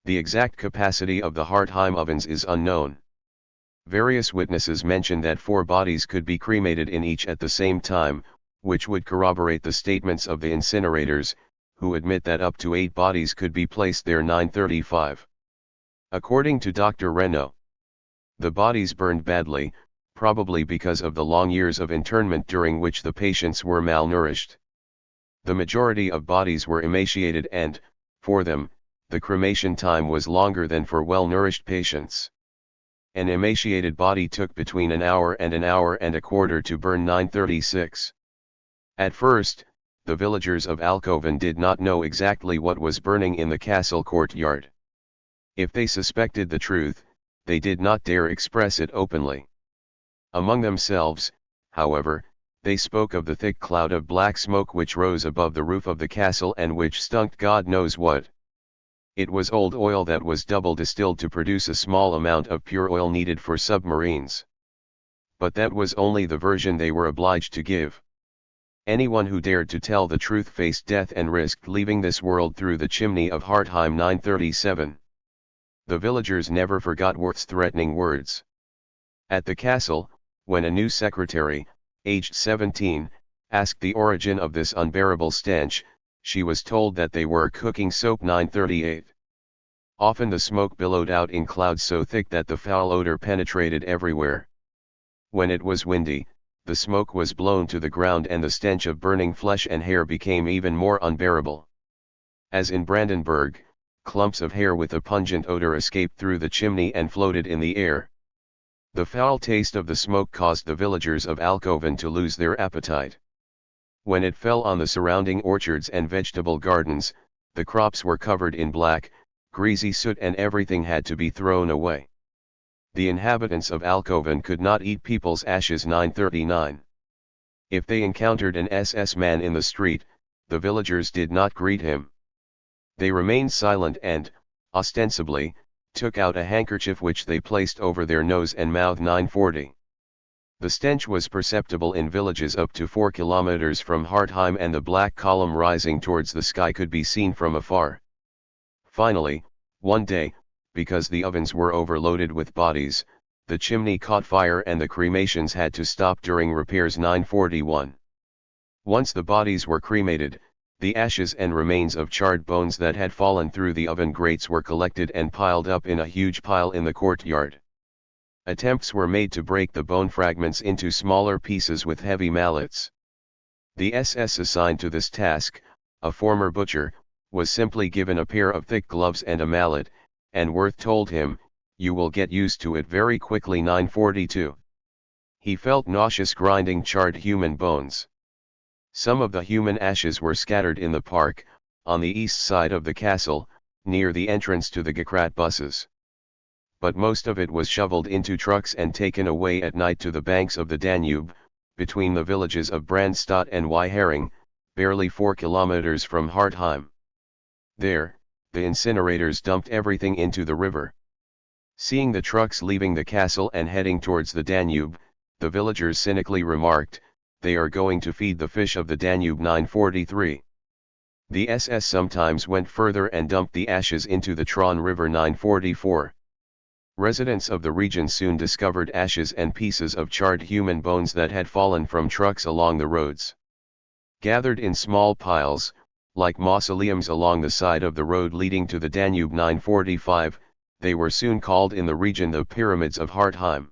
The exact capacity of the Hartheim ovens is unknown. Various witnesses mention that 4 bodies could be cremated in each at the same time, which would corroborate the statements of the incinerators, who admit that up to 8 bodies could be placed there. 935. According to Dr. Renaud, the bodies burned badly, probably because of the long years of internment during which the patients were malnourished. The majority of bodies were emaciated and, for them, the cremation time was longer than for well-nourished patients. An emaciated body took between an hour and a quarter to burn. 936. At first, the villagers of Alkoven did not know exactly what was burning in the castle courtyard. If they suspected the truth, they did not dare express it openly. Among themselves, however, they spoke of the thick cloud of black smoke which rose above the roof of the castle and which stunk God knows what. It was old oil that was double distilled to produce a small amount of pure oil needed for submarines. But that was only the version they were obliged to give. Anyone who dared to tell the truth faced death and risked leaving this world through the chimney of Hartheim. 937. The villagers never forgot Worth's threatening words. At the castle, when a new secretary, aged 17, asked the origin of this unbearable stench, she was told that they were cooking soap. 938. Often the smoke billowed out in clouds so thick that the foul odor penetrated everywhere. When it was windy, the smoke was blown to the ground and the stench of burning flesh and hair became even more unbearable. As in Brandenburg, clumps of hair with a pungent odor escaped through the chimney and floated in the air. The foul taste of the smoke caused the villagers of Alkoven to lose their appetite. When it fell on the surrounding orchards and vegetable gardens, the crops were covered in black, greasy soot and everything had to be thrown away. The inhabitants of Alkoven could not eat people's ashes. 939. If they encountered an SS man in the street, the villagers did not greet him. They remained silent and, ostensibly, took out a handkerchief which they placed over their nose and mouth. 940. The stench was perceptible in villages up to 4 kilometers from Hartheim and the black column rising towards the sky could be seen from afar. Finally, one day, because the ovens were overloaded with bodies, the chimney caught fire and the cremations had to stop during repairs. 941. Once the bodies were cremated, the ashes and remains of charred bones that had fallen through the oven grates were collected and piled up in a huge pile in the courtyard. Attempts were made to break the bone fragments into smaller pieces with heavy mallets. The SS assigned to this task, a former butcher, was simply given a pair of thick gloves and a mallet, and Worth told him, "You will get used to it very quickly." 942. He felt nauseous grinding charred human bones. Some of the human ashes were scattered in the park, on the east side of the castle, near the entrance to the Gekrat buses. But most of it was shoveled into trucks and taken away at night to the banks of the Danube, between the villages of Brandstadt and Weihering, barely 4 kilometers from Hartheim. There, the incinerators dumped everything into the river. Seeing the trucks leaving the castle and heading towards the Danube, the villagers cynically remarked, "They are going to feed the fish of the Danube." 943. The SS sometimes went further and dumped the ashes into the Traun River. 944. Residents of the region soon discovered ashes and pieces of charred human bones that had fallen from trucks along the roads. Gathered in small piles, like mausoleums along the side of the road leading to the Danube. 945, they were soon called in the region the Pyramids of Hartheim.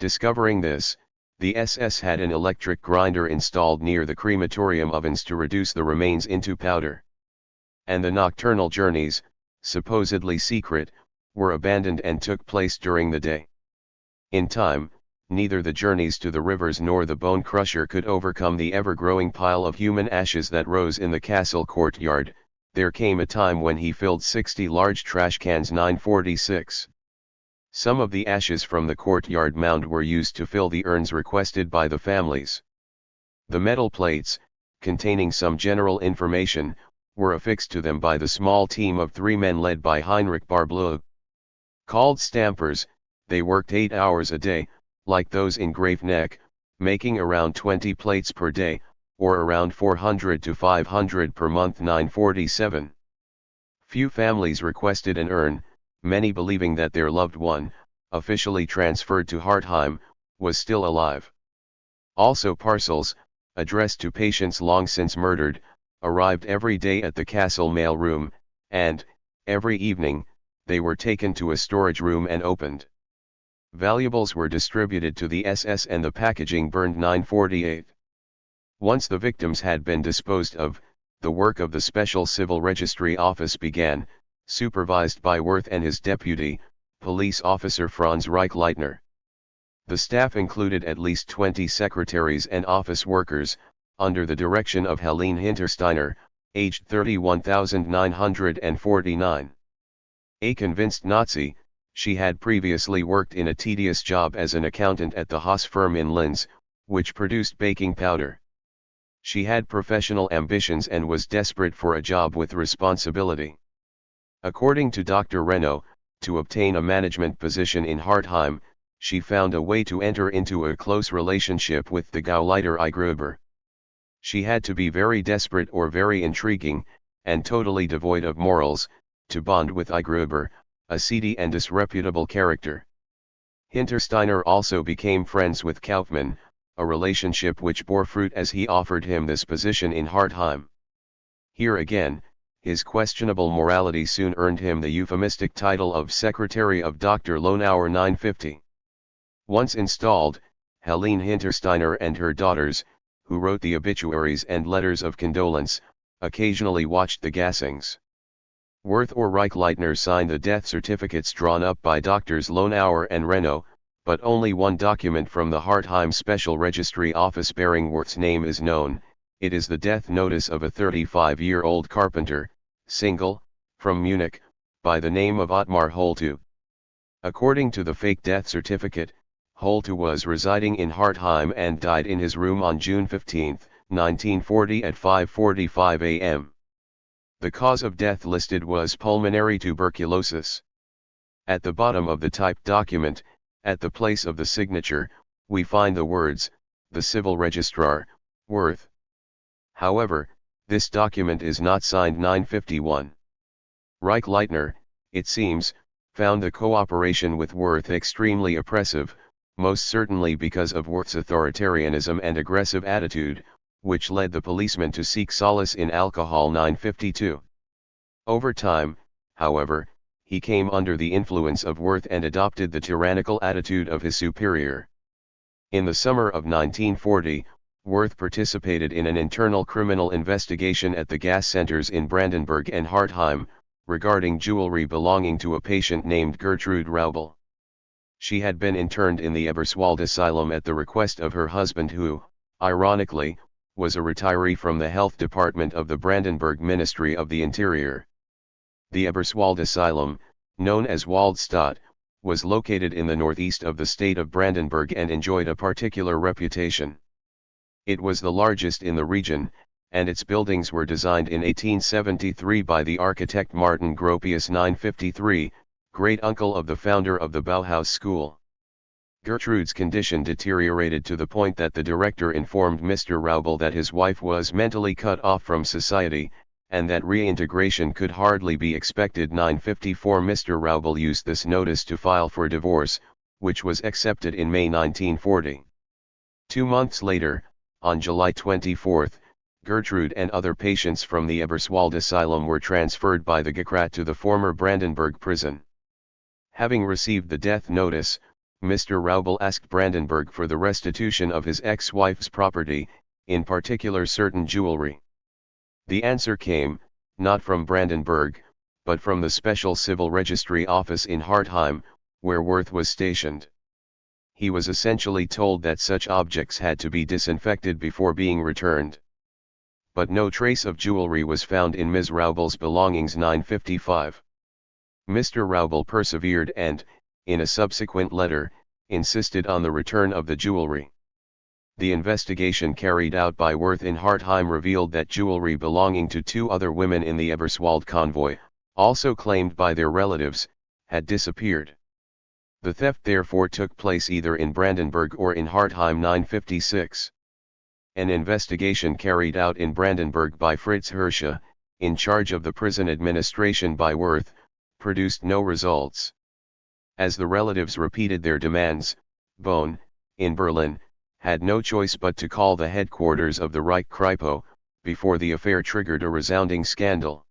Discovering this, the SS had an electric grinder installed near the crematorium ovens to reduce the remains into powder. And the nocturnal journeys, supposedly secret, were abandoned and took place during the day. In time, neither the journeys to the rivers nor the bone crusher could overcome the ever-growing pile of human ashes that rose in the castle courtyard. There came a time when he filled 60 large trash cans. 946. Some of the ashes from the courtyard mound were used to fill the urns requested by the families. The metal plates, containing some general information, were affixed to them by the small team of 3 men led by Heinrich Barbleu. Called stampers, they worked 8 hours a day, like those in Graveneck, making around 20 plates per day, or around 400 to 500 per month. 947. Few families requested an urn, many believing that their loved one, officially transferred to Hartheim, was still alive. Also parcels, addressed to patients long since murdered, arrived every day at the castle mail room, and, every evening, they were taken to a storage room and opened. Valuables were distributed to the SS and the packaging burned 948. Once the victims had been disposed of, the work of the Special Civil Registry Office began, supervised by Wirth and his deputy, police officer Franz Reichleitner. The staff included at least 20 secretaries and office workers, under the direction of Helene Hintersteiner, aged 31,949. A convinced Nazi, she had previously worked in a tedious job as an accountant at the Haas firm in Linz, which produced baking powder. She had professional ambitions and was desperate for a job with responsibility. According to Dr. Renault, to obtain a management position in Hartheim, she found a way to enter into a close relationship with the Gauleiter Eigruber. She had to be very desperate or very intriguing, and totally devoid of morals, to bond with Eigruber, a seedy and disreputable character. Hintersteiner also became friends with Kaufmann, a relationship which bore fruit as he offered him this position in Hartheim. Here again, his questionable morality soon earned him the euphemistic title of Secretary of Dr. Lonauer 950. Once installed, Helene Hintersteiner and her daughters, who wrote the obituaries and letters of condolence, occasionally watched the gassings. Wirth or Reichleitner signed the death certificates drawn up by Drs. Lonauer and Renault, but only one document from the Hartheim Special Registry Office bearing Wirth's name is known. It is the death notice of a 35-year-old carpenter, single, from Munich, by the name of Ottmar Holte. According to the fake death certificate, Holte was residing in Hartheim and died in his room on June 15, 1940 at 5:45 a.m. The cause of death listed was pulmonary tuberculosis. At the bottom of the typed document, at the place of the signature, we find the words, "The Civil Registrar, Wirth." However, this document is not signed 951. Reichleitner, it seems, found the cooperation with Wirth extremely oppressive, most certainly because of Wirth's authoritarianism and aggressive attitude, which led the policeman to seek solace in alcohol 952. Over time, however, he came under the influence of Wirth and adopted the tyrannical attitude of his superior. In the summer of 1940, Wirth participated in an internal criminal investigation at the gas centers in Brandenburg and Hartheim, regarding jewelry belonging to a patient named Gertrude Raubel. She had been interned in the Eberswald Asylum at the request of her husband who, ironically, was a retiree from the health department of the Brandenburg Ministry of the Interior. The Eberswald Asylum, known as Waldstadt, was located in the northeast of the state of Brandenburg and enjoyed a particular reputation. It was the largest in the region, and its buildings were designed in 1873 by the architect Martin Gropius 953, great-uncle of the founder of the Bauhaus School. Gertrude's condition deteriorated to the point that the director informed Mr. Raubel that his wife was mentally cut off from society, and that reintegration could hardly be expected. 954 Mr. Raubel used this notice to file for divorce, which was accepted in May 1940. 2 months later, on July 24, Gertrude and other patients from the Eberswald Asylum were transferred by the Gekrat to the former Brandenburg prison. Having received the death notice, Mr. Raubel asked Brandenburg for the restitution of his ex-wife's property, in particular certain jewelry. The answer came, not from Brandenburg, but from the Special Civil Registry Office in Hartheim, where Wirth was stationed. He was essentially told that such objects had to be disinfected before being returned. But no trace of jewelry was found in Ms. Raubel's belongings. 955. Mr. Raubel persevered and, in a subsequent letter, insisted on the return of the jewelry. The investigation carried out by Wirth in Hartheim revealed that jewelry belonging to 2 other women in the Eberswald convoy, also claimed by their relatives, had disappeared. The theft therefore took place either in Brandenburg or in Hartheim. 956. An investigation carried out in Brandenburg by Fritz Hirsche, in charge of the prison administration by Wirth, produced no results. As the relatives repeated their demands, Bohn, in Berlin, had no choice but to call the headquarters of the Reich Kripo, before the affair triggered a resounding scandal.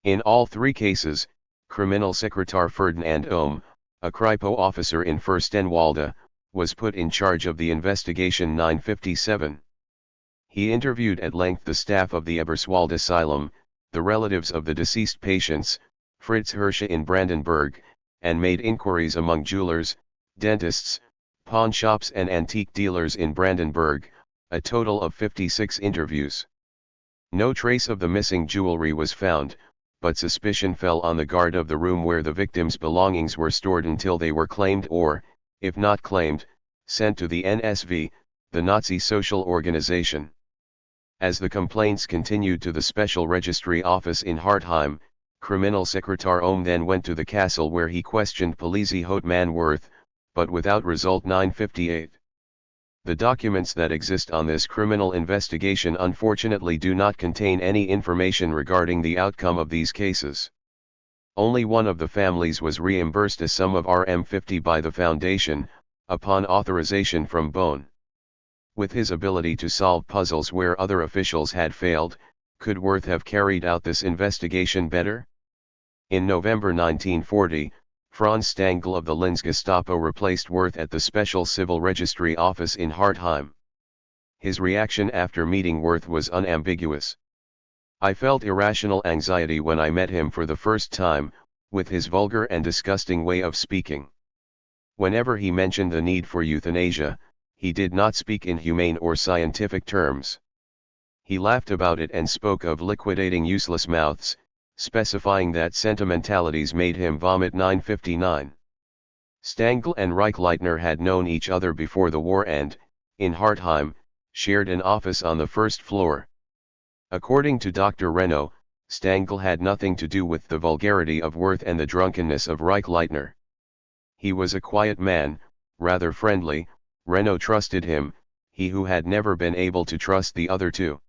In all three cases, Criminal Secretary Ferdinand Ohm, a Kripo officer in Fürstenwalde, was put in charge of the investigation 957. He interviewed at length the staff of the Eberswalde Asylum, the relatives of the deceased patients, Fritz Hirsche in Brandenburg, and made inquiries among jewelers, dentists, pawn shops and antique dealers in Brandenburg, a total of 56 interviews. No trace of the missing jewelry was found, but suspicion fell on the guard of the room where the victims' belongings were stored until they were claimed or, if not claimed, sent to the NSV, the Nazi social organization. As the complaints continued to the Special Registry Office in Hartheim, Criminal Secretary Ohm then went to the castle where he questioned Polizei Hauptmann Wirth, but without result. 958. The documents that exist on this criminal investigation unfortunately do not contain any information regarding the outcome of these cases. Only one of the families was reimbursed a sum of Rm50 by the foundation, upon authorization from Bohn. With his ability to solve puzzles where other officials had failed, could Wirth have carried out this investigation better? In November 1940, Franz Stangl of the Linz Gestapo replaced Wirth at the Special Civil Registry Office in Hartheim. His reaction after meeting Wirth was unambiguous. "I felt irrational anxiety when I met him for the first time, with his vulgar and disgusting way of speaking. Whenever he mentioned the need for euthanasia, he did not speak in humane or scientific terms. He laughed about it and spoke of liquidating useless mouths, specifying that sentimentalities made him vomit." 959. Stangl and Reichleitner had known each other before the war and, in Hartheim, shared an office on the first floor. According to Dr. Renaud, Stangl had nothing to do with the vulgarity of Wirth and the drunkenness of Reichleitner. He was a quiet man, rather friendly. Renaud trusted him, he who had never been able to trust the other two.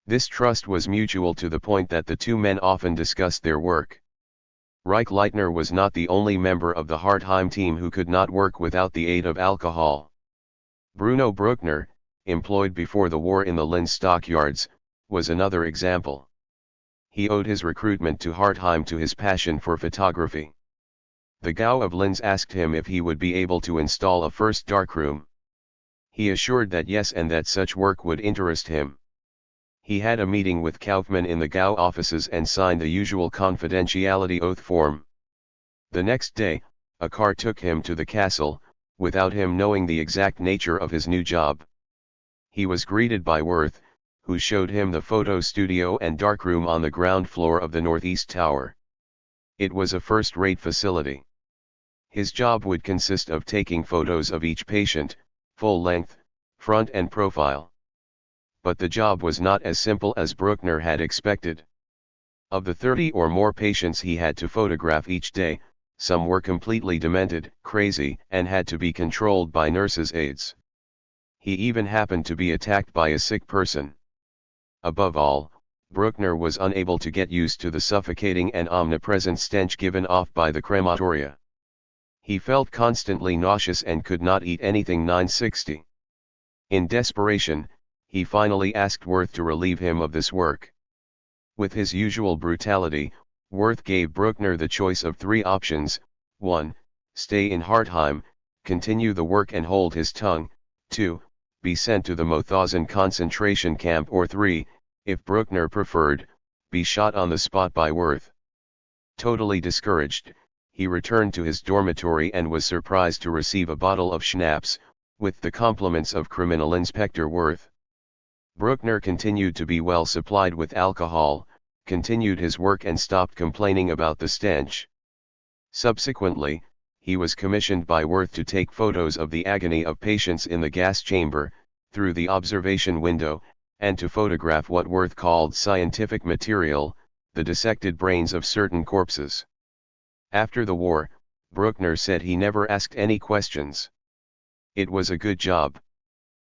This trust was mutual to the point that the two men often discussed their work. Reichleitner was not the only member of the Hartheim team who could not work without the aid of alcohol. Bruno Bruckner, employed before the war in the Linz stockyards, was another example. He owed his recruitment to Hartheim to his passion for photography. The Gau of Linz asked him if he would be able to install a first darkroom. He assured that yes, and that such work would interest him. He had a meeting with Kaufmann in the Gau offices and signed the usual confidentiality oath form. The next day, a car took him to the castle, without him knowing the exact nature of his new job. He was greeted by Wirth, who showed him the photo studio and darkroom on the ground floor of the northeast tower. It was a first-rate facility. His job would consist of taking photos of each patient, full length, front and profile. But the job was not as simple as Bruckner had expected. Of the 30 or more patients he had to photograph each day, some were completely demented, crazy, and had to be controlled by nurses' aides. He even happened to be attacked by a sick person. Above all, Bruckner was unable to get used to the suffocating and omnipresent stench given off by the crematoria. He felt constantly nauseous and could not eat anything. 960. In desperation, he finally asked Wirth to relieve him of this work. With his usual brutality, Wirth gave Bruckner the choice of three options: 1. Stay in Hartheim, continue the work and hold his tongue; 2. Be sent to the Mauthausen concentration camp; or 3, if Bruckner preferred, be shot on the spot by Wirth. Totally discouraged, he returned to his dormitory and was surprised to receive a bottle of schnapps, with the compliments of Criminal Inspector Wirth. Bruckner continued to be well supplied with alcohol, continued his work and stopped complaining about the stench. Subsequently, he was commissioned by Wirth to take photos of the agony of patients in the gas chamber, through the observation window, and to photograph what Wirth called scientific material, the dissected brains of certain corpses. After the war, Bruckner said he never asked any questions. "It was a good job.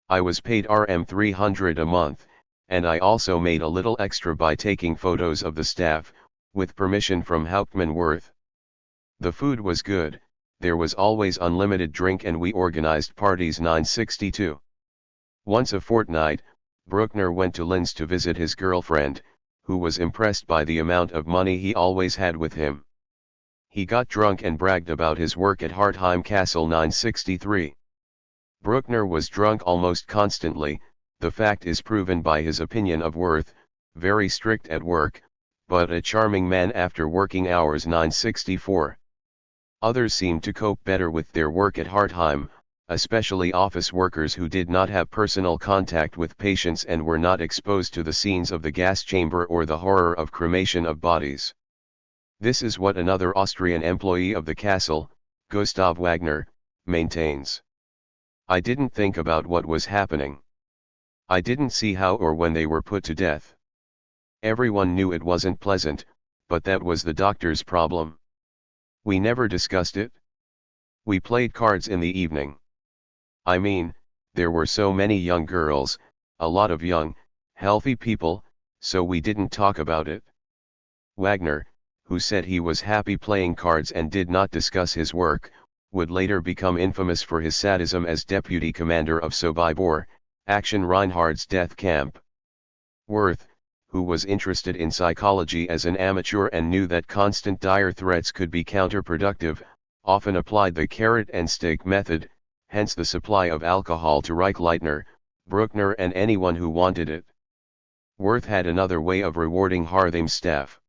I was paid Rm 300 a month, and I also made a little extra by taking photos of the staff, with permission from Hauptmann Wirth. The food was good, there was always unlimited drink and we organized parties 962. Once a fortnight, Bruckner went to Linz to visit his girlfriend, who was impressed by the amount of money he always had with him. He got drunk and bragged about his work at Hartheim Castle 963. Bruckner was drunk almost constantly, the fact is proven by his opinion of Wirth, very strict at work, but a charming man after working hours 964. Others seemed to cope better with their work at Hartheim, especially office workers who did not have personal contact with patients and were not exposed to the scenes of the gas chamber or the horror of cremation of bodies. This is what another Austrian employee of the castle, Gustav Wagner, maintains. I didn't think about what was happening. I didn't see how or when they were put to death. Everyone knew it wasn't pleasant, but that was the doctor's problem. We never discussed it. We played cards in the evening. I mean, there were so many young girls, a lot of young, healthy people, so we didn't talk about it. Wagner, who said he was happy playing cards and did not discuss his work, would later become infamous for his sadism as deputy commander of Sobibor, Action Reinhardt's death camp. Wirth, who was interested in psychology as an amateur and knew that constant dire threats could be counterproductive, often applied the carrot and stick method, hence the supply of alcohol to Reichleitner, Bruckner and anyone who wanted it. Wirth had another way of rewarding Hartheim's staff.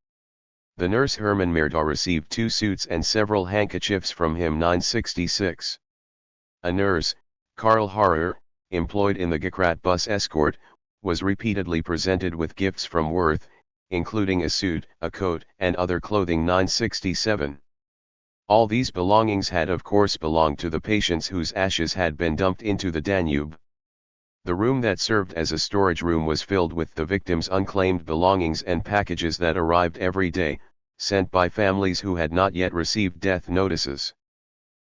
The nurse Hermann Merda received 2 suits and several handkerchiefs from him 966. A nurse, Karl Harrer, employed in the Gekrat bus escort, was repeatedly presented with gifts from Wirth, including a suit, a coat, and other clothing 967. All these belongings had of course belonged to the patients whose ashes had been dumped into the Danube. The room that served as a storage room was filled with the victims' unclaimed belongings and packages that arrived every day, sent by families who had not yet received death notices.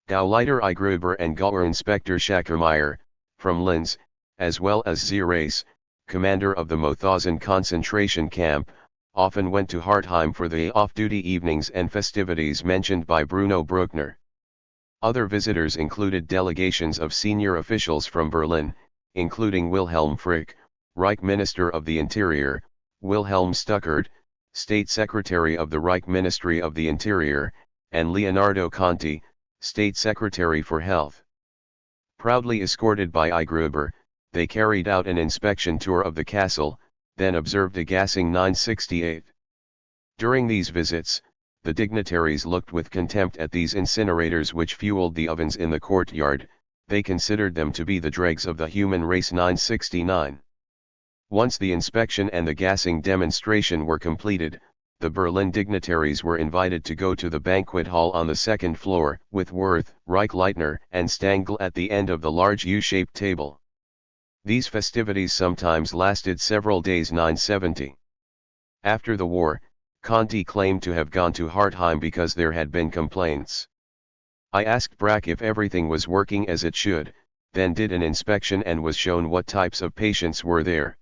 Gauleiter I. Gruber and Gauer Inspector Schackermeyer, from Linz, as well as Zerace, commander of the Mauthausen concentration camp, often went to Hartheim for the off-duty evenings and festivities mentioned by Bruno Bruckner. Other visitors included delegations of senior officials from Berlin, including Wilhelm Frick, Reich Minister of the Interior, Wilhelm Stuckert, State Secretary of the Reich Ministry of the Interior, and Leonardo Conti, State Secretary for Health. Proudly escorted by I. Gruber, they carried out an inspection tour of the castle, then observed a gassing 968. During these visits, the dignitaries looked with contempt at these incinerators which fueled the ovens in the courtyard, they considered them to be the dregs of the human race 969. Once the inspection and the gassing demonstration were completed, the Berlin dignitaries were invited to go to the banquet hall on the second floor, with Wirth, Reichleitner, and Stangl at the end of the large U-shaped table. These festivities sometimes lasted several days 970. After the war, Conti claimed to have gone to Hartheim because there had been complaints. I asked Brack if everything was working as it should, then did an inspection and was shown what types of patients were there.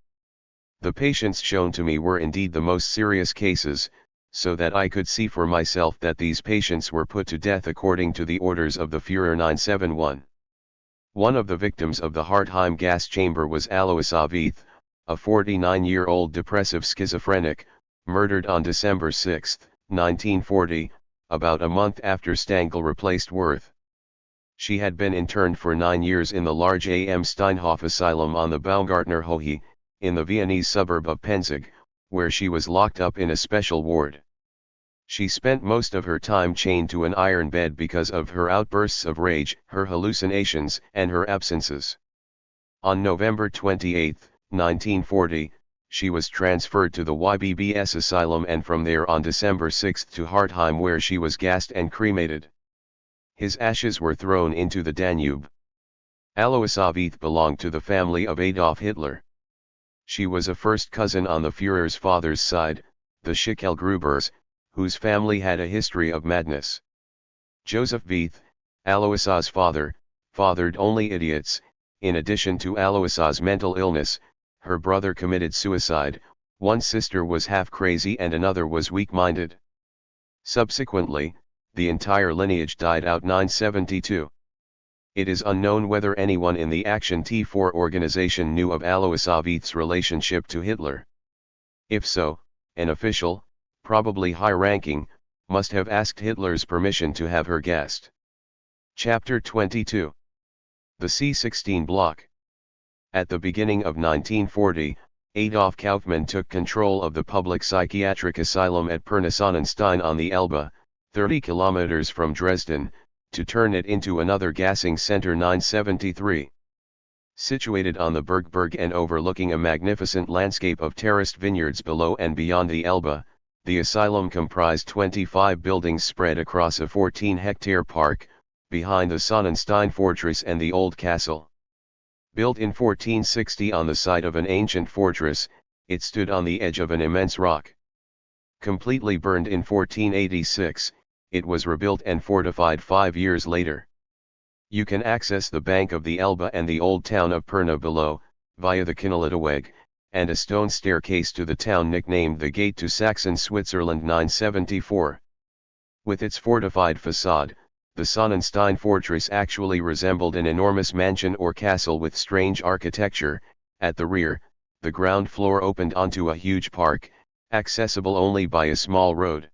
The patients shown to me were indeed the most serious cases, so that I could see for myself that these patients were put to death according to the orders of the Führer 971. One of the victims of the Hartheim gas chamber was Alois Avith, a 49-year-old depressive schizophrenic, murdered on December 6, 1940, about a month after Stangl replaced Wirth. She had been interned for 9 years in the large A.M. Steinhof Asylum on the Baumgartner Höhe, in the Viennese suburb of Penzig, where she was locked up in a special ward. She spent most of her time chained to an iron bed because of her outbursts of rage, her hallucinations, and her absences. On November 28, 1940, she was transferred to the YBBS asylum and from there on December 6 to Hartheim where she was gassed and cremated. His ashes were thrown into the Danube. Alois Avith belonged to the family of Adolf Hitler. She was a first cousin on the Führer's father's side, the Schickel Grubers, whose family had a history of madness. Joseph Vieth, Alois's father, fathered only idiots. In addition to Alois's mental illness, her brother committed suicide, one sister was half crazy and another was weak-minded. Subsequently, the entire lineage died out 972. It is unknown whether anyone in the Action T4 organization knew of Aloisavith's relationship to Hitler. If so, an official, probably high-ranking, must have asked Hitler's permission to have her guest. Chapter 22. The C-16 Block. At the beginning of 1940, Adolf Kaufmann took control of the public psychiatric asylum at Pirna-Sonnenstein on the Elbe, 30 kilometers from Dresden, to turn it into another gassing center 973. Situated on the Bergberg and overlooking a magnificent landscape of terraced vineyards below and beyond the Elbe, the asylum comprised 25 buildings spread across a 14-hectare park, behind the Sonnenstein fortress and the old castle. Built in 1460 on the site of an ancient fortress, it stood on the edge of an immense rock. Completely burned in 1486, it was rebuilt and fortified 5 years later. You can access the bank of the Elbe and the old town of Pirna below, via the Kinolitaweg, and a stone staircase to the town nicknamed the Gate to Saxon Switzerland 974. With its fortified facade, the Sonnenstein fortress actually resembled an enormous mansion or castle with strange architecture. At the rear, the ground floor opened onto a huge park, accessible only by a small road.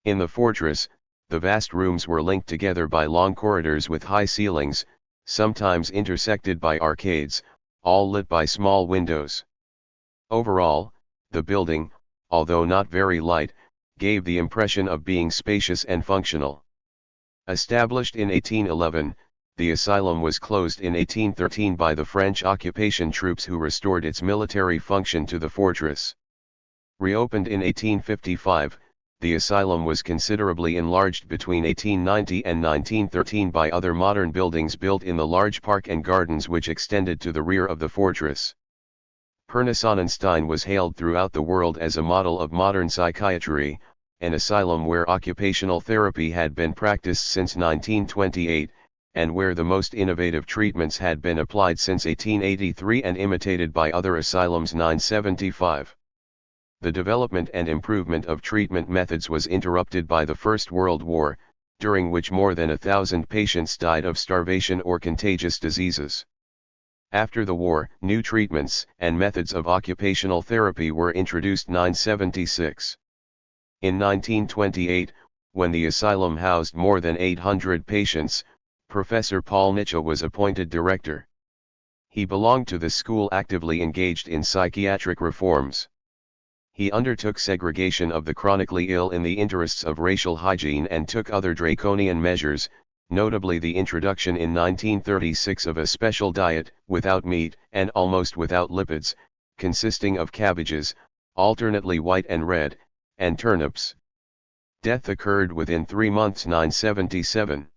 In the fortress, the vast rooms were linked together by long corridors with high ceilings, sometimes intersected by arcades, all lit by small windows. Overall, the building, although not very light, gave the impression of being spacious and functional. Established in 1811, the asylum was closed in 1813 by the French occupation troops who restored its military function to the fortress. Reopened in 1855, the asylum was considerably enlarged between 1890 and 1913 by other modern buildings built in the large park and gardens which extended to the rear of the fortress. Pirna-Sonnenstein was hailed throughout the world as a model of modern psychiatry, an asylum where occupational therapy had been practiced since 1928, and where the most innovative treatments had been applied since 1883 and imitated by other asylums 975. The development and improvement of treatment methods was interrupted by the First World War, during which more than 1,000 patients died of starvation or contagious diseases. After the war, new treatments and methods of occupational therapy were introduced 976. In 1928, when the asylum housed more than 800 patients, Professor Paul Nitsche was appointed director. He belonged to the school actively engaged in psychiatric reforms. He undertook segregation of the chronically ill in the interests of racial hygiene and took other draconian measures, notably the introduction in 1936 of a special diet, without meat and almost without lipids, consisting of cabbages, alternately white and red, and turnips. Death occurred within 3 months 977.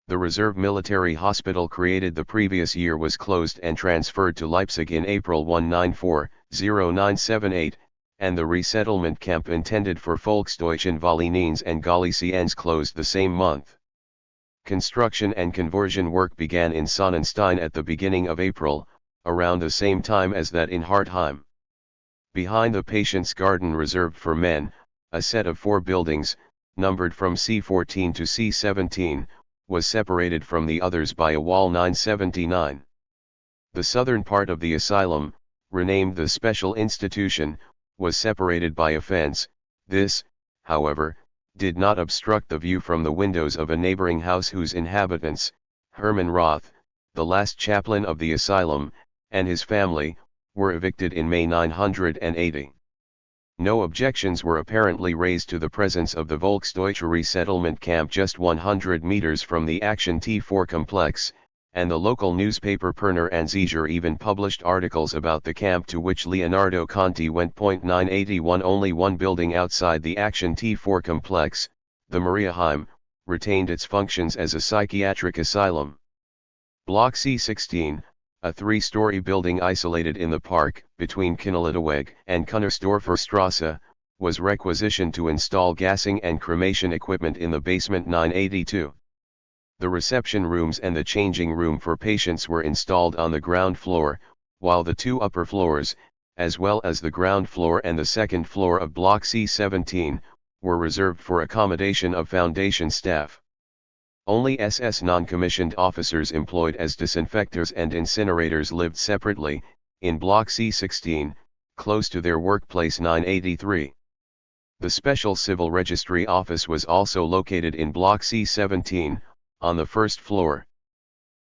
The reserve military hospital created the previous year was closed and transferred to Leipzig in April 1940-0978, and the resettlement camp intended for Volksdeutschen Volynens and Galiciens closed the same month. Construction and conversion work began in Sonnenstein at the beginning of April, around the same time as that in Hartheim. Behind the patient's garden reserved for men, a set of 4 buildings, numbered from C14 to C17, was separated from the others by a wall 979. The southern part of the asylum, renamed the Special Institution, was separated by a fence. This, however, did not obstruct the view from the windows of a neighboring house whose inhabitants, Hermann Roth, the last chaplain of the asylum, and his family, were evicted in May 980. No objections were apparently raised to the presence of the Volksdeutsche resettlement camp just 100 meters from the Action T4 complex, and the local newspaper Pirner Anzeiger even published articles about the camp, to which Leonardo Conti went. 981 Only one building outside the Action T4 complex, the Mariaheim, retained its functions as a psychiatric asylum. Block C16, a 3-story building isolated in the park, between Kinolitaweg and Kunnersdorfer Strasse, was requisitioned to install gassing and cremation equipment in the basement 982. The reception rooms and the changing room for patients were installed on the ground floor, while the two upper floors, as well as the ground floor and the second floor of Block C-17, were reserved for accommodation of Foundation staff. Only SS non-commissioned officers employed as disinfectors and incinerators lived separately, in Block C-16, close to their workplace 983. The Special Civil Registry Office was also located in Block C-17, on the first floor.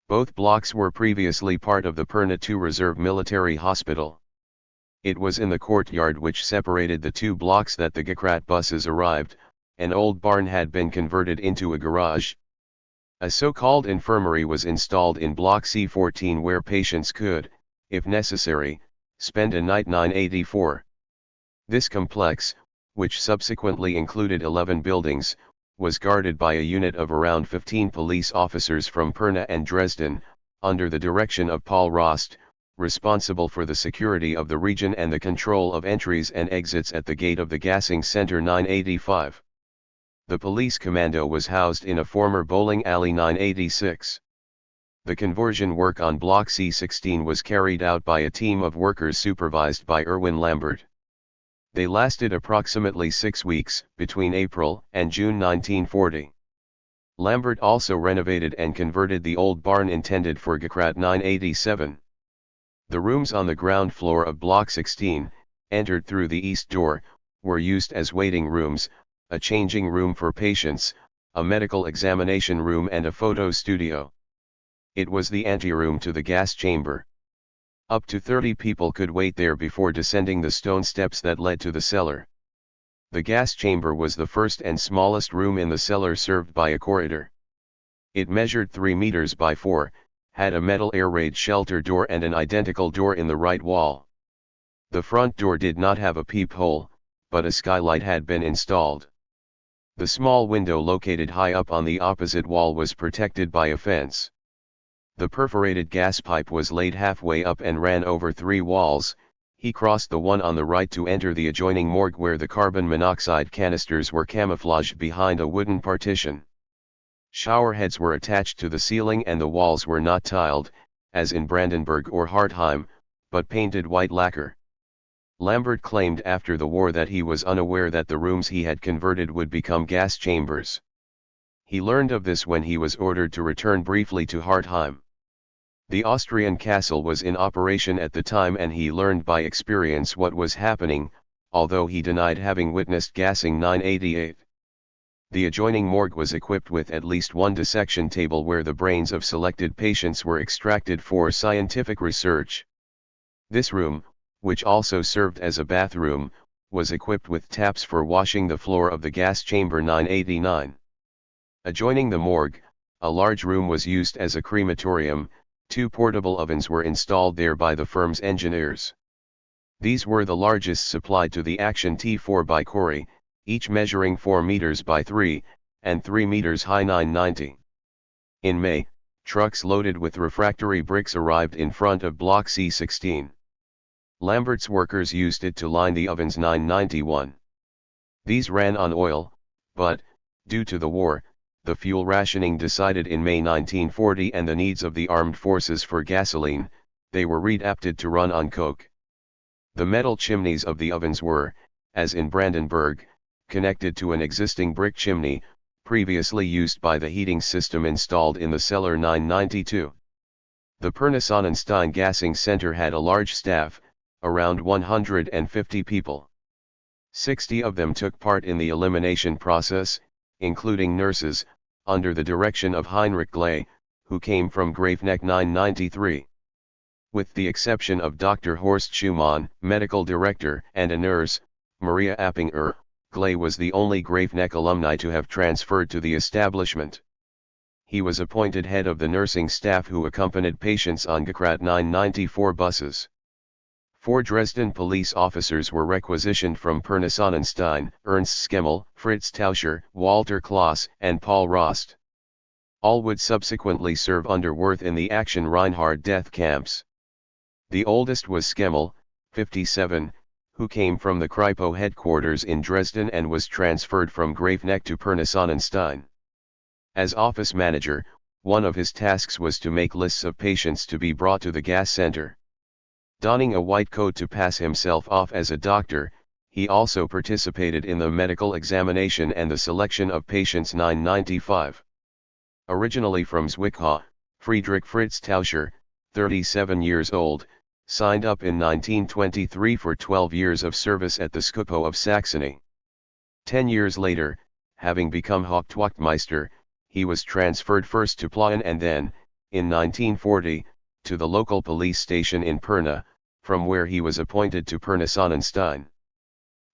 Both blocks were previously part of the Perna II Reserve Military Hospital. It was in the courtyard which separated the two blocks that the GKRAT buses arrived. An old barn had been converted into a garage. A so-called infirmary was installed in Block C-14 where patients could, if necessary, spend a night. 984. This complex, which subsequently included 11 buildings, was guarded by a unit of around 15 police officers from Perna and Dresden, under the direction of Paul Rost, responsible for the security of the region and the control of entries and exits at the gate of the gassing center. 985. The police commando was housed in a former bowling alley. 986. The conversion work on Block C-16 was carried out by a team of workers supervised by Erwin Lambert. They lasted approximately 6 weeks, between April and June 1940. Lambert also renovated and converted the old barn intended for GKRAT. 987. The rooms on the ground floor of Block 16, entered through the east door, were used as waiting rooms, a changing room for patients, a medical examination room and a photo studio. It was the anteroom to the gas chamber. Up to 30 people could wait there before descending the stone steps that led to the cellar. The gas chamber was the first and smallest room in the cellar served by a corridor. It measured 3 meters by 4, had a metal air raid shelter door and an identical door in the right wall. The front door did not have a peephole, but a skylight had been installed. The small window located high up on the opposite wall was protected by a fence. The perforated gas pipe was laid halfway up and ran over 3 walls. He crossed the one on the right to enter the adjoining morgue where the carbon monoxide canisters were camouflaged behind a wooden partition. Shower heads were attached to the ceiling and the walls were not tiled, as in Brandenburg or Hartheim, but painted white lacquer. Lambert claimed after the war that he was unaware that the rooms he had converted would become gas chambers. He learned of this when he was ordered to return briefly to Hartheim. The Austrian castle was in operation at the time and he learned by experience what was happening, although he denied having witnessed gassing. 988. The adjoining morgue was equipped with at least one dissection table where the brains of selected patients were extracted for scientific research. This room, which also served as a bathroom, was equipped with taps for washing the floor of the gas chamber. 989. Adjoining the morgue, a large room was used as a crematorium. 2 portable ovens were installed there by the firm's engineers. These were the largest supplied to the Action T4 by Corrie, each measuring 4 meters by 3, and 3 meters high. 990. In May, trucks loaded with refractory bricks arrived in front of Block C-16. Lambert's workers used it to line the ovens. 991. These ran on oil, but, due to the war, the fuel rationing decided in May 1940 and the needs of the armed forces for gasoline, they were readapted to run on coke. The metal chimneys of the ovens were, as in Brandenburg, connected to an existing brick chimney, previously used by the heating system installed in the cellar. 992. The Perna Sonnenstein gassing center had a large staff, around 150 people. 60 of them took part in the elimination process, including nurses, under the direction of Heinrich Gley, who came from Graveneck. 993. With the exception of Dr. Horst Schumann, medical director, and a nurse, Maria Appinger, Gley was the only Graveneck alumni to have transferred to the establishment. He was appointed head of the nursing staff who accompanied patients on GKRAT 994 buses. 4 Dresden police officers were requisitioned from Perna Sonnenstein, Ernst Skemmel, Fritz Tauscher, Walter Klaas, and Paul Rost. All would subsequently serve under Wirth in the Action Reinhard death camps. The oldest was Skemmel, 57, who came from the Kripo headquarters in Dresden and was transferred from Graveneck to Perna Sonnenstein. As office manager, one of his tasks was to make lists of patients to be brought to the gas center. Donning a white coat to pass himself off as a doctor, he also participated in the medical examination and the selection of patients 995. Originally from Zwickau, Friedrich Fritz Tauscher, 37 years old, signed up in 1923 for 12 years of service at the Schupo of Saxony. 10 years later, having become Hauptwachtmeister, he was transferred first to Plauen and then, in 1940, to the local police station in Pirna, from where he was appointed to Pirna-Sonnenstein.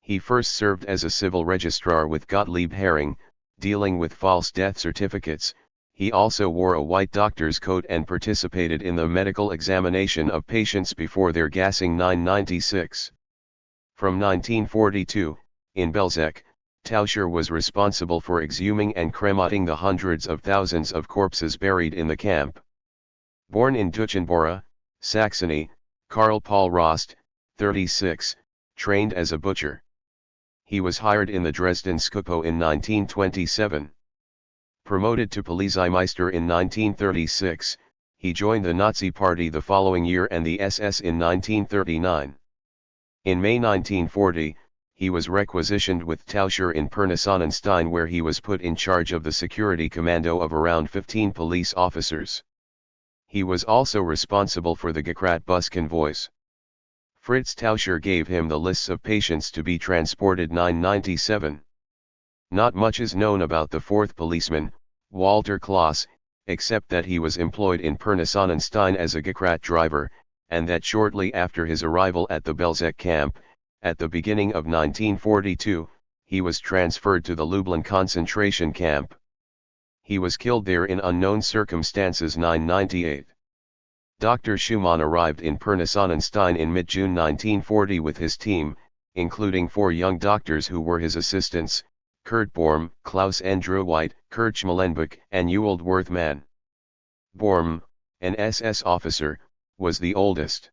He first served as a civil registrar with Gottlieb Hering, dealing with false death certificates. He also wore a white doctor's coat and participated in the medical examination of patients before their gassing 996. From 1942, in Belzec, Tauscher was responsible for exhuming and cremating the hundreds of thousands of corpses buried in the camp. Born in Duchenbora, Saxony, Karl Paul Rost, 36, trained as a butcher. He was hired in the Dresden Schupo in 1927. Promoted to Polizeimeister in 1936, he joined the Nazi Party the following year and the SS in 1939. In May 1940, he was requisitioned with Tauscher in Pirna-Sonnenstein, where he was put in charge of the security commando of around 15 police officers. He was also responsible for the Gekrat bus convoys. Fritz Tauscher gave him the lists of patients to be transported 997. Not much is known about the fourth policeman, Walter Klaus, except that he was employed in Pirna-Sonnenstein as a Gekrat driver, and that shortly after his arrival at the Belzec camp, at the beginning of 1942, he was transferred to the Lublin concentration camp. He was killed there in unknown circumstances 998. Dr. Schumann arrived in Pirna-Sonnenstein in mid-June 1940 with his team, including 4 young doctors who were his assistants, Kurt Borm, Klaus Andrew White, Kurt Schmalenbeck, and Ewald Worthman. Borm, an SS officer, was the oldest.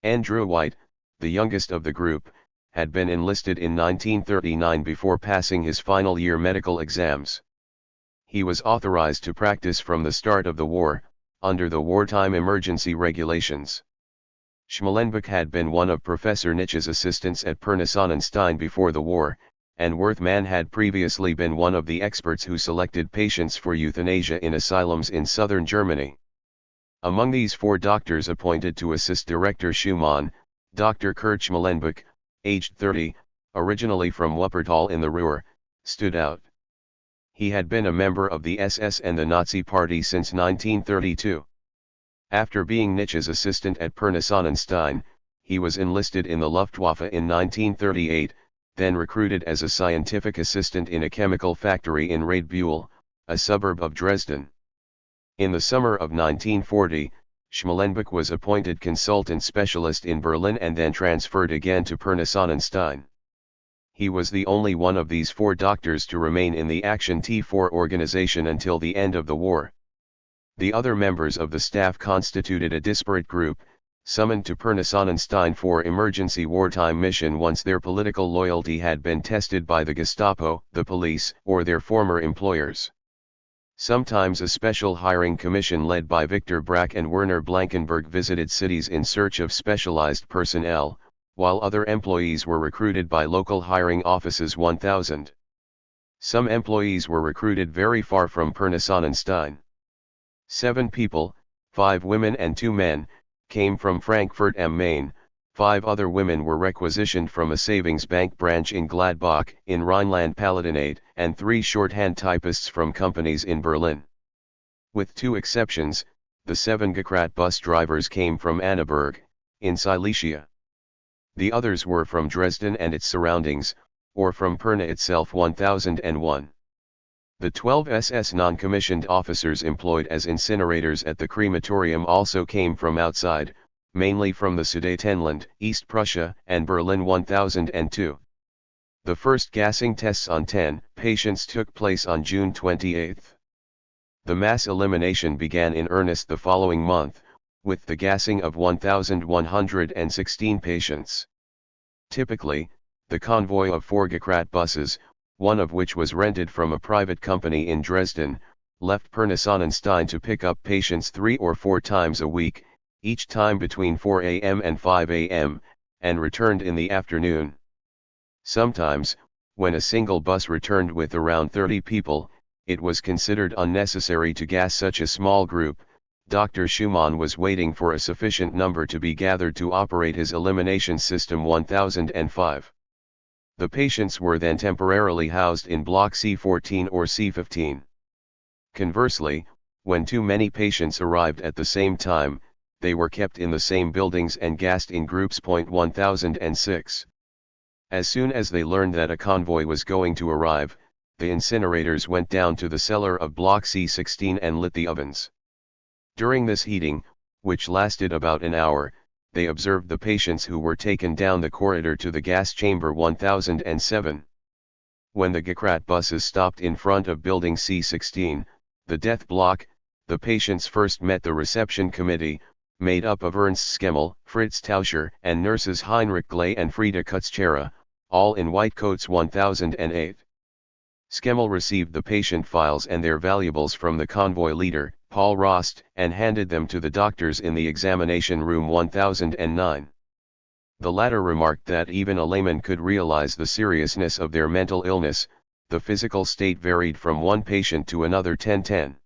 Andrew White, the youngest of the group, had been enlisted in 1939 before passing his final year medical exams. He was authorized to practice from the start of the war, under the wartime emergency regulations. Schmalenbeck had been one of Professor Nitsch's assistants at Pirna-Sonnenstein before the war, and Worthman had previously been one of the experts who selected patients for euthanasia in asylums in southern Germany. Among these 4 doctors appointed to assist Director Schumann, Dr. Kurt Schmalenbeck, aged 30, originally from Wuppertal in the Ruhr, stood out. He had been a member of the SS and the Nazi Party since 1932. After being Nitsch's assistant at Pirna-Sonnenstein, he was enlisted in the Luftwaffe in 1938, then recruited as a scientific assistant in a chemical factory in Radebeul, a suburb of Dresden. In the summer of 1940, Schmalenbeck was appointed consultant specialist in Berlin and then transferred again to Pirna-Sonnenstein. He was the only one of these 4 doctors to remain in the Action T4 organization until the end of the war. The other members of the staff constituted a disparate group, summoned to Pirna-Sonnenstein for emergency wartime mission once their political loyalty had been tested by the Gestapo, the police, or their former employers. Sometimes a special hiring commission led by Victor Brack and Werner Blankenberg visited cities in search of specialized personnel, while other employees were recruited by local hiring offices 1000. Some employees were recruited very far from Pirna-Sonnenstein. 7 people, 5 women and 2 men, came from Frankfurt am Main, 5 other women were requisitioned from a savings bank branch in Gladbach in Rhineland-Palatinate, and 3 shorthand typists from companies in Berlin. With 2 exceptions, the 7 Gekrat bus drivers came from Annaberg, in Silesia. The others were from Dresden and its surroundings, or from Pirna itself 1001. The 12 SS non-commissioned officers employed as incinerators at the crematorium also came from outside, mainly from the Sudetenland, East Prussia, and Berlin 1002. The first gassing tests on 10 patients took place on June 28. The mass elimination began in earnest the following month, with the gassing of 1,116 patients. Typically, the convoy of 4 Gekrat buses, one of which was rented from a private company in Dresden, left Pirna-Sonnenstein to pick up patients 3 or 4 times a week, each time between 4 a.m. and 5 a.m., and returned in the afternoon. Sometimes, when a single bus returned with around 30 people, it was considered unnecessary to gas such a small group. Dr. Schumann was waiting for a sufficient number to be gathered to operate his elimination system 1005. The patients were then temporarily housed in Block C14 or C15. Conversely, when too many patients arrived at the same time, they were kept in the same buildings and gassed in groups. 1006. As soon as they learned that a convoy was going to arrive, the incinerators went down to the cellar of Block C16 and lit the ovens. During this heating, which lasted about an hour, they observed the patients who were taken down the corridor to the gas chamber 1007. When the GKRAT buses stopped in front of building C16, the death block, the patients first met the reception committee, made up of Ernst Skemmel, Fritz Tauscher, and nurses Heinrich Gley and Frieda Kutzschera, all in white coats. 1008. Skemmel received the patient files and their valuables from the convoy leader, Paul Rost, and handed them to the doctors in the examination room 1009. The latter remarked that even a layman could realize the seriousness of their mental illness. The physical state varied from one patient to another. 1010.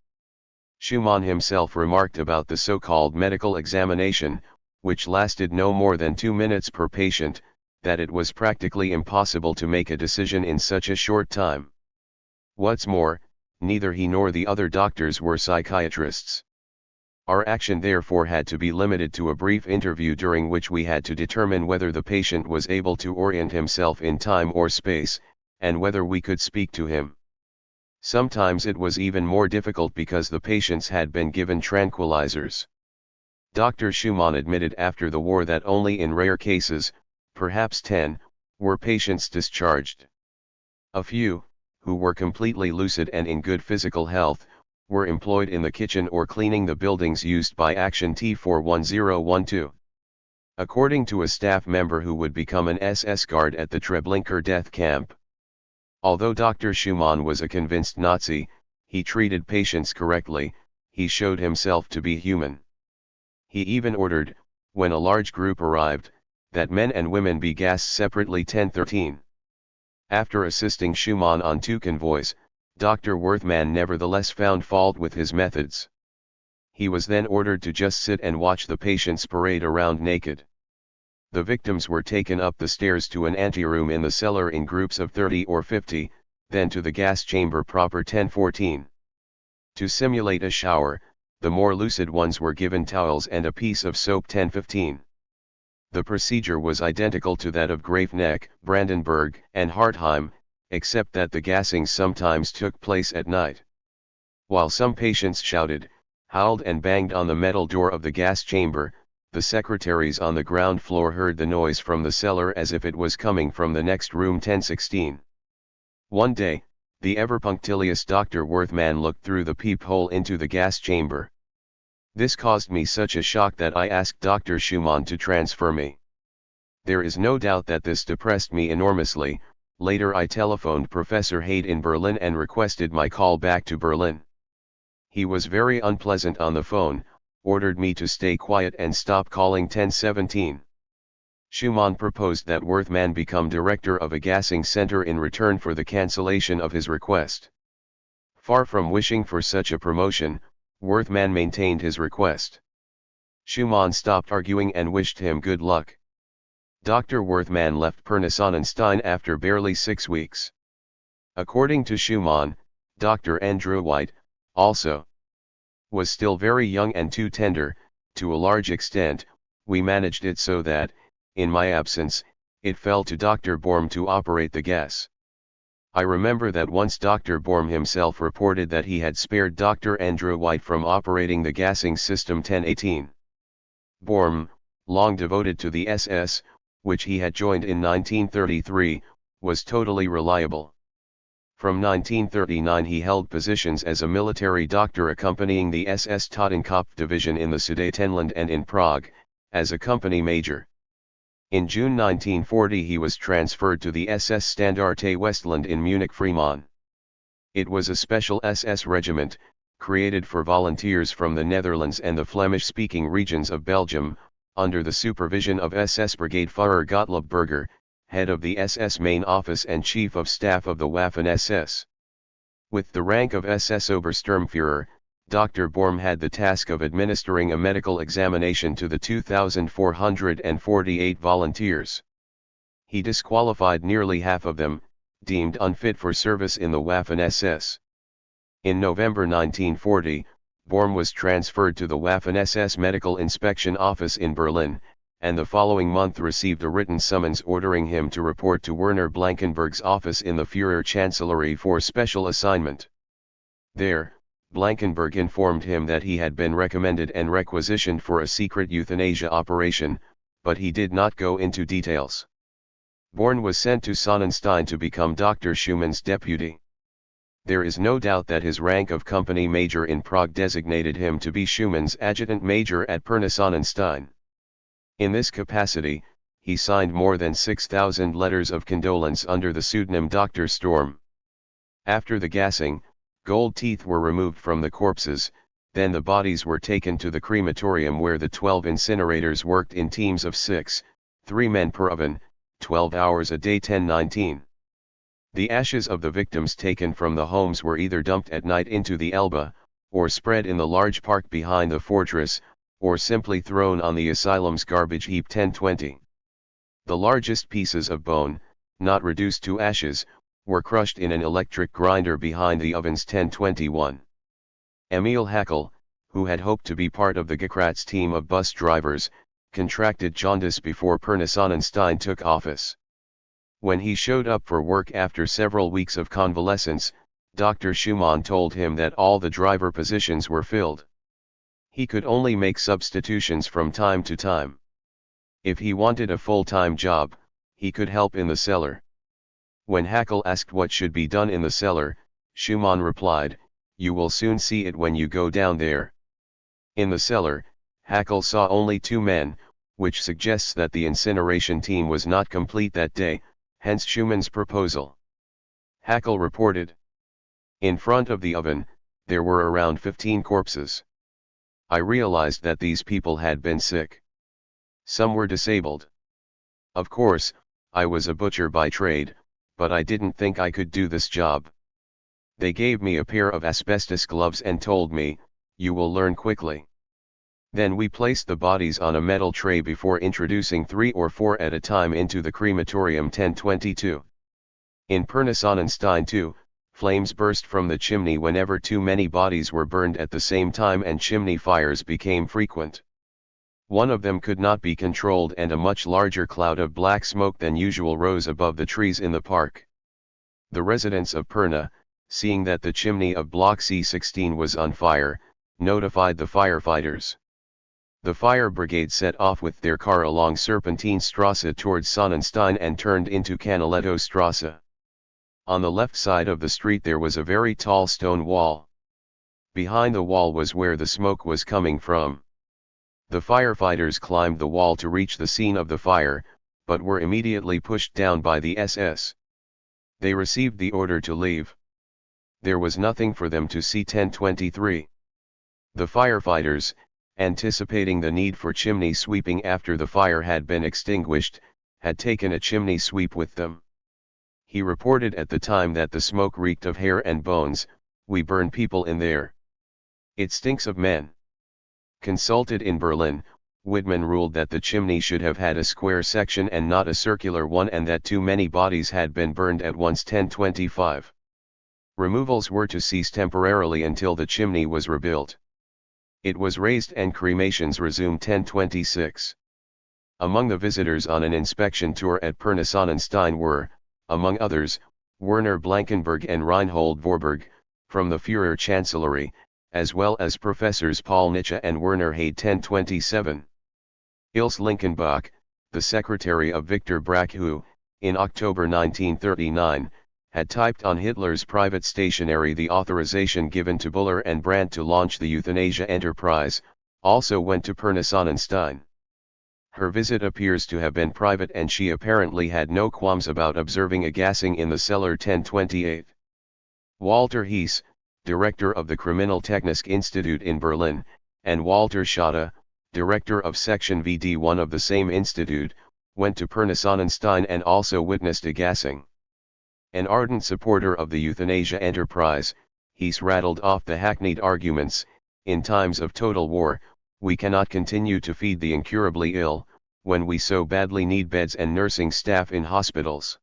Schumann himself remarked about the so-called medical examination, which lasted no more than 2 minutes per patient, that it was practically impossible to make a decision in such a short time. What's more, neither he nor the other doctors were psychiatrists. Our action therefore had to be limited to a brief interview during which we had to determine whether the patient was able to orient himself in time or space, and whether we could speak to him. Sometimes it was even more difficult because the patients had been given tranquilizers. Dr. Schumann admitted after the war that only in rare cases, perhaps 10, were patients discharged. A few, who were completely lucid and in good physical health, were employed in the kitchen or cleaning the buildings used by Action T41012. According to a staff member who would become an SS guard at the Treblinka death camp. Although Dr. Schumann was a convinced Nazi, he treated patients correctly, he showed himself to be human. He even ordered, when a large group arrived, that men and women be gassed separately. 1013. After assisting Schumann on 2 convoys, Dr. Werthmann nevertheless found fault with his methods. He was then ordered to just sit and watch the patients parade around naked. The victims were taken up the stairs to an anteroom in the cellar in groups of 30 or 50, then to the gas chamber proper. 1014. To simulate a shower, the more lucid ones were given towels and a piece of soap. 1015. The procedure was identical to that of Grafenegg, Brandenburg, and Hartheim, except that the gassing sometimes took place at night. While some patients shouted, howled and banged on the metal door of the gas chamber, the secretaries on the ground floor heard the noise from the cellar as if it was coming from the next room. 1016. One day, the ever-punctilious Dr. Werthmann looked through the peephole into the gas chamber. This caused me such a shock that I asked Dr. Schumann to transfer me. There is no doubt that this depressed me enormously. Later I telephoned Professor Haidt in Berlin and requested my call back to Berlin. He was very unpleasant on the phone, ordered me to stay quiet and stop calling. 1017. Schumann proposed that Werthmann become director of a gassing center in return for the cancellation of his request. Far from wishing for such a promotion, Werthmann maintained his request. Schumann stopped arguing and wished him good luck. Dr. Werthmann left Pirna-Sonnenstein after barely 6 weeks. According to Schumann, Dr. Andrew White, also, was still very young and too tender. To a large extent, we managed it so that, in my absence, it fell to Dr. Borm to operate the gas. I remember that once Dr. Borm himself reported that he had spared Dr. Andrew White from operating the gassing system. 1018. Borm, long devoted to the SS, which he had joined in 1933, was totally reliable. From 1939 he held positions as a military doctor accompanying the SS Totenkopf division in the Sudetenland and in Prague, as a company major. In June 1940 he was transferred to the SS Standarte Westland in Munich-Fremont. It was a special SS regiment, created for volunteers from the Netherlands and the Flemish-speaking regions of Belgium, under the supervision of SS Brigade Führer Gottlob Berger, head of the SS Main Office and Chief of Staff of the Waffen-SS. With the rank of SS Obersturmführer, Dr. Borm had the task of administering a medical examination to the 2,448 volunteers. He disqualified nearly half of them, deemed unfit for service in the Waffen-SS. In November 1940, Borm was transferred to the Waffen-SS Medical Inspection Office in Berlin, and the following month received a written summons ordering him to report to Werner Blankenberg's office in the Führer Chancellery for special assignment. There, Blankenberg informed him that he had been recommended and requisitioned for a secret euthanasia operation, but he did not go into details. Born was sent to Sonnenstein to become Dr. Schumann's deputy. There is no doubt that his rank of company major in Prague designated him to be Schumann's adjutant major at Pirna Sonnenstein. In this capacity, he signed more than 6,000 letters of condolence under the pseudonym Dr. Storm. After the gassing, gold teeth were removed from the corpses, then the bodies were taken to the crematorium where the 12 incinerators worked in teams of 6, 3 men per oven, 12 hours a day 10-19. The ashes of the victims taken from the homes were either dumped at night into the Elbe, or spread in the large park behind the fortress, or simply thrown on the asylum's garbage heap 10-20. The largest pieces of bone, not reduced to ashes, were crushed in an electric grinder behind the ovens 10-21. Emil Haeckel, who had hoped to be part of the Gekratz team of bus drivers, contracted jaundice before Pirna Sonnenstein took office. When he showed up for work after several weeks of convalescence, Dr. Schumann told him that all the driver positions were filled. He could only make substitutions from time to time. If he wanted a full-time job, he could help in the cellar. When Haeckel asked what should be done in the cellar, Schumann replied, "You will soon see it when you go down there." In the cellar, Haeckel saw only 2 men, which suggests that the incineration team was not complete that day, hence Schumann's proposal. Haeckel reported, "In front of the oven, there were around 15 corpses. I realized that these people had been sick. Some were disabled. Of course, I was a butcher by trade, but I didn't think I could do this job. They gave me a pair of asbestos gloves and told me, 'You will learn quickly.' Then we placed the bodies on a metal tray before introducing 3 or 4 at a time into the crematorium 10-22. In Pirna Sonnenstein too, flames burst from the chimney whenever too many bodies were burned at the same time and chimney fires became frequent. One of them could not be controlled and a much larger cloud of black smoke than usual rose above the trees in the park. The residents of Pirna, seeing that the chimney of Block C16 was on fire, notified the firefighters. The fire brigade set off with their car along Serpentinstrasse towards Sonnenstein and turned into Canaletto Strasse. On the left side of the street there was a very tall stone wall. Behind the wall was where the smoke was coming from. The firefighters climbed the wall to reach the scene of the fire, but were immediately pushed down by the SS. They received the order to leave. There was nothing for them to see 10-23. The firefighters, anticipating the need for chimney sweeping after the fire had been extinguished, had taken a chimney sweep with them. He reported at the time that the smoke reeked of hair and bones. "We burn people in there. It stinks of men." Consulted in Berlin, Widmann ruled that the chimney should have had a square section and not a circular one and that too many bodies had been burned at once 10-25. Removals were to cease temporarily until the chimney was rebuilt. It was raised and cremations resumed 10-26. Among the visitors on an inspection tour at Pirna Sonnenstein were, among others, Werner Blankenberg and Reinhold Vorberg, from the Führer Chancellery, as well as Professors Paul Nitsche and Werner Hade 10-27. Ilse Linkenbach, the secretary of Victor Brack who, in October 1939, had typed on Hitler's private stationery the authorization given to Buller and Brandt to launch the euthanasia enterprise, also went to Pirna Sonnenstein. Her visit appears to have been private and she apparently had no qualms about observing a gassing in the cellar 10-28. Walter Heese, director of the Kriminaltechnische Institute in Berlin, and Walter Schotte, director of Section VD1 of the same institute, went to Pirna-Sonnenstein and also witnessed a gassing. An ardent supporter of the euthanasia enterprise, Hees rattled off the hackneyed arguments: in times of total war, we cannot continue to feed the incurably ill, when we so badly need beds and nursing staff in hospitals.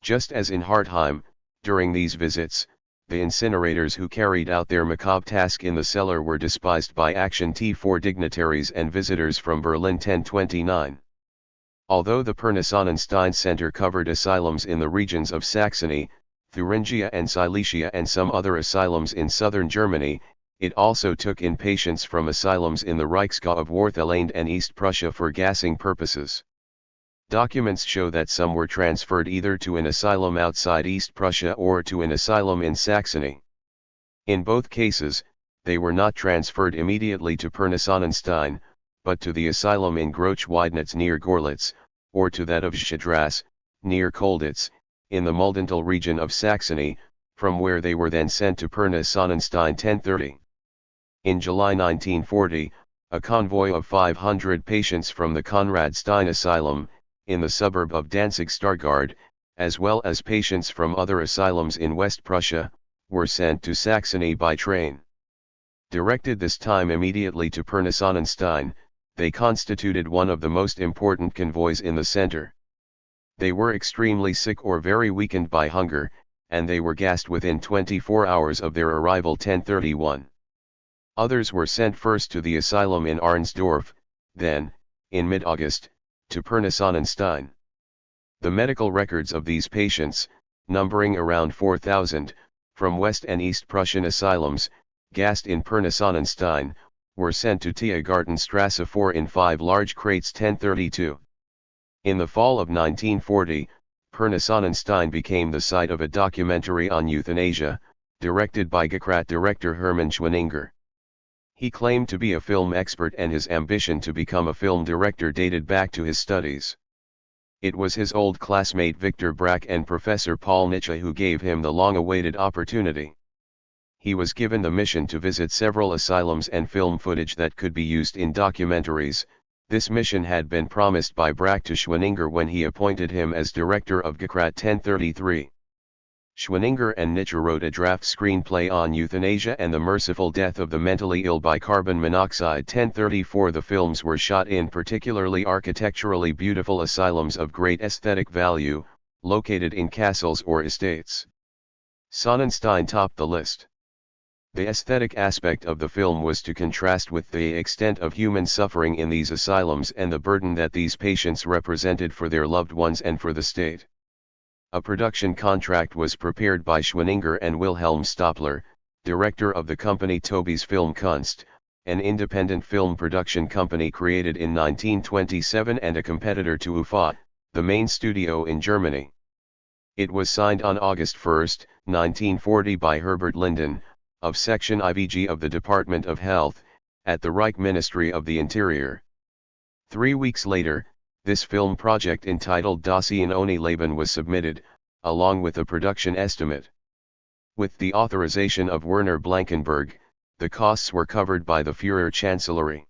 Just as in Hartheim, during these visits, the incinerators who carried out their macabre task in the cellar were despised by Action T4 dignitaries and visitors from Berlin 1029. Although the Pirna-Sonnenstein Center covered asylums in the regions of Saxony, Thuringia and Silesia and some other asylums in southern Germany, it also took in patients from asylums in the Reichsgau of Wartheland and East Prussia for gassing purposes. Documents show that some were transferred either to an asylum outside East Prussia or to an asylum in Saxony. In both cases, they were not transferred immediately to Pirna-Sonnenstein, but to the asylum in Groß-Weidnitz near Gorlitz, or to that of Schadras, near Kolditz, in the Muldental region of Saxony, from where they were then sent to Pirna-Sonnenstein 1030. In July 1940, a convoy of 500 patients from the Konradstein Asylum, in the suburb of Danzig-Stargard, as well as patients from other asylums in West Prussia, were sent to Saxony by train. Directed this time immediately to Pirna-Sonnenstein, they constituted one of the most important convoys in the center. They were extremely sick or very weakened by hunger, and they were gassed within 24 hours of their arrival 1031. Others were sent first to the asylum in Arnsdorf, then, in mid-August, to Pirna-Sonnenstein. The medical records of these patients, numbering around 4,000, from West and East Prussian asylums, gassed in Pirna-Sonnenstein, were sent to Tiergartenstrasse 4 in 5 large crates 1032. In the fall of 1940, Pirna-Sonnenstein became the site of a documentary on euthanasia, directed by GKRAT director Hermann Schweninger. He claimed to be a film expert and his ambition to become a film director dated back to his studies. It was his old classmate Victor Brack and Professor Paul Nietzsche who gave him the long-awaited opportunity. He was given the mission to visit several asylums and film footage that could be used in documentaries. This mission had been promised by Brack to Schweninger when he appointed him as director of GKRAT 1033. Schweninger and Nietzsche wrote a draft screenplay on euthanasia and the merciful death of the mentally ill by carbon monoxide 1034. The films were shot in particularly architecturally beautiful asylums of great aesthetic value, located in castles or estates. Sonnenstein topped the list. The aesthetic aspect of the film was to contrast with the extent of human suffering in these asylums and the burden that these patients represented for their loved ones and for the state. A production contract was prepared by Schweninger and Wilhelm Stopler, director of the company Tobis Film Kunst, an independent film production company created in 1927 and a competitor to UFA, the main studio in Germany. It was signed on August 1, 1940 by Herbert Linden, of Section IVG of the Department of Health, at the Reich Ministry of the Interior. 3 weeks later, this film project entitled Dossier ohne Leben was submitted, along with a production estimate. With the authorization of Werner Blankenberg, the costs were covered by the Führer Chancellery.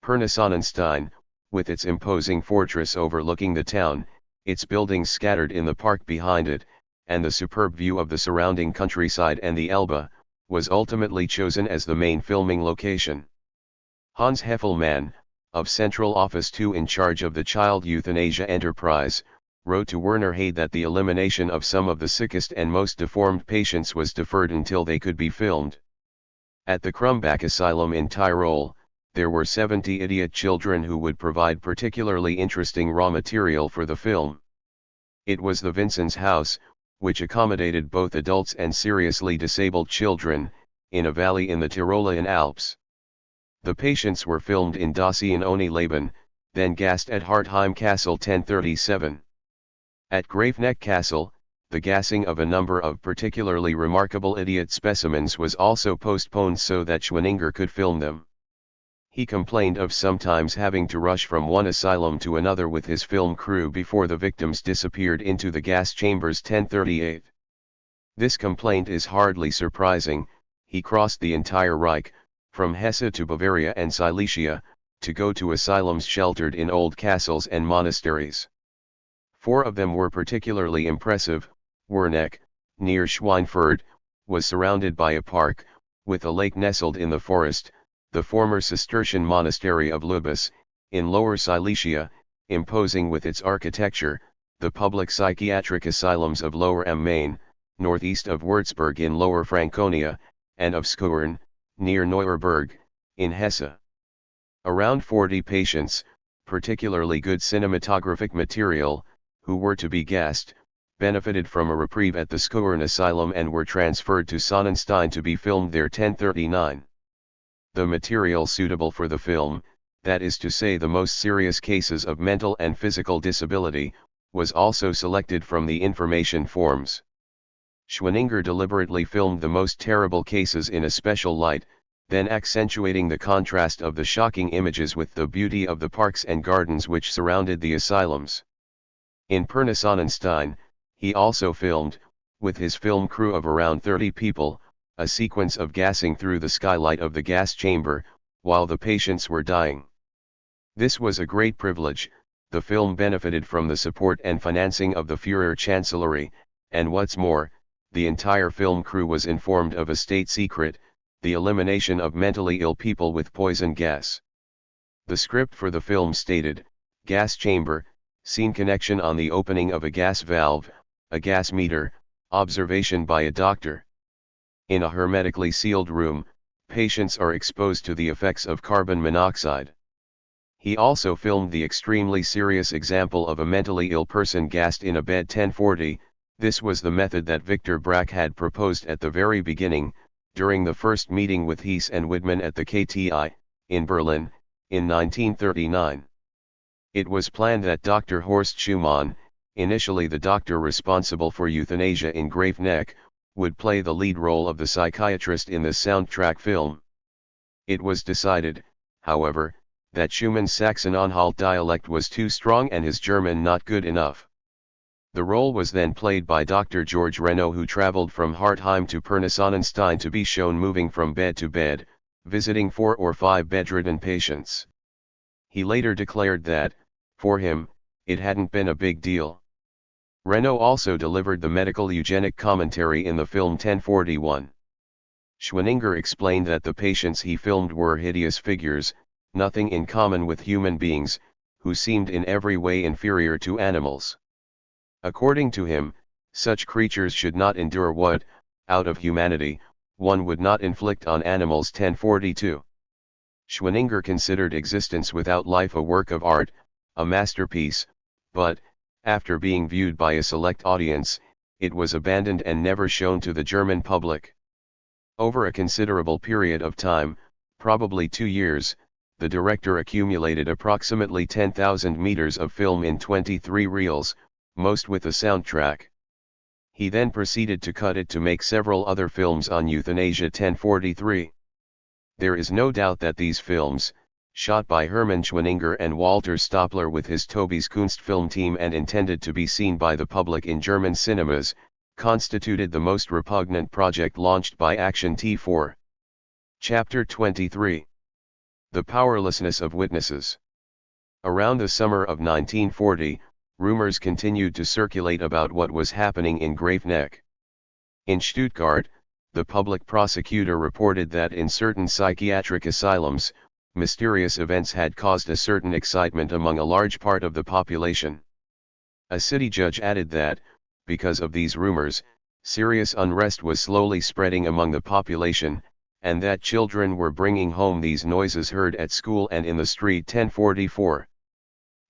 Pirna-Sonnenstein, with its imposing fortress overlooking the town, its buildings scattered in the park behind it, and the superb view of the surrounding countryside and the Elbe, was ultimately chosen as the main filming location. Hans Heffelmann, of Central Office 2 in charge of the child euthanasia enterprise, wrote to Werner Hay that the elimination of some of the sickest and most deformed patients was deferred until they could be filmed. At the Krumbach Asylum in Tyrol, there were 70 idiot children who would provide particularly interesting raw material for the film. It was the Vincennes House, which accommodated both adults and seriously disabled children, in a valley in the Tyrolean Alps. The patients were filmed in Dossier ohne Leben, then gassed at Hartheim Castle 1037. At Graveneck Castle, the gassing of a number of particularly remarkable idiot specimens was also postponed so that Schweninger could film them. He complained of sometimes having to rush from one asylum to another with his film crew before the victims disappeared into the gas chambers 1038. This complaint is hardly surprising. He crossed the entire Reich, from Hesse to Bavaria and Silesia, to go to asylums sheltered in old castles and monasteries. 4 of them were particularly impressive. Werneck, near Schweinfurt, was surrounded by a park, with a lake nestled in the forest. The former Cistercian monastery of Lübis, in Lower Silesia, imposing with its architecture. The public psychiatric asylums of Lower Main, northeast of Würzburg in Lower Franconia, and of Skeuern, near Neuerberg, in Hesse. Around 40 patients, particularly good cinematographic material, who were to be gassed, benefited from a reprieve at the Skeuern asylum and were transferred to Sonnenstein to be filmed there. 1039. The material suitable for the film, that is to say the most serious cases of mental and physical disability, was also selected from the information forms. Schwenninger deliberately filmed the most terrible cases in a special light, then accentuating the contrast of the shocking images with the beauty of the parks and gardens which surrounded the asylums. In Pirna Sonnenstein, he also filmed, with his film crew of around 30 people, a sequence of gassing through the skylight of the gas chamber, while the patients were dying. This was a great privilege. The film benefited from the support and financing of the Führer Chancellery, and what's more, the entire film crew was informed of a state secret, the elimination of mentally ill people with poison gas. The script for the film stated, gas chamber, scene connection on the opening of a gas valve, a gas meter, observation by a doctor. In a hermetically sealed room, patients are exposed to the effects of carbon monoxide. He also filmed the extremely serious example of a mentally ill person gassed in a bed. 1040, this was the method that Victor Brack had proposed at the very beginning, during the first meeting with Hess and Widmann at the KTI, in Berlin, in 1939. It was planned that Dr. Horst Schumann, initially the doctor responsible for euthanasia in Greifneck, would play the lead role of the psychiatrist in the soundtrack film. It was decided, however, that Schumann's Saxon-Anhalt dialect was too strong and his German not good enough. The role was then played by Dr. George Renault, who traveled from Hartheim to Pirna Sonnenstein to be shown moving from bed to bed, visiting 4 or 5 bedridden patients. He later declared that, for him, it hadn't been a big deal. Renault also delivered the medical eugenic commentary in the film 1041. Schwenninger explained that the patients he filmed were hideous figures, nothing in common with human beings, who seemed in every way inferior to animals. According to him, such creatures should not endure what, out of humanity, one would not inflict on animals. 1042. Schwenninger considered existence without life a work of art, a masterpiece, but, after being viewed by a select audience, it was abandoned and never shown to the German public. Over a considerable period of time, probably 2 years, the director accumulated approximately 10,000 meters of film in 23 reels, most with a soundtrack. He then proceeded to cut it to make several other films on euthanasia. 1043. There is no doubt that these films, shot by Hermann Schwenninger and Walter Stoppler with his Tobis Kunstfilm team and intended to be seen by the public in German cinemas, constituted the most repugnant project launched by Action T4. Chapter 23. The powerlessness of witnesses. Around the summer of 1940, rumors continued to circulate about what was happening in Greifneck. In Stuttgart, the public prosecutor reported that in certain psychiatric asylums, mysterious events had caused a certain excitement among a large part of the population. A city judge added that, because of these rumors, serious unrest was slowly spreading among the population, and that children were bringing home these noises heard at school and in the street. 1044.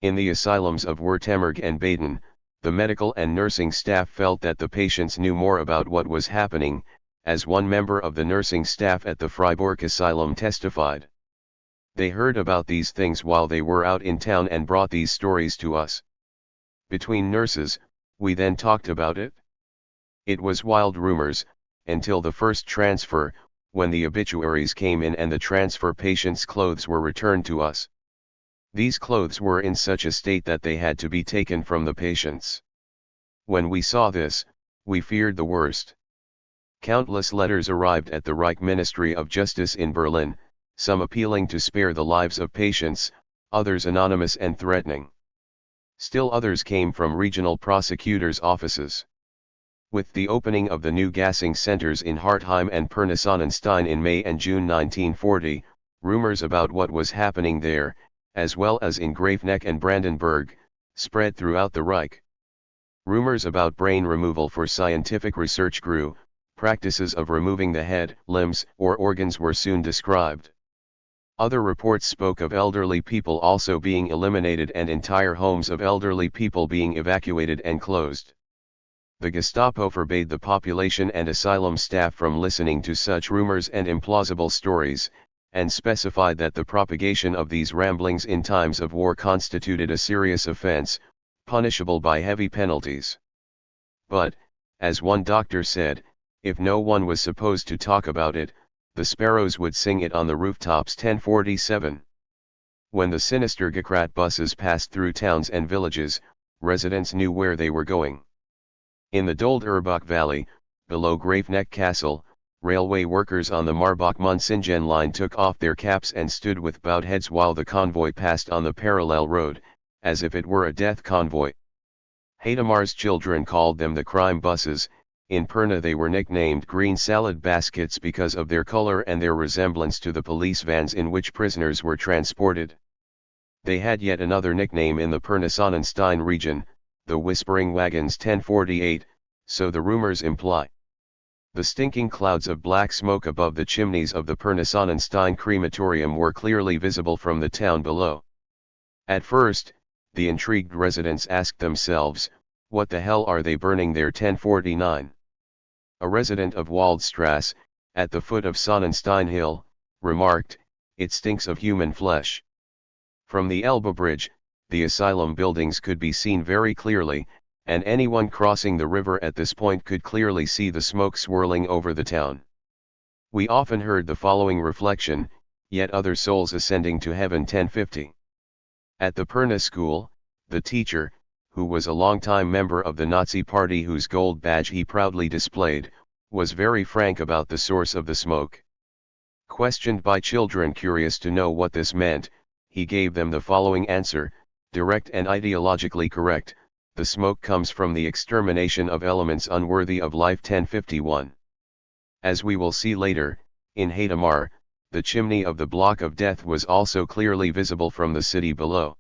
In the asylums of Württemberg and Baden, the medical and nursing staff felt that the patients knew more about what was happening, as one member of the nursing staff at the Freiburg asylum testified. They heard about these things while they were out in town and brought these stories to us. Between nurses, we then talked about it. It was wild rumors, until the first transfer, when the obituaries came in and the transfer patients' clothes were returned to us. These clothes were in such a state that they had to be taken from the patients. When we saw this, we feared the worst. Countless letters arrived at the Reich Ministry of Justice in Berlin, some appealing to spare the lives of patients, others anonymous and threatening. Still others came from regional prosecutors' offices. With the opening of the new gassing centers in Hartheim and Pirna-Sonnenstein in May and June 1940, rumors about what was happening there, as well as in Grafenegg and Brandenburg, spread throughout the Reich. Rumors about brain removal for scientific research grew, practices of removing the head, limbs, or organs were soon described. Other reports spoke of elderly people also being eliminated and entire homes of elderly people being evacuated and closed. The Gestapo forbade the population and asylum staff from listening to such rumors and implausible stories, and specified that the propagation of these ramblings in times of war constituted a serious offense, punishable by heavy penalties. But, as one doctor said, if no one was supposed to talk about it, the sparrows would sing it on the rooftops. 1047. When the sinister Gekrat buses passed through towns and villages, residents knew where they were going. In the Dold-Urbach Valley, below Grafenegg Castle, railway workers on the Marbach-Munsingen line took off their caps and stood with bowed heads while the convoy passed on the parallel road, as if it were a death convoy. Haidemar's children called them the crime buses. In Pirna they were nicknamed green salad baskets because of their color and their resemblance to the police vans in which prisoners were transported. They had yet another nickname in the Pirna-Sonnenstein region, the whispering wagons. 1048, so the rumors imply. The stinking clouds of black smoke above the chimneys of the Pirna-Sonnenstein crematorium were clearly visible from the town below. At first, the intrigued residents asked themselves, what the hell are they burning there? 1049. A resident of Waldstrasse, at the foot of Sonnenstein Hill, remarked, it stinks of human flesh. From the Elbe Bridge, the asylum buildings could be seen very clearly, and anyone crossing the river at this point could clearly see the smoke swirling over the town. We often heard the following reflection, yet other souls ascending to heaven. 1050. At the Pirna school, the teacher, who was a long-time member of the Nazi Party whose gold badge he proudly displayed, was very frank about the source of the smoke. Questioned by children curious to know what this meant, he gave them the following answer, direct and ideologically correct, the smoke comes from the extermination of elements unworthy of life. 1051. As we will see later, in Haidamar, the chimney of the block of death was also clearly visible from the city below.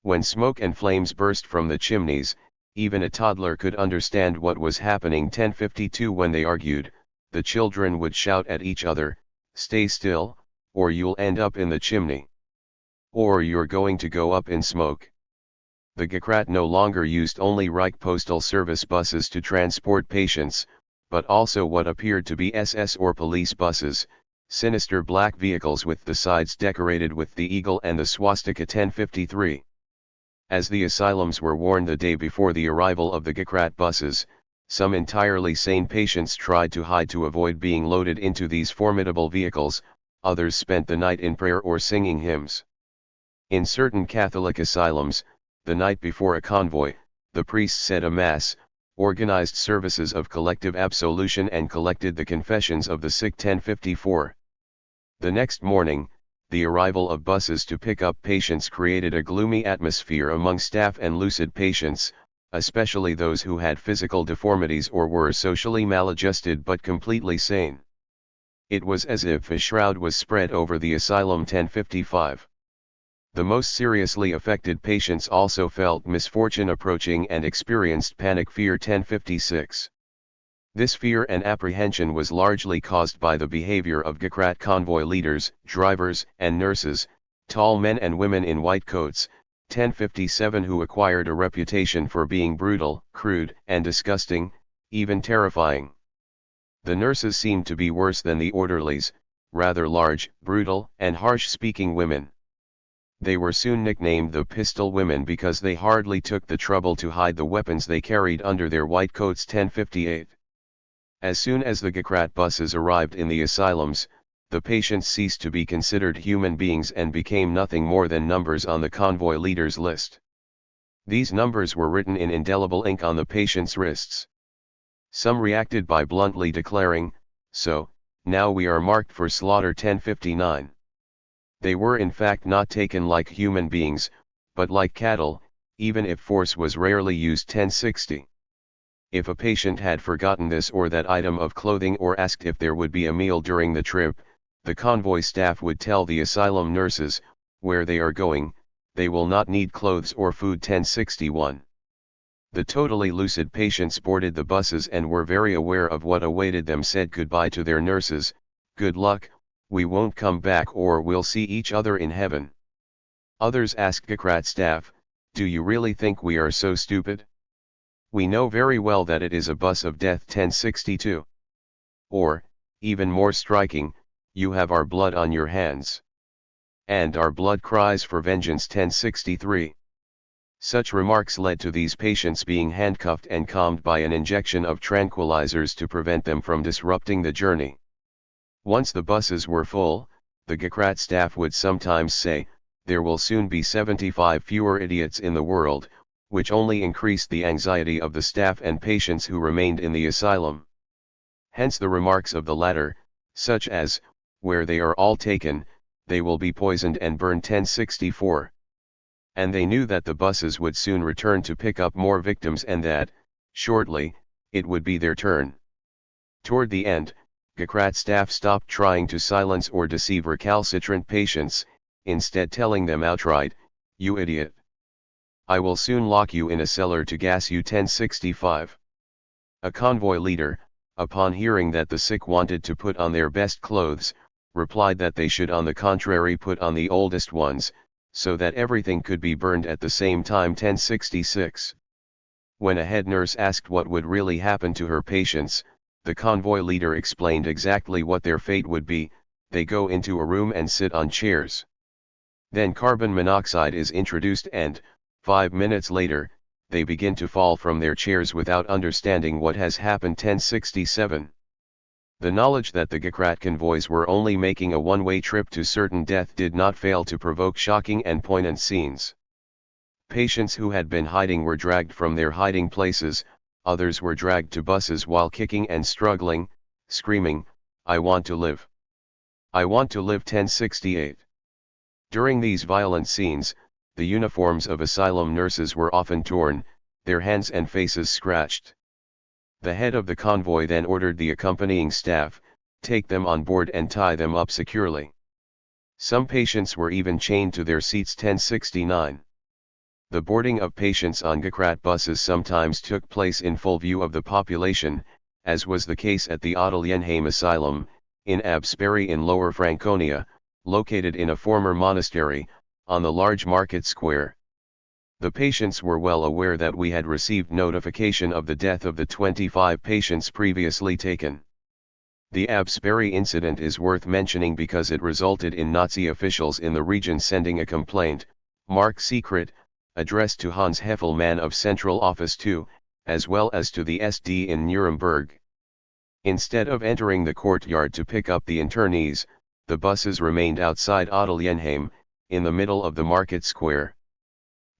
When smoke and flames burst from the chimneys, even a toddler could understand what was happening. 1052. When they argued, the children would shout at each other, stay still, or you'll end up in the chimney. Or you're going to go up in smoke. The Gekrat no longer used only Reich Postal Service buses to transport patients, but also what appeared to be SS or police buses, sinister black vehicles with the sides decorated with the eagle and the swastika. 1053. As the asylums were warned the day before the arrival of the Gekrat buses, some entirely sane patients tried to hide to avoid being loaded into these formidable vehicles, others spent the night in prayer or singing hymns. In certain Catholic asylums, the night before a convoy, the priest said a mass, organized services of collective absolution and collected the confessions of the sick. 1054. The next morning, the arrival of buses to pick up patients created a gloomy atmosphere among staff and lucid patients, especially those who had physical deformities or were socially maladjusted but completely sane. It was as if a shroud was spread over the asylum. 1055. The most seriously affected patients also felt misfortune approaching and experienced panic fear. 1056. This fear and apprehension was largely caused by the behavior of Gekrat convoy leaders, drivers, and nurses, tall men and women in white coats, 1057, who acquired a reputation for being brutal, crude, and disgusting, even terrifying. The nurses seemed to be worse than the orderlies, rather large, brutal, and harsh-speaking women. They were soon nicknamed the Pistol Women because they hardly took the trouble to hide the weapons they carried under their white coats. 1058. As soon as the Gekrat buses arrived in the asylums, the patients ceased to be considered human beings and became nothing more than numbers on the convoy leader's list. These numbers were written in indelible ink on the patients' wrists. Some reacted by bluntly declaring, "So, now we are marked for slaughter 1059. They were in fact not taken like human beings, but like cattle, even if force was rarely used 1060. If a patient had forgotten this or that item of clothing or asked if there would be a meal during the trip, the convoy staff would tell the asylum nurses, where they are going, they will not need clothes or food 1061. The totally lucid patients boarded the buses and were very aware of what awaited them, said goodbye to their nurses, "Good luck, we won't come back or we'll see each other in heaven." Others asked Gakrat staff, "Do you really think we are so stupid? We know very well that it is a bus of death 1062. Or, even more striking, you have our blood on your hands. And our blood cries for vengeance 1063. Such remarks led to these patients being handcuffed and calmed by an injection of tranquilizers to prevent them from disrupting the journey. Once the buses were full, the Gakrat staff would sometimes say, "There will soon be 75 fewer idiots in the world," which only increased the anxiety of the staff and patients who remained in the asylum. Hence the remarks of the latter, such as, "Where they are all taken, they will be poisoned and burned 1064. And they knew that the buses would soon return to pick up more victims and that, shortly, it would be their turn. Toward the end, Gakrat staff stopped trying to silence or deceive recalcitrant patients, instead telling them outright, "You idiot. I will soon lock you in a cellar to gas you 1065. A convoy leader, upon hearing that the sick wanted to put on their best clothes, replied that they should on the contrary put on the oldest ones, so that everything could be burned at the same time 1066. When a head nurse asked what would really happen to her patients, the convoy leader explained exactly what their fate would be: they go into a room and sit on chairs. Then carbon monoxide is introduced and, 5 minutes later, they begin to fall from their chairs without understanding what has happened 1067. The knowledge that the Gakrat convoys were only making a one-way trip to certain death did not fail to provoke shocking and poignant scenes. Patients who had been hiding were dragged from their hiding places, others were dragged to buses while kicking and struggling, screaming, "I want to live! I want to live 1068. During these violent scenes, the uniforms of asylum nurses were often torn, their hands and faces scratched. The head of the convoy then ordered the accompanying staff, take them on board and tie them up securely. Some patients were even chained to their seats 1069. The boarding of patients on Gakrat buses sometimes took place in full view of the population, as was the case at the Adalyenheim Asylum, in Absperry in Lower Franconia, located in a former monastery, on the large market square. The patients were well aware that we had received notification of the death of the 25 patients previously taken. The Absperry incident is worth mentioning because it resulted in Nazi officials in the region sending a complaint, marked secret, addressed to Hans Heffelmann of Central Office 2, as well as to the SD in Nuremberg. Instead of entering the courtyard to pick up the internees, the buses remained outside Adalyenheim, in the middle of the market square.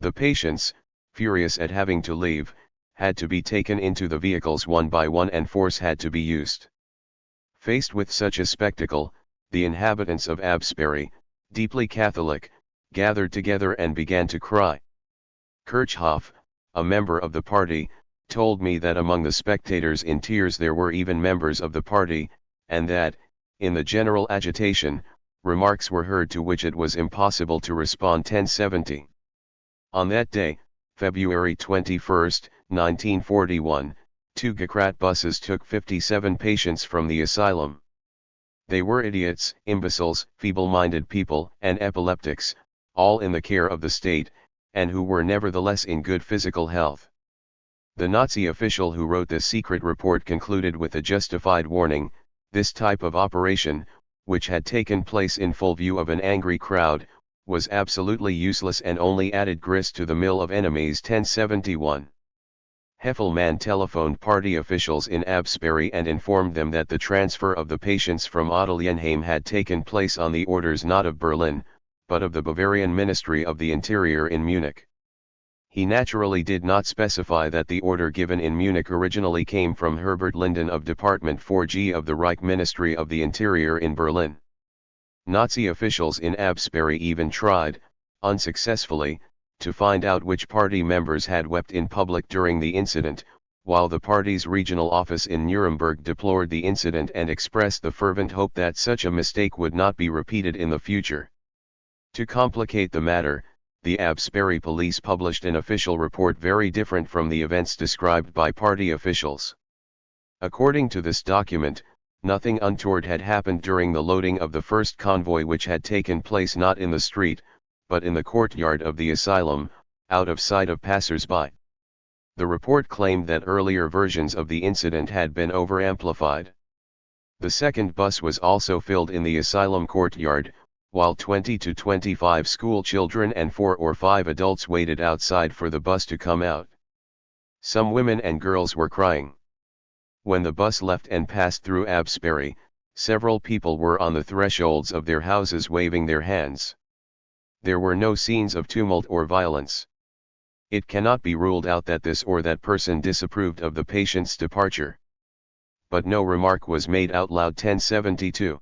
The patients, furious at having to leave, had to be taken into the vehicles one by one and force had to be used. Faced with such a spectacle, the inhabitants of Absperry, deeply Catholic, gathered together and began to cry. Kirchhoff, a member of the party, told me that among the spectators in tears there were even members of the party, and that, in the general agitation, remarks were heard to which it was impossible to respond 1070. On that day, February 21, 1941, 2 Gakrat buses took 57 patients from the asylum. They were idiots, imbeciles, feeble-minded people, and epileptics, all in the care of the state, and who were nevertheless in good physical health. The Nazi official who wrote this secret report concluded with a justified warning: this type of operation, which had taken place in full view of an angry crowd, was absolutely useless and only added grist to the mill of enemies 1071. Heffelmann telephoned party officials in Absperry and informed them that the transfer of the patients from Adalyenheim had taken place on the orders not of Berlin, but of the Bavarian Ministry of the Interior in Munich. He naturally did not specify that the order given in Munich originally came from Herbert Linden of Department 4G of the Reich Ministry of the Interior in Berlin. Nazi officials in Absperry even tried, unsuccessfully, to find out which party members had wept in public during the incident, while the party's regional office in Nuremberg deplored the incident and expressed the fervent hope that such a mistake would not be repeated in the future. To complicate the matter, the Absperry police published an official report very different from the events described by party officials. According to this document, nothing untoward had happened during the loading of the first convoy, which had taken place not in the street, but in the courtyard of the asylum, out of sight of passers-by. The report claimed that earlier versions of the incident had been over-amplified. The second bus was also filled in the asylum courtyard, while 20 to 25 school children and 4 or 5 adults waited outside for the bus to come out. Some women and girls were crying. When the bus left and passed through Absperry, several people were on the thresholds of their houses waving their hands. There were no scenes of tumult or violence. It cannot be ruled out that this or that person disapproved of the patient's departure. But no remark was made out loud. 1072.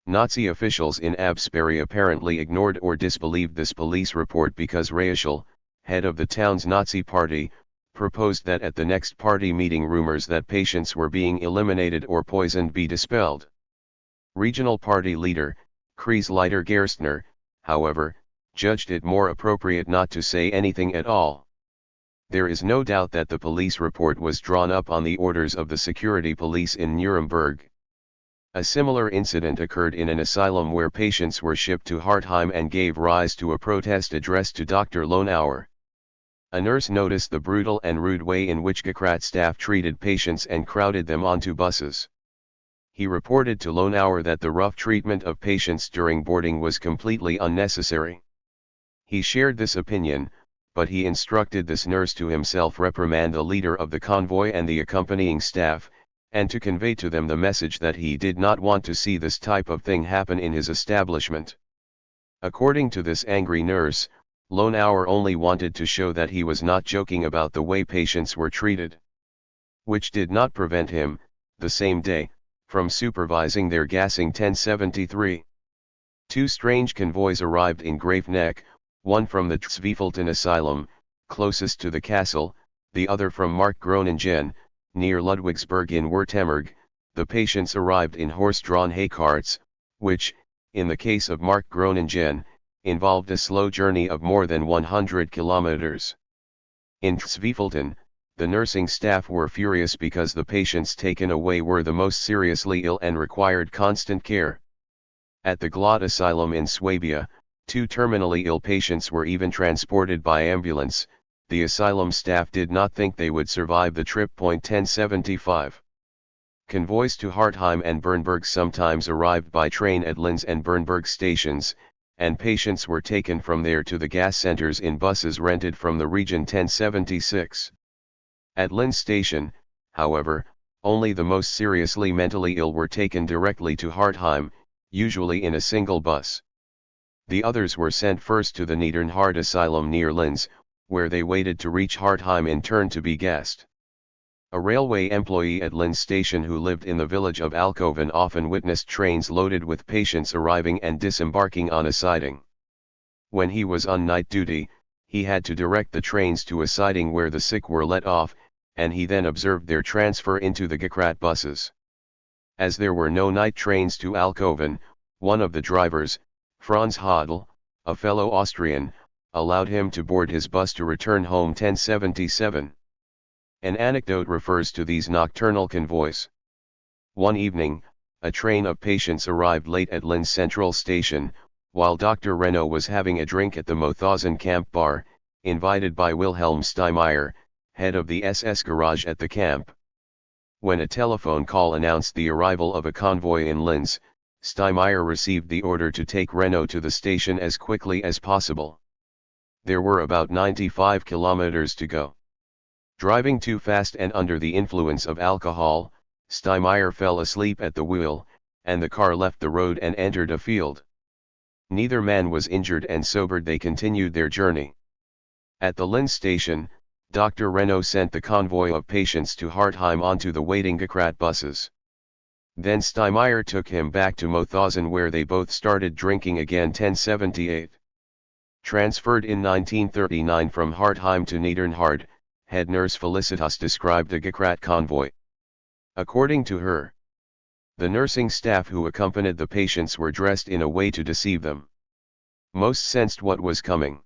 Nazi officials in Absperry apparently ignored or disbelieved this police report because Reichel, head of the town's Nazi party, proposed that at the next party meeting rumors that patients were being eliminated or poisoned be dispelled. Regional party leader, Kreisleiter Gerstner, however, judged it more appropriate not to say anything at all. There is no doubt that the police report was drawn up on the orders of the security police in Nuremberg. A similar incident occurred in an asylum where patients were shipped to Hartheim and gave rise to a protest addressed to Dr. Lohnauer. A nurse noticed the brutal and rude way in which Gekrat staff treated patients and crowded them onto buses. He reported to Lohnauer that the rough treatment of patients during boarding was completely unnecessary. He shared this opinion, but he instructed this nurse to himself reprimand the leader of the convoy and the accompanying staff, and to convey to them the message that he did not want to see this type of thing happen in his establishment. According to this angry nurse, Lohnauer only wanted to show that he was not joking about the way patients were treated. Which did not prevent him, the same day, from supervising their gassing. 1073. Two strange convoys arrived in Graveneck, one from the Zwiefelten Asylum, closest to the castle, the other from Mark Groningen, near Ludwigsburg in Württemberg. The patients arrived in horse-drawn hay carts, which, in the case of Mark Groningen, involved a slow journey of more than 100 kilometers. In Zwiefelten, the nursing staff were furious because the patients taken away were the most seriously ill and required constant care. At the Glott Asylum in Swabia, 2 terminally ill patients were even transported by ambulance. The asylum staff did not think they would survive the trip. 1075. Convoys to Hartheim and Bernburg sometimes arrived by train at Linz and Bernburg stations, and patients were taken from there to the gas centers in buses rented from the region. 1076. At Linz station, however, only the most seriously mentally ill were taken directly to Hartheim, usually in a single bus. The others were sent first to the Niedernhard Asylum near Linz, where they waited to reach Hartheim in turn to be gassed. A railway employee at Linz station who lived in the village of Alkoven often witnessed trains loaded with patients arriving and disembarking on a siding. When he was on night duty, he had to direct the trains to a siding where the sick were let off, and he then observed their transfer into the Gekrat buses. As there were no night trains to Alkoven, one of the drivers, Franz Hodel, a fellow Austrian, allowed him to board his bus to return home. 1077. An anecdote refers to these nocturnal convoys. One evening, a train of patients arrived late at Linz Central Station, while Dr. Renault was having a drink at the Mauthausen Camp Bar, invited by Wilhelm Steinmeier, head of the SS garage at the camp. When a telephone call announced the arrival of a convoy in Linz, Steinmeier received the order to take Renault to the station as quickly as possible. There were about 95 kilometers to go. Driving too fast and under the influence of alcohol, Steinmeier fell asleep at the wheel, and the car left the road and entered a field. Neither man was injured, and sobered they continued their journey. At the Linz station, Dr. Renault sent the convoy of patients to Hartheim onto the waiting Gekrat buses. Then Steinmeier took him back to Mauthausen where they both started drinking again 1078. Transferred in 1939 from Hartheim to Niedernhard, head nurse Felicitas described the Gekrat convoy. According to her, the nursing staff who accompanied the patients were dressed in a way to deceive them. Most sensed what was coming.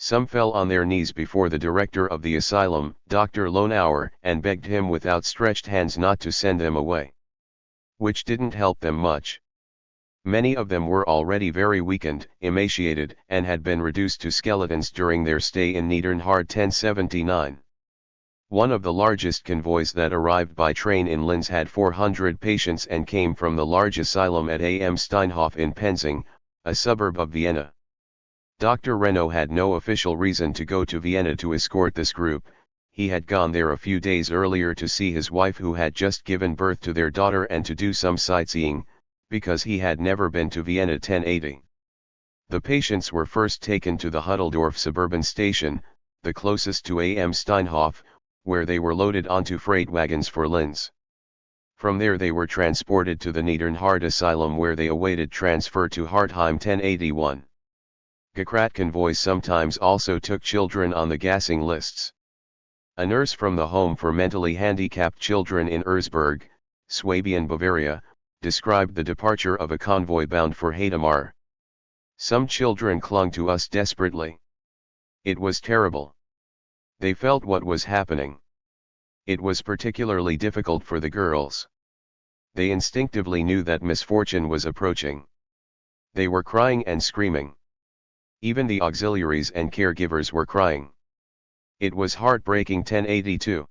Some fell on their knees before the director of the asylum, Dr. Lonauer, and begged him with outstretched hands not to send them away. Which didn't help them much. Many of them were already very weakened, emaciated, and had been reduced to skeletons during their stay in Niedernhard 1079. One of the largest convoys that arrived by train in Linz had 400 patients and came from the large asylum at Am Steinhof in Penzing, a suburb of Vienna. Dr. Renault had no official reason to go to Vienna to escort this group. He had gone there a few days earlier to see his wife who had just given birth to their daughter and to do some sightseeing, because he had never been to Vienna 1080. The patients were first taken to the Hutteldorf suburban station, the closest to Am Steinhof, where they were loaded onto freight wagons for Linz. From there they were transported to the Niedernhard asylum where they awaited transfer to Hartheim 1081. Gekrat convoys sometimes also took children on the gassing lists. A nurse from the Home for Mentally Handicapped Children in Erzberg, Swabian Bavaria, described the departure of a convoy bound for Hadamar. Some children clung to us desperately. It was terrible. They felt what was happening. It was particularly difficult for the girls. They instinctively knew that misfortune was approaching. They were crying and screaming. Even the auxiliaries and caregivers were crying. It was heartbreaking 1082.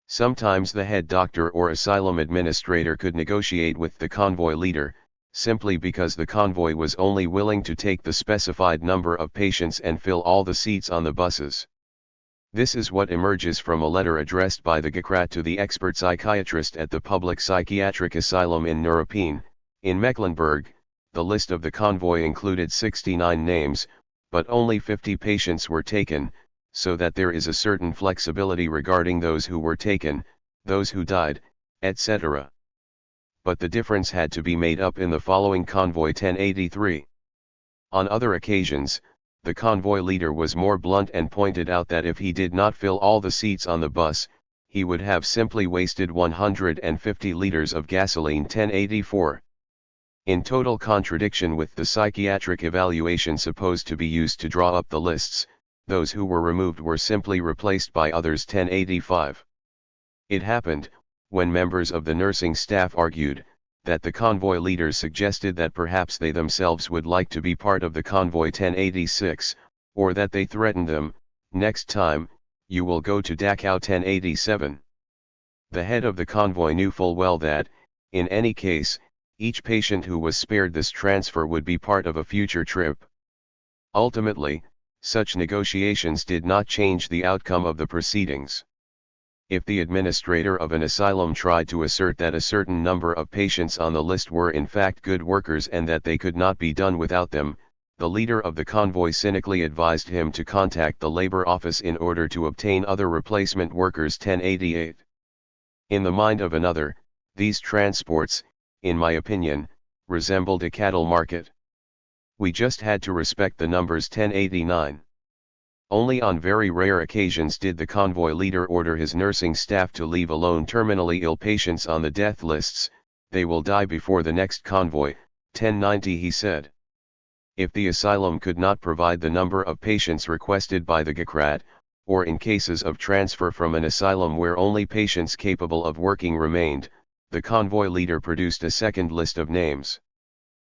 Sometimes the head doctor or asylum administrator could negotiate with the convoy leader, simply because the convoy was only willing to take the specified number of patients and fill all the seats on the buses. This is what emerges from a letter addressed by the Gekrat to the expert psychiatrist at the public psychiatric asylum in Neuruppin, in Mecklenburg. The list of the convoy included 69 names, but only 50 patients were taken, so that there is a certain flexibility regarding those who were taken, those who died, etc. But the difference had to be made up in the following convoy 1083. On other occasions, the convoy leader was more blunt and pointed out that if he did not fill all the seats on the bus, he would have simply wasted 150 liters of gasoline 1084. In total contradiction with the psychiatric evaluation supposed to be used to draw up the lists, those who were removed were simply replaced by others 1085. It happened, when members of the nursing staff argued, that the convoy leaders suggested that perhaps they themselves would like to be part of the convoy 1086, or that they threatened them, next time, you will go to Dachau 1087. The head of the convoy knew full well that, in any case, each patient who was spared this transfer would be part of a future trip. Ultimately, such negotiations did not change the outcome of the proceedings. If the administrator of an asylum tried to assert that a certain number of patients on the list were in fact good workers and that they could not be done without them, the leader of the convoy cynically advised him to contact the labor office in order to obtain other replacement workers 1088. In the mind of another, these transports, in my opinion, resembled a cattle market. We just had to respect the numbers 1089. Only on very rare occasions did the convoy leader order his nursing staff to leave alone terminally ill patients on the death lists. They will die before the next convoy, 1090, he said. If the asylum could not provide the number of patients requested by the Gekrat, or in cases of transfer from an asylum where only patients capable of working remained, the convoy leader produced a second list of names.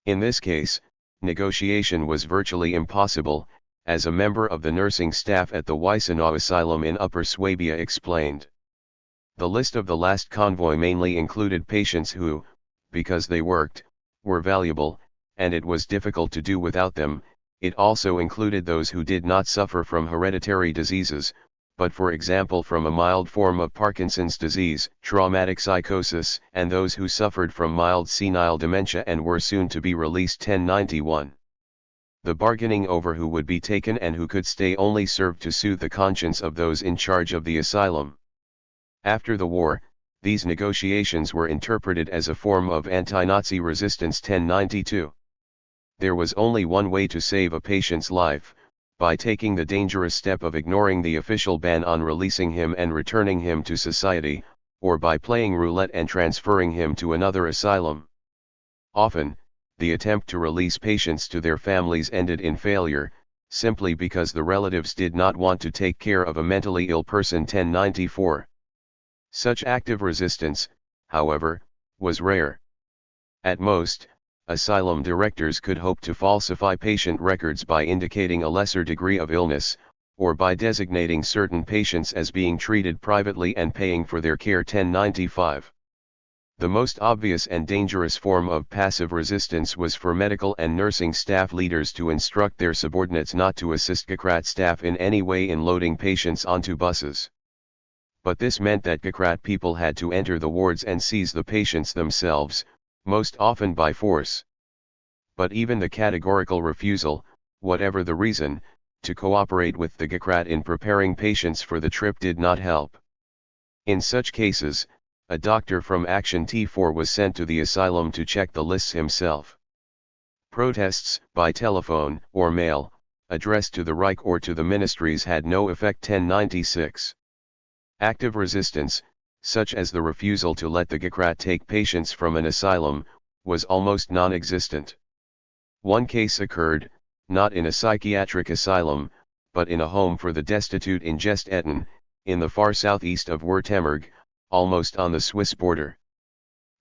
In this case, negotiation was virtually impossible, as a member of the nursing staff at the Weisenau Asylum in Upper Swabia explained. The list of the last convoy mainly included patients who, because they worked, were valuable, and it was difficult to do without them. It also included those who did not suffer from hereditary diseases, but for example from a mild form of Parkinson's disease, traumatic psychosis, and those who suffered from mild senile dementia and were soon to be released 1091. The bargaining over who would be taken and who could stay only served to soothe the conscience of those in charge of the asylum. After the war, these negotiations were interpreted as a form of anti-Nazi resistance. 1092. There was only one way to save a patient's life, by taking the dangerous step of ignoring the official ban on releasing him and returning him to society, or by playing roulette and transferring him to another asylum. Often, the attempt to release patients to their families ended in failure, simply because the relatives did not want to take care of a mentally ill person. 1094. Such active resistance, however, was rare. At most, asylum directors could hope to falsify patient records by indicating a lesser degree of illness, or by designating certain patients as being treated privately and paying for their care. 1095. The most obvious and dangerous form of passive resistance was for medical and nursing staff leaders to instruct their subordinates not to assist GKRAT staff in any way in loading patients onto buses. But this meant that GKRAT people had to enter the wards and seize the patients themselves, most often by force. But even the categorical refusal, whatever the reason, to cooperate with the GKRAT in preparing patients for the trip did not help. In such cases, a doctor from Action T4 was sent to the asylum to check the lists himself. Protests, by telephone or mail, addressed to the Reich or to the ministries had no effect. 1096. Active resistance, such as the refusal to let the GKRAT take patients from an asylum, was almost non-existent. One case occurred, not in a psychiatric asylum, but in a home for the destitute in Gestetten, in the far southeast of Württemberg, almost on the Swiss border.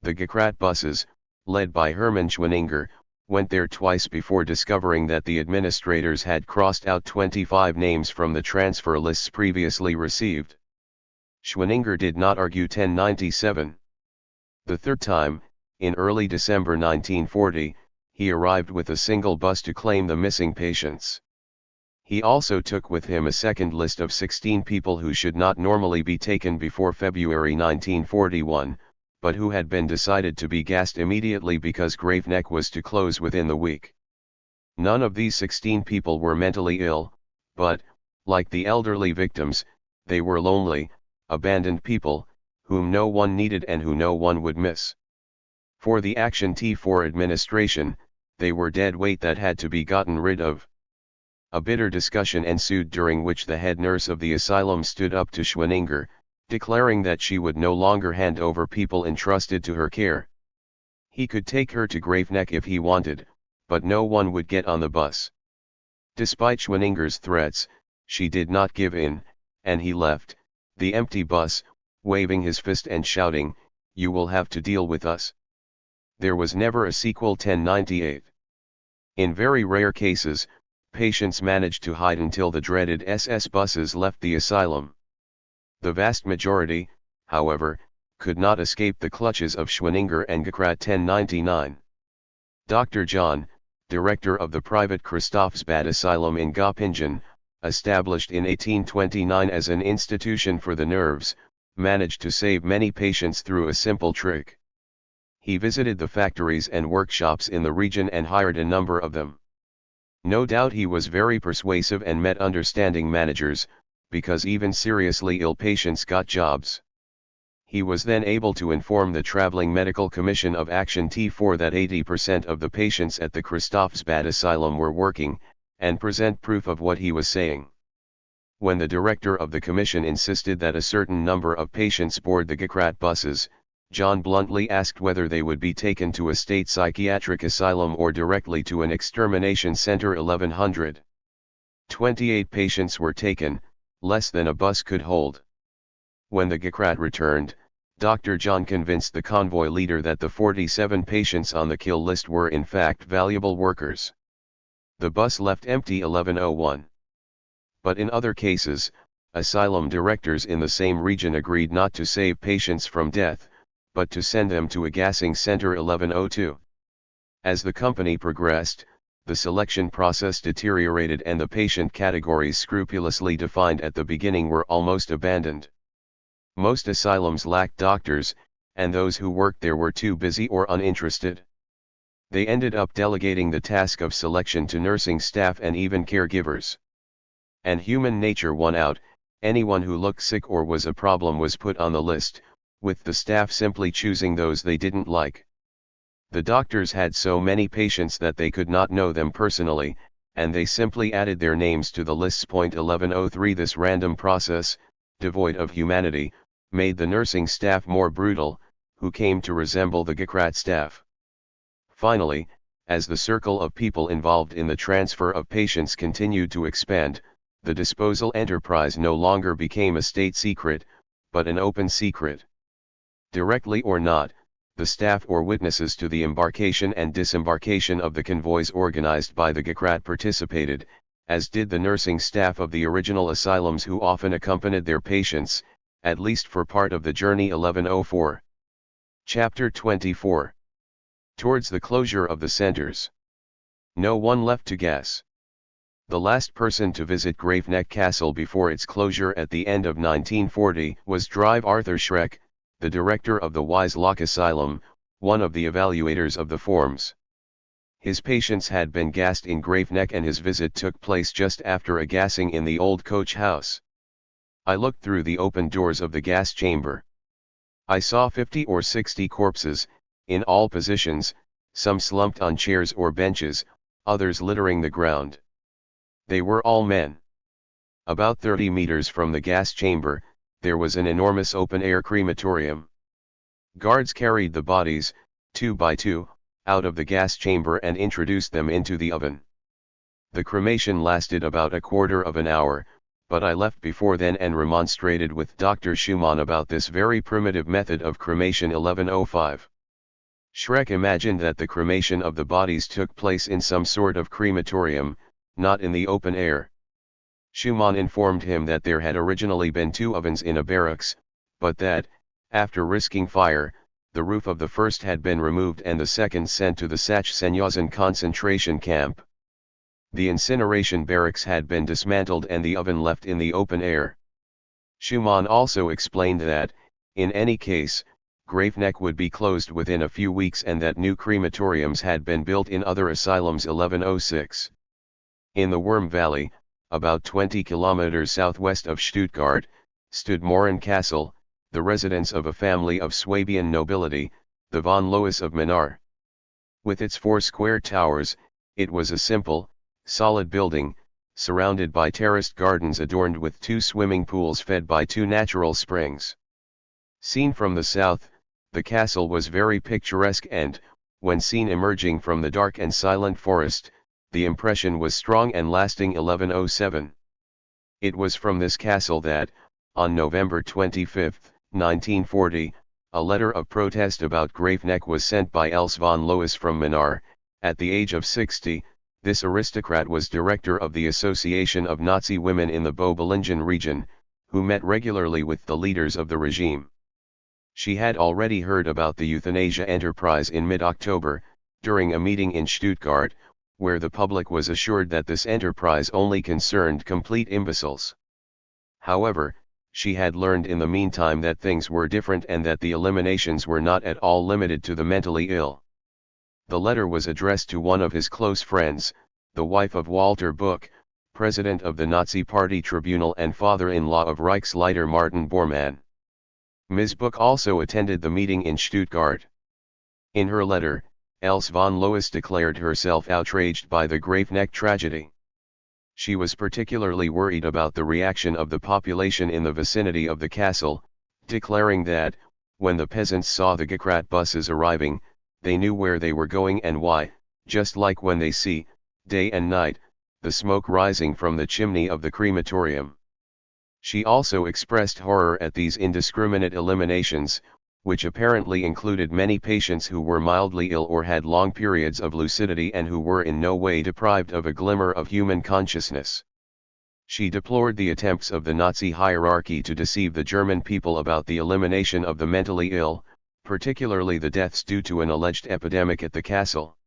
The GKRAT buses, led by Hermann Schwenninger, went there twice before discovering that the administrators had crossed out 25 names from the transfer lists previously received. Schwenninger did not argue. 1097. The third time, in early December 1940, he arrived with a single bus to claim the missing patients. He also took with him a second list of 16 people who should not normally be taken before February 1941, but who had been decided to be gassed immediately because Graveneck was to close within the week. None of these 16 people were mentally ill, but, like the elderly victims, they were lonely, abandoned people, whom no one needed and who no one would miss. For the Action T4 administration, they were dead weight that had to be gotten rid of. A bitter discussion ensued during which the head nurse of the asylum stood up to Schwenninger, declaring that she would no longer hand over people entrusted to her care. He could take her to Graveneck if he wanted, but no one would get on the bus. Despite Schwenninger's threats, she did not give in, and he left the empty bus, waving his fist and shouting, "You will have to deal with us." There was never a sequel. 1098. In very rare cases, patients managed to hide until the dreaded SS buses left the asylum. The vast majority, however, could not escape the clutches of Schwenninger and GKRAT. 1099. Dr. John, director of the private Christophsbad Asylum in Göppingen, established in 1829 as an institution for the nerves, managed to save many patients through a simple trick. He visited the factories and workshops in the region and hired a number of them. No doubt he was very persuasive and met understanding managers, because even seriously ill patients got jobs. He was then able to inform the Traveling Medical Commission of Action T4 that 80% of the patients at the Christophsbad Asylum were working, and present proof of what he was saying. When the director of the commission insisted that a certain number of patients board the GKRAT buses, John bluntly asked whether they would be taken to a state psychiatric asylum or directly to an extermination center. 1100. 28 patients were taken, less than a bus could hold. When the GKRAT returned, Dr. John convinced the convoy leader that the 47 patients on the kill list were in fact valuable workers. The bus left empty. 1101. But in other cases, asylum directors in the same region agreed not to save patients from death, but to send them to a gassing center. 1102. As the company progressed, the selection process deteriorated and the patient categories scrupulously defined at the beginning were almost abandoned. Most asylums lacked doctors, and those who worked there were too busy or uninterested. They ended up delegating the task of selection to nursing staff and even caregivers. And human nature won out. Anyone who looked sick or was a problem was put on the list, with the staff simply choosing those they didn't like. The doctors had so many patients that they could not know them personally, and they simply added their names to the lists. 1103 This random process, devoid of humanity, made the nursing staff more brutal, who came to resemble the Gakrat staff. Finally, as the circle of people involved in the transfer of patients continued to expand, the disposal enterprise no longer became a state secret, but an open secret. Directly or not, the staff or witnesses to the embarkation and disembarkation of the convoys organized by the Gakrat participated, as did the nursing staff of the original asylums who often accompanied their patients, at least for part of the journey. 1104. Chapter 24. Towards the closure of the centers. No one left to guess. The last person to visit Graveneck Castle before its closure at the end of 1940 was Drive Arthur Schreck, the director of the Wiesloch Asylum, one of the evaluators of the forms. His patients had been gassed in Graveneck and his visit took place just after a gassing in the old coach house. I looked through the open doors of the gas chamber. I saw 50 or 60 corpses, in all positions, some slumped on chairs or benches, others littering the ground. They were all men. About 30 meters from the gas chamber, there was an enormous open-air crematorium. Guards carried the bodies, 2 by 2, out of the gas chamber and introduced them into the oven. The cremation lasted about a quarter of an hour, but I left before then and remonstrated with Dr. Schumann about this very primitive method of cremation. 1105. Schreck imagined that the cremation of the bodies took place in some sort of crematorium, not in the open air. Schumann informed him that there had originally been 2 ovens in a barracks, but that, after risking fire, the roof of the first had been removed and the second sent to the Sachsenhausen concentration camp. The incineration barracks had been dismantled and the oven left in the open air. Schumann also explained that, in any case, Graveneck would be closed within a few weeks and that new crematoriums had been built in other asylums. 1106. In the Worm Valley, about 20 kilometers southwest of Stuttgart, stood Morin Castle, the residence of a family of Swabian nobility, the von Lois of Minar. With its 4 square towers, it was a simple, solid building, surrounded by terraced gardens adorned with 2 swimming pools fed by 2 natural springs. Seen from the south, the castle was very picturesque and, when seen emerging from the dark and silent forest, the impression was strong and lasting. 1107. It was from this castle that, on November 25, 1940, a letter of protest about Graveneck was sent by Else von Lois from Minar. At the age of 60, this aristocrat was director of the Association of Nazi Women in the Böblingen region, who met regularly with the leaders of the regime. She had already heard about the euthanasia enterprise in mid-October, during a meeting in Stuttgart, where the public was assured that this enterprise only concerned complete imbeciles. However, she had learned in the meantime that things were different and that the eliminations were not at all limited to the mentally ill. The letter was addressed to one of his close friends, the wife of Walter Buch, president of the Nazi Party Tribunal and father-in-law of Reichsleiter Martin Bormann. Ms. Buch also attended the meeting in Stuttgart. In her letter, Else von Lois declared herself outraged by the Graveneck tragedy. She was particularly worried about the reaction of the population in the vicinity of the castle, declaring that, when the peasants saw the Gakrat buses arriving, they knew where they were going and why, just like when they see, day and night, the smoke rising from the chimney of the crematorium. She also expressed horror at these indiscriminate eliminations, which apparently included many patients who were mildly ill or had long periods of lucidity and who were in no way deprived of a glimmer of human consciousness. She deplored the attempts of the Nazi hierarchy to deceive the German people about the elimination of the mentally ill, particularly the deaths due to an alleged epidemic at the castle.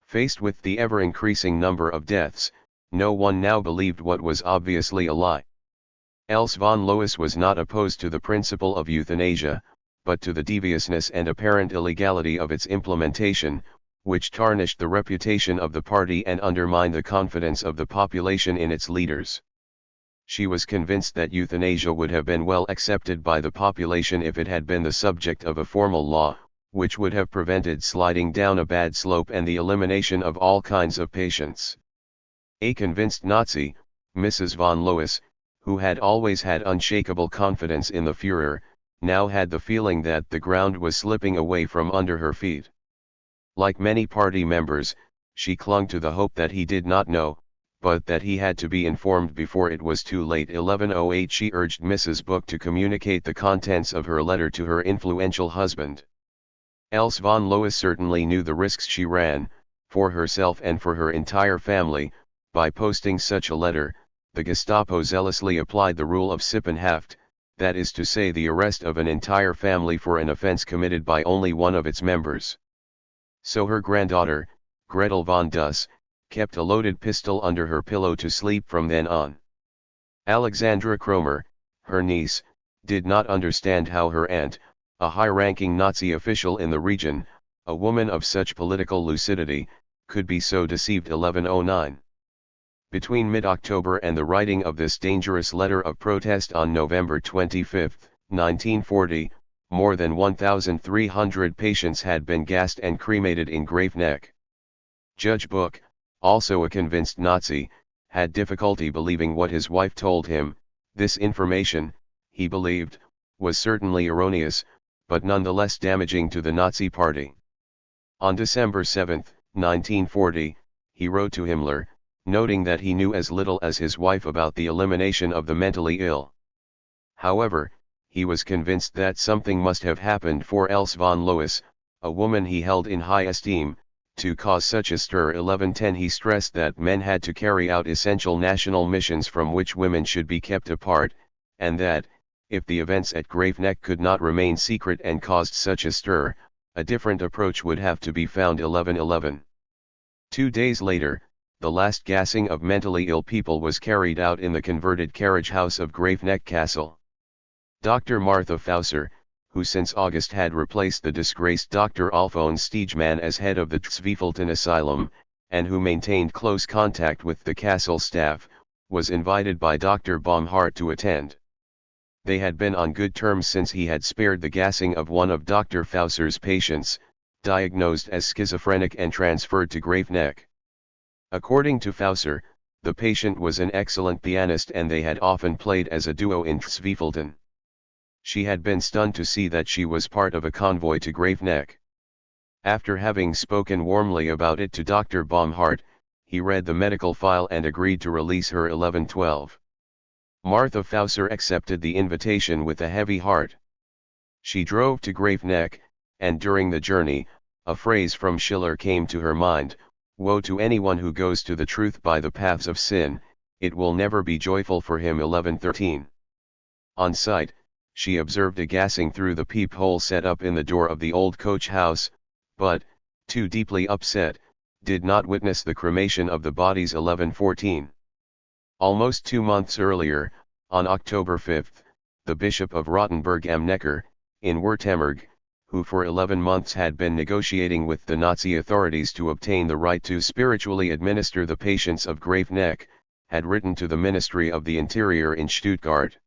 Faced with the ever-increasing number of deaths, no one now believed what was obviously a lie. Else von Lois was not opposed to the principle of euthanasia, but to the deviousness and apparent illegality of its implementation, which tarnished the reputation of the party and undermined the confidence of the population in its leaders. She was convinced that euthanasia would have been well accepted by the population if it had been the subject of a formal law, which would have prevented sliding down a bad slope and the elimination of all kinds of patients. A convinced Nazi, Mrs. von Lois, who had always had unshakable confidence in the Führer, now had the feeling that the ground was slipping away from under her feet. Like many party members, she clung to the hope that he did not know, but that he had to be informed before it was too late. 1108 She urged Mrs. Book to communicate the contents of her letter to her influential husband. Else von Lois certainly knew the risks she ran, for herself and for her entire family, by posting such a letter. The Gestapo zealously applied the rule of Sippenhaft, that is to say the arrest of an entire family for an offense committed by only one of its members. So her granddaughter, Gretel von Duss, kept a loaded pistol under her pillow to sleep from then on. Alexandra Kromer, her niece, did not understand how her aunt, a high-ranking Nazi official in the region, a woman of such political lucidity, could be so deceived. 1109. Between mid-October and the writing of this dangerous letter of protest on November 25, 1940, more than 1,300 patients had been gassed and cremated in Graveneck. Judge Book, also a convinced Nazi, had difficulty believing what his wife told him. This information, he believed, was certainly erroneous, but nonetheless damaging to the Nazi Party. On December 7, 1940, he wrote to Himmler, noting that he knew as little as his wife about the elimination of the mentally ill. However, he was convinced that something must have happened for Else von Lois, a woman he held in high esteem, to cause such a stir. 1110 He stressed that men had to carry out essential national missions from which women should be kept apart, and that, if the events at Graveneck could not remain secret and caused such a stir, a different approach would have to be found. 1111. 2 days later, the last gassing of mentally ill people was carried out in the converted carriage house of Graveneck Castle. Dr. Martha Fauser, who since August had replaced the disgraced Dr. Alphonse Stegemann as head of the Zwiefelten Asylum, and who maintained close contact with the castle staff, was invited by Dr. Baumhart to attend. They had been on good terms since he had spared the gassing of one of Dr. Fauser's patients, diagnosed as schizophrenic and transferred to Graveneck. According to Fauser, the patient was an excellent pianist and they had often played as a duo in Zwiefelten. She had been stunned to see that she was part of a convoy to Graveneck. After having spoken warmly about it to Dr. Baumhart, he read the medical file and agreed to release her. 1112. Martha Fauser accepted the invitation with a heavy heart. She drove to Graveneck, and during the journey, a phrase from Schiller came to her mind: "Woe to anyone who goes to the truth by the paths of sin, it will never be joyful for him." 1113. On site, she observed a gassing through the peephole set up in the door of the old coach house, but, too deeply upset, did not witness the cremation of the bodies. 1114. Almost 2 months earlier, on October 5, the Bishop of Rottenburg am Neckar, in Württemberg, who for 11 months had been negotiating with the Nazi authorities to obtain the right to spiritually administer the patients of Graveneck, had written to the Ministry of the Interior in Stuttgart.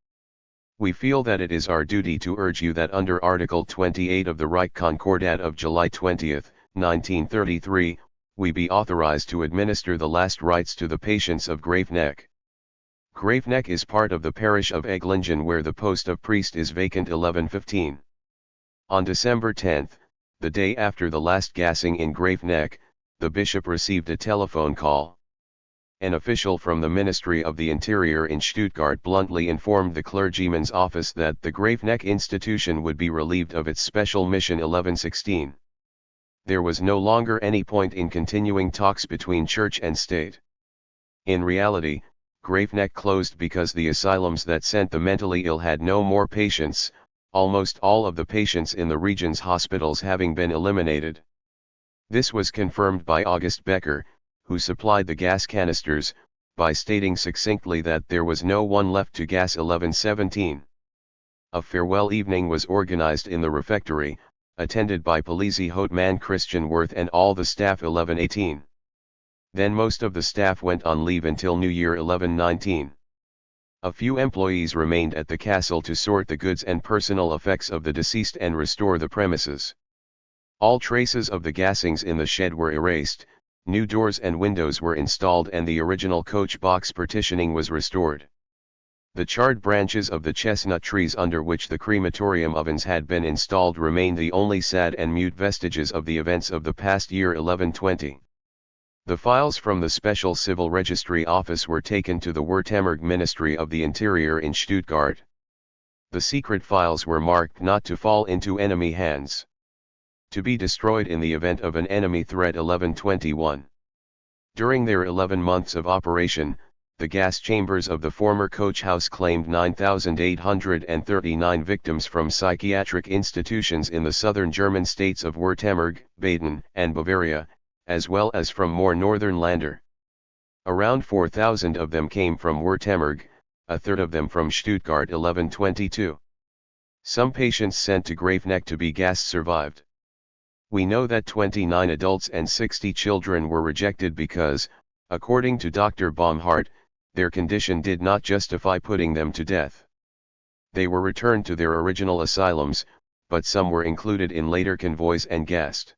"We feel that it is our duty to urge you that under Article 28 of the Reich Concordat of July 20, 1933, we be authorized to administer the last rites to the patients of Graveneck. Graveneck is part of the parish of Egglingen where the post of priest is vacant." 1115. On December 10, the day after the last gassing in Graveneck, the bishop received a telephone call. An official from the Ministry of the Interior in Stuttgart bluntly informed the clergyman's office that the Graveneck institution would be relieved of its special mission. 1116. There was no longer any point in continuing talks between church and state. In reality, Graveneck closed because the asylums that sent the mentally ill had no more patients, almost all of the patients in the region's hospitals having been eliminated. This was confirmed by August Becker, who supplied the gas canisters, by stating succinctly that there was no one left to gas. 1117. A farewell evening was organized in the refectory, attended by Polizei Hauptmann Christian Wirth and all the staff 1118. Then most of the staff went on leave until New Year 1119. A few employees remained at the castle to sort the goods and personal effects of the deceased and restore the premises. All traces of the gassings in the shed were erased, new doors and windows were installed and the original coach box partitioning was restored. The charred branches of the chestnut trees under which the crematorium ovens had been installed remained the only sad and mute vestiges of the events of the past year 1120. The files from the Special Civil Registry Office were taken to the Württemberg Ministry of the Interior in Stuttgart. The secret files were marked not to fall into enemy hands, to be destroyed in the event of an enemy threat 1121. During their 11 months of operation, the gas chambers of the former coach house claimed 9,839 victims from psychiatric institutions in the southern German states of Württemberg, Baden, and Bavaria, as well as from more northern Länder. Around 4,000 of them came from Württemberg, a third of them from Stuttgart 1122. Some patients sent to Graveneck to be gassed survived. We know that 29 adults and 60 children were rejected because, according to Dr. Baumhart, their condition did not justify putting them to death. They were returned to their original asylums, but some were included in later convoys and gassed.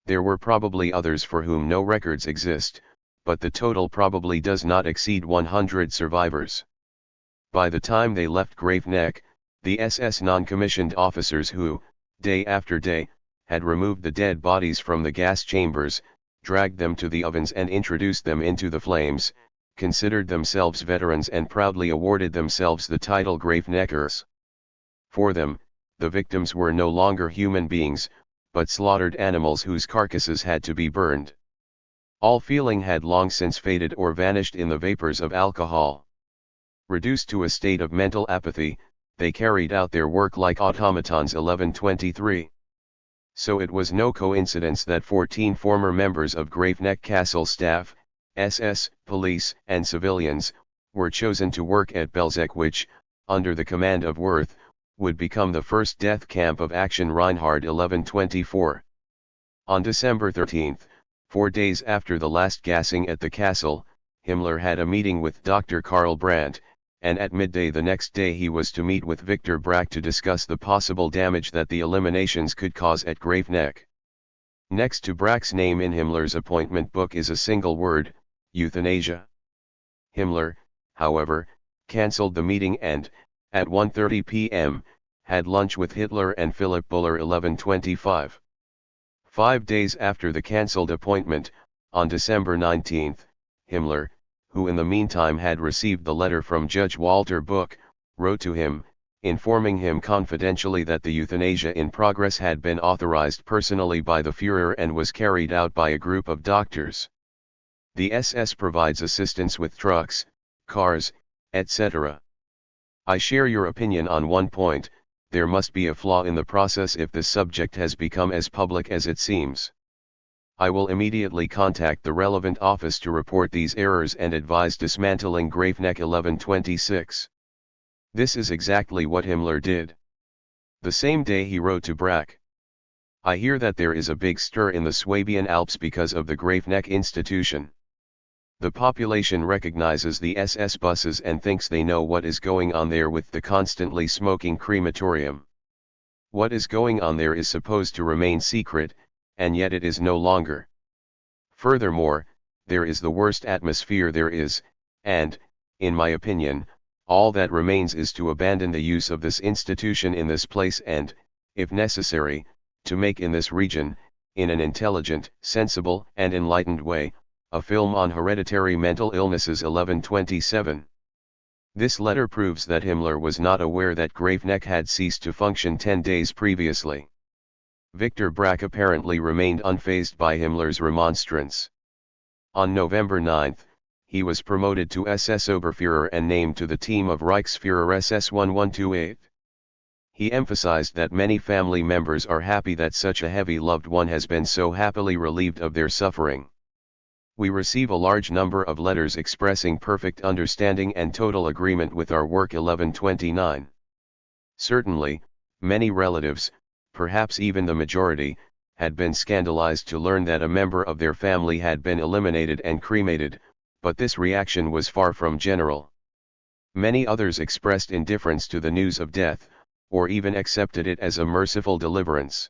There were probably others for whom no records exist, but the total probably does not exceed 100 survivors. By the time they left Graveneck, the SS non-commissioned officers who, day after day, had removed the dead bodies from the gas chambers, dragged them to the ovens and introduced them into the flames, considered themselves veterans and proudly awarded themselves the title Graveneckers. For them, the victims were no longer human beings, but slaughtered animals whose carcasses had to be burned. All feeling had long since faded or vanished in the vapors of alcohol. Reduced to a state of mental apathy, they carried out their work like automatons 1123. So it was no coincidence that 14 former members of Graveneck Castle staff, SS, police, and civilians, were chosen to work at Belzec which, under the command of Wirth, would become the first death camp of Action Reinhard 1124. On December 13, 4 days after the last gassing at the castle, Himmler had a meeting with Dr. Karl Brandt, and at midday the next day he was to meet with Victor Brack to discuss the possible damage that the eliminations could cause at Graveneck. Next to Brack's name in Himmler's appointment book is a single word, euthanasia. Himmler, however, cancelled the meeting and, at 1:30 p.m., had lunch with Hitler and Philipp Buller 1125. 5 days after the cancelled appointment, on December 19, Himmler, who in the meantime had received the letter from Judge Walter Buch, wrote to him, informing him confidentially that the euthanasia in progress had been authorized personally by the Führer and was carried out by a group of doctors. The SS provides assistance with trucks, cars, etc. I share your opinion on one point: there must be a flaw in the process if the subject has become as public as it seems. I will immediately contact the relevant office to report these errors and advise dismantling Graveneck 1126. This is exactly what Himmler did. The same day he wrote to Brack. I hear that there is a big stir in the Swabian Alps because of the Graveneck institution. The population recognizes the SS buses and thinks they know what is going on there with the constantly smoking crematorium. What is going on there is supposed to remain secret, and yet it is no longer. Furthermore, there is the worst atmosphere there is, and, in my opinion, all that remains is to abandon the use of this institution in this place and, if necessary, to make in this region, in an intelligent, sensible, and enlightened way, a film on hereditary mental illnesses 1127. This letter proves that Himmler was not aware that Graveneck had ceased to function 10 days previously. Victor Brack apparently remained unfazed by Himmler's remonstrance. On November 9, he was promoted to SS Oberführer and named to the team of Reichsführer SS 1128. He emphasized that many family members are happy that such a heavy loved one has been so happily relieved of their suffering. We receive a large number of letters expressing perfect understanding and total agreement with our work 1129. Certainly, many relatives, perhaps even the majority, had been scandalized to learn that a member of their family had been eliminated and cremated, but this reaction was far from general. Many others expressed indifference to the news of death, or even accepted it as a merciful deliverance.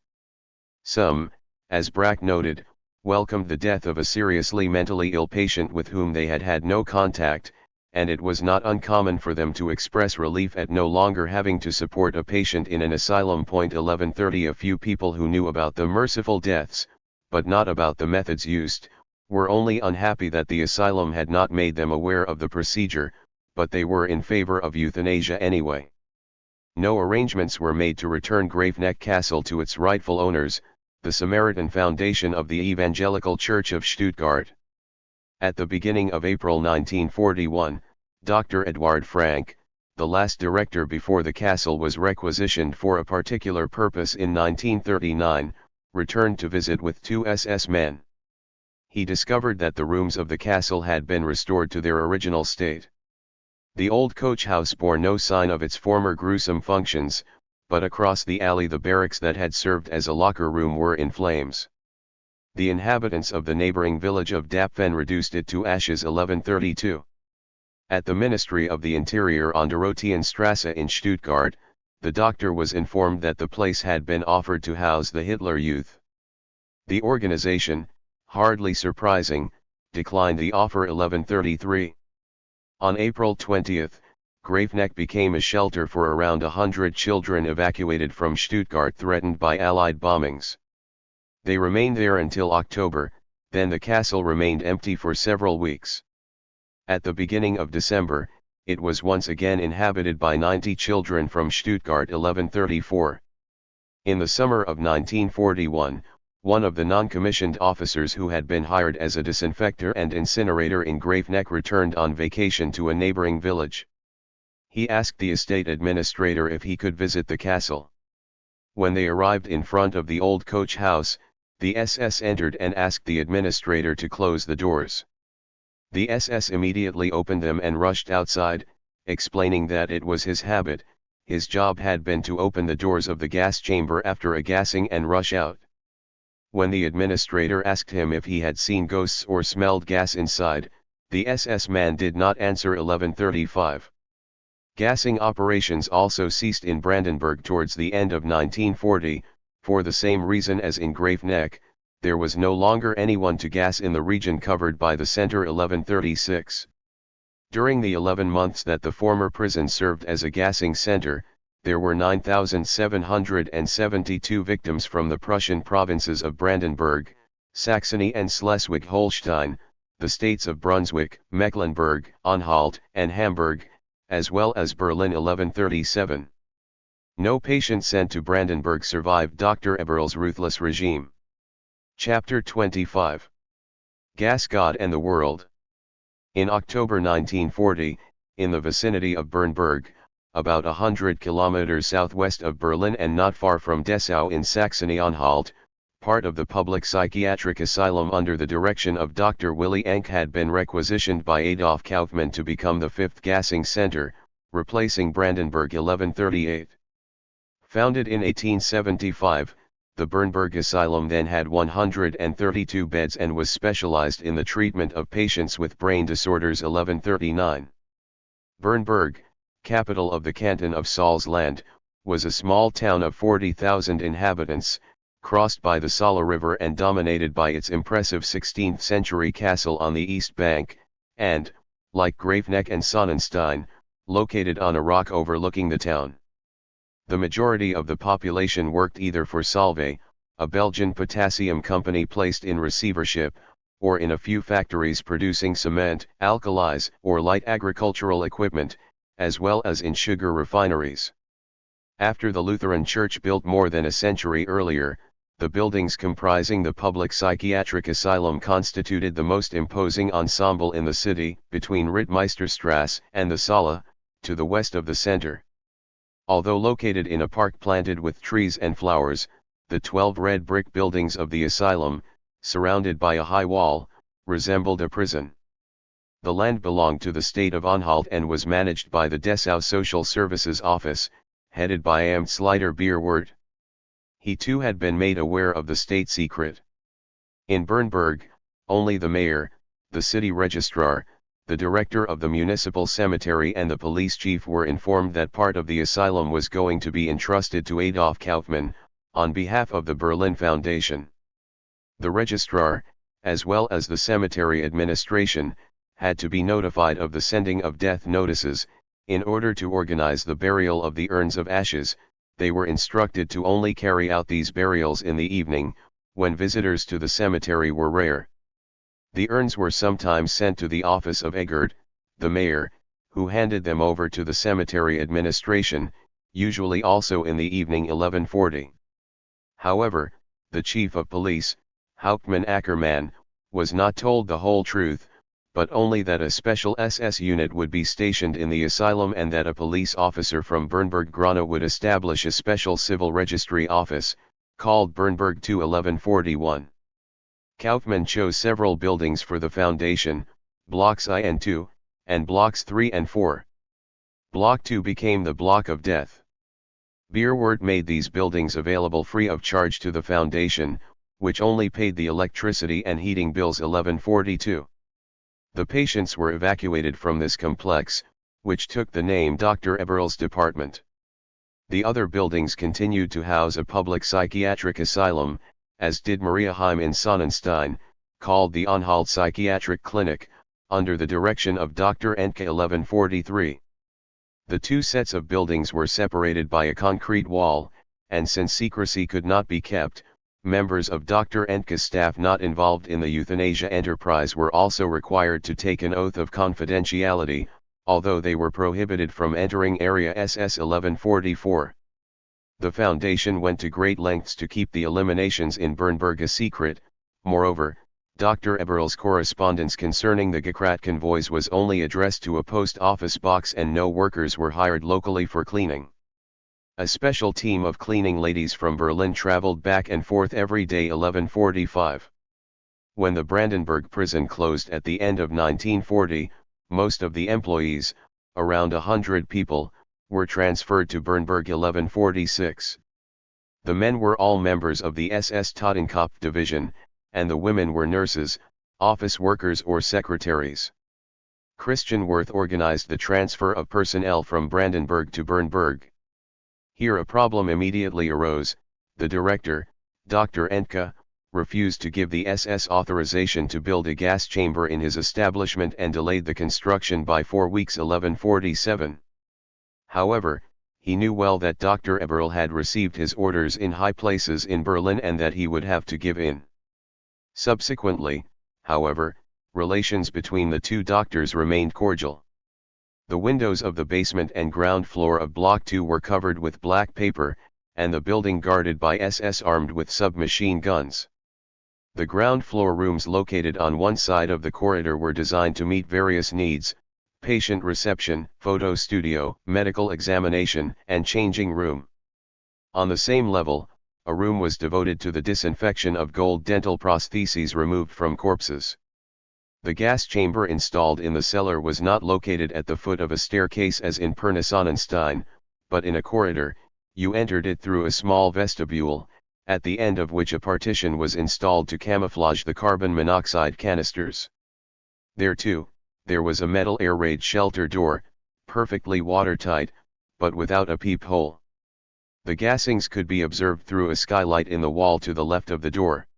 Some, as Brack noted, welcomed the death of a seriously mentally ill patient with whom they had had no contact, and it was not uncommon for them to express relief at no longer having to support a patient in an asylum. 1130 A few people who knew about the merciful deaths, but not about the methods used, were only unhappy that the asylum had not made them aware of the procedure, but they were in favor of euthanasia anyway. No arrangements were made to return Graveneck Castle to its rightful owners, the Samaritan Foundation of the Evangelical Church of Stuttgart. At the beginning of April 1941, Dr. Eduard Frank, the last director before the castle was requisitioned for a particular purpose in 1939, returned to visit with 2 SS men. He discovered that the rooms of the castle had been restored to their original state. The old coach house bore no sign of its former gruesome functions, but across the alley the barracks that had served as a locker room were in flames. The inhabitants of the neighboring village of Dapfen reduced it to ashes. 1132. At the Ministry of the Interior on Dorotheenstrasse in Stuttgart, the doctor was informed that the place had been offered to house the Hitler Youth. The organization, hardly surprising, declined the offer. 1133. On April 20, Graveneck became a shelter for around 100 children evacuated from Stuttgart threatened by Allied bombings. They remained there until October, then the castle remained empty for several weeks. At the beginning of December, it was once again inhabited by 90 children from Stuttgart. 1134. In the summer of 1941, one of the non-commissioned officers who had been hired as a disinfector and incinerator in Graveneck returned on vacation to a neighboring village. He asked the estate administrator if he could visit the castle. When they arrived in front of the old coach house, the SS entered and asked the administrator to close the doors. The SS immediately opened them and rushed outside, explaining that it was his habit. His job had been to open the doors of the gas chamber after a gassing and rush out. When the administrator asked him if he had seen ghosts or smelled gas inside, the SS man did not answer. 1135. Gassing operations also ceased in Brandenburg towards the end of 1940, for the same reason as in Graveneck, there was no longer anyone to gas in the region covered by the center. 1136. During the 11 months that the former prison served as a gassing center, there were 9,772 victims from the Prussian provinces of Brandenburg, Saxony and Schleswig-Holstein, the states of Brunswick, Mecklenburg, Anhalt, and Hamburg, as well as Berlin. 1137. No patient sent to Brandenburg survived Dr. Eberl's ruthless regime. Chapter 25. Gas God and the World. In October 1940, in the vicinity of Bernburg, about 100 kilometers southwest of Berlin and not far from Dessau in Saxony-Anhalt, part of the public psychiatric asylum under the direction of Dr. Willy Enck had been requisitioned by Adolf Kaufmann to become the 5th gassing center, replacing Brandenburg. 1138. Founded in 1875, the Bernburg Asylum then had 132 beds and was specialized in the treatment of patients with brain disorders. 1139. Bernburg, capital of the canton of Salzland, was a small town of 40,000 inhabitants, crossed by the Saale River and dominated by its impressive 16th-century castle on the east bank, and, like Graveneck and Sonnenstein, located on a rock overlooking the town. The majority of the population worked either for Solvay, a Belgian potassium company placed in receivership, or in a few factories producing cement, alkalis, or light agricultural equipment, as well as in sugar refineries. After the Lutheran Church built more than a century earlier, the buildings comprising the public psychiatric asylum constituted the most imposing ensemble in the city, between Rittmeisterstrasse and the Saale, to the west of the center. Although located in a park planted with trees and flowers, the 12 red brick buildings of the asylum, surrounded by a high wall, resembled a prison. The land belonged to the state of Anhalt and was managed by the Dessau Social Services Office, headed by Amtsleiter Bierwart. he too had been made aware of the state secret. In Bernburg, only the mayor, the city registrar, the director of the municipal cemetery and the police chief were informed that part of the asylum was going to be entrusted to Adolf Kaufmann, on behalf of the Berlin Foundation. The registrar, as well as the cemetery administration, had to be notified of the sending of death notices. In order to organize the burial of the urns of ashes, they were instructed to only carry out these burials in the evening, when visitors to the cemetery were rare. The urns were sometimes sent to the office of Egert, the mayor, who handed them over to the cemetery administration, usually also in the evening 11:40. However, the chief of police, Hauptmann Ackermann, was not told the whole truth, but only that a special SS unit would be stationed in the asylum and that a police officer from Bernburg-Grana would establish a special civil registry office, called Bernburg 2 1141. Kaufmann chose several buildings for the foundation, Blocks I and II, and Blocks 3 and 4. Block 2 became the Block of Death. Bierwirth made these buildings available free of charge to the foundation, which only paid the electricity and heating bills 1142. The patients were evacuated from this complex, which took the name Dr. Eberl's department. The other buildings continued to house a public psychiatric asylum, as did Mariaheim in Sonnenstein, called the Anhalt Psychiatric Clinic, under the direction of Dr. Enke 1143. The two sets of buildings were separated by a concrete wall, and since secrecy could not be kept, members of Dr. Enke's staff not involved in the euthanasia enterprise were also required to take an oath of confidentiality, although they were prohibited from entering Area SS 1144. The foundation went to great lengths to keep the eliminations in Bernburg a secret. Moreover, Dr. Eberl's correspondence concerning the Gekrat convoys was only addressed to a post office box and no workers were hired locally for cleaning. A special team of cleaning ladies from Berlin traveled back and forth every day 1145. When the Brandenburg prison closed at the end of 1940, most of the employees, around 100 people, were transferred to Bernburg 1146. The men were all members of the SS Totenkopf division, and the women were nurses, office workers or secretaries. Christian Wirth organized the transfer of personnel from Brandenburg to Bernburg. Here a problem immediately arose. The director, Dr. Enke, refused to give the SS authorization to build a gas chamber in his establishment and delayed the construction by 4 weeks 1147. However, he knew well that Dr. Eberl had received his orders in high places in Berlin and that he would have to give in. Subsequently, however, relations between the two doctors remained cordial. The windows of the basement and ground floor of Block 2 were covered with black paper, and the building guarded by SS armed with submachine guns. The ground floor rooms located on one side of the corridor were designed to meet various needs: patient reception, photo studio, medical examination, and changing room. On the same level, a room was devoted to the disinfection of gold dental prostheses removed from corpses. The gas chamber installed in the cellar was not located at the foot of a staircase as in Pirna-Sonnenstein, but in a corridor. You entered it through a small vestibule, at the end of which a partition was installed to camouflage the carbon monoxide canisters. There too, there was a metal air raid shelter door, perfectly watertight, but without a peephole. The gasings could be observed through a skylight in the wall to the left of the door.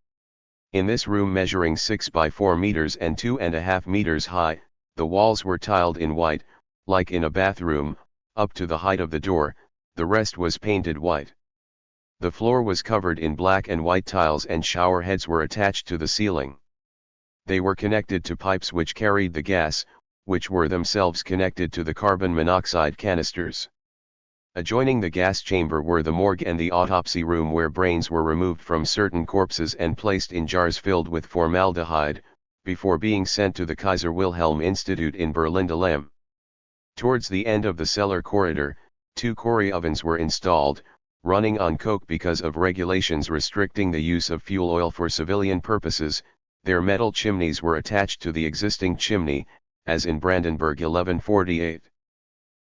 In this room measuring 6 by 4 meters and 2.5 meters high, the walls were tiled in white, like in a bathroom, up to the height of the door. The rest was painted white. The floor was covered in black and white tiles and shower heads were attached to the ceiling. They were connected to pipes which carried the gas, which were themselves connected to the carbon monoxide canisters. Adjoining the gas chamber were the morgue and the autopsy room where brains were removed from certain corpses and placed in jars filled with formaldehyde, before being sent to the Kaiser Wilhelm Institute in Berlin-Dahlem. Towards the end of the cellar corridor, 2 Corey ovens were installed, running on coke because of regulations restricting the use of fuel oil for civilian purposes. Their metal chimneys were attached to the existing chimney, as in Brandenburg 1148.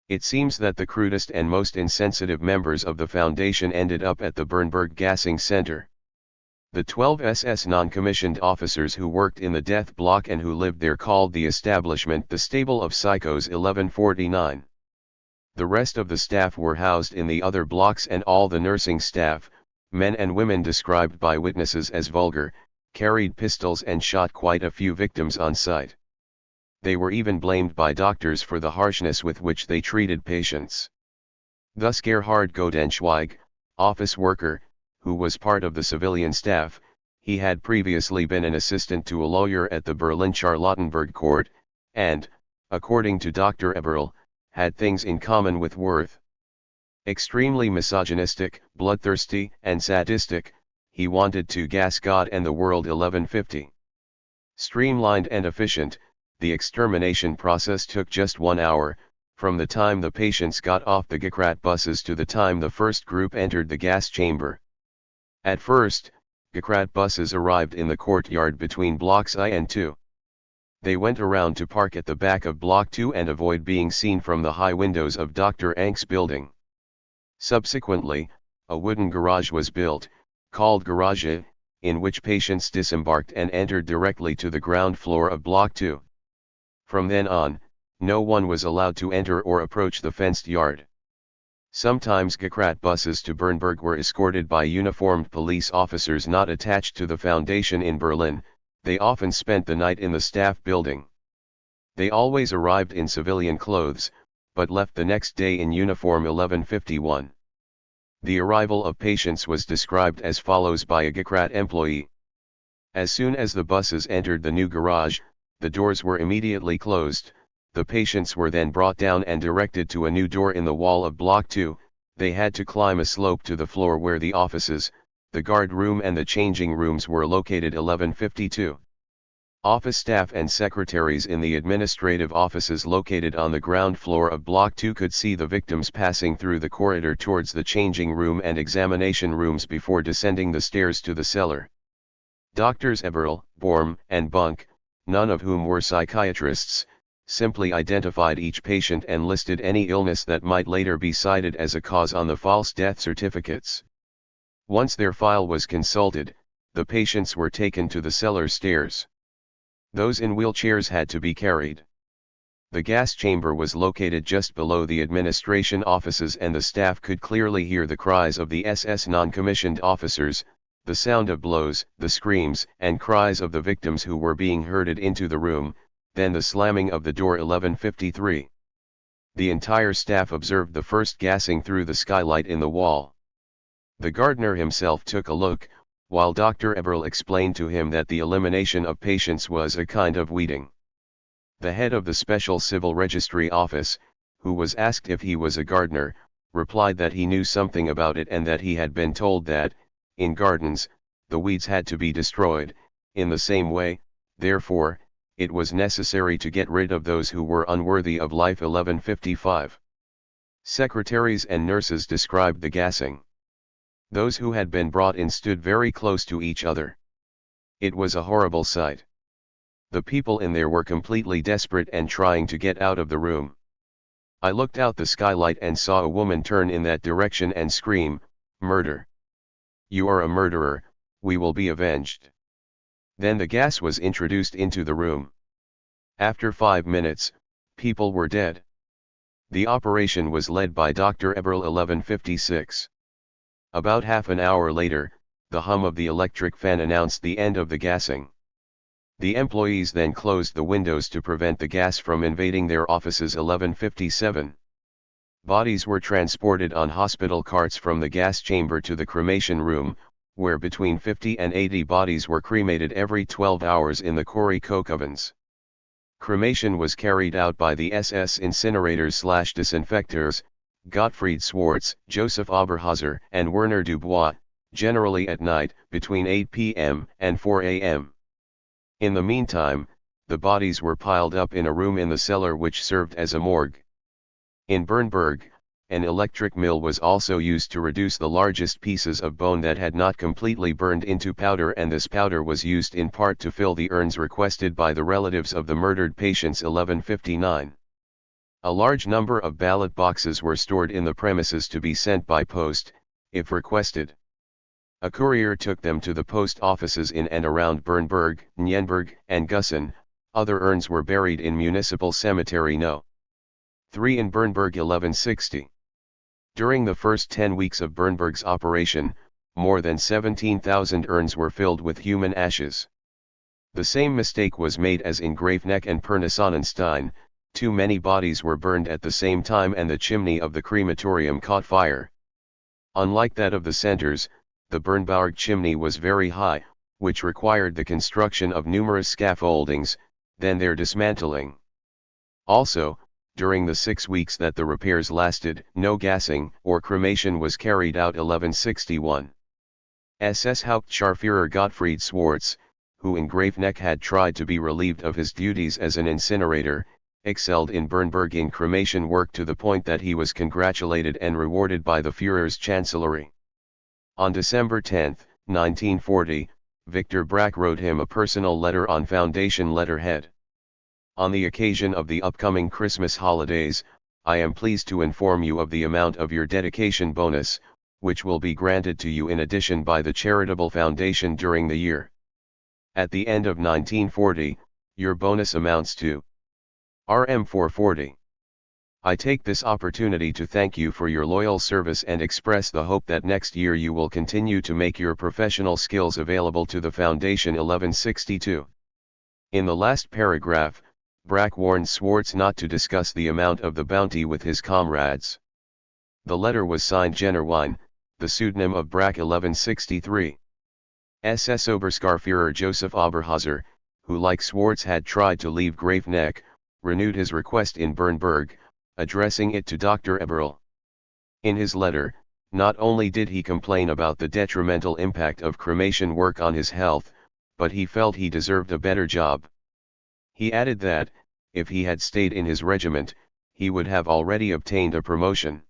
It seems that the crudest and most insensitive members of the Foundation ended up at the Bernburg gassing center. The 12 SS non-commissioned officers who worked in the death block and who lived there called the establishment the Stable of Psychos 1149. The rest of the staff were housed in the other blocks, and all the nursing staff, men and women described by witnesses as vulgar, carried pistols and shot quite a few victims on sight. They were even blamed by doctors for the harshness with which they treated patients. Thus Gerhard Godenschweig, office worker, who was part of the civilian staff, he had previously been an assistant to a lawyer at the Berlin Charlottenburg court, and, according to Dr. Eberl, had things in common with Wirth. Extremely misogynistic, bloodthirsty, and sadistic, he wanted to gas God and the world 1150. Streamlined and efficient, the extermination process took just 1 hour, from the time the patients got off the Gekrat buses to the time the first group entered the gas chamber. At first, Gekrat buses arrived in the courtyard between blocks I and II. They went around to park at the back of Block 2 and avoid being seen from the high windows of Dr. Anck's building. Subsequently, a wooden garage was built, called Garage, in which patients disembarked and entered directly to the ground floor of Block 2. From then on, no one was allowed to enter or approach the fenced yard. Sometimes Gekrat buses to Bernburg were escorted by uniformed police officers not attached to the Foundation in Berlin. They often spent the night in the staff building. They always arrived in civilian clothes, but left the next day in uniform 1151. The arrival of patients was described as follows by a Gekrat employee. As soon as the buses entered the new garage, the doors were immediately closed. The patients were then brought down and directed to a new door in the wall of Block 2. They had to climb a slope to the floor where the offices, the guard room and the changing rooms were located 1152. Office staff and secretaries in the administrative offices located on the ground floor of Block 2 could see the victims passing through the corridor towards the changing room and examination rooms before descending the stairs to the cellar. Doctors Eberl, Borm, and Bunk, none of whom were psychiatrists, simply identified each patient and listed any illness that might later be cited as a cause on the false death certificates. Once their file was consulted, the patients were taken to the cellar stairs. Those in wheelchairs had to be carried. The gas chamber was located just below the administration offices, and the staff could clearly hear the cries of the SS non-commissioned officers, the sound of blows, the screams and cries of the victims who were being herded into the room, then the slamming of the door 1153. The entire staff observed the first gassing through the skylight in the wall. The gardener himself took a look, while Dr. Eberl explained to him that the elimination of patients was a kind of weeding. The head of the Special Civil Registry Office, who was asked if he was a gardener, replied that he knew something about it and that he had been told that, in gardens, the weeds had to be destroyed. In the same way, therefore, it was necessary to get rid of those who were unworthy of life 1155. Secretaries and nurses described the gassing. Those who had been brought in stood very close to each other. It was a horrible sight. The people in there were completely desperate and trying to get out of the room. I looked out the skylight and saw a woman turn in that direction and scream, "Murder! You are a murderer, we will be avenged." Then the gas was introduced into the room. After 5 minutes, people were dead. The operation was led by Dr. Eberl 1156. About half an hour later, the hum of the electric fan announced the end of the gassing. The employees then closed the windows to prevent the gas from invading their offices 1157. Bodies were transported on hospital carts from the gas chamber to the cremation room, where between 50 and 80 bodies were cremated every 12 hours in the Corey coke ovens. Cremation was carried out by the SS incinerators/disinfectors, Gottfried Swartz, Joseph Oberhauser, and Werner Dubois, generally at night, between 8 p.m. and 4 a.m. In the meantime, the bodies were piled up in a room in the cellar which served as a morgue. In Bernburg, an electric mill was also used to reduce the largest pieces of bone that had not completely burned into powder, and this powder was used in part to fill the urns requested by the relatives of the murdered patients 1159. A large number of ballot boxes were stored in the premises to be sent by post, if requested. A courier took them to the post offices in and around Bernburg, Nyenburg, and Gussen. Other urns were buried in Municipal Cemetery No. 3 in Bernburg 1160. During the first 10 weeks of Bernburg's operation, more than 17,000 urns were filled with human ashes. The same mistake was made as in Graafneck and Pernissonnenstein. Too many bodies were burned at the same time and the chimney of the crematorium caught fire. Unlike that of the centers, the Bernburg chimney was very high, which required the construction of numerous scaffoldings, then their dismantling. Also, during the 6 weeks that the repairs lasted, no gassing or cremation was carried out. 1161. SS Hauptscharführer Gottfried Schwarz, who in Graafneck had tried to be relieved of his duties as an incinerator, excelled in Bernburg in cremation work to the point that he was congratulated and rewarded by the Führer's chancellery. On December 10, 1940, Victor Brack wrote him a personal letter on Foundation letterhead. On the occasion of the upcoming Christmas holidays, I am pleased to inform you of the amount of your dedication bonus, which will be granted to you in addition by the Charitable Foundation during the year. At the end of 1940, your bonus amounts to Rm 440. I take this opportunity to thank you for your loyal service and express the hope that next year you will continue to make your professional skills available to the Foundation. 1162. In the last paragraph, Brack warned Schwarz not to discuss the amount of the bounty with his comrades. The letter was signed Generwein, the pseudonym of Brack. 1163. SS Oberscharführer Joseph Oberhauser, who like Schwarz had tried to leave Graafneck, renewed his request in Bernburg, addressing it to Dr. Eberl. In his letter, not only did he complain about the detrimental impact of cremation work on his health, but he felt he deserved a better job. He added that, if he had stayed in his regiment, he would have already obtained a promotion.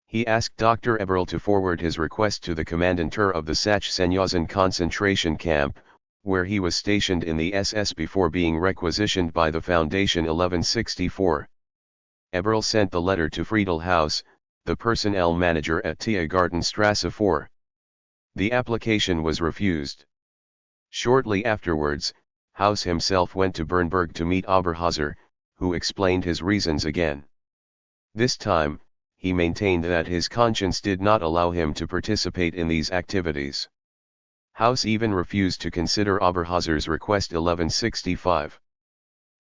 He asked Dr. Eberl to forward his request to the commandantur of the Sachsenhausen concentration camp, where he was stationed in the SS before being requisitioned by the Foundation. 1164. Eberl sent the letter to Friedel Haus, the personnel manager at Tiergartenstrasse 4. The application was refused. Shortly afterwards, Haus himself went to Bernburg to meet Oberhauser, who explained his reasons again. This time, he maintained that his conscience did not allow him to participate in these activities. Haus even refused to consider Oberhauser's request. 1165.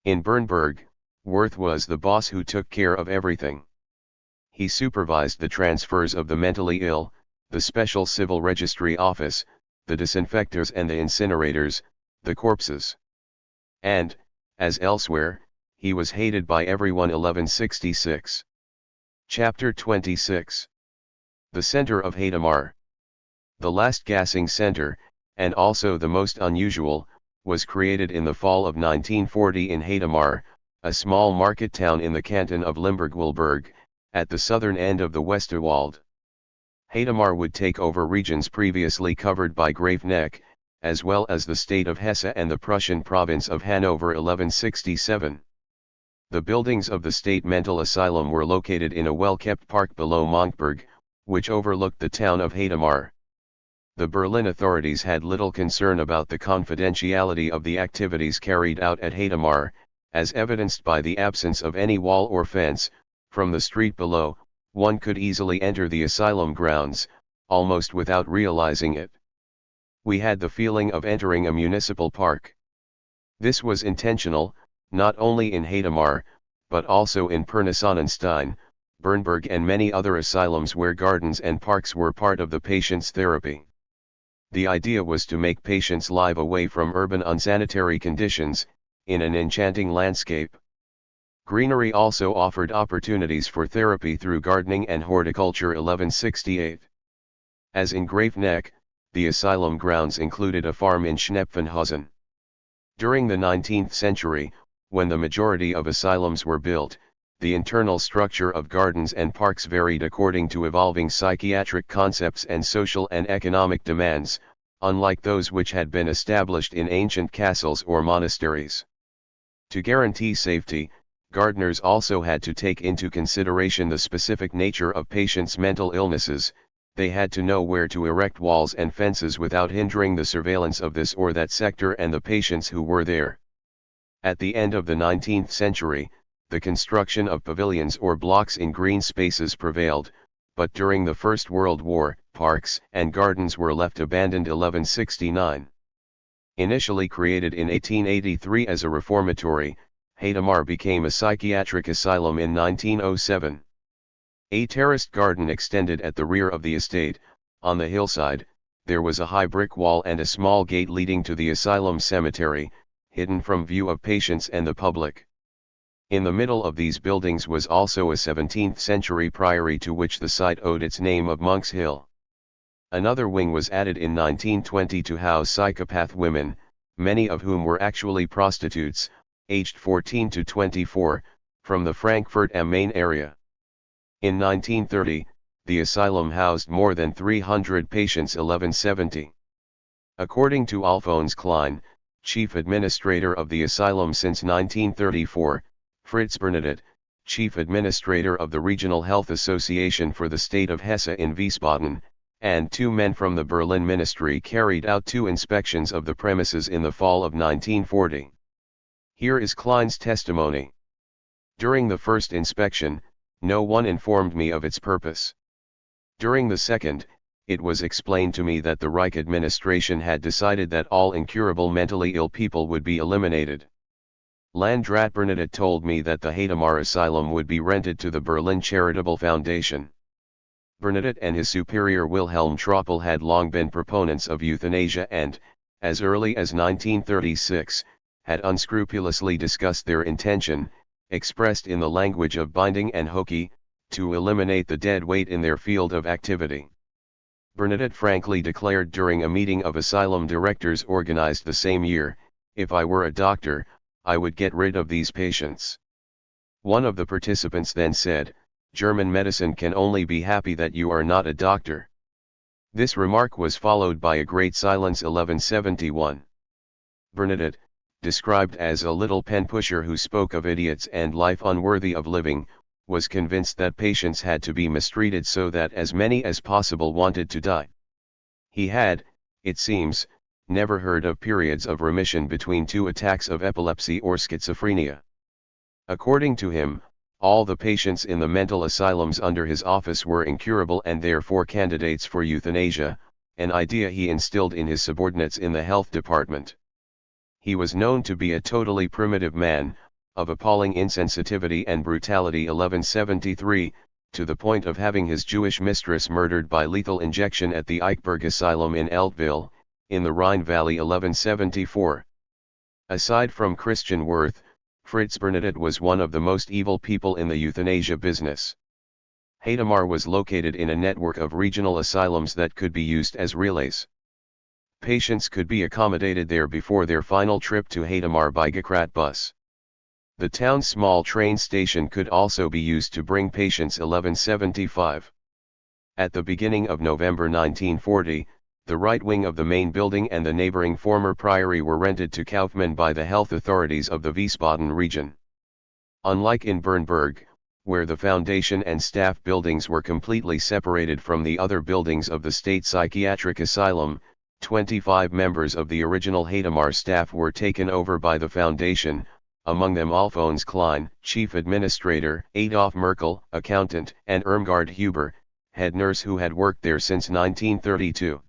In Bernburg, Wirth was the boss who took care of everything. He supervised the transfers of the mentally ill, the special civil registry office, the disinfectors and the incinerators, the corpses. And, as elsewhere, he was hated by everyone. 1166. Chapter 26. The Center of Hadamar. The last gassing center, and also the most unusual, was created in the fall of 1940 in Hadamar, a small market town in the canton of Limburg-Wilburg, at the southern end of the Westerwald. Hadamar would take over regions previously covered by Graafneck, as well as the state of Hesse and the Prussian province of Hanover. 1167. The buildings of the state mental asylum were located in a well-kept park below Monkberg, which overlooked the town of Hadamar. The Berlin authorities had little concern about the confidentiality of the activities carried out at Hadamar, as evidenced by the absence of any wall or fence. From the street below, one could easily enter the asylum grounds, almost without realizing it. We had the feeling of entering a municipal park. This was intentional, not only in Hadamar, but also in Pernissonnenstein, Bernburg and many other asylums where gardens and parks were part of the patient's therapy. The idea was to make patients live away from urban unsanitary conditions, in an enchanting landscape. Greenery also offered opportunities for therapy through gardening and horticulture. 1168. As in Graafneck, the asylum grounds included a farm in Schnepfenhausen. During the 19th century, when the majority of asylums were built, the internal structure of gardens and parks varied according to evolving psychiatric concepts and social and economic demands, unlike those which had been established in ancient castles or monasteries. To guarantee safety, Gardeners also had to take into consideration the specific nature of patients' mental illnesses. They had to know where to erect walls and fences without hindering the surveillance of this or that sector and the patients who were there. At the end of the 19th century, the construction of pavilions or blocks in green spaces prevailed, but during the First World War, parks and gardens were left abandoned 1169. Initially created in 1883 as a reformatory, Hadamar became a psychiatric asylum in 1907. A terraced garden extended at the rear of the estate. On the hillside, there was a high brick wall and a small gate leading to the asylum cemetery, hidden from view of patients and the public. In the middle of these buildings was also a 17th-century priory to which the site owed its name of Monk's Hill. Another wing was added in 1920 to house psychopath women, many of whom were actually prostitutes, aged 14 to 24, from the Frankfurt am Main area. In 1930, the asylum housed more than 300 patients 1170. According to Alphonse Klein, chief administrator of the asylum since 1934, Fritz Bernadette, chief administrator of the Regional Health Association for the state of Hesse in Wiesbaden, and 2 men from the Berlin Ministry carried out 2 inspections of the premises in the fall of 1940. Here is Klein's testimony. During the first inspection, no one informed me of its purpose. During the second, it was explained to me that the Reich administration had decided that all incurable mentally ill people would be eliminated. Landrat Bernadette told me that the Hadamar Asylum would be rented to the Berlin Charitable Foundation. Bernadette and his superior Wilhelm Troppel had long been proponents of euthanasia and, as early as 1936, had unscrupulously discussed their intention, expressed in the language of Binding and Hoke, to eliminate the dead weight in their field of activity. Bernadette frankly declared during a meeting of asylum directors organized the same year, "If I were a doctor, I would get rid of these patients." One of the participants then said, "German medicine can only be happy that you are not a doctor." This remark was followed by a great silence 1171. Bernadette, described as a little pen pusher who spoke of idiots and life unworthy of living, was convinced that patients had to be mistreated so that as many as possible wanted to die. He had, it seems, never heard of periods of remission between 2 attacks of epilepsy or schizophrenia. According to him, all the patients in the mental asylums under his office were incurable and therefore candidates for euthanasia, an idea he instilled in his subordinates in the health department. He was known to be a totally primitive man, of appalling insensitivity and brutality 1173, to the point of having his Jewish mistress murdered by lethal injection at the Eichberg Asylum in Eltville, in the Rhine Valley 1174. Aside from Christian worth, Fritz Bernadette was one of the most evil people in the euthanasia business. Hadamar was located in a network of regional asylums that could be used as relays. Patients could be accommodated there before their final trip to Hadamar by Gekrat bus. The town's small train station could also be used to bring patients 1175. At the beginning of November 1940, the right wing of the main building and the neighboring former priory were rented to Kaufmann by the health authorities of the Wiesbaden region. Unlike in Bernburg, where the foundation and staff buildings were completely separated from the other buildings of the state psychiatric asylum, 25 members of the original Hadamar staff were taken over by the foundation, among them Alphonse Klein, chief administrator, Adolf Merkel, accountant, and Irmgard Huber, head nurse who had worked there since 1932.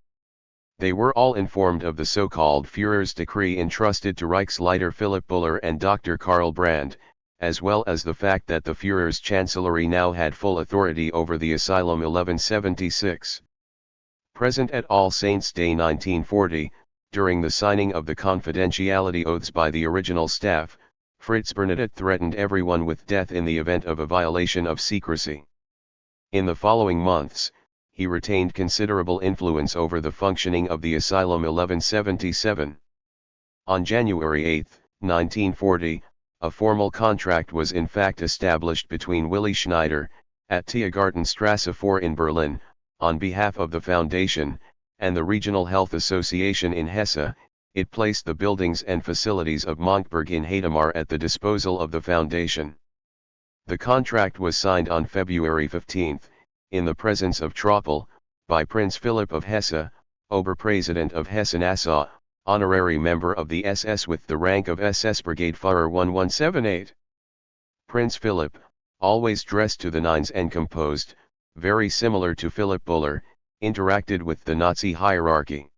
They were all informed of the so-called Führer's decree entrusted to Reichsleiter Philipp Buller and Dr. Karl Brandt, as well as the fact that the Führer's chancellery now had full authority over the asylum 1176. Present at All Saints' Day 1940, during the signing of the confidentiality oaths by the original staff, Fritz Bernadette threatened everyone with death in the event of a violation of secrecy. In the following months, he retained considerable influence over the functioning of the asylum 1177. On January 8, 1940, a formal contract was in fact established between Willy Schneider, at Tiergartenstrasse 4 in Berlin, on behalf of the Foundation, and the Regional Health Association in Hesse. It placed the buildings and facilities of Monkberg in Hadamar at the disposal of the Foundation. The contract was signed on February 15, in the presence of Troppel, by Prince Philip of Hesse, Oberpräsident of Hesse-Nassau, honorary member of the SS with the rank of SS Brigadeführer 1178. Prince Philip, always dressed to the nines and composed, very similar to Philipp Buller, interacted with the Nazi hierarchy.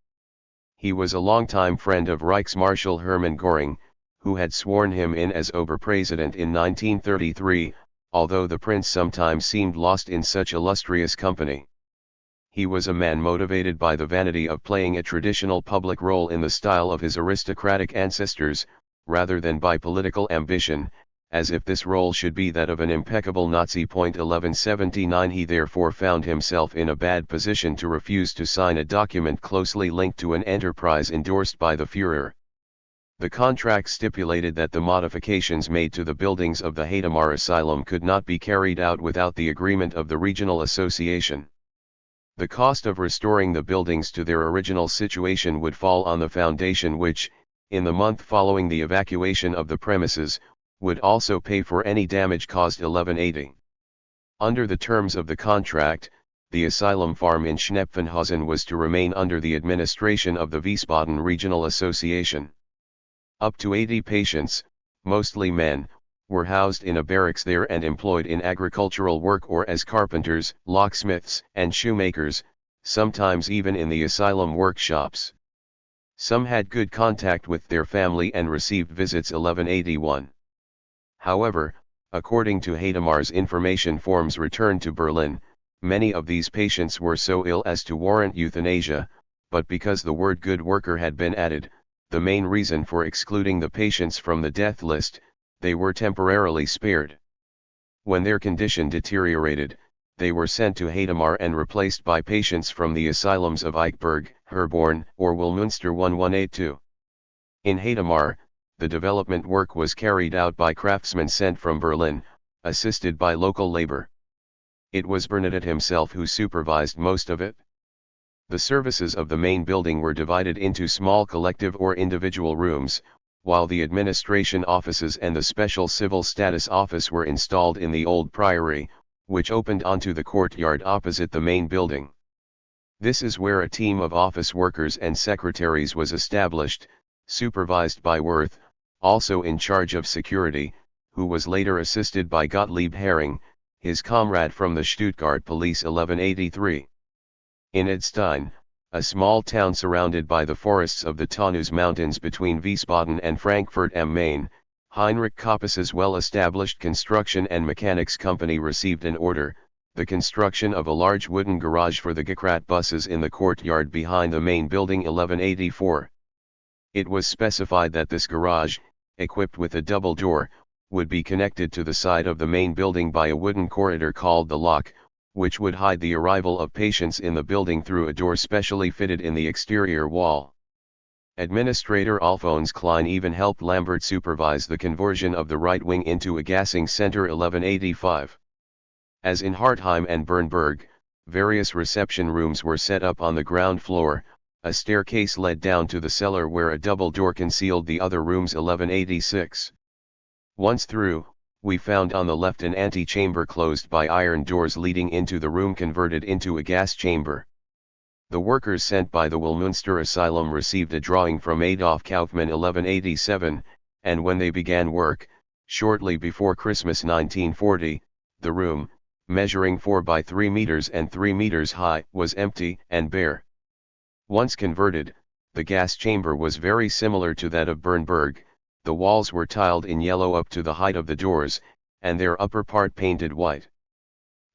He was a longtime friend of Reichsmarschall Hermann Göring, who had sworn him in as Oberpräsident in 1933, although the prince sometimes seemed lost in such illustrious company. He was a man motivated by the vanity of playing a traditional public role in the style of his aristocratic ancestors, rather than by political ambition, as if this role should be that of an impeccable Nazi. 1179 He therefore found himself in a bad position to refuse to sign a document closely linked to an enterprise endorsed by the Führer. The contract stipulated that the modifications made to the buildings of the Hadamar Asylum could not be carried out without the agreement of the regional association. The cost of restoring the buildings to their original situation would fall on the foundation which, in the month following the evacuation of the premises, would also pay for any damage caused. 1180. Under the terms of the contract, the asylum farm in Schnepfenhausen was to remain under the administration of the Wiesbaden Regional Association. Up to 80 patients, mostly men, were housed in a barracks there and employed in agricultural work or as carpenters, locksmiths, and shoemakers, sometimes even in the asylum workshops. Some had good contact with their family and received visits. 1181. However, according to Hadamar's information forms returned to Berlin, many of these patients were so ill as to warrant euthanasia, but because the word good worker had been added, the main reason for excluding the patients from the death list, they were temporarily spared. When their condition deteriorated, they were sent to Hadamar and replaced by patients from the asylums of Eichberg, Herborn, or Wilmünster. 1182. In Hadamar, the development work was carried out by craftsmen sent from Berlin, assisted by local labor. It was Bernadette himself who supervised most of it. The services of the main building were divided into small collective or individual rooms, while the administration offices and the special civil status office were installed in the old priory, which opened onto the courtyard opposite the main building. This is where a team of office workers and secretaries was established, supervised by Wirth, also in charge of security, who was later assisted by Gottlieb Hering, his comrade from the Stuttgart police. 1183. In Edstein, a small town surrounded by the forests of the Taunus Mountains between Wiesbaden and Frankfurt am Main, Heinrich Koppes's well-established construction and mechanics company received an order, the construction of a large wooden garage for the Gekrat buses in the courtyard behind the main building. 1184. It was specified that this garage, equipped with a double door, would be connected to the side of the main building by a wooden corridor called the lock, which would hide the arrival of patients in the building through a door specially fitted in the exterior wall. Administrator Alphonse Klein even helped Lambert supervise the conversion of the right wing into a gassing center. 1185. As in Hartheim and Bernburg, various reception rooms were set up on the ground floor, a staircase led down to the cellar where a double door concealed the other rooms. 1186. Once through, we found on the left an antechamber closed by iron doors leading into the room converted into a gas chamber. The workers sent by the Wilmünster Asylum received a drawing from Adolf Kaufmann. 1187, and when they began work, shortly before Christmas 1940, the room, measuring 4 by 3 meters and 3 meters high, was empty and bare. Once converted, the gas chamber was very similar to that of Bernburg. The walls were tiled in yellow up to the height of the doors, and their upper part painted white.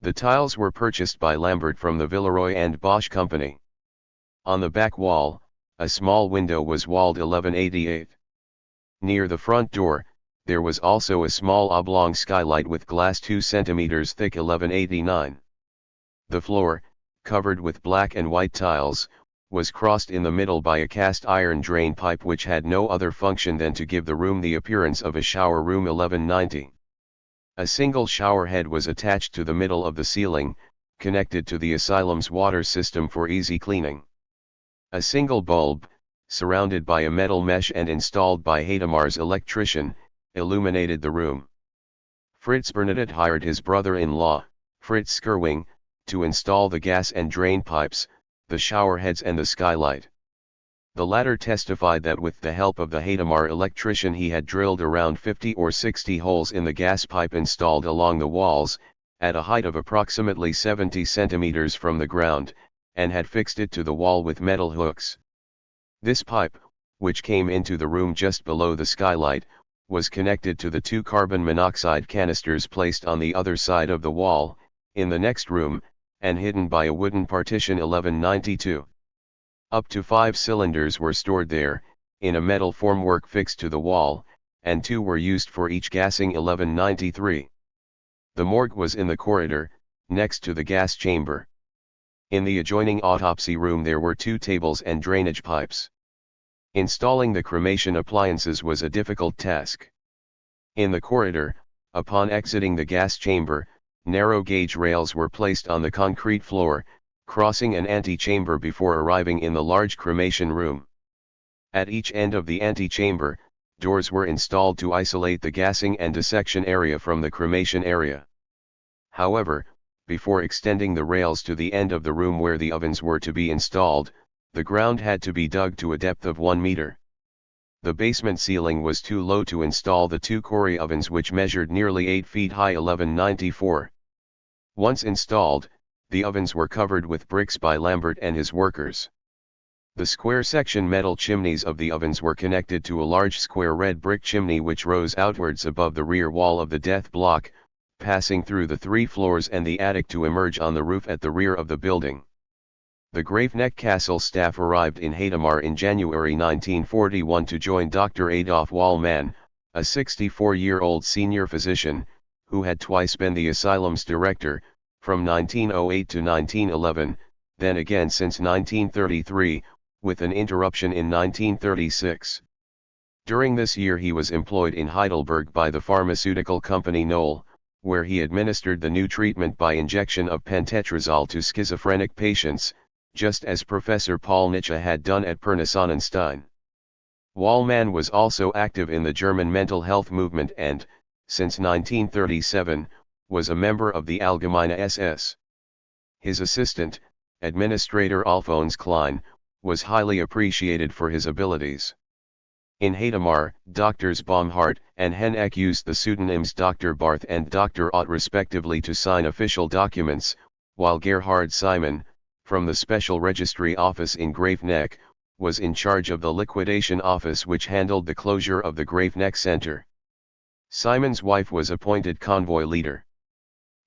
The tiles were purchased by Lambert from the Villeroy and Bosch company. On the back wall, a small window was walled. 1188. Near the front door, there was also a small oblong skylight with glass 2 centimeters thick. 1189. The floor, covered with black and white tiles, was crossed in the middle by a cast iron drain pipe which had no other function than to give the room the appearance of a shower room. 1190. A single shower head was attached to the middle of the ceiling, connected to the asylum's water system for easy cleaning. A single bulb, surrounded by a metal mesh and installed by Hadamar's electrician, illuminated the room. Fritz Bernadotte hired his brother-in-law, Fritz Skirwing, to install the gas and drain pipes, the shower heads and the skylight. The latter testified that with the help of the Hadamar electrician he had drilled around 50 or 60 holes in the gas pipe installed along the walls, at a height of approximately 70 centimeters from the ground, and had fixed it to the wall with metal hooks. This pipe, which came into the room just below the skylight, was connected to the 2 carbon monoxide canisters placed on the other side of the wall, in the next room, and hidden by a wooden partition 1192. Up to 5 cylinders were stored there, in a metal formwork fixed to the wall, and 2 were used for each gassing 1193. The morgue was in the corridor, next to the gas chamber. In the adjoining autopsy room there were 2 tables and drainage pipes. Installing the cremation appliances was a difficult task. In the corridor, upon exiting the gas chamber, narrow gauge rails were placed on the concrete floor, crossing an antechamber before arriving in the large cremation room. At each end of the antechamber, doors were installed to isolate the gassing and dissection area from the cremation area. However, before extending the rails to the end of the room where the ovens were to be installed, the ground had to be dug to a depth of 1 meter. The basement ceiling was too low to install the 2 Corey ovens which measured nearly 8 feet high 1194. Once installed, the ovens were covered with bricks by Lambert and his workers. The square section metal chimneys of the ovens were connected to a large square red brick chimney which rose outwards above the rear wall of the death block, passing through the 3 floors and the attic to emerge on the roof at the rear of the building. The Graveneck Castle staff arrived in Hadamar in January 1941 to join Dr. Adolf Wallmann, a 64-year-old senior physician, who had twice been the asylum's director, from 1908 to 1911, then again since 1933, with an interruption in 1936. During this year he was employed in Heidelberg by the pharmaceutical company Knoll, where he administered the new treatment by injection of pentetrazole to schizophrenic patients, just as Professor Paul Nitsche had done at Pirna-Sonnenstein. Wallmann was also active in the German mental health movement and, since 1937, was a member of the Allgemeine SS. His assistant, Administrator Alphonse Klein, was highly appreciated for his abilities. In Hadamar, Drs. Baumhart and Henneck used the pseudonyms Dr. Barth and Dr. Ott respectively to sign official documents, while Gerhard Simon, from the Special Registry Office in Graveneck, was in charge of the liquidation office which handled the closure of the Graveneck Center. Simon's wife was appointed convoy leader.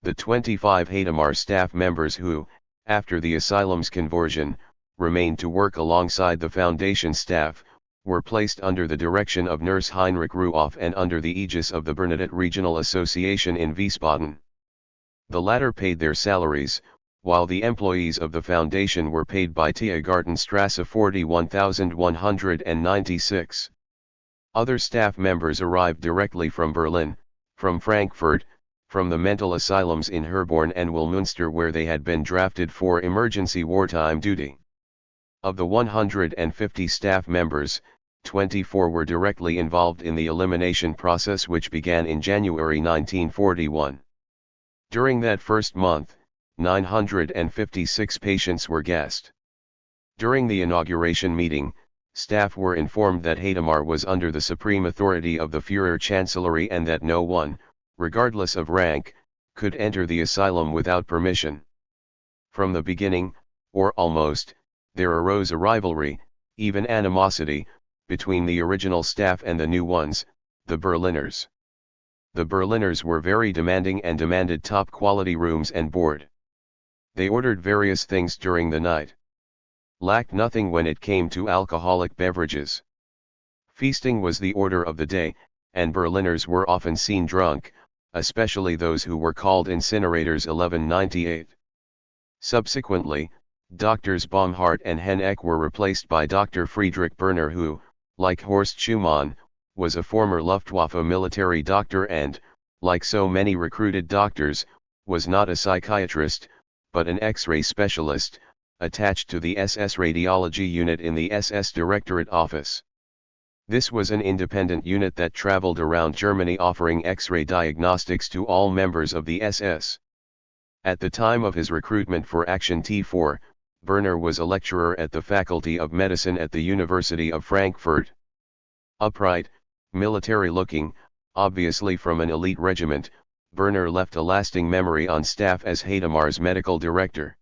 The 25 Hadamar staff members who, after the asylum's conversion, remained to work alongside the foundation staff, were placed under the direction of nurse Heinrich Ruoff and under the aegis of the Bernadotte Regional Association in Wiesbaden. The latter paid their salaries, while the employees of the foundation were paid by Tiergartenstrasse 41,196. Other staff members arrived directly from Berlin, from Frankfurt, from the mental asylums in Herborn and Wilmünster where they had been drafted for emergency wartime duty. Of the 150 staff members, 24 were directly involved in the elimination process which began in January 1941. During that first month, 956 patients were gassed. During the inauguration meeting, staff were informed that Hadamar was under the supreme authority of the Führer Chancellery and that no one, regardless of rank, could enter the asylum without permission. From the beginning, or almost, there arose a rivalry, even animosity, between the original staff and the new ones, the Berliners. The Berliners were very demanding and demanded top-quality rooms and board. They ordered various things during the night. Lacked nothing when it came to alcoholic beverages. Feasting was the order of the day, and Berliners were often seen drunk, especially those who were called incinerators 1198. Subsequently, Drs. Baumhart and Henneck were replaced by Dr. Friedrich Berner who, like Horst Schumann, was a former Luftwaffe military doctor and, like so many recruited doctors, was not a psychiatrist, but an X-ray specialist, attached to the SS radiology unit in the SS Directorate Office. This was an independent unit that traveled around Germany offering X-ray diagnostics to all members of the SS. At the time of his recruitment for Action T4, Werner was a lecturer at the Faculty of Medicine at the University of Frankfurt. Upright, military-looking, obviously from an elite regiment, Werner left a lasting memory on staff as Haidemar's medical director.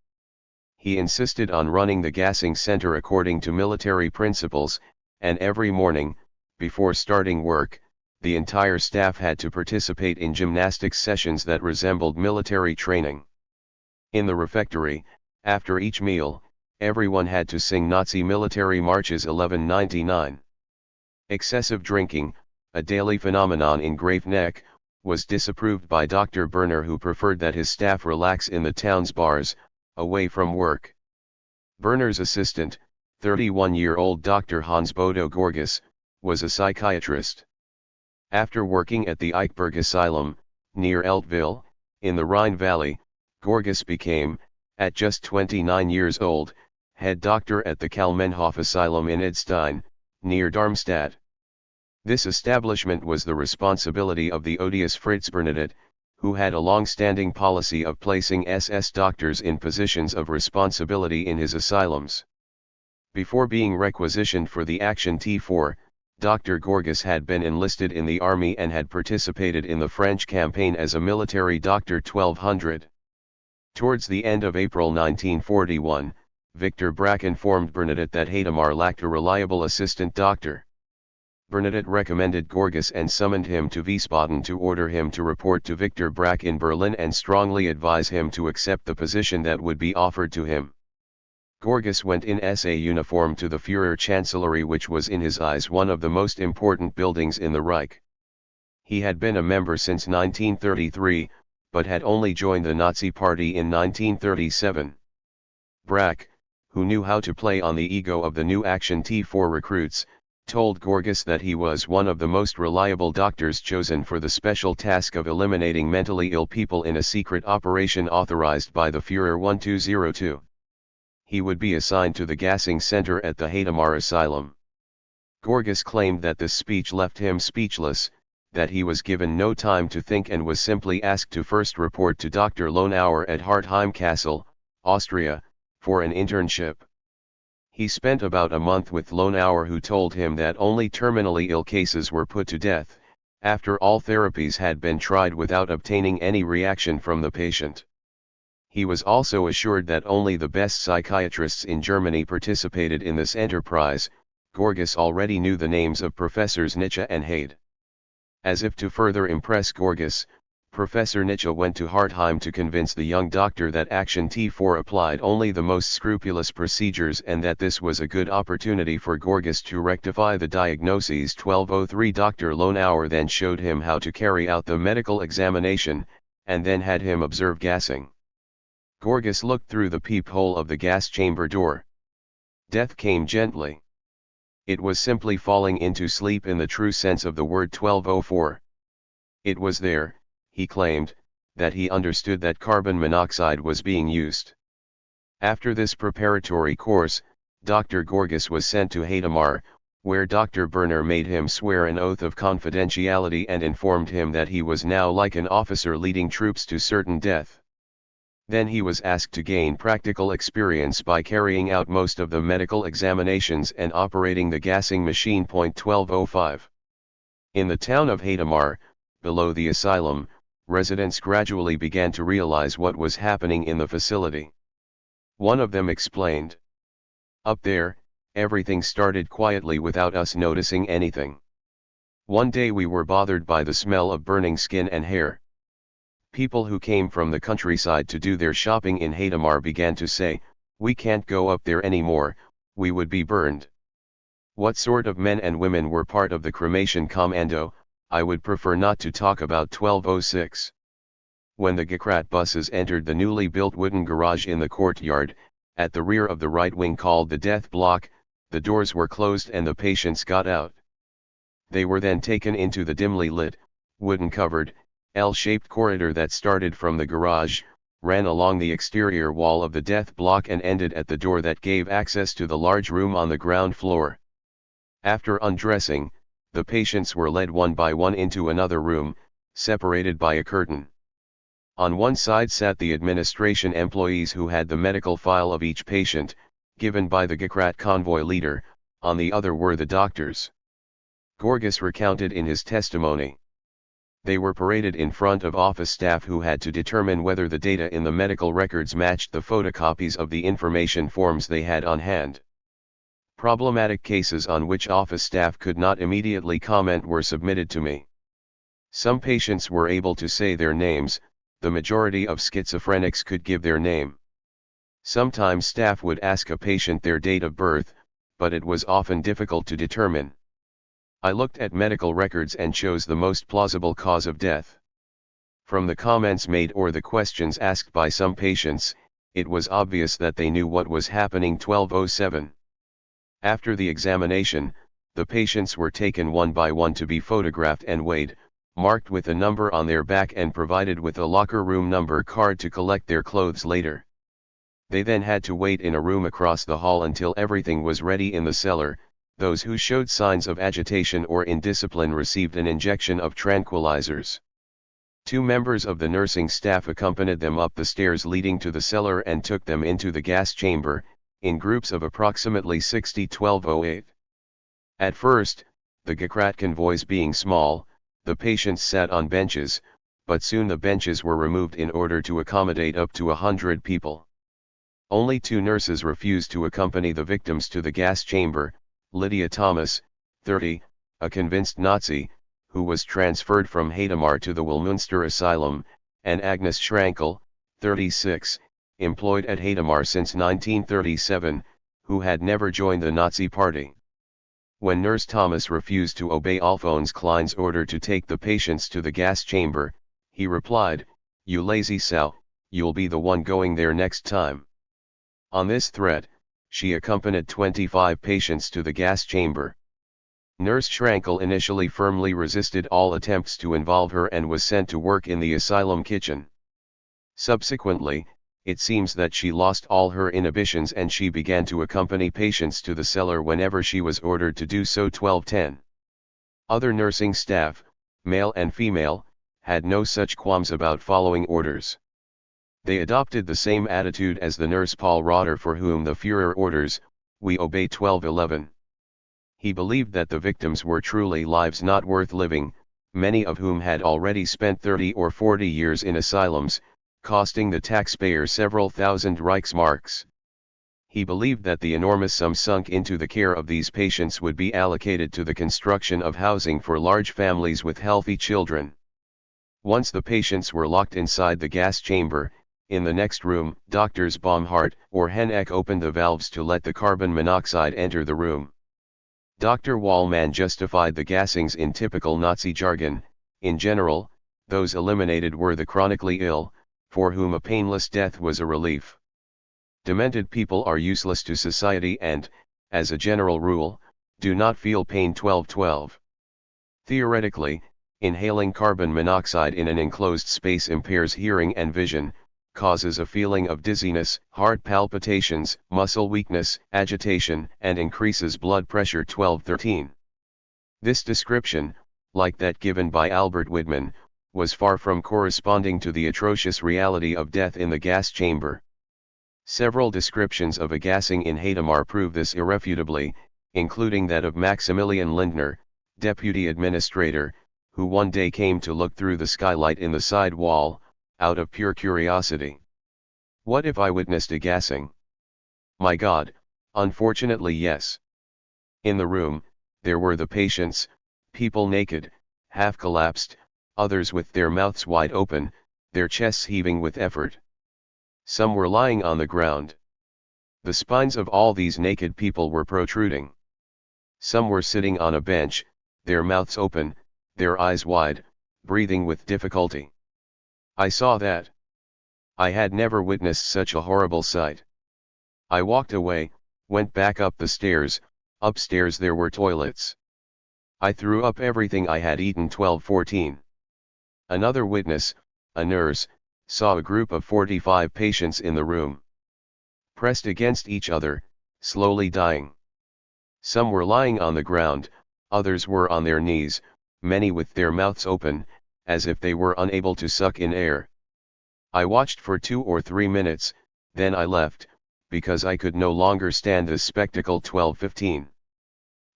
He insisted on running the gassing center according to military principles, and every morning, before starting work, the entire staff had to participate in gymnastics sessions that resembled military training. In the refectory, after each meal, everyone had to sing Nazi military marches 1199. Excessive drinking, a daily phenomenon in Graveneck, was disapproved by Dr. Berner, who preferred that his staff relax in the town's bars, away from work. Berner's assistant, 31-year-old Dr. Hans Bodo Gorgas, was a psychiatrist. After working at the Eichberg Asylum, near Eltville, in the Rhine Valley, Gorgas became, at just 29 years old, head doctor at the Kalmenhof Asylum in Idstein, near Darmstadt. This establishment was the responsibility of the odious Fritz Bernadotte, who had a long-standing policy of placing SS doctors in positions of responsibility in his asylums. Before being requisitioned for the Action T4, Dr. Gorgas had been enlisted in the army and had participated in the French campaign as a military doctor 1200. Towards the end of April 1941, Victor Brack informed Bernadotte that Haidemar lacked a reliable assistant doctor. Bernadotte recommended Gorgas and summoned him to Wiesbaden to order him to report to Victor Brack in Berlin and strongly advise him to accept the position that would be offered to him. Gorgas went in SA uniform to the Führer Chancellery, which was in his eyes one of the most important buildings in the Reich. He had been a member since 1933, but had only joined the Nazi Party in 1937. Brack, who knew how to play on the ego of the new Action T4 recruits, told Gorgas that he was one of the most reliable doctors chosen for the special task of eliminating mentally ill people in a secret operation authorized by the Führer 1202. He would be assigned to the gassing center at the Haidemar Asylum. Gorgas claimed that this speech left him speechless, that he was given no time to think and was simply asked to first report to Dr. Lohnauer at Hartheim Castle, Austria, for an internship. He spent about a month with Lohnauer, who told him that only terminally ill cases were put to death, after all therapies had been tried without obtaining any reaction from the patient. He was also assured that only the best psychiatrists in Germany participated in this enterprise. Gorgas already knew the names of Professors Nietzsche and Haid. As if to further impress Gorgas, Professor Nietzsche went to Hartheim to convince the young doctor that Action T4 applied only the most scrupulous procedures and that this was a good opportunity for Gorgas to rectify the diagnoses. 1203 Dr. Lohnauer then showed him how to carry out the medical examination, and then had him observe gassing. Gorgas looked through the peephole of the gas chamber door. Death came gently. It was simply falling into sleep in the true sense of the word. 1204. It was there, he claimed, that he understood that carbon monoxide was being used. After this preparatory course, Dr. Gorgas was sent to Haidemar, where Dr. Berner made him swear an oath of confidentiality and informed him that he was now like an officer leading troops to certain death. Then he was asked to gain practical experience by carrying out most of the medical examinations and operating the gassing machine. 1205. In the town of Haidemar, below the asylum, residents gradually began to realize what was happening in the facility. One of them explained, "Up there, everything started quietly without us noticing anything. One day we were bothered by the smell of burning skin and hair. People who came from the countryside to do their shopping in Haidemar began to say, 'We can't go up there anymore, we would be burned.' What sort of men and women were part of the cremation commando, I would prefer not to talk about. 1206. When the Gekrat buses entered the newly built wooden garage in the courtyard, at the rear of the right wing called the death block, the doors were closed and the patients got out. They were then taken into the dimly lit, wooden-covered, L-shaped corridor that started from the garage, ran along the exterior wall of the death block and ended at the door that gave access to the large room on the ground floor. After undressing, the patients were led one by one into another room, separated by a curtain. On one side sat the administration employees who had the medical file of each patient, given by the Gakrat convoy leader, on the other were the doctors. Gorgas recounted in his testimony. They were paraded in front of office staff who had to determine whether the data in the medical records matched the photocopies of the information forms they had on hand. Problematic cases on which office staff could not immediately comment were submitted to me. Some patients were able to say their names, the majority of schizophrenics could give their name. Sometimes staff would ask a patient their date of birth, but it was often difficult to determine. I looked at medical records and chose the most plausible cause of death. From the comments made or the questions asked by some patients, it was obvious that they knew what was happening. 1207. After the examination, the patients were taken one by one to be photographed and weighed, marked with a number on their back and provided with a locker room number card to collect their clothes later. They then had to wait in a room across the hall until everything was ready in the cellar. Those who showed signs of agitation or indiscipline received an injection of tranquilizers. 2 members of the nursing staff accompanied them up the stairs leading to the cellar and took them into the gas chamber, in groups of approximately 60. 1208. At first, the Gakrat convoys being small, the patients sat on benches, but soon the benches were removed in order to accommodate up to 100 people. Only 2 nurses refused to accompany the victims to the gas chamber, Lydia Thomas, 30, a convinced Nazi, who was transferred from Hadamar to the Wilmunster Asylum, and Agnes Schrankel, 36, employed at Hadamar since 1937, who had never joined the Nazi Party. When Nurse Thomas refused to obey Alphonse Klein's order to take the patients to the gas chamber, he replied, "You lazy sow, you'll be the one going there next time." On this threat, she accompanied 25 patients to the gas chamber. Nurse Schrankel initially firmly resisted all attempts to involve her and was sent to work in the asylum kitchen. Subsequently, it seems that she lost all her inhibitions and she began to accompany patients to the cellar whenever she was ordered to do so. 1210. Other nursing staff, male and female, had no such qualms about following orders. They adopted the same attitude as the nurse Paul Rotter, for whom the Führer orders, "We obey." 1211. He believed that the victims were truly lives not worth living, many of whom had already spent 30 or 40 years in asylums, costing the taxpayer several thousand Reichsmarks. He believed that the enormous sum sunk into the care of these patients would be allocated to the construction of housing for large families with healthy children. Once the patients were locked inside the gas chamber, in the next room, Doctors Baumhart or Henneck opened the valves to let the carbon monoxide enter the room. Dr. Wallmann justified the gassings in typical Nazi jargon. In general, those eliminated were the chronically ill, for whom a painless death was a relief. Demented people are useless to society and, as a general rule, do not feel pain. 1212. Theoretically, inhaling carbon monoxide in an enclosed space impairs hearing and vision, causes a feeling of dizziness, heart palpitations, muscle weakness, agitation, and increases blood pressure. 1213. This description, like that given by Albert Widman, was far from corresponding to the atrocious reality of death in the gas chamber. Several descriptions of a gassing in Hadamar prove this irrefutably, including that of Maximilian Lindner, deputy administrator, who one day came to look through the skylight in the side wall, out of pure curiosity. "What if I witnessed a gassing?" "My God, unfortunately yes." In the room, there were the patients, people naked, half collapsed, others with their mouths wide open, their chests heaving with effort. Some were lying on the ground. The spines of all these naked people were protruding. Some were sitting on a bench, their mouths open, their eyes wide, breathing with difficulty. I saw that. I had never witnessed such a horrible sight. I walked away, went back up the stairs. Upstairs there were toilets. I threw up everything I had eaten. 1214. Another witness, a nurse, saw a group of 45 patients in the room, pressed against each other, slowly dying. Some were lying on the ground, others were on their knees, many with their mouths open, as if they were unable to suck in air. I watched for 2 or 3 minutes, then I left, because I could no longer stand this spectacle. 12:15.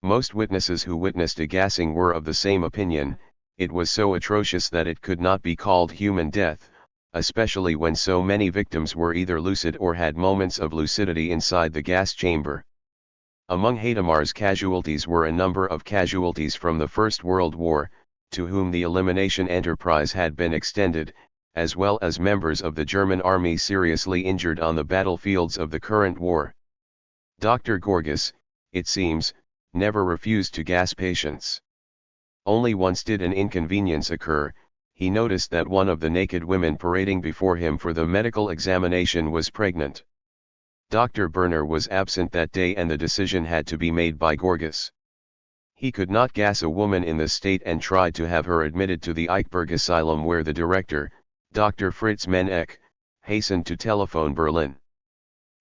Most witnesses who witnessed a gassing were of the same opinion. It was so atrocious that it could not be called human death, especially when so many victims were either lucid or had moments of lucidity inside the gas chamber. Among Haidamar's casualties were a number of casualties from the First World War, to whom the elimination enterprise had been extended, as well as members of the German army seriously injured on the battlefields of the current war. Dr. Gorgas, it seems, never refused to gas patients. Only once did an inconvenience occur. He noticed that one of the naked women parading before him for the medical examination was pregnant. Dr. Berner was absent that day and the decision had to be made by Gorgas. He could not gas a woman in this state and tried to have her admitted to the Eichberg Asylum, where the director, Dr. Fritz Menneck, hastened to telephone Berlin.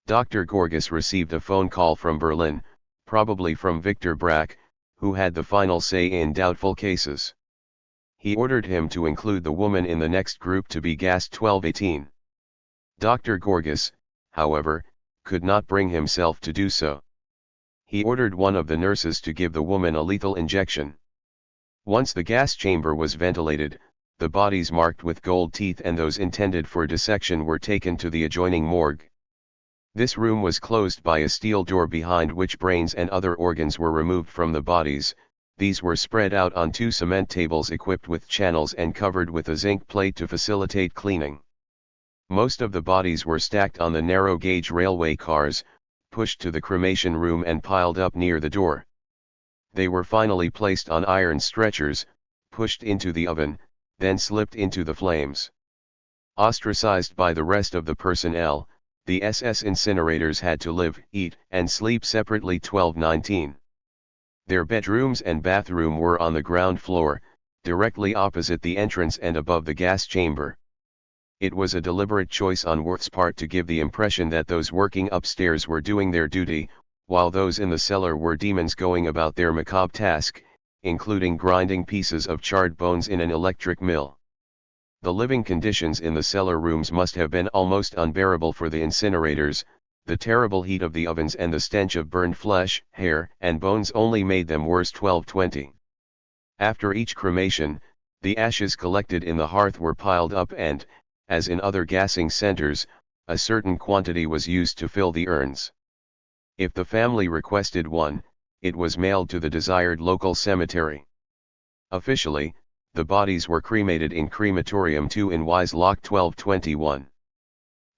Dr. Gorgas received a phone call from Berlin, probably from Victor Brack, who had the final say in doubtful cases. He ordered him to include the woman in the next group to be gassed. 12:18. Dr. Gorgas, however, could not bring himself to do so. He ordered one of the nurses to give the woman a lethal injection. Once the gas chamber was ventilated, the bodies marked with gold teeth and those intended for dissection were taken to the adjoining morgue. This room was closed by a steel door behind which brains and other organs were removed from the bodies. These were spread out on 2 cement tables equipped with channels and covered with a zinc plate to facilitate cleaning. Most of the bodies were stacked on the narrow-gauge railway cars, pushed to the cremation room and piled up near the door. They were finally placed on iron stretchers, pushed into the oven, then slipped into the flames. Ostracized by the rest of the personnel, the SS incinerators had to live, eat, and sleep separately. 12:19. Their bedrooms and bathroom were on the ground floor, directly opposite the entrance and above the gas chamber. It was a deliberate choice on Worth's part to give the impression that those working upstairs were doing their duty, while those in the cellar were demons going about their macabre task, including grinding pieces of charred bones in an electric mill. The living conditions in the cellar rooms must have been almost unbearable for the incinerators. The terrible heat of the ovens and the stench of burned flesh, hair, and bones only made them worse. 12:20. After each cremation, the ashes collected in the hearth were piled up and, as in other gassing centers, a certain quantity was used to fill the urns. If the family requested one, it was mailed to the desired local cemetery. Officially, the bodies were cremated in Crematorium 2 in Wiesloch. 12:21.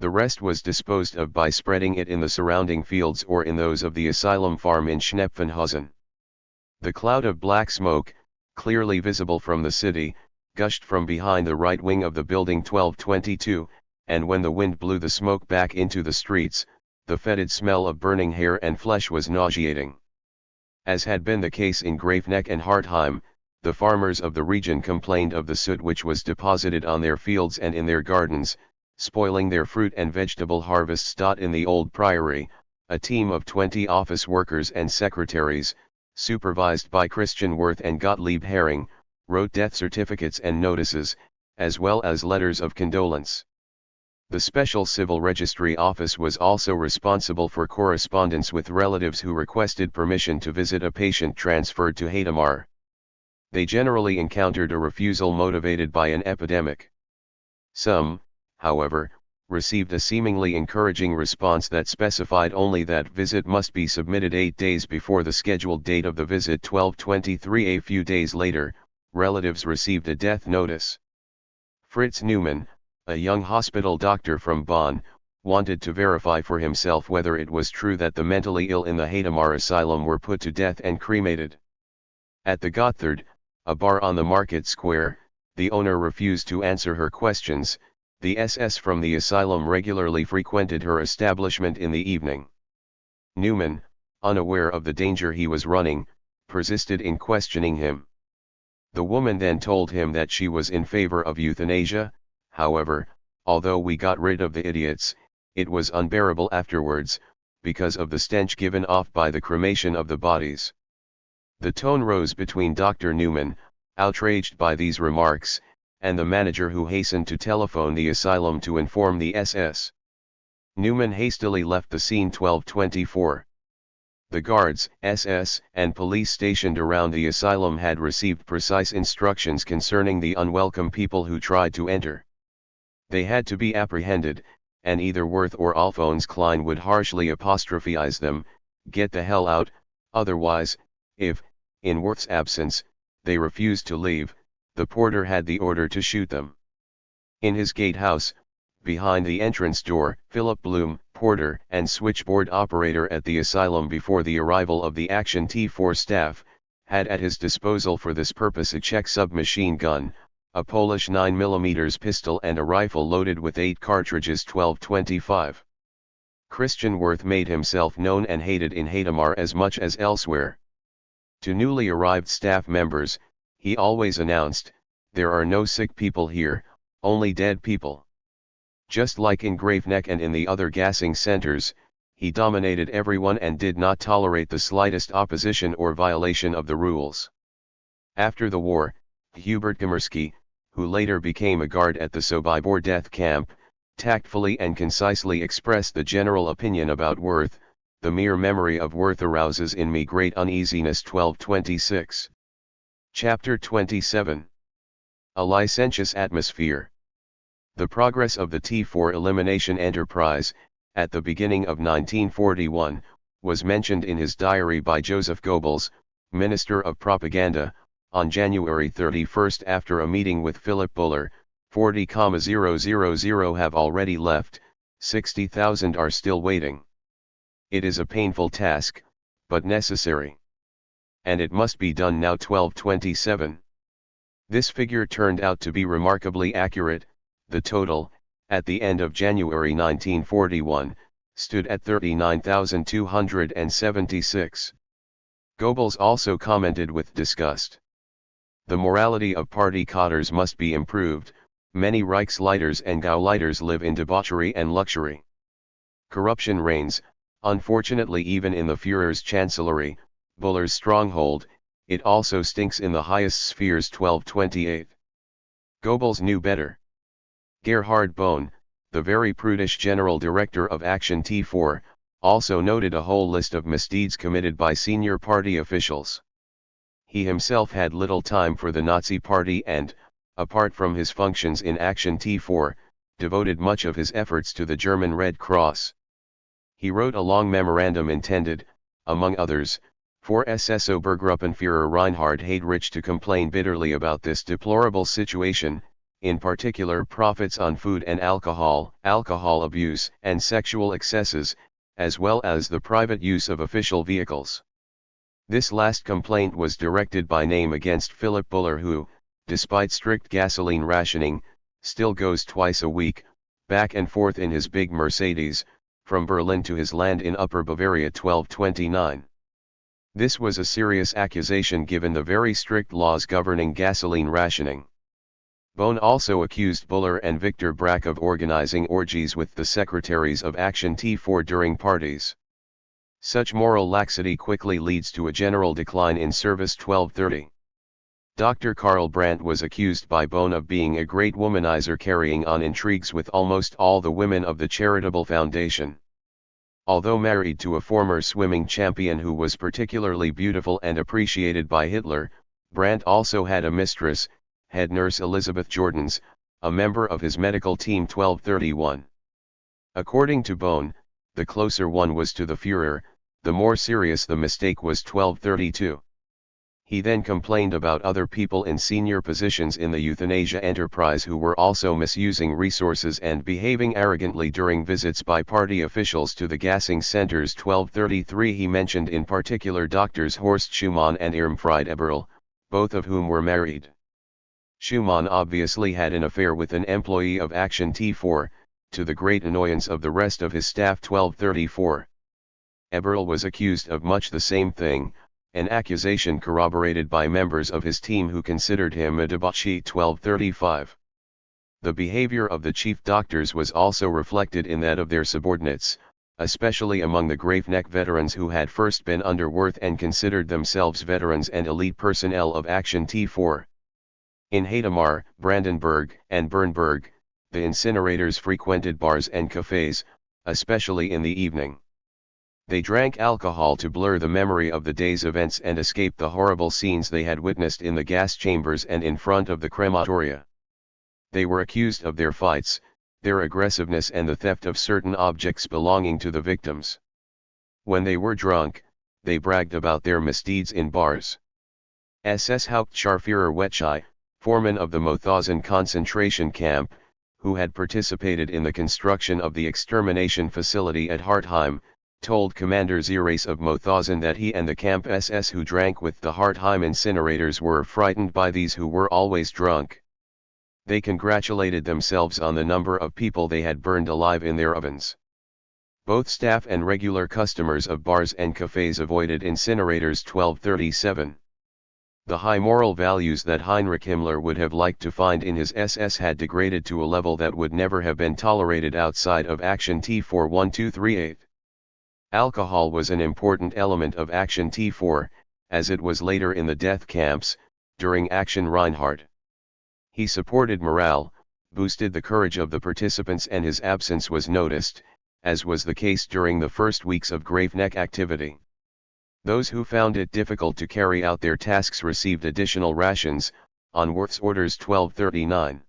The rest was disposed of by spreading it in the surrounding fields or in those of the asylum farm in Schnepfenhausen. The cloud of black smoke, clearly visible from the city, gushed from behind the right wing of the building. 12:22, and when the wind blew the smoke back into the streets, the fetid smell of burning hair and flesh was nauseating. As had been the case in Graafneck and Hartheim, the farmers of the region complained of the soot which was deposited on their fields and in their gardens, spoiling their fruit and vegetable harvests. In the old priory, a team of 20 office workers and secretaries, supervised by Christian Worth and Gottlieb Hering, wrote death certificates and notices, as well as letters of condolence. The Special Civil Registry Office was also responsible for correspondence with relatives who requested permission to visit a patient transferred to Hadamar. They generally encountered a refusal motivated by an epidemic. Some, however, received a seemingly encouraging response that specified only that visit must be submitted 8 days before the scheduled date of the visit. 12:23. A few days later, relatives received a death notice. Fritz Neumann, a young hospital doctor from Bonn, wanted to verify for himself whether it was true that the mentally ill in the Hadamar asylum were put to death and cremated. At the Gotthard, a bar on the market square, the owner refused to answer her questions. The SS from the asylum regularly frequented her establishment in the evening. Neumann, unaware of the danger he was running, persisted in questioning him. The woman then told him that she was in favor of euthanasia. However, although we got rid of the idiots, it was unbearable afterwards. because of the stench given off by the cremation of the bodies. The tone rose between Dr. Newman, outraged by these remarks, and the manager, who hastened to telephone the asylum to inform the SS. Newman hastily left the scene 12:24. The guards, SS, and police stationed around the asylum had received precise instructions concerning the unwelcome people who tried to enter. They had to be apprehended, and either Worth or Alphonse Klein would harshly apostrophize them, "Get the hell out," otherwise, if, in Worth's absence, they refused to leave, the porter had the order to shoot them. In his gatehouse, behind the entrance door, Philip Bloom, porter and switchboard operator at the asylum before the arrival of the Action T4 staff, had at his disposal for this purpose a Czech submachine gun, a Polish 9mm pistol and a rifle loaded with 8 cartridges 12-25. Christian Worth made himself known and hated in Hadamar as much as elsewhere. To newly arrived staff members, he always announced, "There are no sick people here, only dead people." Just like in Graveneck and in the other gassing centers, he dominated everyone and did not tolerate the slightest opposition or violation of the rules. After the war, Hubert Komarski, who later became a guard at the Sobibor death camp, tactfully and concisely expressed the general opinion about Worth, "The mere memory of Worth arouses in me great uneasiness." 12:26. Chapter 27. A licentious atmosphere. The progress of the T4 elimination enterprise, at the beginning of 1941, was mentioned in his diary by Joseph Goebbels, Minister of Propaganda, on January 31 after a meeting with Philip Buller. 40,000 have already left, 60,000 are still waiting. It is a painful task, but necessary. And it must be done now. 12:27. This figure turned out to be remarkably accurate. The total, at the end of January 1941, stood at 39,276. Goebbels also commented with disgust. The morality of party cadres must be improved. Many Reichsleiters and Gauleiters live in debauchery and luxury. Corruption reigns, unfortunately, even in the Führer's chancellery, Buller's stronghold. It also stinks in the highest spheres. 12:28. Goebbels knew better. Gerhard Bohn, the very prudish general director of Action T4, also noted a whole list of misdeeds committed by senior party officials. He himself had little time for the Nazi Party and, apart from his functions in Action T4, devoted much of his efforts to the German Red Cross. He wrote a long memorandum intended, among others, for SS Obergruppenführer Reinhard Heydrich to complain bitterly about this deplorable situation, in particular profits on food and alcohol, alcohol abuse and sexual excesses, as well as the private use of official vehicles. This last complaint was directed by name against Philip Buller, who, despite strict gasoline rationing, still goes twice a week, back and forth in his big Mercedes, from Berlin to his land in Upper Bavaria. 12:29. This was a serious accusation given the very strict laws governing gasoline rationing. Bohn also accused Buller and Victor Brack of organizing orgies with the secretaries of Action T4 during parties. Such moral laxity quickly leads to a general decline in service. 12:30. Dr. Karl Brandt was accused by Bohn of being a great womanizer, carrying on intrigues with almost all the women of the charitable foundation. Although married to a former swimming champion who was particularly beautiful and appreciated by Hitler, Brandt also had a mistress, head nurse Elizabeth Jordans, a member of his medical team. 12:31. According to Bohn, the closer one was to the Führer, the more serious the mistake was. 12:32. He then complained about other people in senior positions in the euthanasia enterprise who were also misusing resources and behaving arrogantly during visits by party officials to the gassing centers. 12:33. He mentioned in particular Doctors Horst Schumann and Irmfried Eberl, both of whom were married. Schumann obviously had an affair with an employee of Action T4, to the great annoyance of the rest of his staff. 12:34. Eberl was accused of much the same thing, an accusation corroborated by members of his team who considered him a debauchee. 12:35. The behavior of the chief doctors was also reflected in that of their subordinates, especially among the Graveneck veterans who had first been under Worth and considered themselves veterans and elite personnel of Action T4. In Hadamar, Brandenburg, and Bernburg, the incinerators frequented bars and cafes, especially in the evening. They drank alcohol to blur the memory of the day's events and escape the horrible scenes they had witnessed in the gas chambers and in front of the crematoria. They were accused of their fights, their aggressiveness and the theft of certain objects belonging to the victims. When they were drunk, they bragged about their misdeeds in bars. SS Hauptscharführer Wetschei, foreman of the Mauthausen concentration camp, who had participated in the construction of the extermination facility at Hartheim, told Commander Ziereis of Mauthausen that he and the camp SS who drank with the Hartheim incinerators were frightened by these who were always drunk. They congratulated themselves on the number of people they had burned alive in their ovens. Both staff and regular customers of bars and cafes avoided incinerators 1237. The high moral values that Heinrich Himmler would have liked to find in his SS had degraded to a level that would never have been tolerated outside of Action T4 1238. Alcohol was an important element of Action T4, as it was later in the death camps, during Action Reinhardt. He supported morale, boosted the courage of the participants, and his absence was noticed, as was the case during the first weeks of Graveneck activity. Those who found it difficult to carry out their tasks received additional rations, on Worth's orders 1239.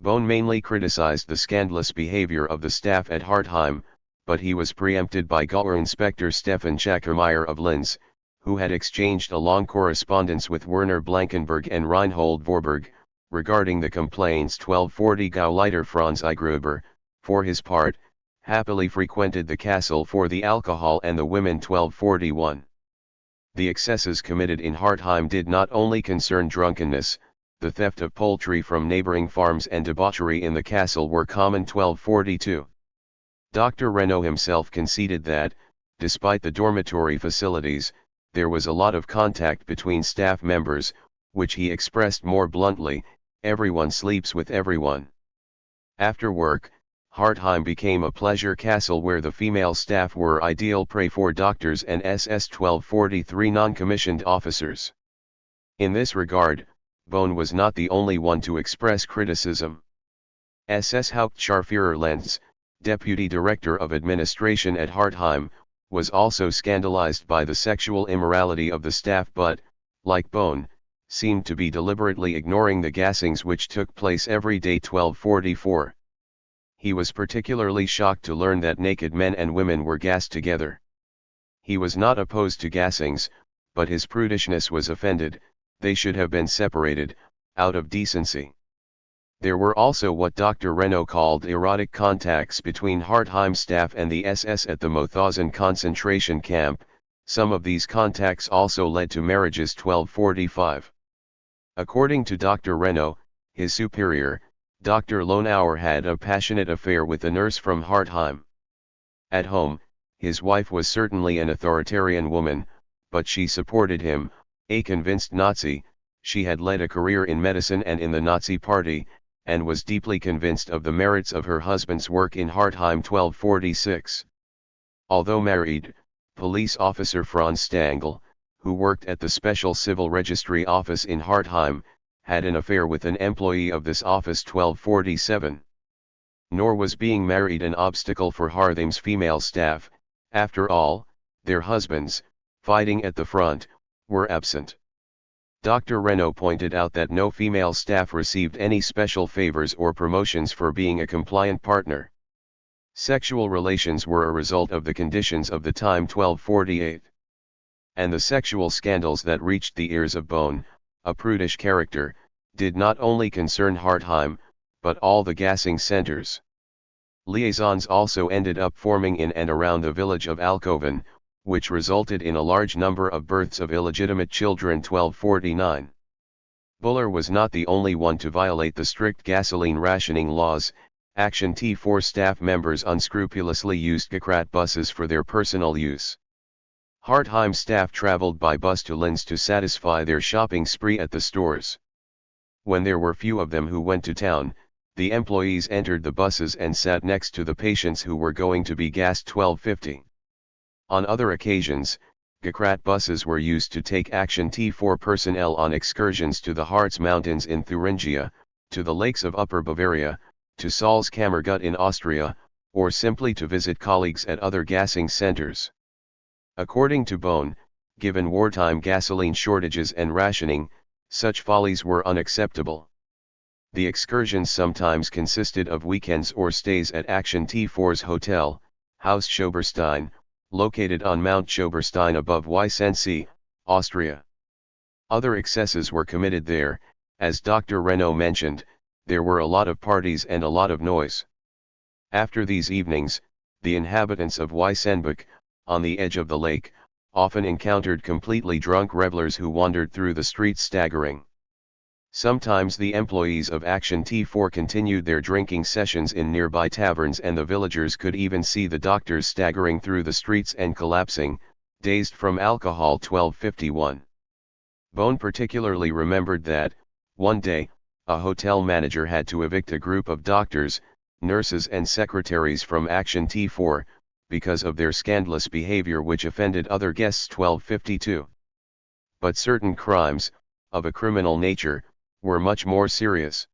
Bohn mainly criticized the scandalous behavior of the staff at Hartheim, but he was preempted by Gauer Inspector Stefan Schackermeyer of Linz, who had exchanged a long correspondence with Werner Blankenberg and Reinhold Vorberg, regarding the complaints. 1240 Gauleiter Franz I. Gruber, for his part, happily frequented the castle for the alcohol and the women. 1241. The excesses committed in Hartheim did not only concern drunkenness, the theft of poultry from neighboring farms and debauchery in the castle were common. 1242. Dr. Renaud himself conceded that, despite the dormitory facilities, there was a lot of contact between staff members, which he expressed more bluntly: everyone sleeps with everyone. After work, Hartheim became a pleasure castle where the female staff were ideal prey for doctors and SS 1243 non-commissioned officers. In this regard, Bohn was not the only one to express criticism. SS Hauptscharführer Lenz, Deputy Director of Administration at Hartheim, was also scandalized by the sexual immorality of the staff but, like Bohn, seemed to be deliberately ignoring the gassings which took place every day. 1244. He was particularly shocked to learn that naked men and women were gassed together. He was not opposed to gassings, but his prudishness was offended. They should have been separated, out of decency. There were also what Dr. Renaud called erotic contacts between Hartheim staff and the SS at the Mauthausen concentration camp. Some of these contacts also led to marriages. 1245. According to Dr. Renaud, his superior, Dr. Lonauer had a passionate affair with a nurse from Hartheim. At home, his wife was certainly an authoritarian woman, but she supported him. A convinced Nazi, she had led a career in medicine and in the Nazi Party, and was deeply convinced of the merits of her husband's work in Hartheim. 1246. Although married, police officer Franz Stangl, who worked at the Special Civil Registry Office in Hartheim, had an affair with an employee of this office. 1247. Nor was being married an obstacle for Hartheim's female staff. After all, their husbands, fighting at the front, were absent. Dr. Renaud pointed out that no female staff received any special favors or promotions for being a compliant partner. Sexual relations were a result of the conditions of the time. 1248. And the sexual scandals that reached the ears of Bohn, a prudish character, did not only concern Hartheim, but all the gassing centers. Liaisons also ended up forming in and around the village of Alkoven, which resulted in a large number of births of illegitimate children. 1249. Buller was not the only one to violate the strict gasoline rationing laws. Action T4 staff members unscrupulously used Gekrat buses for their personal use. Hartheim staff traveled by bus to Linz to satisfy their shopping spree at the stores. When there were few of them who went to town, The employees entered the buses and sat next to the patients who were going to be gassed 1250. On other occasions, GKRAT buses were used to take Action T4 personnel on excursions to the Harz Mountains in Thuringia, to the lakes of Upper Bavaria, to Salzkammergut in Austria, or simply to visit colleagues at other gassing centers. According to Bohn, given wartime gasoline shortages and rationing, such follies were unacceptable. The excursions sometimes consisted of weekends or stays at Action T4's hotel, Haus Schoberstein, located on Mount Schoberstein above Weissensee, Austria. Other excesses were committed there. As Dr. Renault mentioned, there were a lot of parties and a lot of noise. After these evenings, the inhabitants of Weissenbuch, on the edge of the lake, often encountered completely drunk revelers who wandered through the streets staggering. Sometimes the employees of Action T4 continued their drinking sessions in nearby taverns, and the villagers could even see the doctors staggering through the streets and collapsing, dazed from alcohol. 1251. Bohn particularly remembered that, one day, a hotel manager had to evict a group of doctors, nurses and secretaries from Action T4, because of their scandalous behavior which offended other guests. 1252. But certain crimes, of a criminal nature, were much more serious.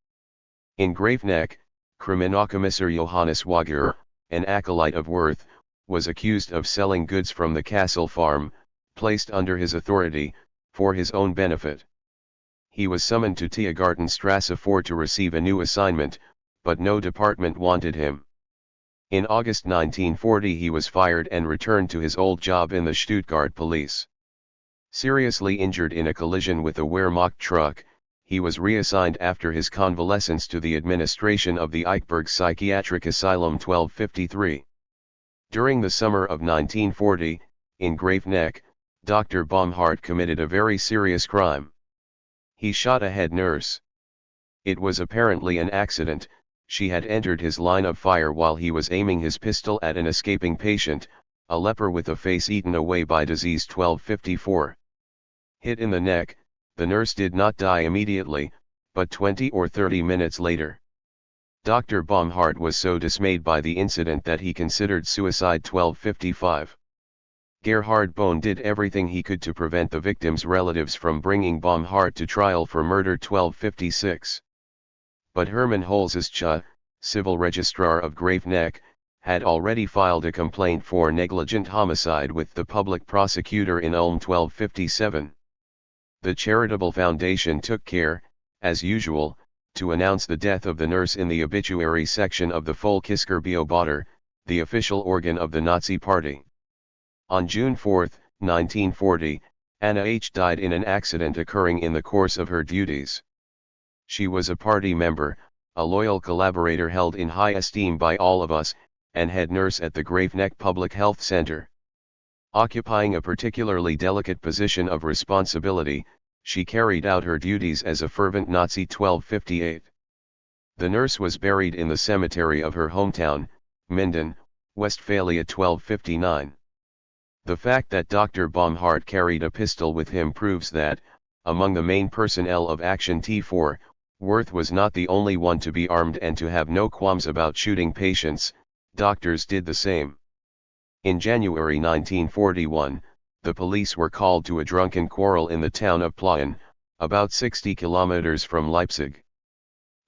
In Graafneck, Kriminalkommissar Johannes Wager, an acolyte of Worth, was accused of selling goods from the Castle farm, placed under his authority, for his own benefit. He was summoned to Tiergartenstrasse 4 to receive a new assignment, but no department wanted him. In August 1940 he was fired and returned to his old job in the Stuttgart police. Seriously injured in a collision with a Wehrmacht truck, he was reassigned after his convalescence to the administration of the Eichberg Psychiatric Asylum. 1253. During the summer of 1940, in Graafneck, Dr. Baumhart committed a very serious crime. He shot a head nurse. It was apparently an accident. She had entered his line of fire while he was aiming his pistol at an escaping patient, a leper with a face eaten away by disease. 1254. Hit in the neck, the nurse did not die immediately, but 20 or 30 minutes later. Dr. Baumhart was so dismayed by the incident that he considered suicide. 1255. Gerhard Bohn did everything he could to prevent the victims' relatives from bringing Baumhart to trial for murder. 1256. But Hermann Holzscha, civil registrar of Graafneck, had already filed a complaint for negligent homicide with the public prosecutor in Ulm. 1257. The charitable foundation took care, as usual, to announce the death of the nurse in the obituary section of the Volkisker Beobachter, the official organ of the Nazi Party. On June 4, 1940, Anna H. died in an accident occurring in the course of her duties. She was a party member, a loyal collaborator held in high esteem by all of us, and head nurse at the Graafneck Public Health Center. Occupying a particularly delicate position of responsibility, she carried out her duties as a fervent Nazi. 1258. The nurse was buried in the cemetery of her hometown, Minden, Westphalia. 1259. The fact that Dr. Baumhart carried a pistol with him proves that, among the main personnel of Action T4, Worth was not the only one to be armed and to have no qualms about shooting patients. Doctors did the same. In January 1941, the police were called to a drunken quarrel in the town of Plauen, about 60 kilometers from Leipzig.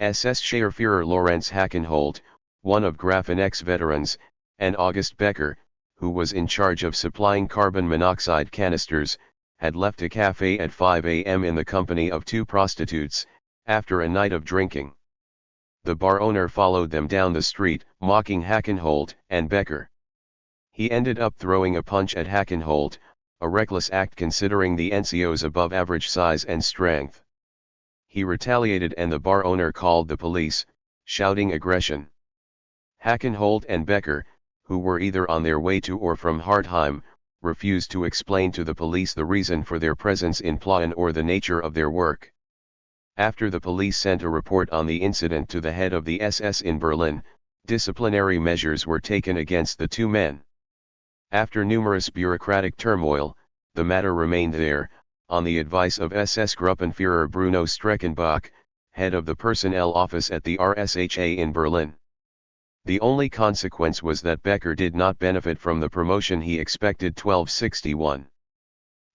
SS Scharführer Lorenz Hackenholt, one of Graafneck's veterans, and August Becker, who was in charge of supplying carbon monoxide canisters, had left a cafe at 5 a.m. in the company of two prostitutes, after a night of drinking. The bar owner followed them down the street, mocking Hackenholt and Becker. He ended up throwing a punch at Hackenholt, a reckless act considering the NCO's above average size and strength. He retaliated and the bar owner called the police, shouting aggression. Hackenholt and Becker, who were either on their way to or from Hartheim, refused to explain to the police the reason for their presence in Plauen or the nature of their work. After the police sent a report on the incident to the head of the SS in Berlin, disciplinary measures were taken against the two men. After numerous bureaucratic turmoil, the matter remained there. On the advice of SS Gruppenführer Bruno Streckenbach, head of the personnel office at the RSHA in Berlin. The only consequence was that Becker did not benefit from the promotion he expected 1261.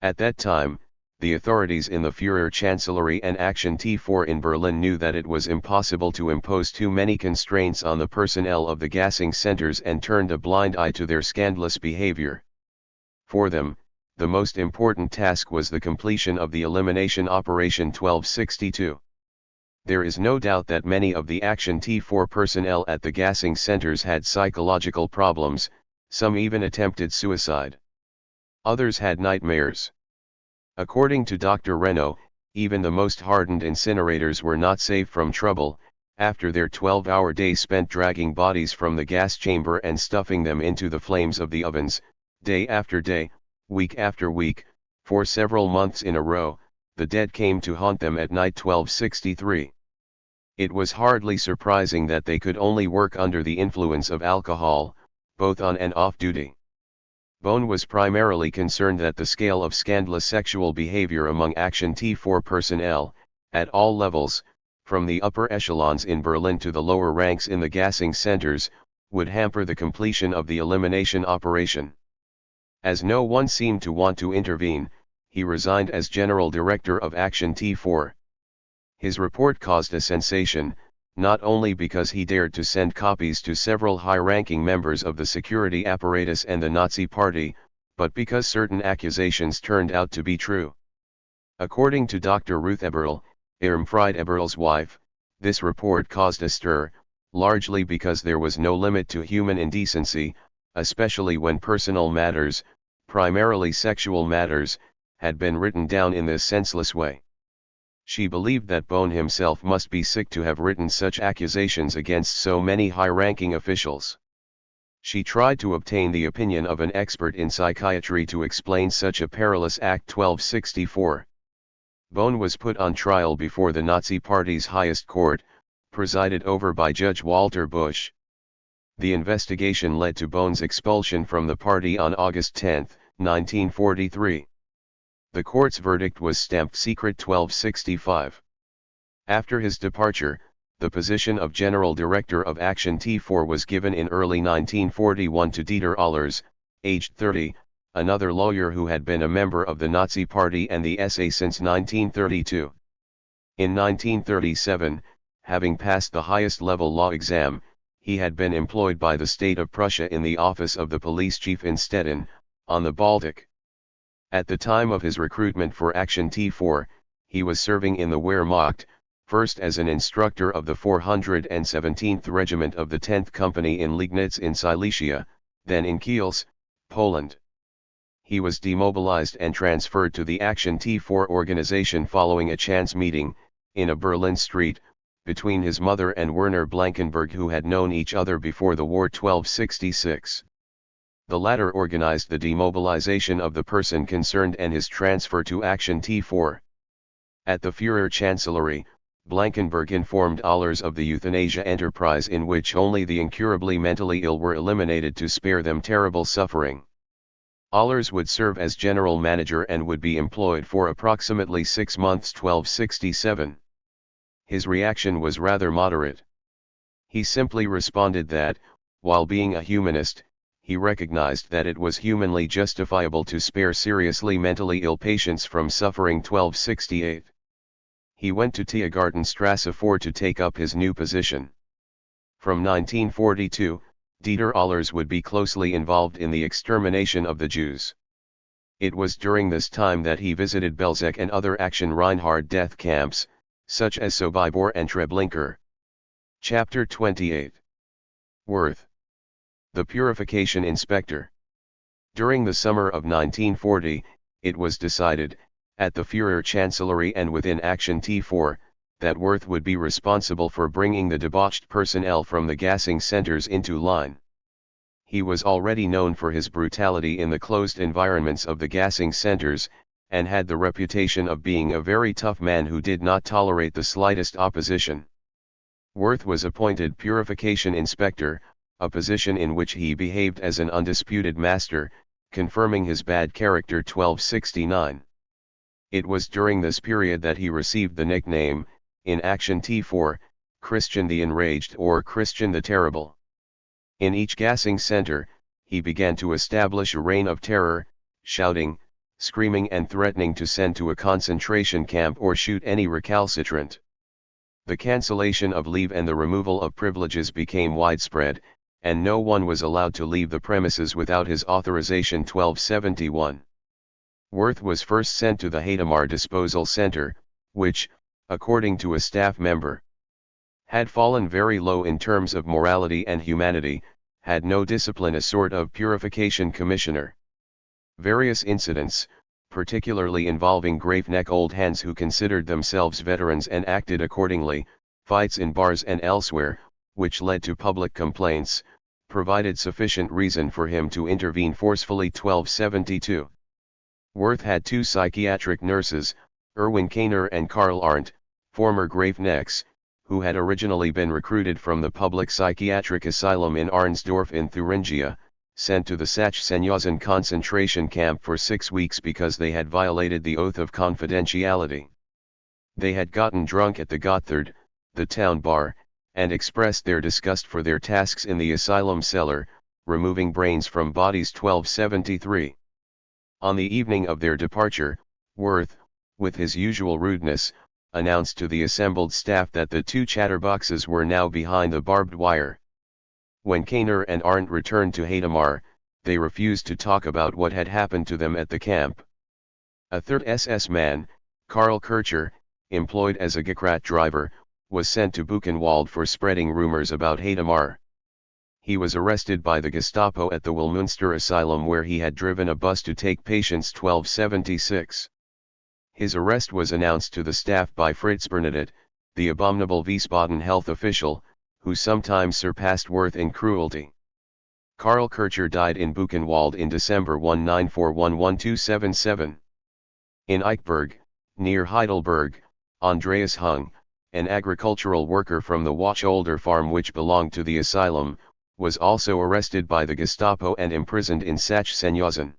At that time, the authorities in the Führer Chancellery and Action T4 in Berlin knew that it was impossible to impose too many constraints on the personnel of the gassing centers and turned a blind eye to their scandalous behavior. For them, the most important task was the completion of the elimination operation 1262. There is no doubt that many of the Action T4 personnel at the gassing centers had psychological problems, some even attempted suicide. Others had nightmares. According to Dr. Renault, even the most hardened incinerators were not safe from trouble, after their 12-hour day spent dragging bodies from the gas chamber and stuffing them into the flames of the ovens, day after day, week after week, for several months in a row. The dead came to haunt them at night. 1263. It was hardly surprising that they could only work under the influence of alcohol, both on and off duty. Bohn was primarily concerned that the scale of scandalous sexual behavior among Action T4 personnel, at all levels, from the upper echelons in Berlin to the lower ranks in the gassing centers, would hamper the completion of the elimination operation. As no one seemed to want to intervene, he resigned as General Director of Action T4. His report caused a sensation, not only because he dared to send copies to several high-ranking members of the security apparatus and the Nazi Party, but because certain accusations turned out to be true. According to Dr. Ruth Eberl, Irmfried Eberl's wife, this report caused a stir, largely because there was no limit to human indecency, especially when personal matters, primarily sexual matters, had been written down in this senseless way. She believed that Bohn himself must be sick to have written such accusations against so many high-ranking officials. She tried to obtain the opinion of an expert in psychiatry to explain such a perilous act. 1264. Bohn was put on trial before the Nazi Party's highest court, presided over by Judge Walter Busch. The investigation led to Bohn's expulsion from the party on August 10, 1943. The court's verdict was stamped secret. 1265. After his departure, the position of General Director of Action T4 was given in early 1941 to Dieter Allers, aged 30, another lawyer who had been a member of the Nazi Party and the SA since 1932. In 1937, having passed the highest-level law exam, he had been employed by the state of Prussia in the office of the police chief in Stettin, on the Baltic. At the time of his recruitment for Action T4, he was serving in the Wehrmacht, first as an instructor of the 417th Regiment of the 10th Company in Liegnitz in Silesia, then in Kielce, Poland. He was demobilized and transferred to the Action T4 organization following a chance meeting, in a Berlin street, between his mother and Werner Blankenberg, who had known each other before the war. 1266. The latter organized the demobilization of the person concerned and his transfer to Action T4. At the Führer Chancellery, Blankenberg informed Allers of the euthanasia enterprise in which only the incurably mentally ill were eliminated to spare them terrible suffering. Allers would serve as general manager and would be employed for approximately 6 months. 1267. His reaction was rather moderate. He simply responded that, while being a humanist, he recognized that it was humanly justifiable to spare seriously mentally ill patients from suffering. 1268. He went to Tiergartenstrasse 4 to take up his new position. From 1942, Dieter Allers would be closely involved in the extermination of the Jews. It was during this time that he visited Belzec and other Action Reinhard death camps, such as Sobibor and Treblinka. Chapter 28. Worth. The Purification Inspector. During the summer of 1940, it was decided, at the Führer Chancellery and within Action T4, that Worth would be responsible for bringing the debauched personnel from the gassing centers into line. He was already known for his brutality in the closed environments of the gassing centers, and had the reputation of being a very tough man who did not tolerate the slightest opposition. Worth was appointed Purification Inspector, a position in which he behaved as an undisputed master, confirming his bad character. 1269. It was during this period that he received the nickname, in Action T4, Christian the Enraged or Christian the Terrible. In each gassing center, he began to establish a reign of terror, shouting, screaming and threatening to send to a concentration camp or shoot any recalcitrant. The cancellation of leave and the removal of privileges became widespread, and no one was allowed to leave the premises without his authorization. 1271. Worth was first sent to the Hadamar Disposal Center, which, according to a staff member, had fallen very low in terms of morality and humanity, had no discipline, a sort of purification commissioner. Various incidents, particularly involving grave-neck old hands who considered themselves veterans and acted accordingly, fights in bars and elsewhere, which led to public complaints, provided sufficient reason for him to intervene forcefully. 1272. Worth had two psychiatric nurses, Erwin Kainer and Karl Arndt, former gravenecks, who had originally been recruited from the public psychiatric asylum in Arnsdorf in Thuringia, sent to the Sachsenhausen concentration camp for 6 weeks because they had violated the oath of confidentiality. They had gotten drunk at the Gotthard, the town bar, and expressed their disgust for their tasks in the asylum cellar, removing brains from bodies. 1273. On the evening of their departure, Worth, with his usual rudeness, announced to the assembled staff that the two chatterboxes were now behind the barbed wire. When Kainer and Arndt returned to Hadamar, they refused to talk about what had happened to them at the camp. A third SS man, Karl Kircher, employed as a Gekrat driver, was sent to Buchenwald for spreading rumors about Hadamar. He was arrested by the Gestapo at the Wilmünster Asylum where he had driven a bus to take patients. 1276. His arrest was announced to the staff by Fritz Bernadotte, the abominable Wiesbaden health official, who sometimes surpassed Worth in cruelty. Karl Kircher died in Buchenwald in December 1941-1277. In Eichberg, near Heidelberg, Andreas Hung, an agricultural worker from the Wacholder farm which belonged to the asylum, was also arrested by the Gestapo and imprisoned in Sachsenhausen.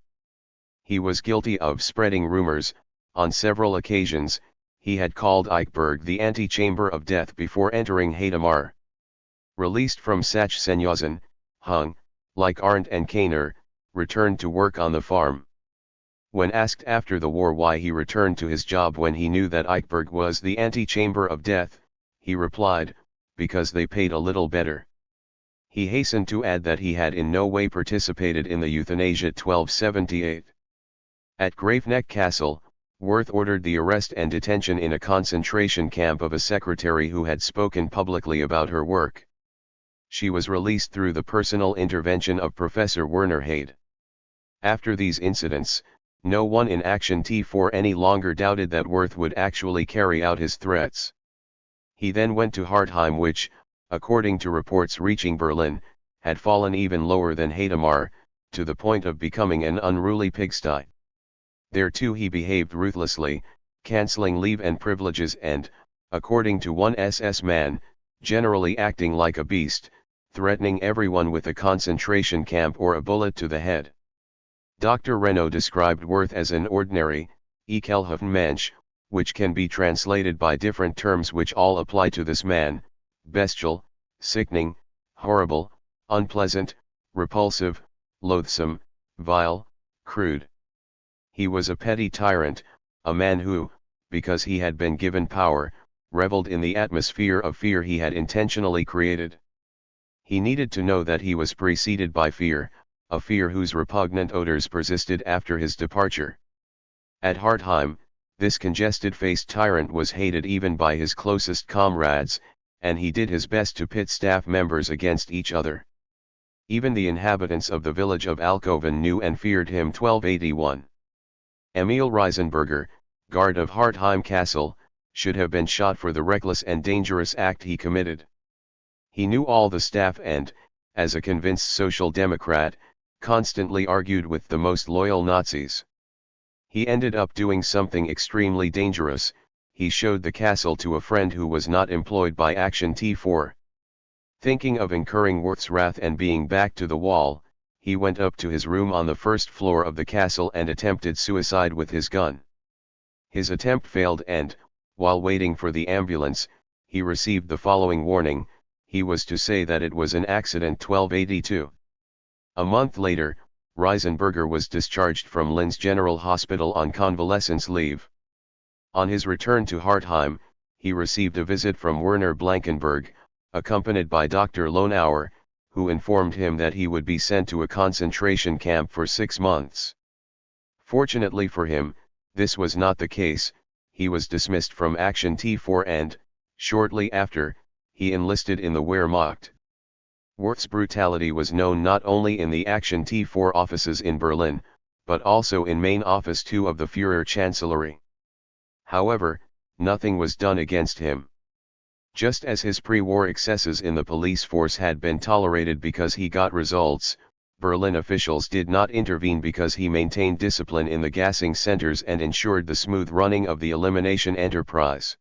He was guilty of spreading rumors. On several occasions, he had called Eichberg the antechamber of death before entering Hadamar. Released from Sachsenhausen, Hung, like Arndt and Kainer, returned to work on the farm. When asked after the war why he returned to his job when he knew that Eichberg was the antechamber of death, he replied, because they paid a little better. He hastened to add that he had in no way participated in the euthanasia. 1278. At Graveneck Castle, Worth ordered the arrest and detention in a concentration camp of a secretary who had spoken publicly about her work. She was released through the personal intervention of Professor Werner Hade. After these incidents, no one in Action T4 any longer doubted that Worth would actually carry out his threats. He then went to Hartheim which, according to reports reaching Berlin, had fallen even lower than Hadamar, to the point of becoming an unruly pigsty. There too he behaved ruthlessly, cancelling leave and privileges and, according to one SS man, generally acting like a beast, threatening everyone with a concentration camp or a bullet to the head. Dr. Renaud described Worth as an ordinary, ekelhaften Mensch, which can be translated by different terms which all apply to this man: bestial, sickening, horrible, unpleasant, repulsive, loathsome, vile, crude. He was a petty tyrant, a man who, because he had been given power, reveled in the atmosphere of fear he had intentionally created. He needed to know that he was preceded by fear, a fear whose repugnant odors persisted after his departure. At Hartheim, this congested-faced tyrant was hated even by his closest comrades, and he did his best to pit staff members against each other. Even the inhabitants of the village of Alkoven knew and feared him. 1281. Emil Reisenberger, guard of Hartheim Castle, should have been shot for the reckless and dangerous act he committed. He knew all the staff and, as a convinced social democrat, constantly argued with the most loyal Nazis. He ended up doing something extremely dangerous: he showed the castle to a friend who was not employed by Action T4. Thinking of incurring Worth's wrath and being back to the wall, he went up to his room on the first floor of the castle and attempted suicide with his gun. His attempt failed and, While waiting for the ambulance, he received the following warning: he was to say that it was an accident. 1282. A month later, Reisenberger was discharged from Linz General Hospital on convalescence leave. On his return to Hartheim, he received a visit from Werner Blankenberg, accompanied by Dr. Lonauer, who informed him that he would be sent to a concentration camp for 6 months. Fortunately for him, this was not the case. He was dismissed from Action T4 and, shortly after, he enlisted in the Wehrmacht. Wirth's brutality was known not only in the Action T4 offices in Berlin, but also in Main Office 2 of the Führer Chancellery. However, nothing was done against him. Just as his pre-war excesses in the police force had been tolerated because he got results, Berlin officials did not intervene because he maintained discipline in the gassing centers and ensured the smooth running of the elimination enterprise.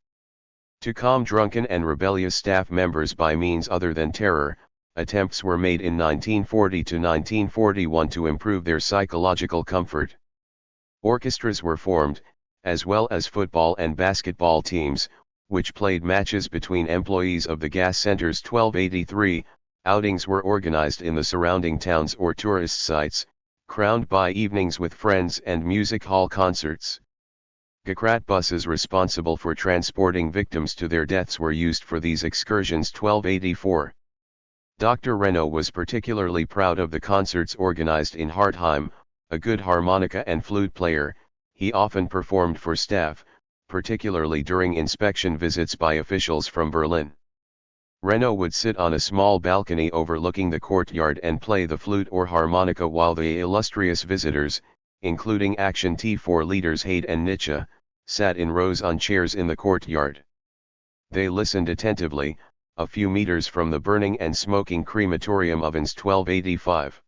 To calm drunken and rebellious staff members by means other than terror, attempts were made in 1940 to 1941 to improve their psychological comfort. Orchestras were formed, as well as football and basketball teams, which played matches between employees of the gas centers. 1283, outings were organized in the surrounding towns or tourist sites, crowned by evenings with friends and music hall concerts. Gekrat buses responsible for transporting victims to their deaths were used for these excursions. 1284. Dr. Renault was particularly proud of the concerts organized in Hartheim. A good harmonica and flute player, he often performed for staff, particularly during inspection visits by officials from Berlin. Renault would sit on a small balcony overlooking the courtyard and play the flute or harmonica while the illustrious visitors, including Action T4 leaders Haidt and Nietzsche, sat in rows on chairs in the courtyard. They listened attentively, a few meters from the burning and smoking crematorium ovens. 1285.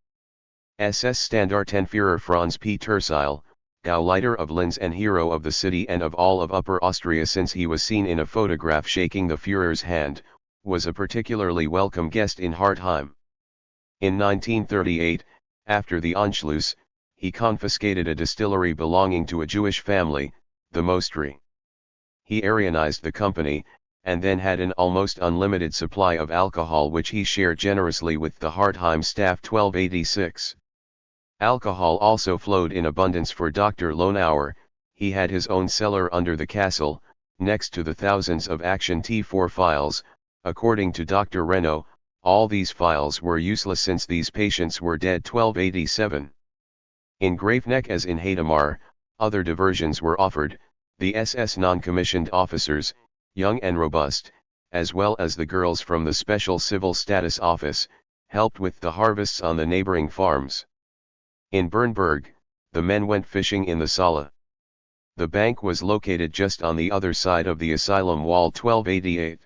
SS Standartenführer Franz P. Terseil, Gauleiter of Linz and hero of the city and of all of Upper Austria since he was seen in a photograph shaking the Führer's hand, was a particularly welcome guest in Hartheim. In 1938, after the Anschluss, he confiscated a distillery belonging to a Jewish family, the Mostry. He Aryanized the company, and then had an almost unlimited supply of alcohol which he shared generously with the Hartheim staff. 1286. Alcohol also flowed in abundance for Dr. Lonauer. He had his own cellar under the castle, next to the thousands of Action T4 files. According to Dr. Renault, all these files were useless since these patients were dead. 1287. In Graveneck as in Hadamar, other diversions were offered. The SS non-commissioned officers, young and robust, as well as the girls from the Special Civil Status Office, helped with the harvests on the neighboring farms. In Bernburg, the men went fishing in the Saale. The bank was located just on the other side of the asylum wall. 1288.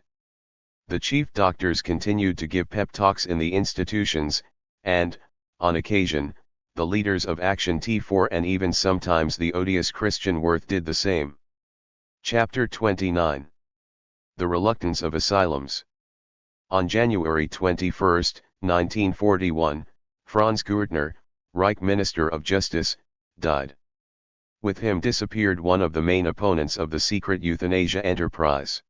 The chief doctors continued to give pep talks in the institutions, and, on occasion, the leaders of Action T4 and even sometimes the odious Christian Wirth did the same. Chapter 29. The Reluctance of Asylums. On January 21, 1941, Franz Gürtner, Reich Minister of Justice, died. With him disappeared one of the main opponents of the secret euthanasia enterprise.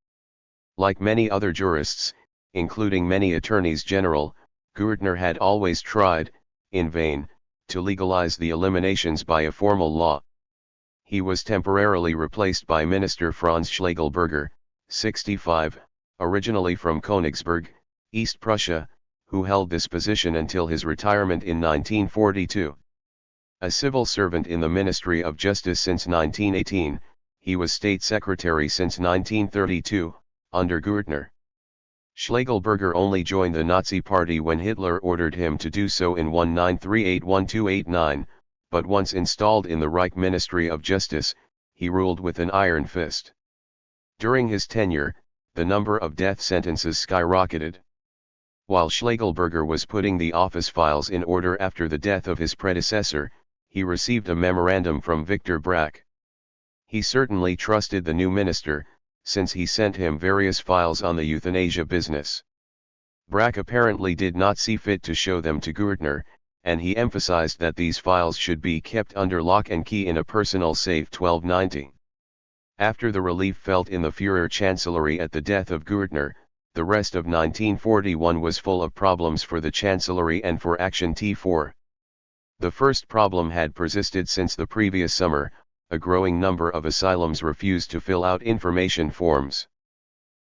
Like many other jurists, including many attorneys general, Gürtner had always tried, in vain, to legalize the eliminations by a formal law. He was temporarily replaced by Minister Franz Schlegelberger, 65, originally from Königsberg, East Prussia, who held this position until his retirement in 1942. A civil servant in the Ministry of Justice since 1918, he was State Secretary since 1932, under Gürtner. Schlegelberger only joined the Nazi Party when Hitler ordered him to do so in 1938-1289, but once installed in the Reich Ministry of Justice, he ruled with an iron fist. During his tenure, the number of death sentences skyrocketed. While Schlegelberger was putting the office files in order after the death of his predecessor, he received a memorandum from Victor Brack. He certainly trusted the new minister, since he sent him various files on the euthanasia business. Brack apparently did not see fit to show them to Gürtner, and he emphasized that these files should be kept under lock and key in a personal safe. 1290. After the relief felt in the Führer Chancellery at the death of Gürtner, the rest of 1941 was full of problems for the Chancellery and for Action T4. The first problem had persisted since the previous summer. A growing number of asylums refused to fill out information forms.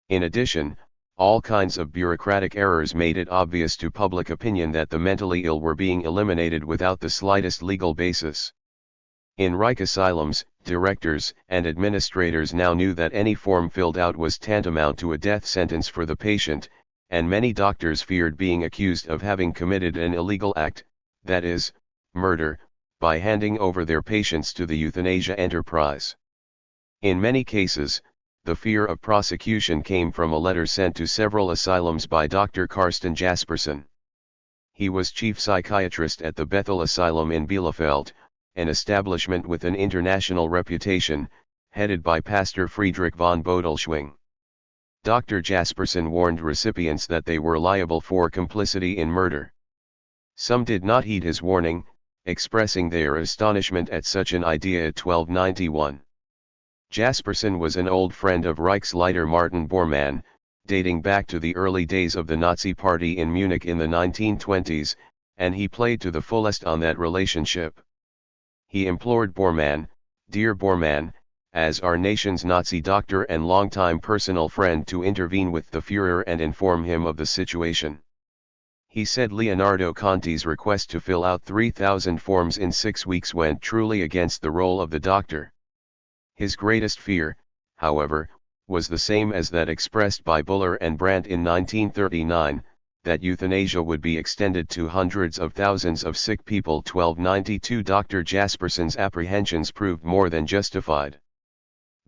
In addition, all kinds of bureaucratic errors made it obvious to public opinion that the mentally ill were being eliminated without the slightest legal basis. In Reich asylums, directors and administrators now knew that any form filled out was tantamount to a death sentence for the patient, and many doctors feared being accused of having committed an illegal act, that is, murder, by handing over their patients to the euthanasia enterprise. In many cases, the fear of prosecution came from a letter sent to several asylums by Dr. Karsten Jasperson. He was chief psychiatrist at the Bethel Asylum in Bielefeld, an establishment with an international reputation, headed by Pastor Friedrich von Bodelschwing. Dr. Jasperson warned recipients that they were liable for complicity in murder. Some did not heed his warning, expressing their astonishment at such an idea at 1291. Jasperson was an old friend of Reichsleiter Martin Bormann, dating back to the early days of the Nazi Party in Munich in the 1920s, and he played to the fullest on that relationship. He implored Bormann, "Dear Bormann, as our nation's Nazi doctor and longtime personal friend, to intervene with the Führer and inform him of the situation." He said Leonardo Conti's request to fill out 3,000 forms in 6 weeks went truly against the role of the doctor. His greatest fear, however, was the same as that expressed by Buller and Brandt in 1939, that euthanasia would be extended to hundreds of thousands of sick people. 1292. Dr. Jasperson's apprehensions proved more than justified.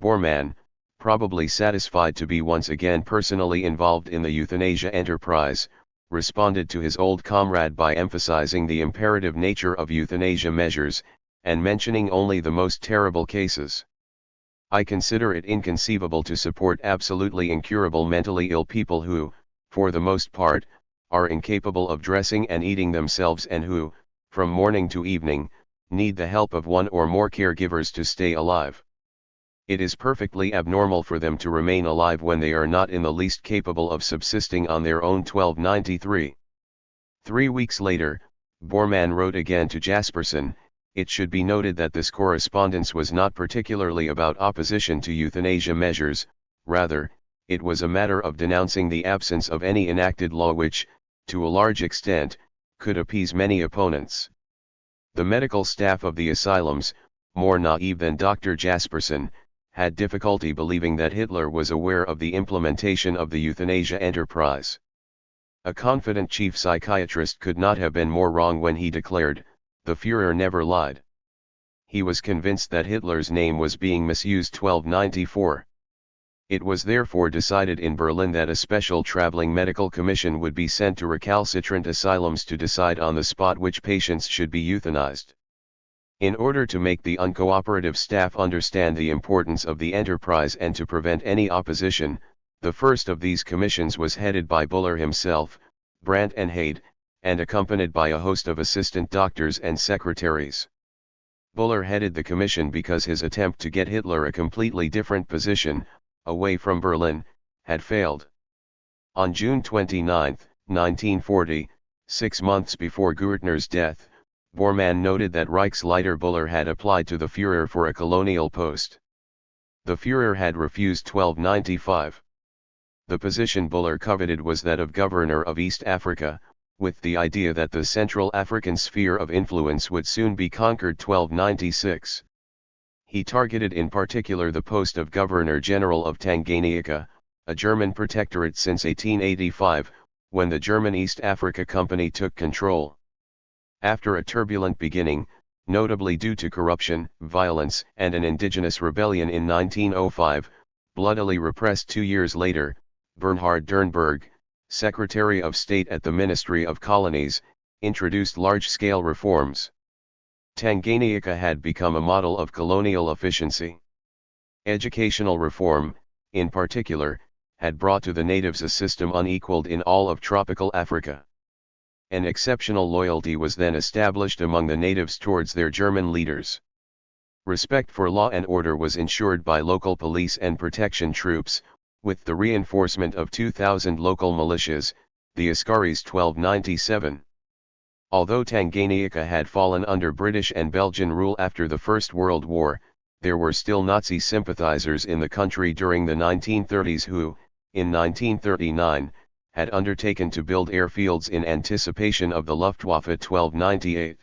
Bormann, probably satisfied to be once again personally involved in the euthanasia enterprise, responded to his old comrade by emphasizing the imperative nature of euthanasia measures, and mentioning only the most terrible cases. "I consider it inconceivable to support absolutely incurable mentally ill people who, for the most part, are incapable of dressing and eating themselves and who, from morning to evening, need the help of one or more caregivers to stay alive. It is perfectly abnormal for them to remain alive when they are not in the least capable of subsisting on their own." 1293. 3 weeks later, Bormann wrote again to Jasperson. It should be noted that this correspondence was not particularly about opposition to euthanasia measures, rather, it was a matter of denouncing the absence of any enacted law which, to a large extent, could appease many opponents. The medical staff of the asylums, more naive than Dr. Jasperson, had difficulty believing that Hitler was aware of the implementation of the euthanasia enterprise. A confident chief psychiatrist could not have been more wrong when he declared, "The Führer never lied." He was convinced that Hitler's name was being misused. 1294. It was therefore decided in Berlin that a special traveling medical commission would be sent to recalcitrant asylums to decide on the spot which patients should be euthanized. In order to make the uncooperative staff understand the importance of the enterprise and to prevent any opposition, the first of these commissions was headed by Buller himself, Brandt and Haidt, and accompanied by a host of assistant doctors and secretaries. Buller headed the commission because his attempt to get Hitler a completely different position, away from Berlin, had failed. On June 29, 1940, 6 months before Gürtner's death, Bormann noted that Reichsleiter Buller had applied to the Führer for a colonial post. The Führer had refused. 1295. The position Buller coveted was that of Governor of East Africa, with the idea that the Central African sphere of influence would soon be conquered. 1296. He targeted in particular the post of Governor-General of Tanganyika, a German protectorate since 1885, when the German East Africa Company took control. After a turbulent beginning, notably due to corruption, violence, and an indigenous rebellion in 1905, bloodily repressed 2 years later, Bernhard Dernberg, Secretary of State at the Ministry of Colonies, introduced large-scale reforms. Tanganyika had become a model of colonial efficiency. Educational reform, in particular, had brought to the natives a system unequaled in all of tropical Africa. An exceptional loyalty was then established among the natives towards their German leaders. Respect for law and order was ensured by local police and protection troops, with the reinforcement of 2,000 local militias, the Askaris 1297. Although Tanganyika had fallen under British and Belgian rule after the First World War, there were still Nazi sympathizers in the country during the 1930s who, in 1939, had undertaken to build airfields in anticipation of the Luftwaffe 1298.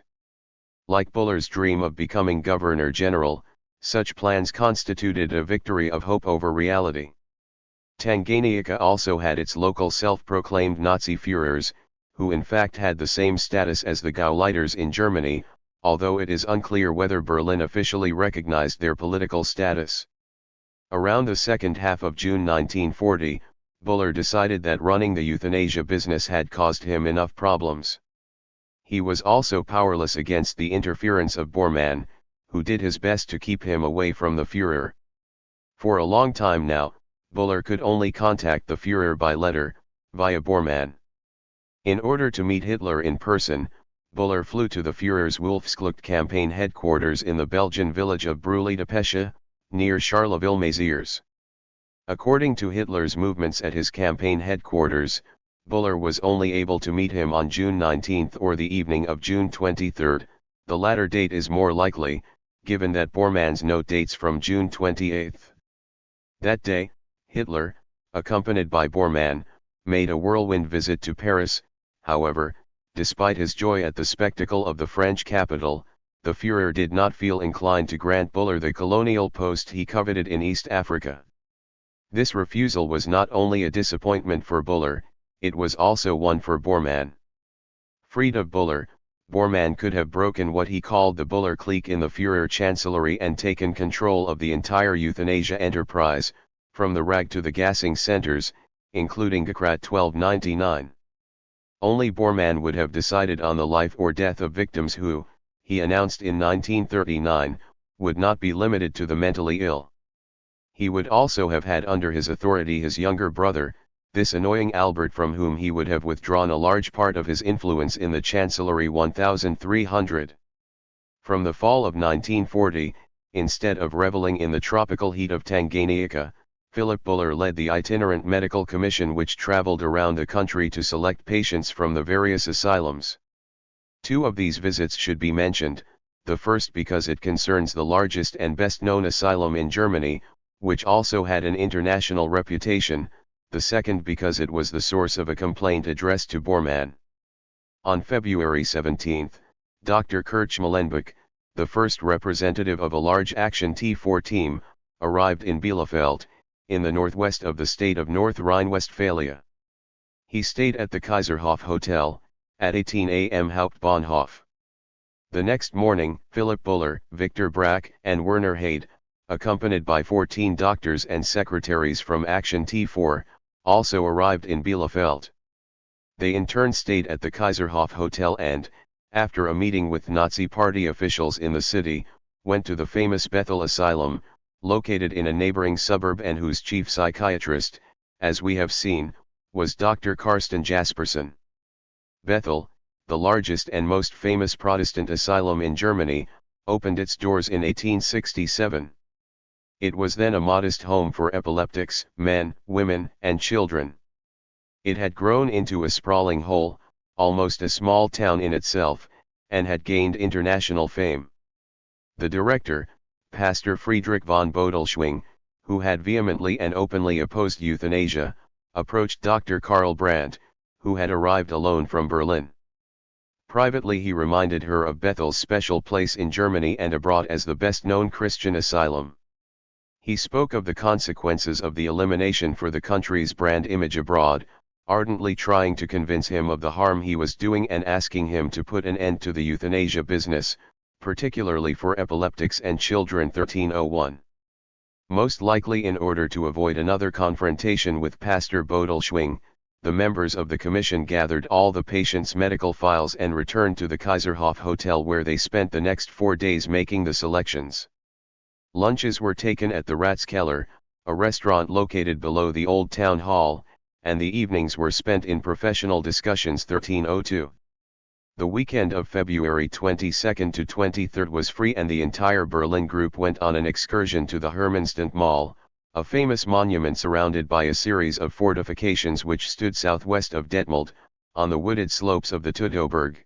Like Buller's dream of becoming Governor-General, such plans constituted a victory of hope over reality. Tanganyika also had its local self-proclaimed Nazi Führers, who in fact had the same status as the Gauleiters in Germany, although it is unclear whether Berlin officially recognized their political status. Around the second half of June 1940, Buller decided that running the euthanasia business had caused him enough problems. He was also powerless against the interference of Bormann, who did his best to keep him away from the Führer. For a long time now, Buller could only contact the Führer by letter, via Bormann. In order to meet Hitler in person, Buller flew to the Führer's Wolfskluk campaign headquarters in the Belgian village of Brûlé-de-Pesche, near Charleville-Mézières. According to Hitler's movements at his campaign headquarters, Buller was only able to meet him on June 19 or the evening of June 23, the latter date is more likely, given that Bormann's note dates from June 28. That day, Hitler, accompanied by Bormann, made a whirlwind visit to Paris. However, despite his joy at the spectacle of the French capital, the Führer did not feel inclined to grant Buller the colonial post he coveted in East Africa. This refusal was not only a disappointment for Buller, it was also one for Bormann. Freed of Buller, Bormann could have broken what he called the Buller clique in the Führer chancellery and taken control of the entire euthanasia enterprise, from the RAG to the gassing centers, including Gkrat 1299. Only Bormann would have decided on the life or death of victims who, he announced in 1939, would not be limited to the mentally ill. He would also have had under his authority his younger brother, this annoying Albert, from whom he would have withdrawn a large part of his influence in the Chancellery 1300. From the fall of 1940, instead of reveling in the tropical heat of Tanganyika, Philip Buller led the itinerant medical commission which traveled around the country to select patients from the various asylums. Two of these visits should be mentioned, the first because it concerns the largest and best-known asylum in Germany, which also had an international reputation, the second because it was the source of a complaint addressed to Bormann. On February 17, Dr. Kurt Schmallenbach, the first representative of a large Action T4 team, arrived in Bielefeld, in the northwest of the state of North Rhine-Westphalia. He stayed at the Kaiserhof Hotel, at 18 am Hauptbahnhof. The next morning, Philip Buller, Victor Brack, and Werner Haidt, accompanied by 14 doctors and secretaries from Action T4, also arrived in Bielefeld. They in turn stayed at the Kaiserhof Hotel and, after a meeting with Nazi Party officials in the city, went to the famous Bethel Asylum, located in a neighboring suburb and whose chief psychiatrist, as we have seen, was Dr. Karsten Jasperson. Bethel, the largest and most famous Protestant asylum in Germany, opened its doors in 1867. It was then a modest home for epileptics, men, women, and children. It had grown into a sprawling whole, almost a small town in itself, and had gained international fame. The director, Pastor Friedrich von Bodelschwing, who had vehemently and openly opposed euthanasia, approached Dr. Karl Brandt, who had arrived alone from Berlin. Privately he reminded her of Bethel's special place in Germany and abroad as the best-known Christian asylum. He spoke of the consequences of the elimination for the country's brand image abroad, ardently trying to convince him of the harm he was doing and asking him to put an end to the euthanasia business, particularly for epileptics and children. 1301. Most likely in order to avoid another confrontation with Pastor Bodelschwing, the members of the commission gathered all the patients' medical files and returned to the Kaiserhof Hotel, where they spent the next 4 days making the selections. Lunches were taken at the Ratskeller, a restaurant located below the old town hall, and the evenings were spent in professional discussions. 1302. The weekend of February 22 to 23 was free and the entire Berlin group went on an excursion to the Hermannstadt Mall, a famous monument surrounded by a series of fortifications which stood southwest of Detmold, on the wooded slopes of the Teutoburg.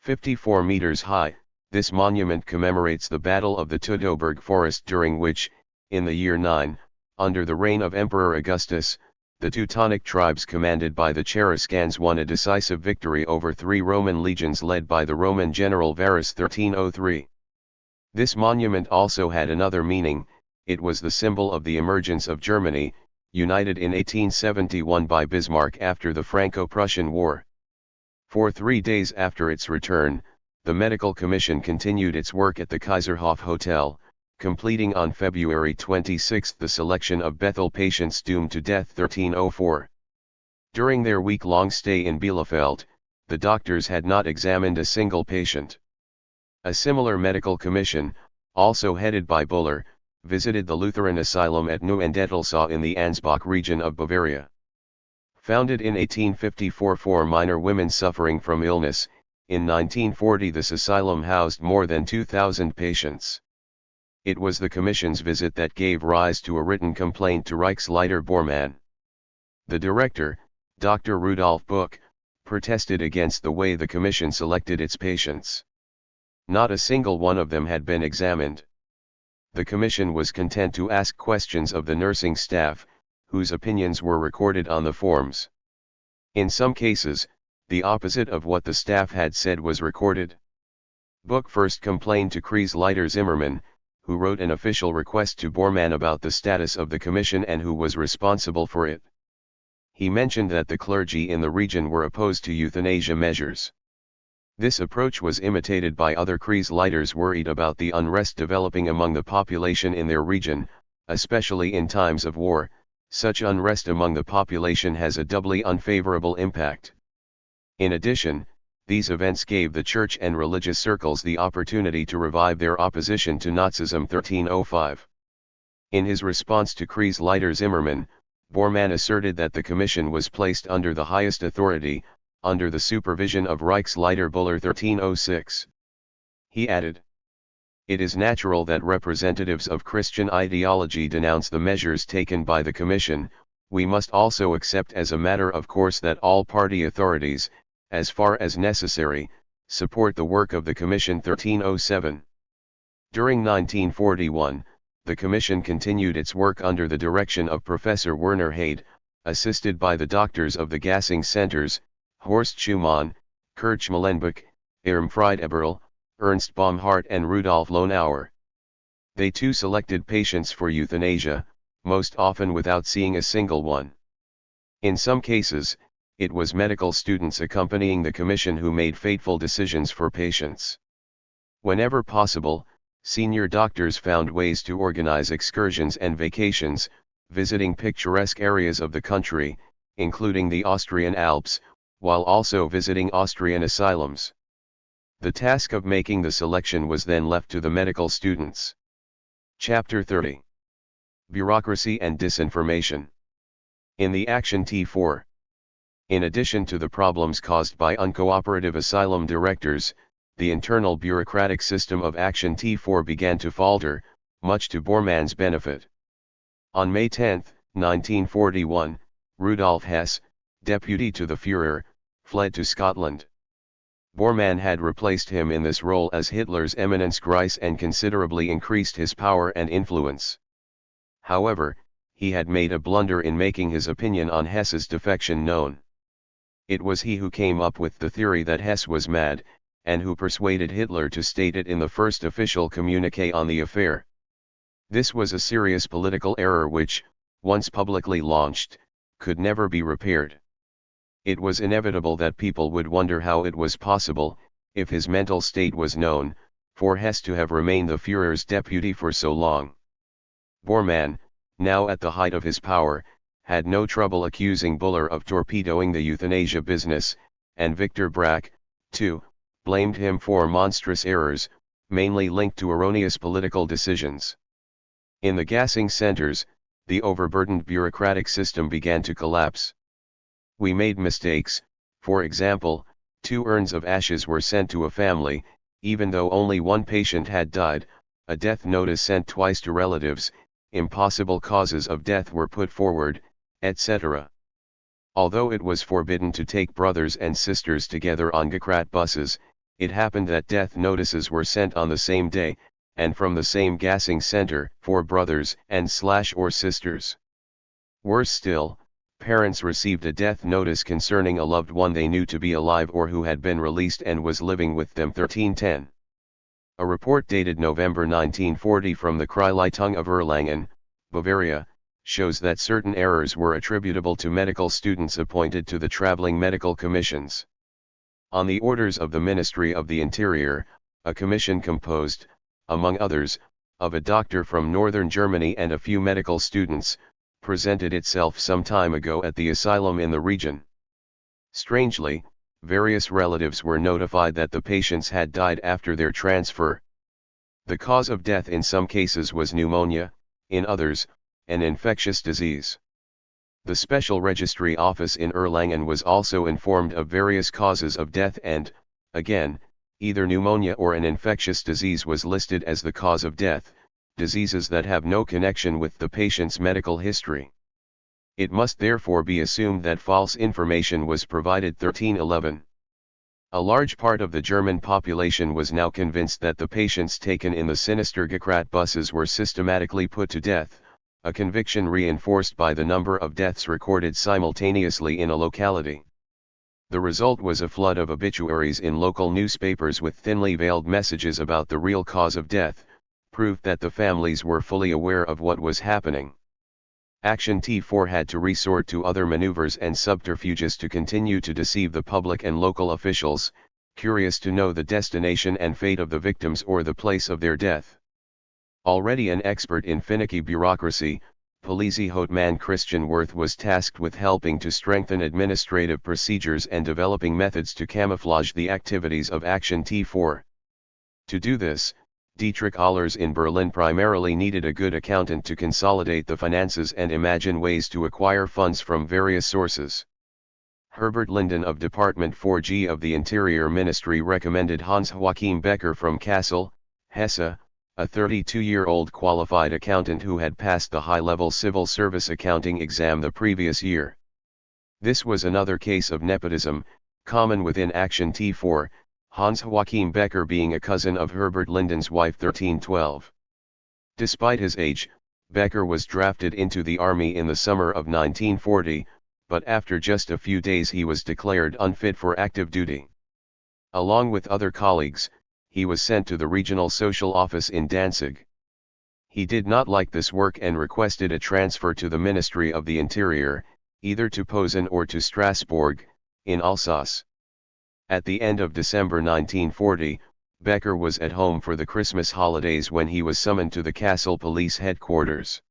54 meters high, this monument commemorates the Battle of the Teutoburg Forest during which, in the year 9, under the reign of Emperor Augustus, the Teutonic tribes commanded by the Cheruscans won a decisive victory over 3 Roman legions led by the Roman general Varus 1303. This monument also had another meaning. It was the symbol of the emergence of Germany, united in 1871 by Bismarck after the Franco-Prussian War. For 3 days after its return, the Medical Commission continued its work at the Kaiserhof Hotel, completing on February 26 the selection of Bethel patients doomed to death 1304. During their week-long stay in Bielefeld, the doctors had not examined a single patient. A similar medical commission, also headed by Buller, visited the Lutheran asylum at Neuendettelsau in the Ansbach region of Bavaria. Founded in 1854 for minor women suffering from illness, in 1940 this asylum housed more than 2,000 patients. It was the Commission's visit that gave rise to a written complaint to Reichsleiter Bormann. The director, Dr. Rudolf Buch, protested against the way the Commission selected its patients. Not a single one of them had been examined. The Commission was content to ask questions of the nursing staff, whose opinions were recorded on the forms. In some cases, the opposite of what the staff had said was recorded. Buch first complained to Kreisleiter Zimmermann, who wrote an official request to Bormann about the status of the commission and who was responsible for it. He mentioned that the clergy in the region were opposed to euthanasia measures. This approach was imitated by other Kreisleiters worried about the unrest developing among the population in their region, especially in times of war. Such unrest among the population has a doubly unfavorable impact. In addition, these events gave the church and religious circles the opportunity to revive their opposition to Nazism 1305. In his response to Kreisleiter Zimmermann, Bormann asserted that the commission was placed under the highest authority, under the supervision of Reichsleiter Buller 1306. He added, "It is natural that representatives of Christian ideology denounce the measures taken by the commission. We must also accept as a matter of course that all party authorities, as far as necessary, support the work of the Commission 1307. During 1941, the Commission continued its work under the direction of Professor Werner Hade, assisted by the doctors of the gassing centers, Horst Schumann, Kurt Schmallenbach, Irmfried Eberl, Ernst Baumhart and Rudolf Lonauer. They too selected patients for euthanasia, most often without seeing a single one. In some cases, it was medical students accompanying the commission who made fateful decisions for patients. Whenever possible, senior doctors found ways to organize excursions and vacations, visiting picturesque areas of the country, including the Austrian Alps, while also visiting Austrian asylums. The task of making the selection was then left to the medical students. Chapter 30. Bureaucracy and Disinformation. In the Action T4. In addition to the problems caused by uncooperative asylum directors, the internal bureaucratic system of Action T4 began to falter, much to Bormann's benefit. On May 10, 1941, Rudolf Hess, deputy to the Führer, fled to Scotland. Bormann had replaced him in this role as Hitler's Eminence Greiss and considerably increased his power and influence. However, he had made a blunder in making his opinion on Hess's defection known. It was he who came up with the theory that Hess was mad, and who persuaded Hitler to state it in the first official communiqué on the affair. This was a serious political error which, once publicly launched, could never be repaired. It was inevitable that people would wonder how it was possible, if his mental state was known, for Hess to have remained the Führer's deputy for so long. Bormann, now at the height of his power, had no trouble accusing Buller of torpedoing the euthanasia business, and Victor Brack, too, blamed him for monstrous errors, mainly linked to erroneous political decisions. In the gassing centers, the overburdened bureaucratic system began to collapse. We made mistakes, for example, 2 urns of ashes were sent to a family, even though only one patient had died, a death notice sent twice to relatives, impossible causes of death were put forward, etc. Although it was forbidden to take brothers and sisters together on GKRAT buses, it happened that death notices were sent on the same day, and from the same gassing center, for brothers and/or sisters. Worse still, parents received a death notice concerning a loved one they knew to be alive or who had been released and was living with them. 1310. A report dated November 1940 from the Kreisleitung of Erlangen, Bavaria, shows that certain errors were attributable to medical students appointed to the traveling medical commissions. On the orders of the Ministry of the Interior, a commission composed, among others, of a doctor from northern Germany and a few medical students, presented itself some time ago at the asylum in the region. Strangely, various relatives were notified that the patients had died after their transfer. The cause of death in some cases was pneumonia, in others, an infectious disease. The Special Registry Office in Erlangen was also informed of various causes of death and, again, either pneumonia or an infectious disease was listed as the cause of death, diseases that have no connection with the patient's medical history. It must therefore be assumed that false information was provided. 1311. A large part of the German population was now convinced that the patients taken in the sinister GKRAT buses were systematically put to death, a conviction reinforced by the number of deaths recorded simultaneously in a locality. The result was a flood of obituaries in local newspapers with thinly veiled messages about the real cause of death, proof that the families were fully aware of what was happening. Action T4 had to resort to other maneuvers and subterfuges to continue to deceive the public and local officials, curious to know the destination and fate of the victims or the place of their death. Already an expert in finicky bureaucracy, Polizeihauptmann Christian Wirth was tasked with helping to strengthen administrative procedures and developing methods to camouflage the activities of Action T4. To do this, Dietrich Ohlers in Berlin primarily needed a good accountant to consolidate the finances and imagine ways to acquire funds from various sources. Herbert Linden of Department 4G of the Interior Ministry recommended Hans Joachim Becker from Kassel, Hesse, a 32-year-old qualified accountant who had passed the high-level civil service accounting exam the previous year. This was another case of nepotism, common within Action T4, Hans Joachim Becker being a cousin of Herbert Linden's wife. 1312. Despite his age, Becker was drafted into the army in the summer of 1940, but after just a few days he was declared unfit for active duty. Along with other colleagues, he was sent to the regional social office in Danzig. He did not like this work and requested a transfer to the Ministry of the Interior, either to Posen or to Strasbourg, in Alsace. At the end of December 1940, Becker was at home for the Christmas holidays when he was summoned to the Kassel police headquarters.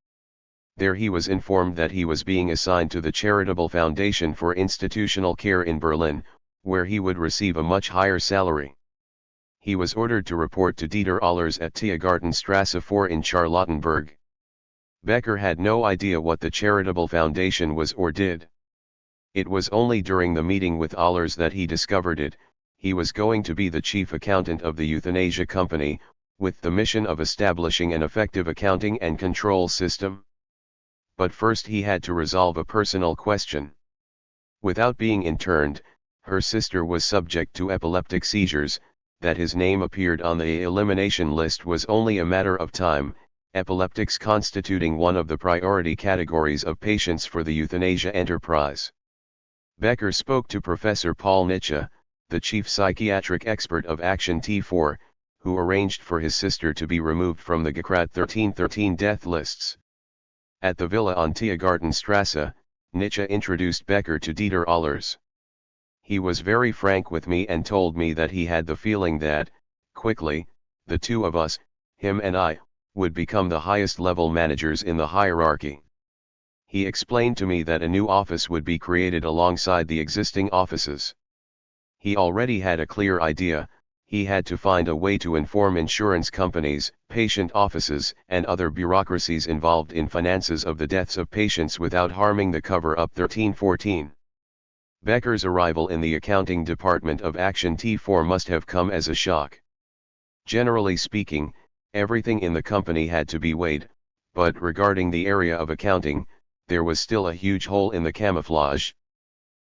There he was informed that he was being assigned to the Charitable Foundation for Institutional Care in Berlin, where he would receive a much higher salary. He was ordered to report to Dieter Ohlers at Tiergartenstrasse 4 in Charlottenburg. Becker had no idea what the Charitable Foundation was or did. It was only during the meeting with Ohlers that he discovered it. He was going to be the chief accountant of the euthanasia company, with the mission of establishing an effective accounting and control system. But first he had to resolve a personal question. Without being interned, her sister was subject to epileptic seizures. That his name appeared on the elimination list was only a matter of time, epileptics constituting one of the priority categories of patients for the euthanasia enterprise. Becker spoke to Professor Paul Nietzsche, the chief psychiatric expert of Action T4, who arranged for his sister to be removed from the GKRAT 1313 death lists. At the villa on Tiergartenstrasse, Nietzsche introduced Becker to Dieter Ohlers. He was very frank with me and told me that he had the feeling that, quickly, the two of us, him and I, would become the highest level managers in the hierarchy. He explained to me that a new office would be created alongside the existing offices. He already had a clear idea. He had to find a way to inform insurance companies, patient offices, and other bureaucracies involved in finances of the deaths of patients without harming the cover-up. 1314. Becker's arrival in the accounting department of Action T4 must have come as a shock. Generally speaking, everything in the company had to be weighed, but regarding the area of accounting, there was still a huge hole in the camouflage.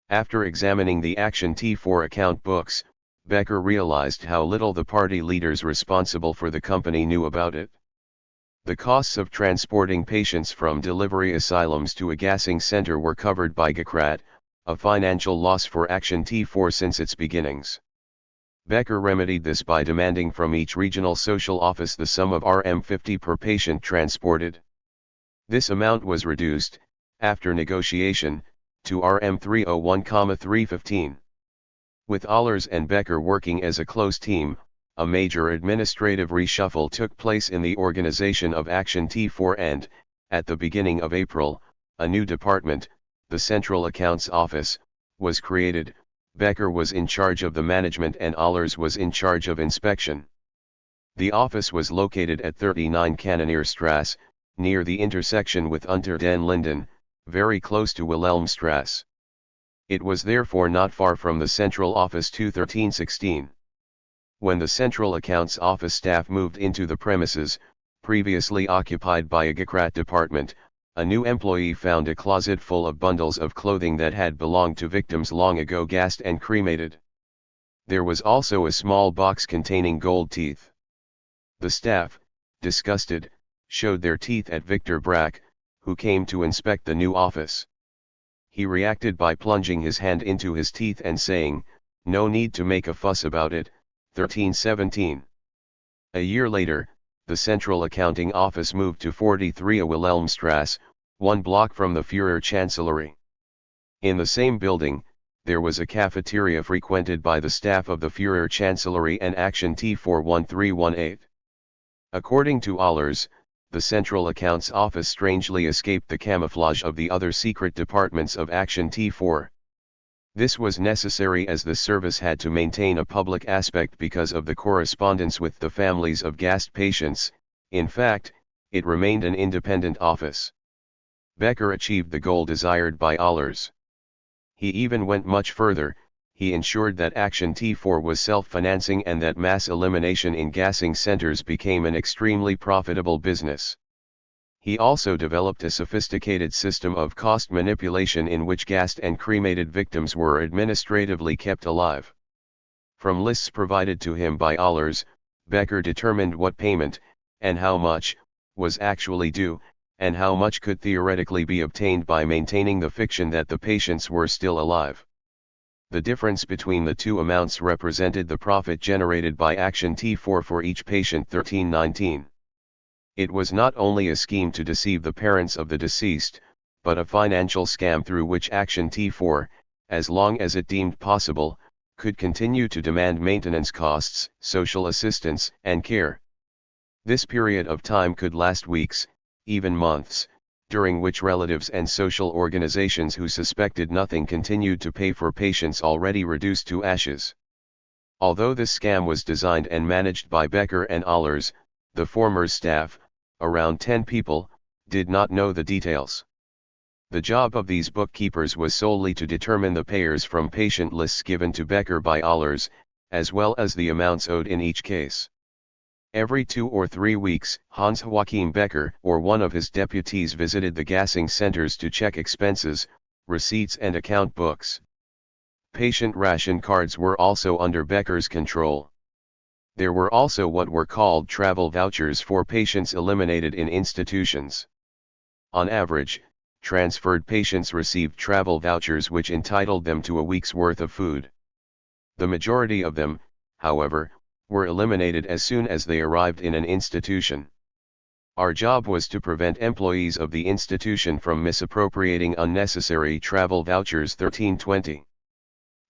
After examining the Action T4 account books, Becker realized how little the party leaders responsible for the company knew about it. The costs of transporting patients from delivery asylums to a gassing center were covered by GKRAT, a financial loss for Action T4 since its beginnings. Becker remedied this by demanding from each regional social office the sum of Rm50 per patient transported. This amount was reduced, after negotiation, to Rm301,315. With Allers and Becker working as a close team, a major administrative reshuffle took place in the organization of Action T4 and, at the beginning of April, a new department, the Central Accounts Office, was created. Becker was in charge of the management and Allers was in charge of inspection. The office was located at 39 Kannonierstrasse, near the intersection with Unter den Linden, very close to Wilhelmstrasse. It was therefore not far from the central office to 1316. When the Central Accounts Office staff moved into the premises, previously occupied by a GKRAT department, a new employee found a closet full of bundles of clothing that had belonged to victims long ago gassed and cremated. There was also a small box containing gold teeth. The staff, disgusted, showed their teeth at Victor Brack, who came to inspect the new office. He reacted by plunging his hand into his teeth and saying, "No need to make a fuss about it." 1317. A year later, the Central Accounting Office moved to 43 Wilhelmstrasse, 1 block from the Führer Chancellery. In the same building, there was a cafeteria frequented by the staff of the Führer Chancellery and Action T4 1318. According to Allers, the Central Accounts Office strangely escaped the camouflage of the other secret departments of Action T4. This was necessary as the service had to maintain a public aspect because of the correspondence with the families of gassed patients. In fact, it remained an independent office. Becker achieved the goal desired by Allers. He even went much further. He ensured that Action T4 was self-financing and that mass elimination in gassing centers became an extremely profitable business. He also developed a sophisticated system of cost manipulation in which gassed and cremated victims were administratively kept alive. From lists provided to him by Allers, Becker determined what payment, and how much, was actually due, and how much could theoretically be obtained by maintaining the fiction that the patients were still alive. The difference between the two amounts represented the profit generated by Action T4 for each patient. 1319. It was not only a scheme to deceive the parents of the deceased, but a financial scam through which Action T4, as long as it deemed possible, could continue to demand maintenance costs, social assistance, and care. This period of time could last weeks, even months, during which relatives and social organizations who suspected nothing continued to pay for patients already reduced to ashes. Although this scam was designed and managed by Becker and Allers, the former's staff, around 10 people, did not know the details. The job of these bookkeepers was solely to determine the payers from patient lists given to Becker by Allers, as well as the amounts owed in each case. Every 2 or 3 weeks, Hans Joachim Becker or one of his deputies visited the gassing centers to check expenses, receipts and account books. Patient ration cards were also under Becker's control. There were also what were called travel vouchers for patients eliminated in institutions. On average, transferred patients received travel vouchers which entitled them to a week's worth of food. The majority of them, however, were eliminated as soon as they arrived in an institution. Our job was to prevent employees of the institution from misappropriating unnecessary travel vouchers. 1320.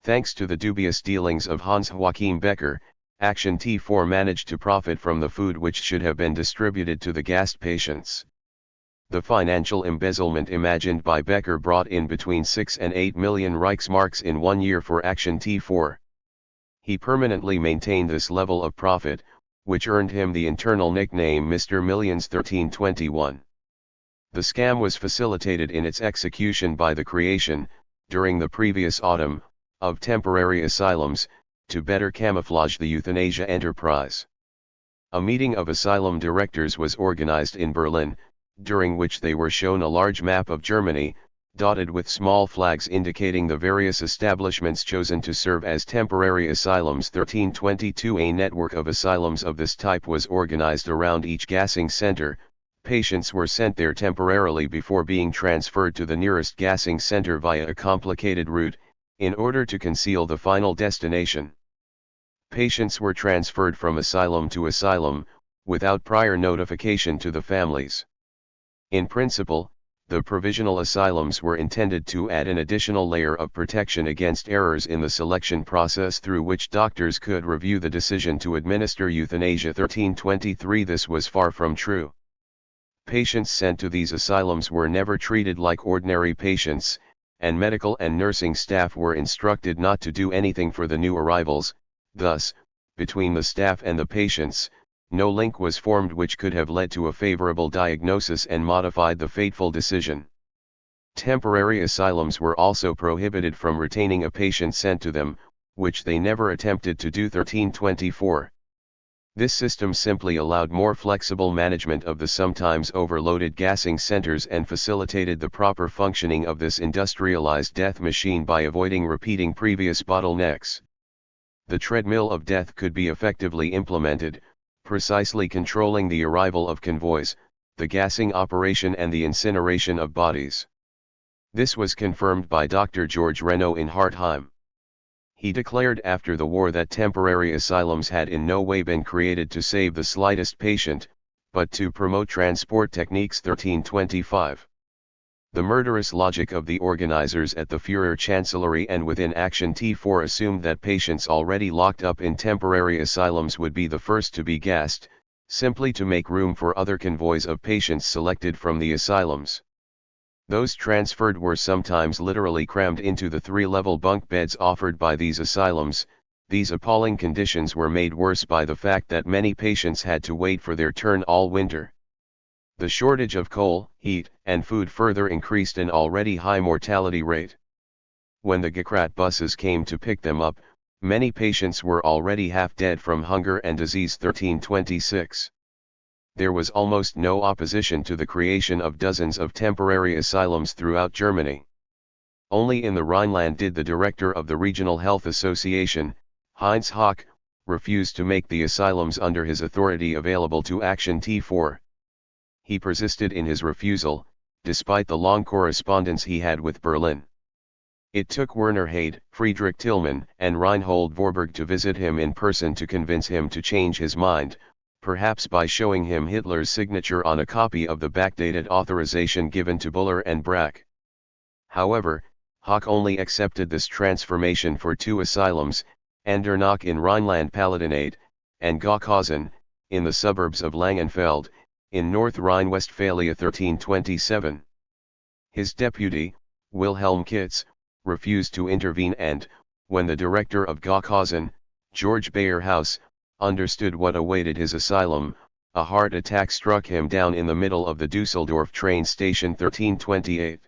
Thanks to the dubious dealings of Hans Joachim Becker, Action T4 managed to profit from the food which should have been distributed to the gassed patients. The financial embezzlement imagined by Becker brought in between 6 and 8 million Reichsmarks in 1 year for Action T4. He permanently maintained this level of profit, which earned him the internal nickname Mr. Millions. 1321. The scam was facilitated in its execution by the creation, during the previous autumn, of temporary asylums, to better camouflage the euthanasia enterprise. A meeting of asylum directors was organized in Berlin, during which they were shown a large map of Germany, dotted with small flags indicating the various establishments chosen to serve as temporary asylums. 1322 A network of asylums of this type was organized around each gassing center. Patients were sent there temporarily before being transferred to the nearest gassing center via a complicated route, in order to conceal the final destination. Patients were transferred from asylum to asylum, without prior notification to the families. In principle, the provisional asylums were intended to add an additional layer of protection against errors in the selection process through which doctors could review the decision to administer euthanasia. 1323 This was far from true. Patients sent to these asylums were never treated like ordinary patients, and medical and nursing staff were instructed not to do anything for the new arrivals. Thus, between the staff and the patients, no link was formed which could have led to a favorable diagnosis and modified the fateful decision. Temporary asylums were also prohibited from retaining a patient sent to them, which they never attempted to do. 1324. This system simply allowed more flexible management of the sometimes overloaded gassing centers and facilitated the proper functioning of this industrialized death machine by avoiding repeating previous bottlenecks. The treadmill of death could be effectively implemented, precisely controlling the arrival of convoys, the gassing operation and the incineration of bodies. This was confirmed by Dr. George Renault in Hartheim. He declared after the war that temporary asylums had in no way been created to save the slightest patient, but to promote transport techniques. 1325. The murderous logic of the organizers at the Führer Chancellery and within Action T4 assumed that patients already locked up in temporary asylums would be the first to be gassed, simply to make room for other convoys of patients selected from the asylums. Those transferred were sometimes literally crammed into the 3-level bunk beds offered by these asylums. These appalling conditions were made worse by the fact that many patients had to wait for their turn all winter. The shortage of coal, heat, and food further increased an already high mortality rate. When the Gekrat buses came to pick them up, many patients were already half dead from hunger and disease. 1326. There was almost no opposition to the creation of dozens of temporary asylums throughout Germany. Only in the Rhineland did the director of the Regional Health Association, Heinz Hock, refuse to make the asylums under his authority available to Action T4. He persisted in his refusal, despite the long correspondence he had with Berlin. It took Werner Haidt, Friedrich Tillmann, and Reinhold Vorberg to visit him in person to convince him to change his mind, perhaps by showing him Hitler's signature on a copy of the backdated authorization given to Buller and Brack. However, Hock only accepted this transformation for 2 asylums, Andernach in Rhineland-Palatinate, and Gaukhausen, in the suburbs of Langenfeld, in North Rhine-Westphalia. 1327. His deputy, Wilhelm Kitz, refused to intervene and, when the director of Gaukhausen, George Bayerhaus, understood what awaited his asylum, a heart attack struck him down in the middle of the Dusseldorf train station. 1328.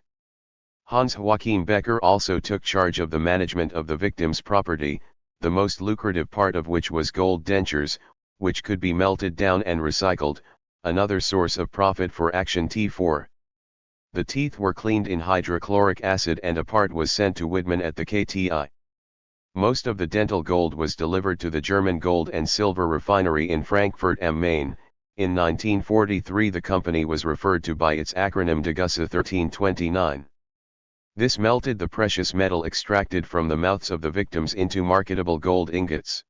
Hans Joachim Becker also took charge of the management of the victims' property, the most lucrative part of which was gold dentures, which could be melted down and recycled, another source of profit for Action T4. The teeth were cleaned in hydrochloric acid and a part was sent to Widman at the KTI. Most of the dental gold was delivered to the German gold and silver refinery in Frankfurt am Main. In 1943 the company was referred to by its acronym Degussa. 1329. This melted the precious metal extracted from the mouths of the victims into marketable gold ingots.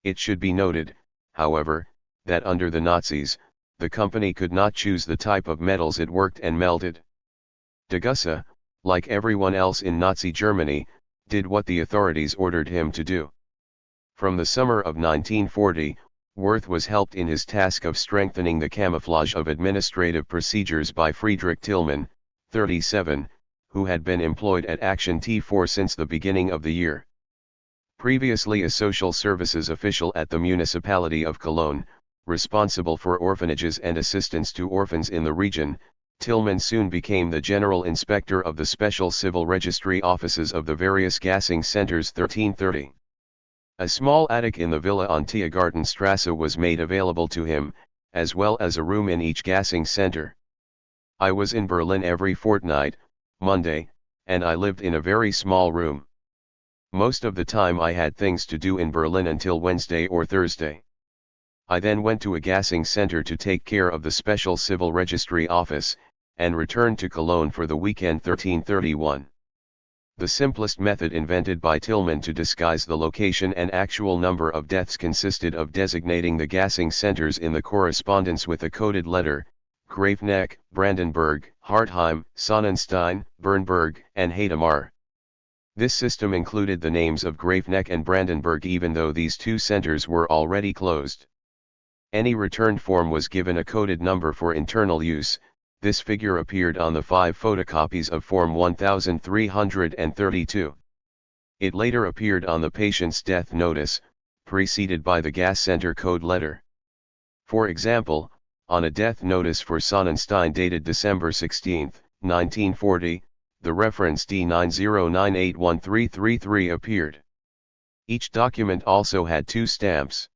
It should be noted, however, that under the Nazis, the company could not choose the type of metals it worked and melted. Degussa, like everyone else in Nazi Germany, did what the authorities ordered him to do. From the summer of 1940, Wirth was helped in his task of strengthening the camouflage of administrative procedures by Friedrich Tillmann, 37, who had been employed at Action T4 since the beginning of the year. Previously a social services official at the municipality of Cologne, responsible for orphanages and assistance to orphans in the region, Tillman soon became the General Inspector of the Special Civil Registry offices of the various gassing centers. 1330. A small attic in the villa on Tiergartenstrasse was made available to him, as well as a room in each gassing center. I was in Berlin every fortnight, Monday, and I lived in a very small room. Most of the time I had things to do in Berlin until Wednesday or Thursday. I then went to a gassing center to take care of the Special Civil Registry office, and returned to Cologne for the weekend. 1331. The simplest method invented by Tillman to disguise the location and actual number of deaths consisted of designating the gassing centers in the correspondence with a coded letter: Graefneck, Brandenburg, Hartheim, Sonnenstein, Bernburg, and Hadamar. This system included the names of Graefneck and Brandenburg even though these two centers were already closed. Any returned form was given a coded number for internal use. This figure appeared on the 5 photocopies of Form 1332. It later appeared on the patient's death notice, preceded by the gas center code letter. For example, on a death notice for Sonnenstein dated December 16, 1940, the reference D90981333 appeared. Each document also had 2 stamps.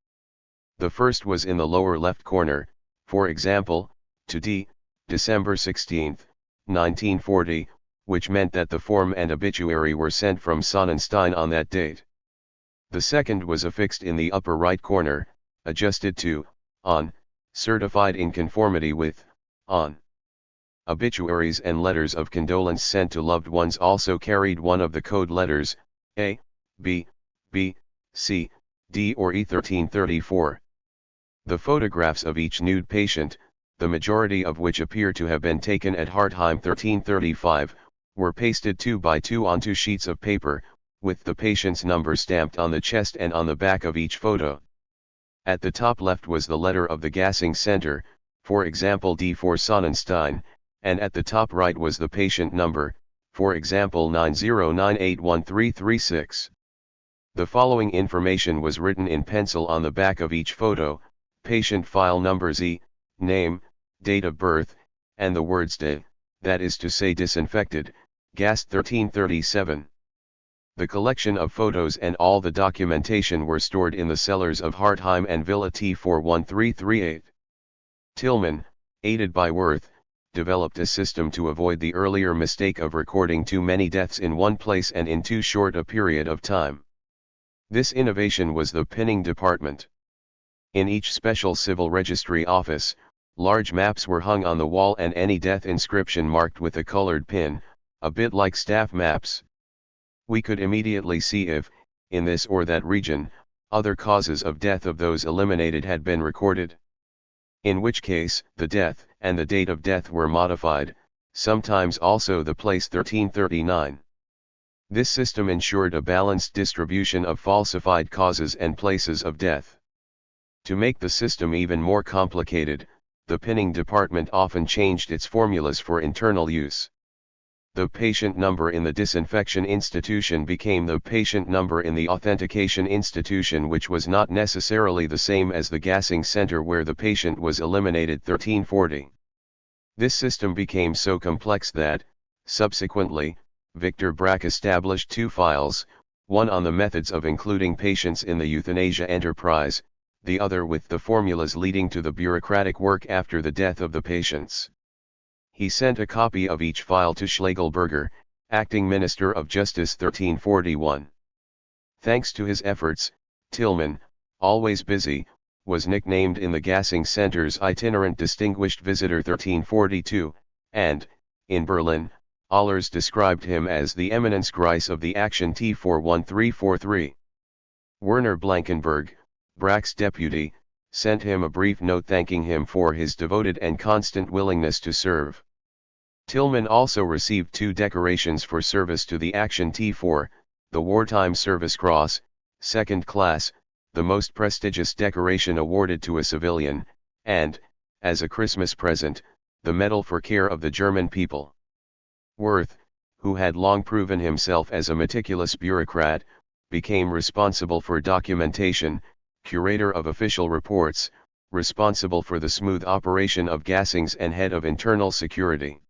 The first was in the lower left corner, for example, to D, December 16, 1940, which meant that the form and obituary were sent from Sonnenstein on that date. The second was affixed in the upper right corner, adjusted to, on, certified in conformity with, on. Obituaries and letters of condolence sent to loved ones also carried one of the code letters, A, B, C, D or E. 1334. The photographs of each nude patient, the majority of which appear to have been taken at Hartheim. 1335, were pasted 2 by 2 onto sheets of paper, with the patient's number stamped on the chest and on the back of each photo. At the top left was the letter of the gassing center, for example D for Sonnenstein, and at the top right was the patient number, for example 90981336. The following information was written in pencil on the back of each photo: patient file number Z, name, date of birth, and the words "de," that is to say disinfected, gassed. 1337. The collection of photos and all the documentation were stored in the cellars of Hartheim and Villa T 41338. Tillman, aided by Wirth, developed a system to avoid the earlier mistake of recording too many deaths in one place and in too short a period of time. This innovation was the pinning department. In each special civil registry office, large maps were hung on the wall and any death inscription marked with a colored pin, a bit like staff maps. We could immediately see if, in this or that region, other causes of death of those eliminated had been recorded. In which case, the death and the date of death were modified, sometimes also the place. 1339. This system ensured a balanced distribution of falsified causes and places of death. To make the system even more complicated, the pinning department often changed its formulas for internal use. The patient number in the disinfection institution became the patient number in the authentication institution, which was not necessarily the same as the gassing center where the patient was eliminated. 1340. This system became so complex that, subsequently, Victor Brack established 2 files, one on the methods of including patients in the euthanasia enterprise, the other with the formulas leading to the bureaucratic work after the death of the patients. He sent a copy of each file to Schlegelberger, acting Minister of Justice. 1341. Thanks to his efforts, Tillman, always busy, was nicknamed in the gassing centers itinerant distinguished visitor. 1342, and, in Berlin, Allers described him as the Eminenzgreis of the Action T 41343. Werner Blankenberg, Brack's deputy, sent him a brief note thanking him for his devoted and constant willingness to serve. Tillman also received 2 decorations for service to the Action T4, the Wartime Service Cross, 2nd class, the most prestigious decoration awarded to a civilian, and, as a Christmas present, the Medal for Care of the German People. Wirth, who had long proven himself as a meticulous bureaucrat, became responsible for documentation, curator of official reports, responsible for the smooth operation of gassings and head of internal security.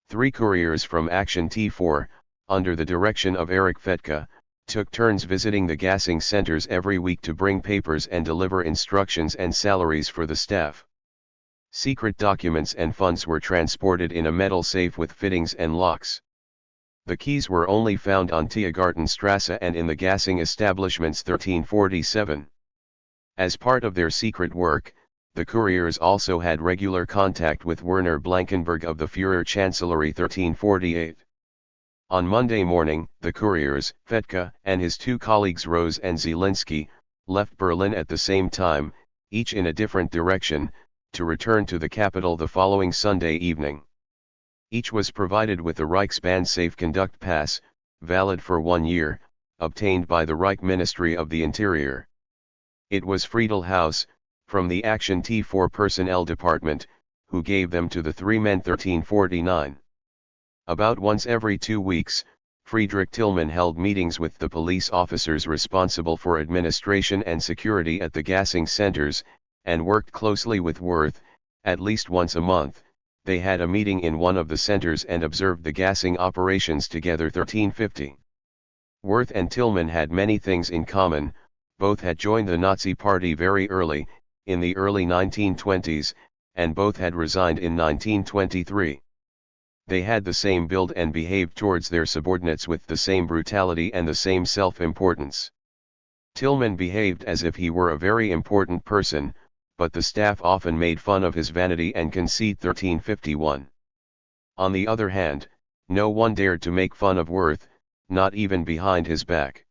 3 couriers from Action T4, under the direction of Eric Fetka, took turns visiting the gassing centers every week to bring papers and deliver instructions and salaries for the staff. Secret documents and funds were transported in a metal safe with fittings and locks. The keys were only found on Tiergartenstrasse and in the gassing establishments 1347. As part of their secret work, the couriers also had regular contact with Werner Blankenberg of the Führer Chancellery 1348. On Monday morning, the couriers, Fetka and his 2 colleagues Rose and Zielinski, left Berlin at the same time, each in a different direction, to return to the capital the following Sunday evening. Each was provided with a Reichsbahn Safe Conduct Pass, valid for 1 year, obtained by the Reich Ministry of the Interior. It was Friedel Haus, from the Action T4 Personnel Department, who gave them to the 3 men 1349. About once every 2 weeks, Friedrich Tillmann held meetings with the police officers responsible for administration and security at the gassing centers, and worked closely with Wirth. At least once a month, they had a meeting in one of the centers and observed the gassing operations together 1350. Wirth and Tillmann had many things in common. Both had joined the Nazi Party very early, in the early 1920s, and both had resigned in 1923. They had the same build and behaved towards their subordinates with the same brutality and the same self-importance. Tillmann behaved as if he were a very important person, but the staff often made fun of his vanity and conceit 1351. On the other hand, no one dared to make fun of Wirth, not even behind his back.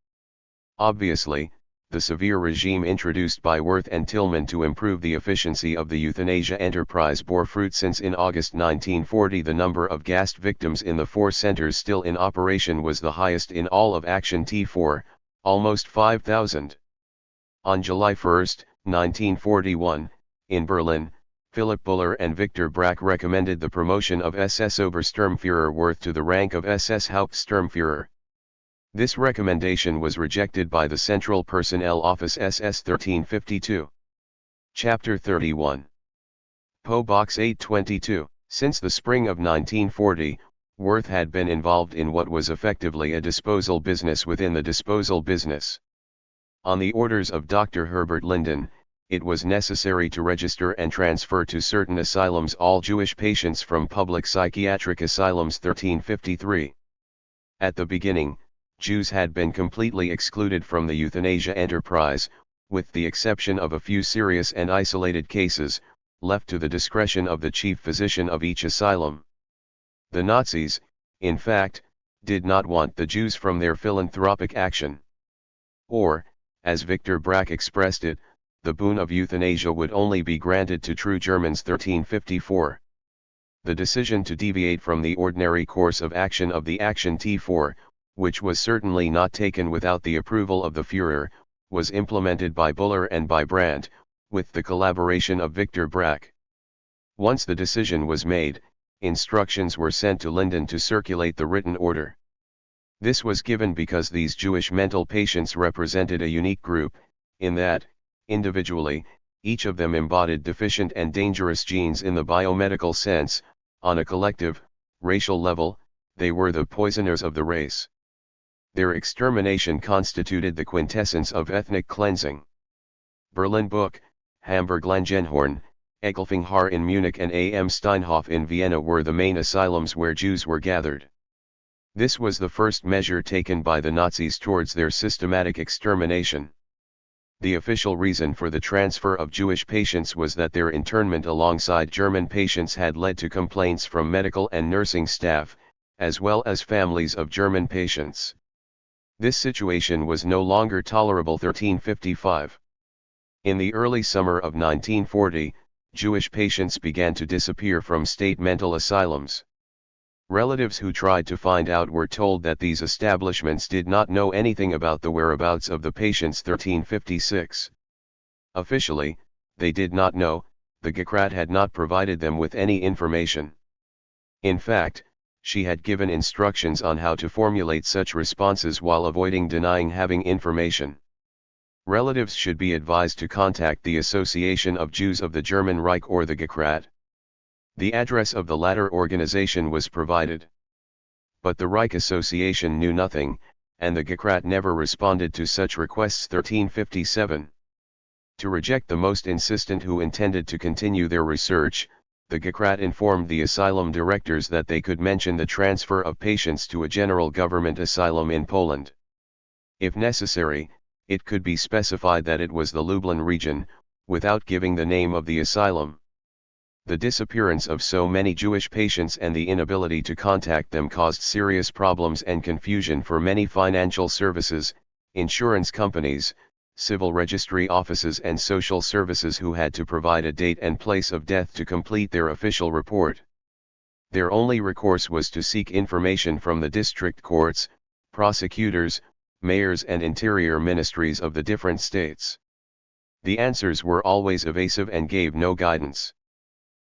Obviously, the severe regime introduced by Wirth and Tillmann to improve the efficiency of the euthanasia enterprise bore fruit, since in August 1940 the number of gassed victims in the 4 centers still in operation was the highest in all of Action T4, almost 5,000. On July 1, 1941, in Berlin, Philipp Buller and Victor Brack recommended the promotion of SS Obersturmführer Wirth to the rank of SS Hauptsturmführer. This recommendation was rejected by the Central Personnel Office SS 1352. Chapter 31. Po Box 822. Since the spring of 1940, Wirth had been involved in what was effectively a disposal business within the disposal business. On the orders of Dr. Herbert Linden, it was necessary to register and transfer to certain asylums all Jewish patients from public psychiatric asylums 1353. At the beginning, Jews had been completely excluded from the euthanasia enterprise, with the exception of a few serious and isolated cases, left to the discretion of the chief physician of each asylum. The Nazis, in fact, did not want the Jews from their philanthropic action. Or, as Victor Brack expressed it, the boon of euthanasia would only be granted to true Germans 1354. The decision to deviate from the ordinary course of action of the Action T4, which was certainly not taken without the approval of the Führer, was implemented by Buller and by Brandt, with the collaboration of Victor Brack. Once the decision was made, instructions were sent to Linden to circulate the written order. This was given because these Jewish mental patients represented a unique group, in that, individually, each of them embodied deficient and dangerous genes in the biomedical sense. On a collective, racial level, they were the poisoners of the race. Their extermination constituted the quintessence of ethnic cleansing. Berlin Book, Hamburg Langenhorn, Eckelfing in Munich and A.M. Steinhoff in Vienna were the main asylums where Jews were gathered. This was the first measure taken by the Nazis towards their systematic extermination. The official reason for the transfer of Jewish patients was that their internment alongside German patients had led to complaints from medical and nursing staff, as well as families of German patients. This situation was no longer tolerable 1355. In the early summer of 1940, Jewish patients began to disappear from state mental asylums. Relatives who tried to find out were told that these establishments did not know anything about the whereabouts of the patients 1356. Officially, they did not know, the Gekrat had not provided them with any information. In fact, she had given instructions on how to formulate such responses while avoiding denying having information. Relatives should be advised to contact the Association of Jews of the German Reich or the Gekrat. The address of the latter organization was provided. But the Reich Association knew nothing, and the Gekrat never responded to such requests. 1357. To reject the most insistent who intended to continue their research, the Gekrat informed the asylum directors that they could mention the transfer of patients to a general government asylum in Poland. If necessary, it could be specified that it was the Lublin region, without giving the name of the asylum. The disappearance of so many Jewish patients and the inability to contact them caused serious problems and confusion for many financial services, insurance companies, civil registry offices and social services who had to provide a date and place of death to complete their official report. Their only recourse was to seek information from the district courts, prosecutors, mayors and interior ministries of the different states. The answers were always evasive and gave no guidance.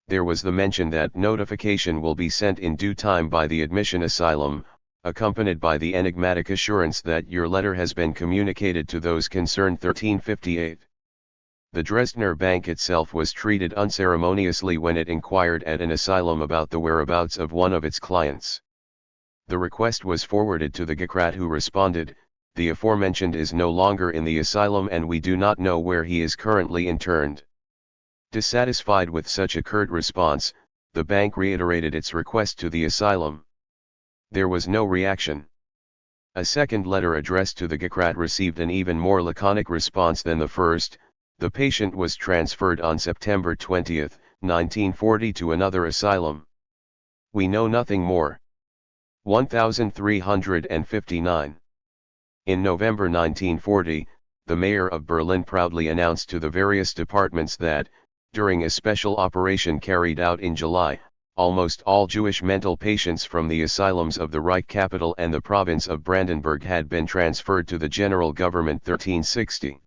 There was the mention that notification will be sent in due time by the admission asylum, accompanied by the enigmatic assurance that your letter has been communicated to those concerned. 1358. The Dresdner Bank itself was treated unceremoniously when it inquired at an asylum about the whereabouts of one of its clients. The request was forwarded to the Gekrat, who responded, "The aforementioned is no longer in the asylum and we do not know where he is currently interned." Dissatisfied with such a curt response, the bank reiterated its request to the asylum. There was no reaction. A second letter addressed to the Gekrat received an even more laconic response than the first. The patient was transferred on September 20, 1940 to another asylum. We know nothing more. 1359. In November 1940, the mayor of Berlin proudly announced to the various departments that, during a special operation carried out in July, almost all Jewish mental patients from the asylums of the Reich capital and the province of Brandenburg had been transferred to the general government. 1360.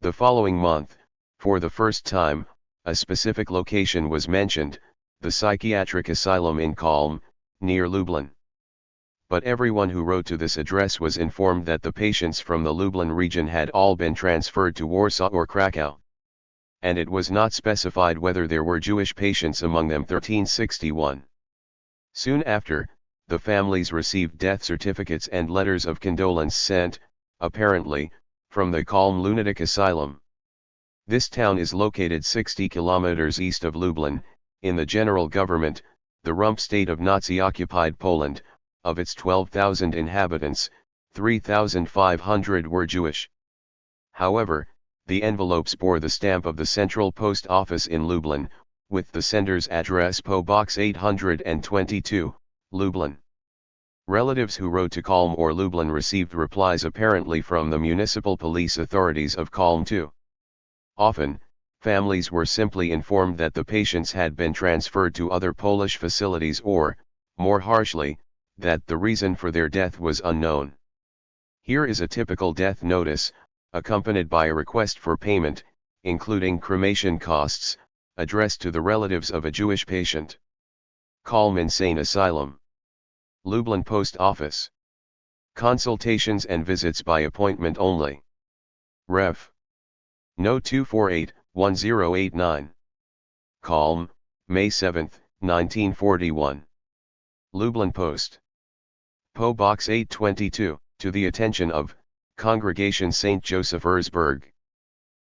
The following month, for the first time, a specific location was mentioned, the psychiatric asylum in Chalm, near Lublin. But everyone who wrote to this address was informed that the patients from the Lublin region had all been transferred to Warsaw or Krakow. And it was not specified whether there were Jewish patients among them. 1361. Soon after, the families received death certificates and letters of condolence sent, apparently, from the Chalm Lunatic Asylum. This town is located 60 kilometers east of Lublin, in the general government, the rump state of Nazi-occupied Poland. Of its 12,000 inhabitants, 3,500 were Jewish. However, the envelopes bore the stamp of the Central Post Office in Lublin, with the sender's address PO Box 822, Lublin. Relatives who wrote to Chalm or Lublin received replies apparently from the municipal police authorities of Chalm too. Often, families were simply informed that the patients had been transferred to other Polish facilities or, more harshly, that the reason for their death was unknown. Here is a typical death notice, accompanied by a request for payment, including cremation costs, addressed to the relatives of a Jewish patient. Chalm Insane Asylum. Lublin Post Office. Consultations and visits by appointment only. Ref. No. 248-1089. Chalm, May 7, 1941. Lublin Post. PO Box 822, to the attention of, Congregation St. Joseph Erzberg.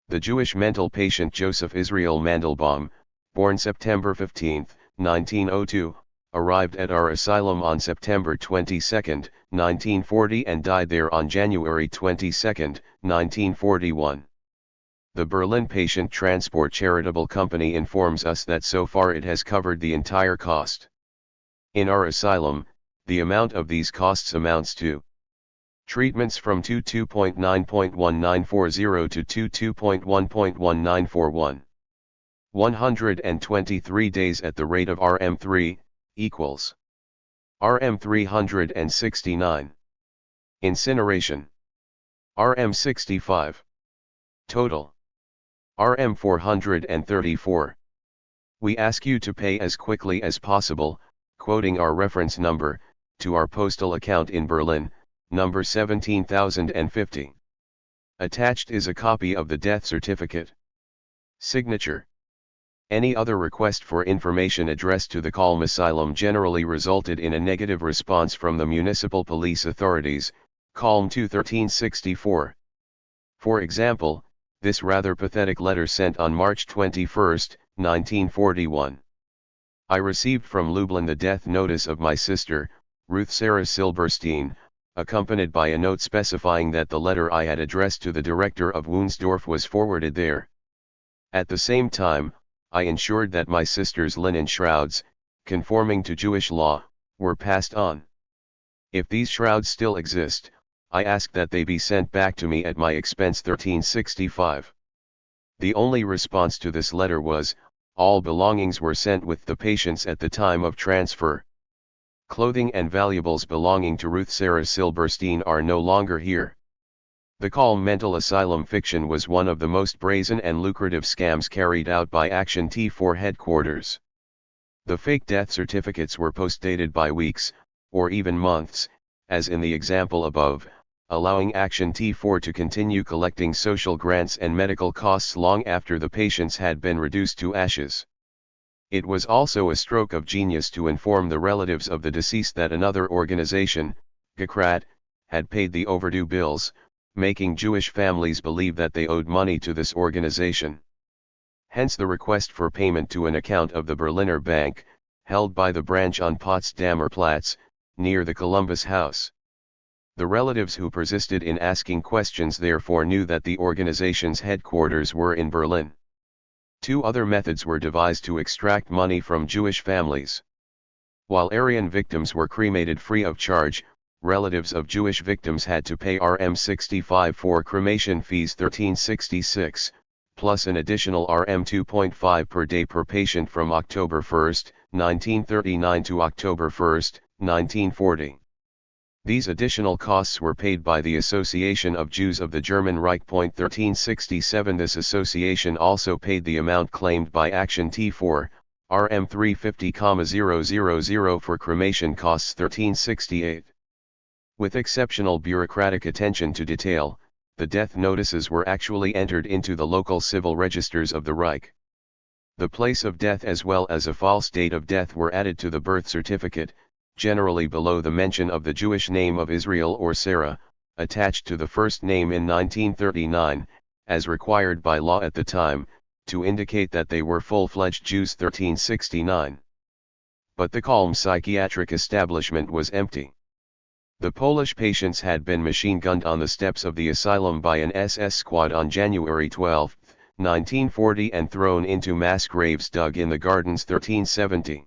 The Jewish mental patient Joseph Israel Mandelbaum, born September 15, 1902, arrived at our asylum on September 22, 1940 and died there on January 22, 1941. The Berlin Patient Transport Charitable Company informs us that so far it has covered the entire cost. In our asylum, the amount of these costs amounts to treatments from 22.9.1940 to 22.1.1941. 123 days at the rate of RM3, equals RM 369. Incineration. RM 65. Total. RM 434. We ask you to pay as quickly as possible, quoting our reference number, to our postal account in Berlin, number 17050. Attached is a copy of the death certificate. Signature. Any other request for information addressed to the Calm Asylum generally resulted in a negative response from the municipal police authorities, Calm 2-1364. For example, this rather pathetic letter sent on March 21, 1941. I received from Lublin the death notice of my sister, Ruth Sarah Silberstein, accompanied by a note specifying that the letter I had addressed to the director of Wunsdorf was forwarded there. At the same time, I ensured that my sister's linen shrouds, conforming to Jewish law, were passed on. If these shrouds still exist, I ask that they be sent back to me at my expense. 1365. The only response to this letter was, all belongings were sent with the patients at the time of transfer. Clothing and valuables belonging to Ruth Sarah Silberstein are no longer here. The Calm Mental Asylum fiction was one of the most brazen and lucrative scams carried out by Action T4 headquarters. The fake death certificates were post-dated by weeks, or even months, as in the example above, allowing Action T4 to continue collecting social grants and medical costs long after the patients had been reduced to ashes. It was also a stroke of genius to inform the relatives of the deceased that another organization, GKRAT, had paid the overdue bills, making Jewish families believe that they owed money to this organization. Hence the request for payment to an account of the Berliner Bank, held by the branch on Potsdamer Platz, near the Columbus House. The relatives who persisted in asking questions therefore knew that the organization's headquarters were in Berlin. Two other methods were devised to extract money from Jewish families. While Aryan victims were cremated free of charge, relatives of Jewish victims had to pay Rm65 for cremation fees 1366, plus an additional Rm 2.5 per day per patient from October 1, 1939 to October 1, 1940. These additional costs were paid by the Association of Jews of the German Reich. 1367. This association also paid the amount claimed by Action T4, Rm 350,000 for cremation costs 1368. With exceptional bureaucratic attention to detail, the death notices were actually entered into the local civil registers of the Reich. The place of death as well as a false date of death were added to the birth certificate, generally below the mention of the Jewish name of Israel or Sarah, attached to the first name in 1939, as required by law at the time, to indicate that they were full-fledged Jews. 1369. But the Calm psychiatric establishment was empty. The Polish patients had been machine-gunned on the steps of the asylum by an SS squad on January 12, 1940 and thrown into mass graves dug in the gardens. 1370.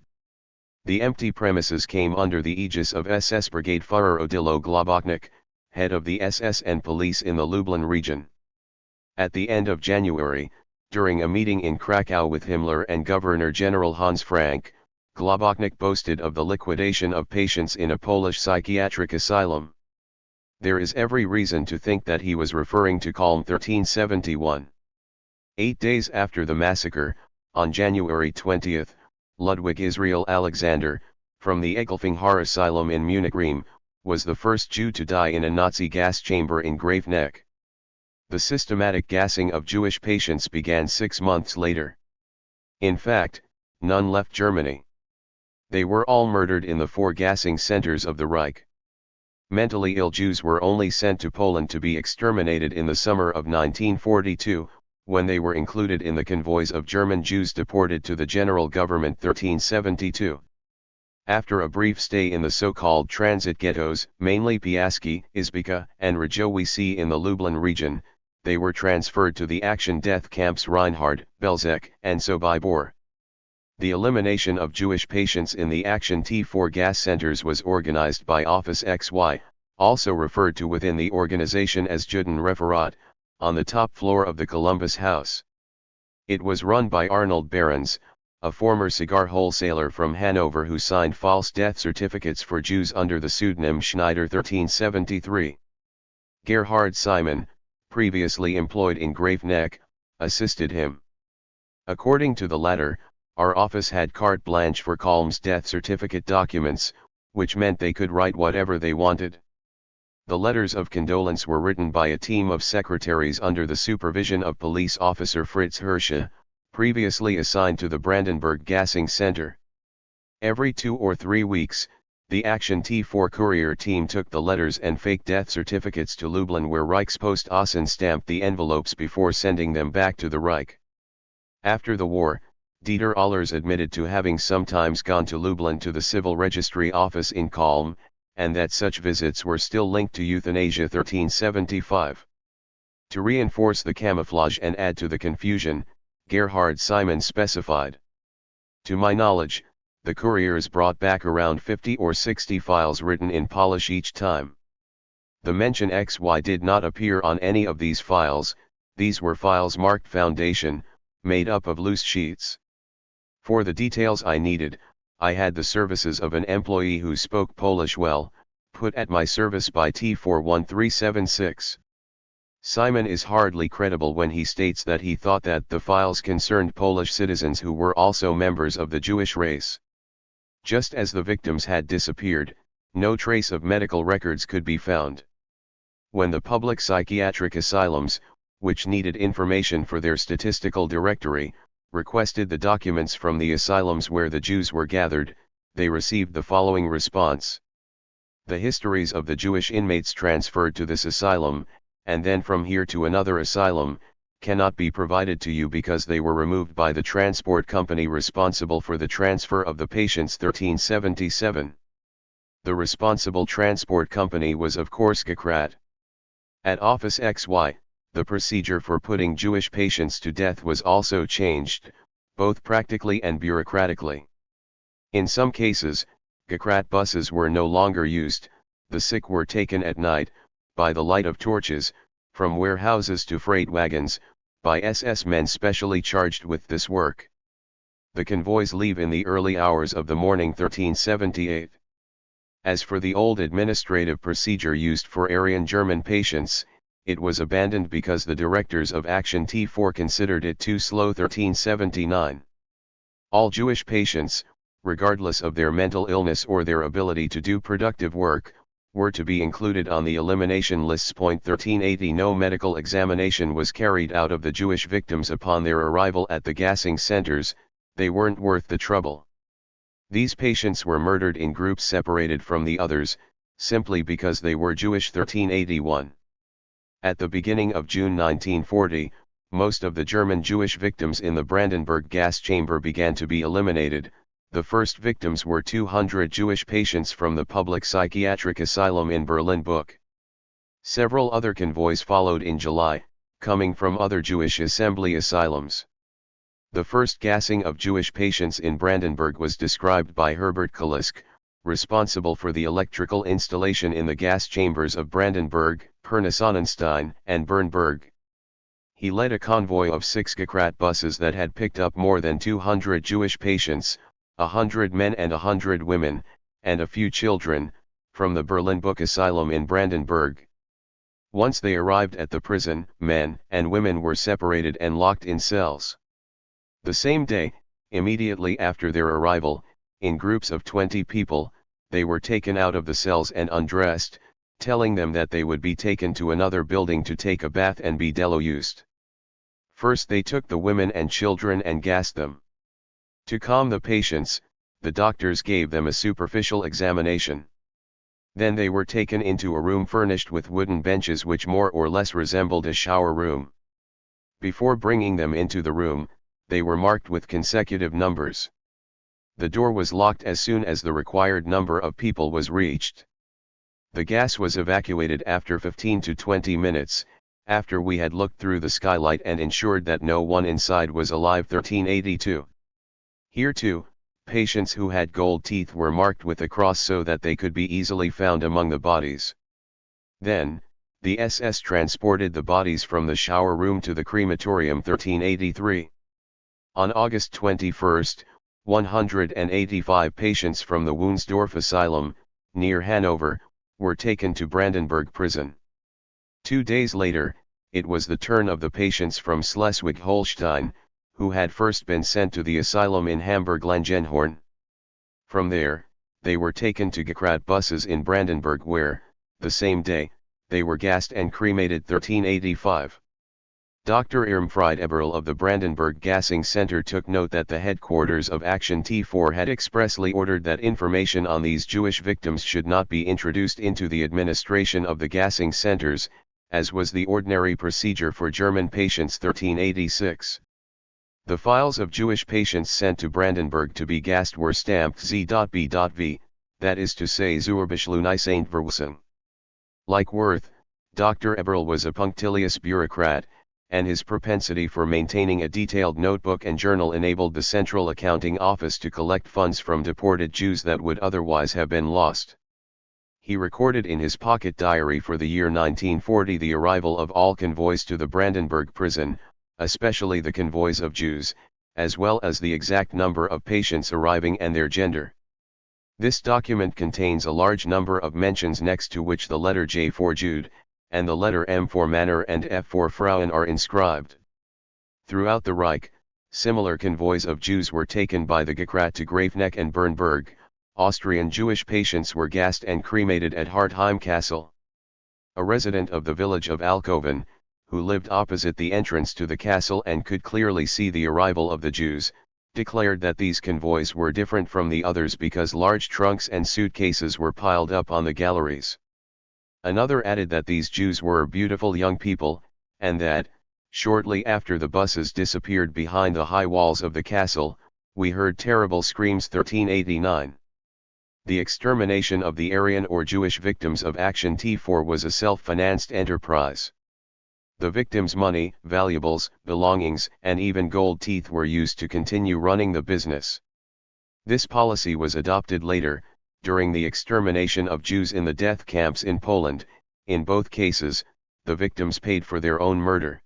The empty premises came under the aegis of SS Brigade Führer Odilo Globoknik, head of the SS and police in the Lublin region. At the end of January, during a meeting in Krakow with Himmler and Governor General Hans Frank, Globoknik boasted of the liquidation of patients in a Polish psychiatric asylum. There is every reason to think that he was referring to Calm 1371. 8 days after the massacre, on January 20, Ludwig Israel Alexander, from the Egelfing-Haar Asylum in Munich-Rhein, was the first Jew to die in a Nazi gas chamber in Graveneck. The systematic gassing of Jewish patients began 6 months later. In fact, none left Germany. They were all murdered in the 4 gassing centers of the Reich. Mentally ill Jews were only sent to Poland to be exterminated in the summer of 1942, when they were included in the convoys of German Jews deported to the General Government. 1372. After a brief stay in the so-called transit ghettos, mainly Piaski, Izbica, and Rajowice in the Lublin region, they were transferred to the action death camps Reinhard, Belzec, and Sobibor. The elimination of Jewish patients in the Action T4 gas centers was organized by Office XY, also referred to within the organization as Judenreferat, on the top floor of the Columbus House. It was run by Arnold Behrens, a former cigar wholesaler from Hanover who signed false death certificates for Jews under the pseudonym Schneider. 1373. Gerhard Simon, previously employed in Graveneck, assisted him. According to the latter, our office had carte blanche for Calm's death certificate documents, which meant they could write whatever they wanted. The letters of condolence were written by a team of secretaries under the supervision of police officer Fritz Hirsche, previously assigned to the Brandenburg gassing center. Every 2 or 3 weeks, the Action T4 courier team took the letters and fake death certificates to Lublin, where Reichspost Essen stamped the envelopes before sending them back to the Reich. After the war, Dieter Allers admitted to having sometimes gone to Lublin to the civil registry office in Calm, and that such visits were still linked to euthanasia 1375. To reinforce the camouflage and add to the confusion, Gerhard Simon specified. To my knowledge, the couriers brought back around 50 or 60 files written in Polish each time. The mention XY did not appear on any of these files. These were files marked Foundation, made up of loose sheets. For the details I needed, I had the services of an employee who spoke Polish well, put at my service by T41376. Simon is hardly credible when he states that he thought that the files concerned Polish citizens who were also members of the Jewish race. Just as the victims had disappeared, no trace of medical records could be found. When the public psychiatric asylums, which needed information for their statistical directory, requested the documents from the asylums where the Jews were gathered, they received the following response. The histories of the Jewish inmates transferred to this asylum, and then from here to another asylum, cannot be provided to you because they were removed by the transport company responsible for the transfer of the patients 1377. The responsible transport company was of course Gekrat. At Office XY, the procedure for putting Jewish patients to death was also changed, both practically and bureaucratically. In some cases, Gekrat buses were no longer used, the sick were taken at night, by the light of torches, from warehouses to freight wagons, by SS men specially charged with this work. The convoys leave in the early hours of the morning 1378. As for the old administrative procedure used for Aryan German patients, it was abandoned because the directors of Action T4 considered it too slow 1379. All Jewish patients, regardless of their mental illness or their ability to do productive work, were to be included on the elimination lists. 1380 No medical examination was carried out of the Jewish victims upon their arrival at the gassing centers, they weren't worth the trouble. These patients were murdered in groups separated from the others, simply because they were Jewish. 1381. At the beginning of June 1940, most of the German Jewish victims in the Brandenburg gas chamber began to be eliminated. The first victims were 200 Jewish patients from the public psychiatric asylum in Berlin. Several other convoys followed in July, coming from other Jewish assembly asylums. The first gassing of Jewish patients in Brandenburg was described by Herbert Kalisk, responsible for the electrical installation in the gas chambers of Brandenburg, Pirna-Sonnenstein, and Bernburg. He led a convoy of 6 Gekrat buses that had picked up more than 200 Jewish patients, 100 men and 100 women, and a few children, from the Berlin Book Asylum in Brandenburg. Once they arrived at the prison, men and women were separated and locked in cells. The same day, immediately after their arrival, in groups of 20 people, they were taken out of the cells and undressed, telling them that they would be taken to another building to take a bath and be deloused. First they took the women and children and gassed them. To calm the patients, the doctors gave them a superficial examination. Then they were taken into a room furnished with wooden benches which more or less resembled a shower room. Before bringing them into the room, they were marked with consecutive numbers. The door was locked as soon as the required number of people was reached. The gas was evacuated after 15 to 20 minutes, after we had looked through the skylight and ensured that no one inside was alive. 1382. Here too, patients who had gold teeth were marked with a cross so that they could be easily found among the bodies. Then, the SS transported the bodies from the shower room to the crematorium. 1383. On August 21, 185 patients from the Wunsdorf Asylum, near Hanover, were taken to Brandenburg prison. 2 days later, it was the turn of the patients from Schleswig-Holstein, who had first been sent to the asylum in Hamburg-Langenhorn. From there, they were taken to Gekrat buses in Brandenburg where, the same day, they were gassed and cremated 1385. Dr. Irmfried Eberl of the Brandenburg Gassing Center took note that the headquarters of Action T4 had expressly ordered that information on these Jewish victims should not be introduced into the administration of the gassing centers, as was the ordinary procedure for German patients 1386. The files of Jewish patients sent to Brandenburg to be gassed were stamped Z.B.V., that is to say Zuerbeschlusseinverwiesen. Like Wirth, Dr. Eberl was a punctilious bureaucrat, and his propensity for maintaining a detailed notebook and journal enabled the Central Accounting Office to collect funds from deported Jews that would otherwise have been lost. He recorded in his pocket diary for the year 1940 the arrival of all convoys to the Brandenburg prison, especially the convoys of Jews, as well as the exact number of patients arriving and their gender. This document contains a large number of mentions next to which the letter J for Jude, and the letter M for Manor and F for Frauen are inscribed. Throughout the Reich, similar convoys of Jews were taken by the Gekrat to Grafenegg and Bernburg. Austrian Jewish patients were gassed and cremated at Hartheim Castle. A resident of the village of Alkoven, who lived opposite the entrance to the castle and could clearly see the arrival of the Jews, declared that these convoys were different from the others because large trunks and suitcases were piled up on the galleries. Another added that these Jews were beautiful young people, and that, shortly after the buses disappeared behind the high walls of the castle, we heard terrible screams. 1389. The extermination of the Aryan or Jewish victims of Action T4 was a self-financed enterprise. The victims' money, valuables, belongings, and even gold teeth were used to continue running the business. This policy was adopted later, during the extermination of Jews in the death camps in Poland. In both cases, the victims paid for their own murder.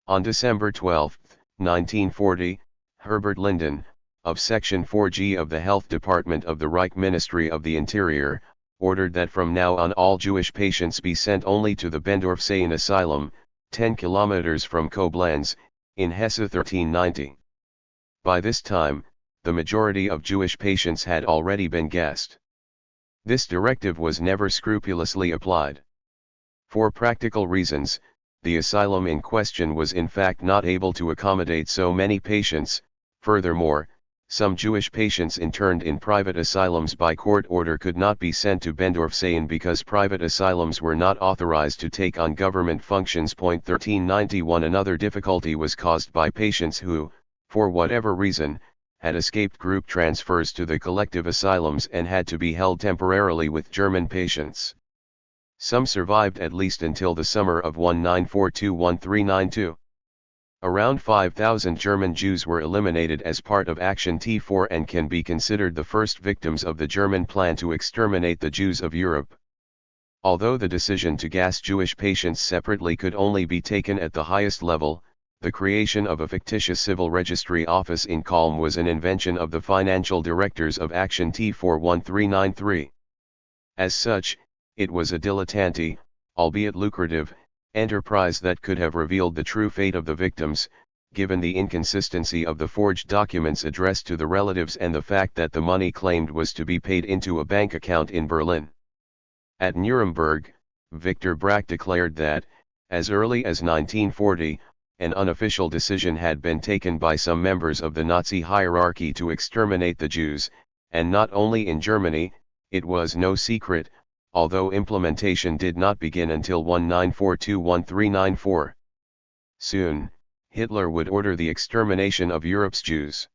On December 12, 1940, Herbert Linden, of Section 4G of the Health Department of the Reich Ministry of the Interior, ordered that from now on all Jewish patients be sent only to the Bendorfseen Asylum, 10 kilometers from Koblenz, in Hesse. 1390. By this time, the majority of Jewish patients had already been gassed. This directive was never scrupulously applied. For practical reasons, the asylum in question was in fact not able to accommodate so many patients. Furthermore, some Jewish patients interned in private asylums by court order could not be sent to Bendorfseen because private asylums were not authorized to take on government functions. 1391. Another difficulty was caused by patients who, for whatever reason, had escaped group transfers to the collective asylums and had to be held temporarily with German patients. Some survived at least until the summer of 1942-1392. Around 5,000 German Jews were eliminated as part of Action T4 and can be considered the first victims of the German plan to exterminate the Jews of Europe. Although the decision to gas Jewish patients separately could only be taken at the highest level, the creation of a fictitious civil registry office in Calm was an invention of the financial directors of Action T4 1393. As such, it was a dilettante, albeit lucrative, enterprise that could have revealed the true fate of the victims, given the inconsistency of the forged documents addressed to the relatives and the fact that the money claimed was to be paid into a bank account in Berlin. At Nuremberg, Victor Brack declared that, as early as 1940, an unofficial decision had been taken by some members of the Nazi hierarchy to exterminate the Jews, and not only in Germany. It was no secret, although implementation did not begin until 1942-1394. Soon, Hitler would order the extermination of Europe's Jews.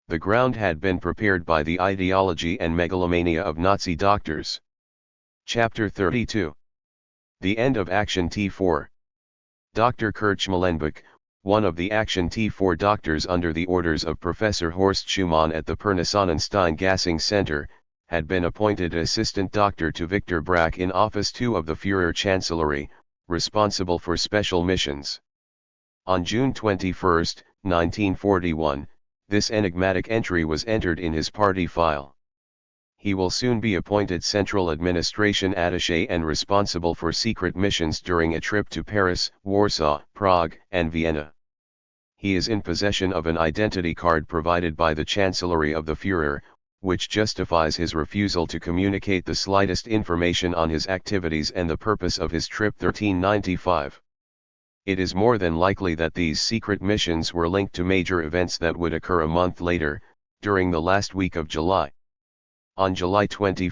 The ground had been prepared by the ideology and megalomania of Nazi doctors. Chapter 32. The End of Action T4. Dr. Kurt Schmallenbach, one of the Action T4 doctors under the orders of Professor Horst Schumann at the Pirna-Sonnenstein Gassing Center, had been appointed assistant doctor to Victor Brack in Office 2 of the Führer Chancellery, responsible for special missions. On June 21, 1941, this enigmatic entry was entered in his party file. He will soon be appointed Central Administration Attaché and responsible for secret missions during a trip to Paris, Warsaw, Prague, and Vienna. He is in possession of an identity card provided by the Chancellery of the Führer, which justifies his refusal to communicate the slightest information on his activities and the purpose of his trip 1395. It is more than likely that these secret missions were linked to major events that would occur a month later, during the last week of July. On July 21,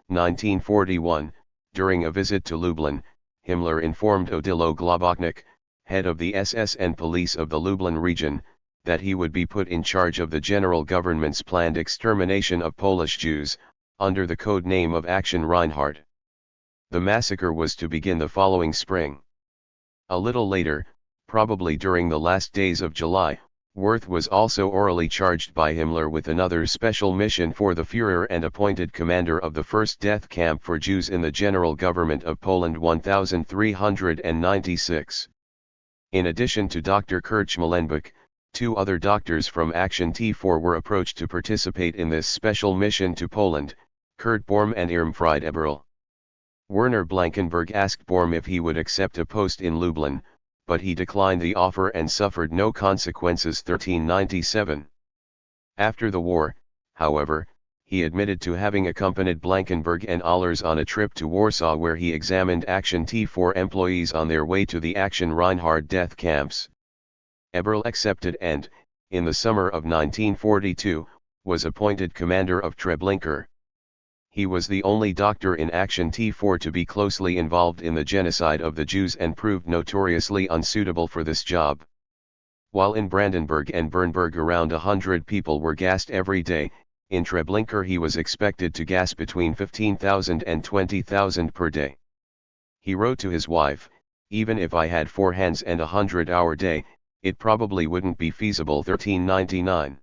1941, during a visit to Lublin, Himmler informed Odilo Globoknik, head of the SS and police of the Lublin region, that he would be put in charge of the general government's planned extermination of Polish Jews, under the code name of Action Reinhardt. The massacre was to begin the following spring. A little later, probably during the last days of July, Wirth was also orally charged by Himmler with another special mission for the Führer and appointed commander of the first death camp for Jews in the general government of Poland 1396. In addition to Dr. Kurt Schmallenbach, 2 other doctors from Action T4 were approached to participate in this special mission to Poland, Kurt Borm and Irmfried Eberl. Werner Blankenberg asked Borm if he would accept a post in Lublin, but he declined the offer and suffered no consequences 1397. After the war, however, he admitted to having accompanied Blankenberg and Allers on a trip to Warsaw where he examined Action T4 employees on their way to the Action Reinhardt death camps. Eberl accepted and, in the summer of 1942, was appointed commander of Treblinka. He was the only doctor in Action T4 to be closely involved in the genocide of the Jews and proved notoriously unsuitable for this job. While in Brandenburg and Bernburg around 100 people were gassed every day, in Treblinka he was expected to gas between 15,000 and 20,000 per day. He wrote to his wife, "Even if I had 4 hands and a 100-hour day, it probably wouldn't be feasible." 1399.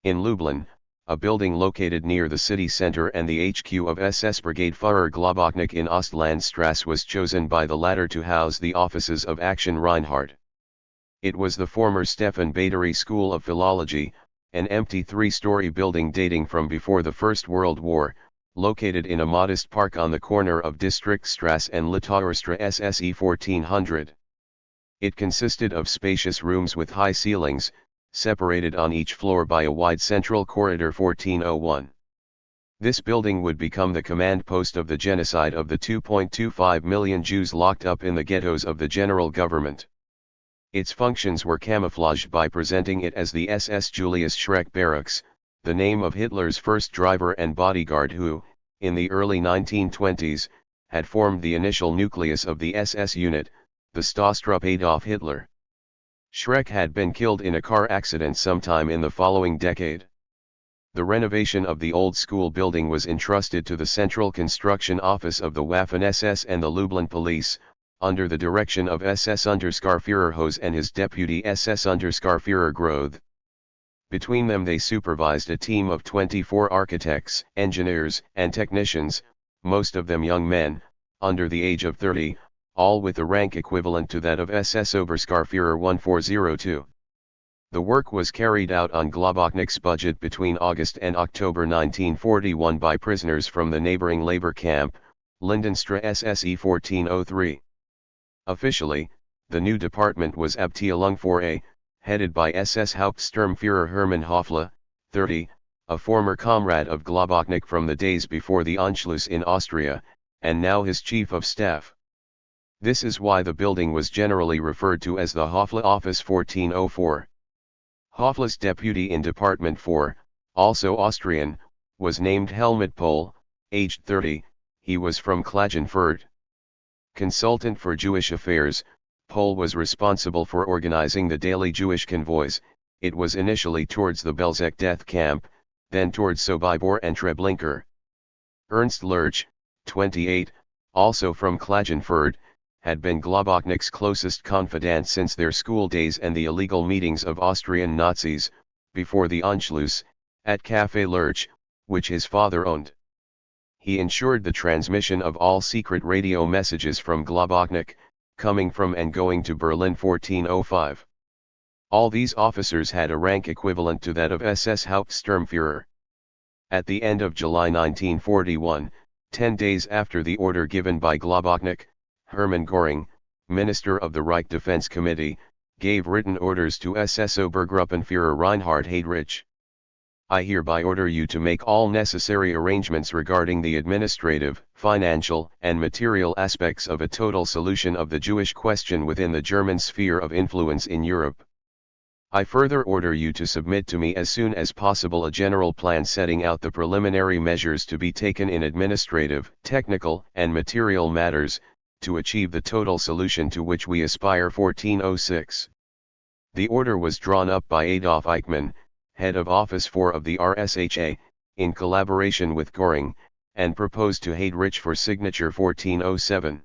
In Lublin, a building located near the city center and the HQ of SS Brigade Führer Globoknik in Ostlandstrasse was chosen by the latter to house the offices of Action Reinhardt. It was the former Stefan Batory School of Philology, an empty 3-story building dating from before the First World War, located in a modest park on the corner of Distriktstrasse and Litauerstrasse SSE 1400. It consisted of spacious rooms with high ceilings, separated on each floor by a wide central corridor 1401. This building would become the command post of the genocide of the 2.25 million Jews locked up in the ghettos of the general government. Its functions were camouflaged by presenting it as the SS Julius Schreck Barracks, the name of Hitler's first driver and bodyguard who, in the early 1920s, had formed the initial nucleus of the SS unit, the Stahlstruppe Adolf Hitler. Schreck had been killed in a car accident sometime in the following decade. The renovation of the old school building was entrusted to the Central Construction Office of the Waffen-SS and the Lublin Police, under the direction of SS-Unterskarführer Hose and his deputy SS-Unterskarführer Groth. Between them they supervised a team of 24 architects, engineers, and technicians, most of them young men, under the age of 30, all with a rank equivalent to that of SS Oberskarführer 1402. The work was carried out on Globoknik's budget between August and October 1941 by prisoners from the neighboring labor camp, Lindenstrasse SSE 1403. Officially, the new department was Abteilung 4A, headed by SS Hauptsturmführer Hermann Hoffle, 30, a former comrade of Globoknik from the days before the Anschluss in Austria, and now his chief of staff. This is why the building was generally referred to as the Hoffle Office 1404. Hoffle's deputy in Department 4, also Austrian, was named Helmut Pohl, aged 30, he was from Klagenfurt. Consultant for Jewish affairs, Pohl was responsible for organizing the daily Jewish convoys. It was initially towards the Belzec death camp, then towards Sobibor and Treblinka. Ernst Lurch, 28, also from Klagenfurt, had been Globoknik's closest confidant since their school days and the illegal meetings of Austrian Nazis, before the Anschluss, at Café Lurch, which his father owned. He ensured the transmission of all secret radio messages from Globoknik, coming from and going to Berlin 1405. All these officers had a rank equivalent to that of SS Hauptsturmführer. At the end of July 1941, 10 days after the order given by Globoknik, Hermann Göring, Minister of the Reich Defense Committee, gave written orders to SS Obergruppenführer Reinhard Heydrich. I hereby order you to make all necessary arrangements regarding the administrative, financial, and material aspects of a total solution of the Jewish question within the German sphere of influence in Europe. I further order you to submit to me as soon as possible a general plan setting out the preliminary measures to be taken in administrative, technical, and material matters, to achieve the total solution to which we aspire. 1406. The order was drawn up by Adolf Eichmann, head of Office 4 of the RSHA, in collaboration with Göring, and proposed to Heydrich for signature. 1407.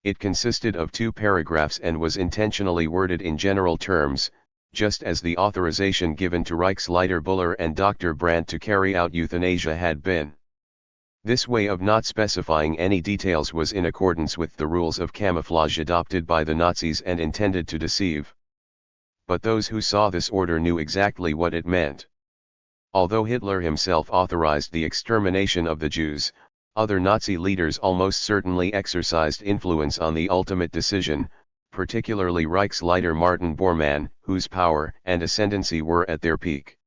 It consisted of 2 paragraphs and was intentionally worded in general terms, just as the authorization given to Reichsleiter Buller and Dr. Brandt to carry out euthanasia had been. This way of not specifying any details was in accordance with the rules of camouflage adopted by the Nazis and intended to deceive. But those who saw this order knew exactly what it meant. Although Hitler himself authorized the extermination of the Jews, other Nazi leaders almost certainly exercised influence on the ultimate decision, particularly Reichsleiter Martin Bormann, whose power and ascendancy were at their peak.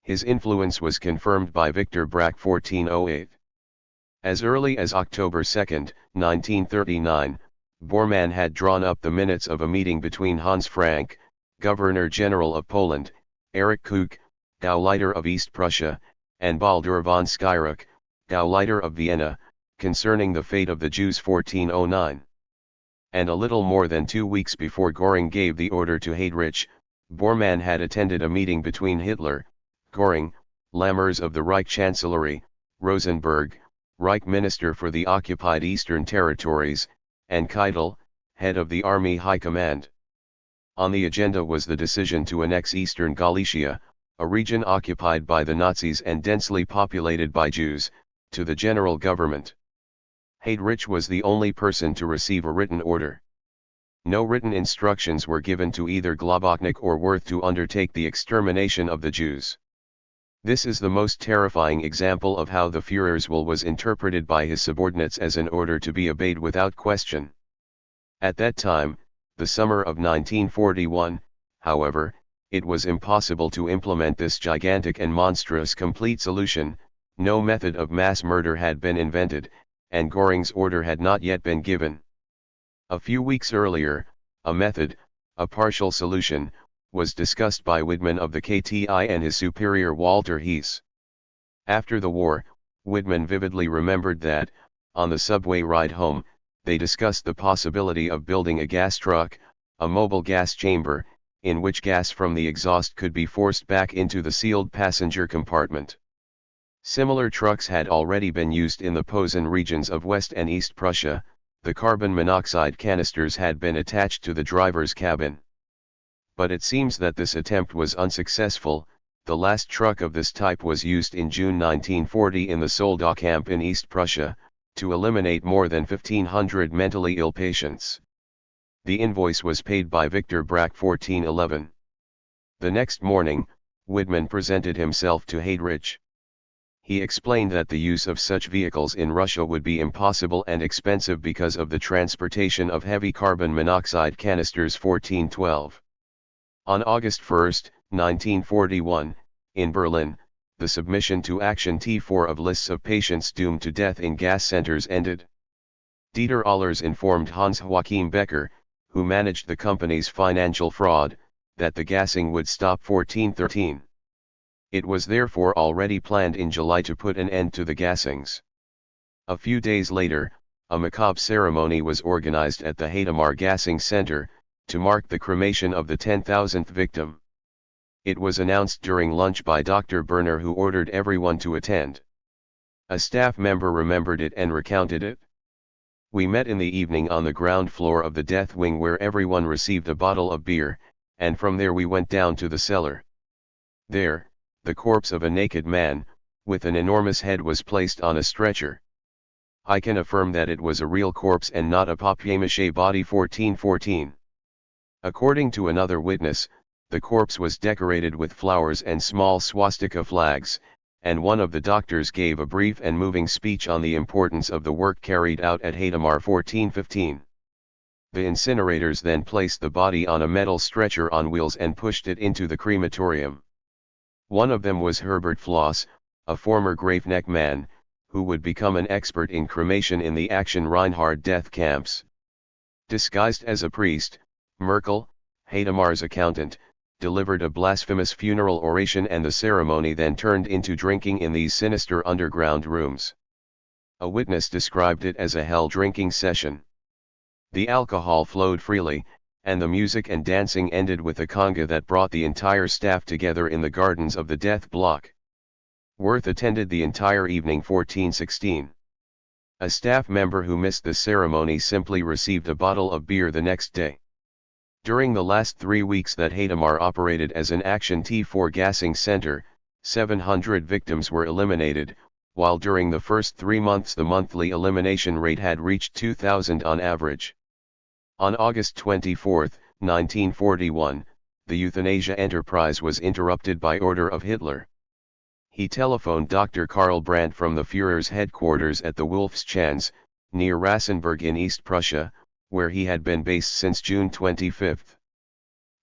His influence was confirmed by Victor Brack. 1408. As early as October 2, 1939, Bormann had drawn up the minutes of a meeting between Hans Frank, Governor-General of Poland, Erich Koch, Gauleiter of East Prussia, and Baldur von Skyruk, Gauleiter of Vienna, concerning the fate of the Jews. 1409. And a little more than 2 weeks before Göring gave the order to Heydrich, Bormann had attended a meeting between Hitler, Göring, Lammers of the Reich Chancellery, Rosenberg, Reich Minister for the occupied Eastern Territories, and Keitel, head of the Army High Command. On the agenda was the decision to annex Eastern Galicia, a region occupied by the Nazis and densely populated by Jews, to the general government. Heydrich was the only person to receive a written order. No written instructions were given to either Globoknik or Wirth to undertake the extermination of the Jews. This is the most terrifying example of how the Führer's will was interpreted by his subordinates as an order to be obeyed without question. At that time, the summer of 1941, however, it was impossible to implement this gigantic and monstrous complete solution. No method of mass murder had been invented, and Göring's order had not yet been given. A few weeks earlier, a method, a partial solution, was discussed by Widmann of the KTI and his superior Walter Hess. After the war, Widmann vividly remembered that, on the subway ride home, they discussed the possibility of building a gas truck, a mobile gas chamber, in which gas from the exhaust could be forced back into the sealed passenger compartment. Similar trucks had already been used in the Posen regions of West and East Prussia. The carbon monoxide canisters had been attached to the driver's cabin. But it seems that this attempt was unsuccessful. The last truck of this type was used in June 1940 in the Soldau camp in East Prussia, to eliminate more than 1,500 mentally ill patients. The invoice was paid by Victor Brack. 1411. The next morning, Widmann presented himself to Heydrich. He explained that the use of such vehicles in Russia would be impossible and expensive because of the transportation of heavy carbon monoxide canisters. 1412. On August 1, 1941, in Berlin, the submission to Action T4 of lists of patients doomed to death in gas centers ended. Dieter Allers informed Hans-Joachim Becker, who managed the company's financial fraud, that the gassing would stop. 1413. It was therefore already planned in July to put an end to the gassings. A few days later, a macabre ceremony was organized at the Hadamar Gassing Center, to mark the cremation of the 10,000th victim. It was announced during lunch by Dr. Berner, who ordered everyone to attend. A staff member remembered it and recounted it. We met in the evening on the ground floor of the death wing, where everyone received a bottle of beer, and from there we went down to the cellar. There, the corpse of a naked man, with an enormous head, was placed on a stretcher. I can affirm that it was a real corpse and not a papier-mâché body. 1414. According to another witness, the corpse was decorated with flowers and small swastika flags, and one of the doctors gave a brief and moving speech on the importance of the work carried out at Hadamar. 1415. The incinerators then placed the body on a metal stretcher on wheels and pushed it into the crematorium. One of them was Herbert Floss, a former Graveneck man, who would become an expert in cremation in the Action Reinhard death camps. Disguised as a priest, Merkel, Haidemar's accountant, delivered a blasphemous funeral oration, and the ceremony then turned into drinking in these sinister underground rooms. A witness described it as a hell drinking session. The alcohol flowed freely, and the music and dancing ended with a conga that brought the entire staff together in the gardens of the death block. Worth attended the entire evening 1416. A staff member who missed the ceremony simply received a bottle of beer the next day. During the last 3 weeks that Hadamar operated as an Action T4 gassing center, 700 victims were eliminated, while during the first 3 months the monthly elimination rate had reached 2,000 on average. On August 24, 1941, the euthanasia enterprise was interrupted by order of Hitler. He telephoned Dr. Karl Brandt from the Führer's headquarters at the Wolfschanz, near Rassenburg in East Prussia, where he had been based since June 25.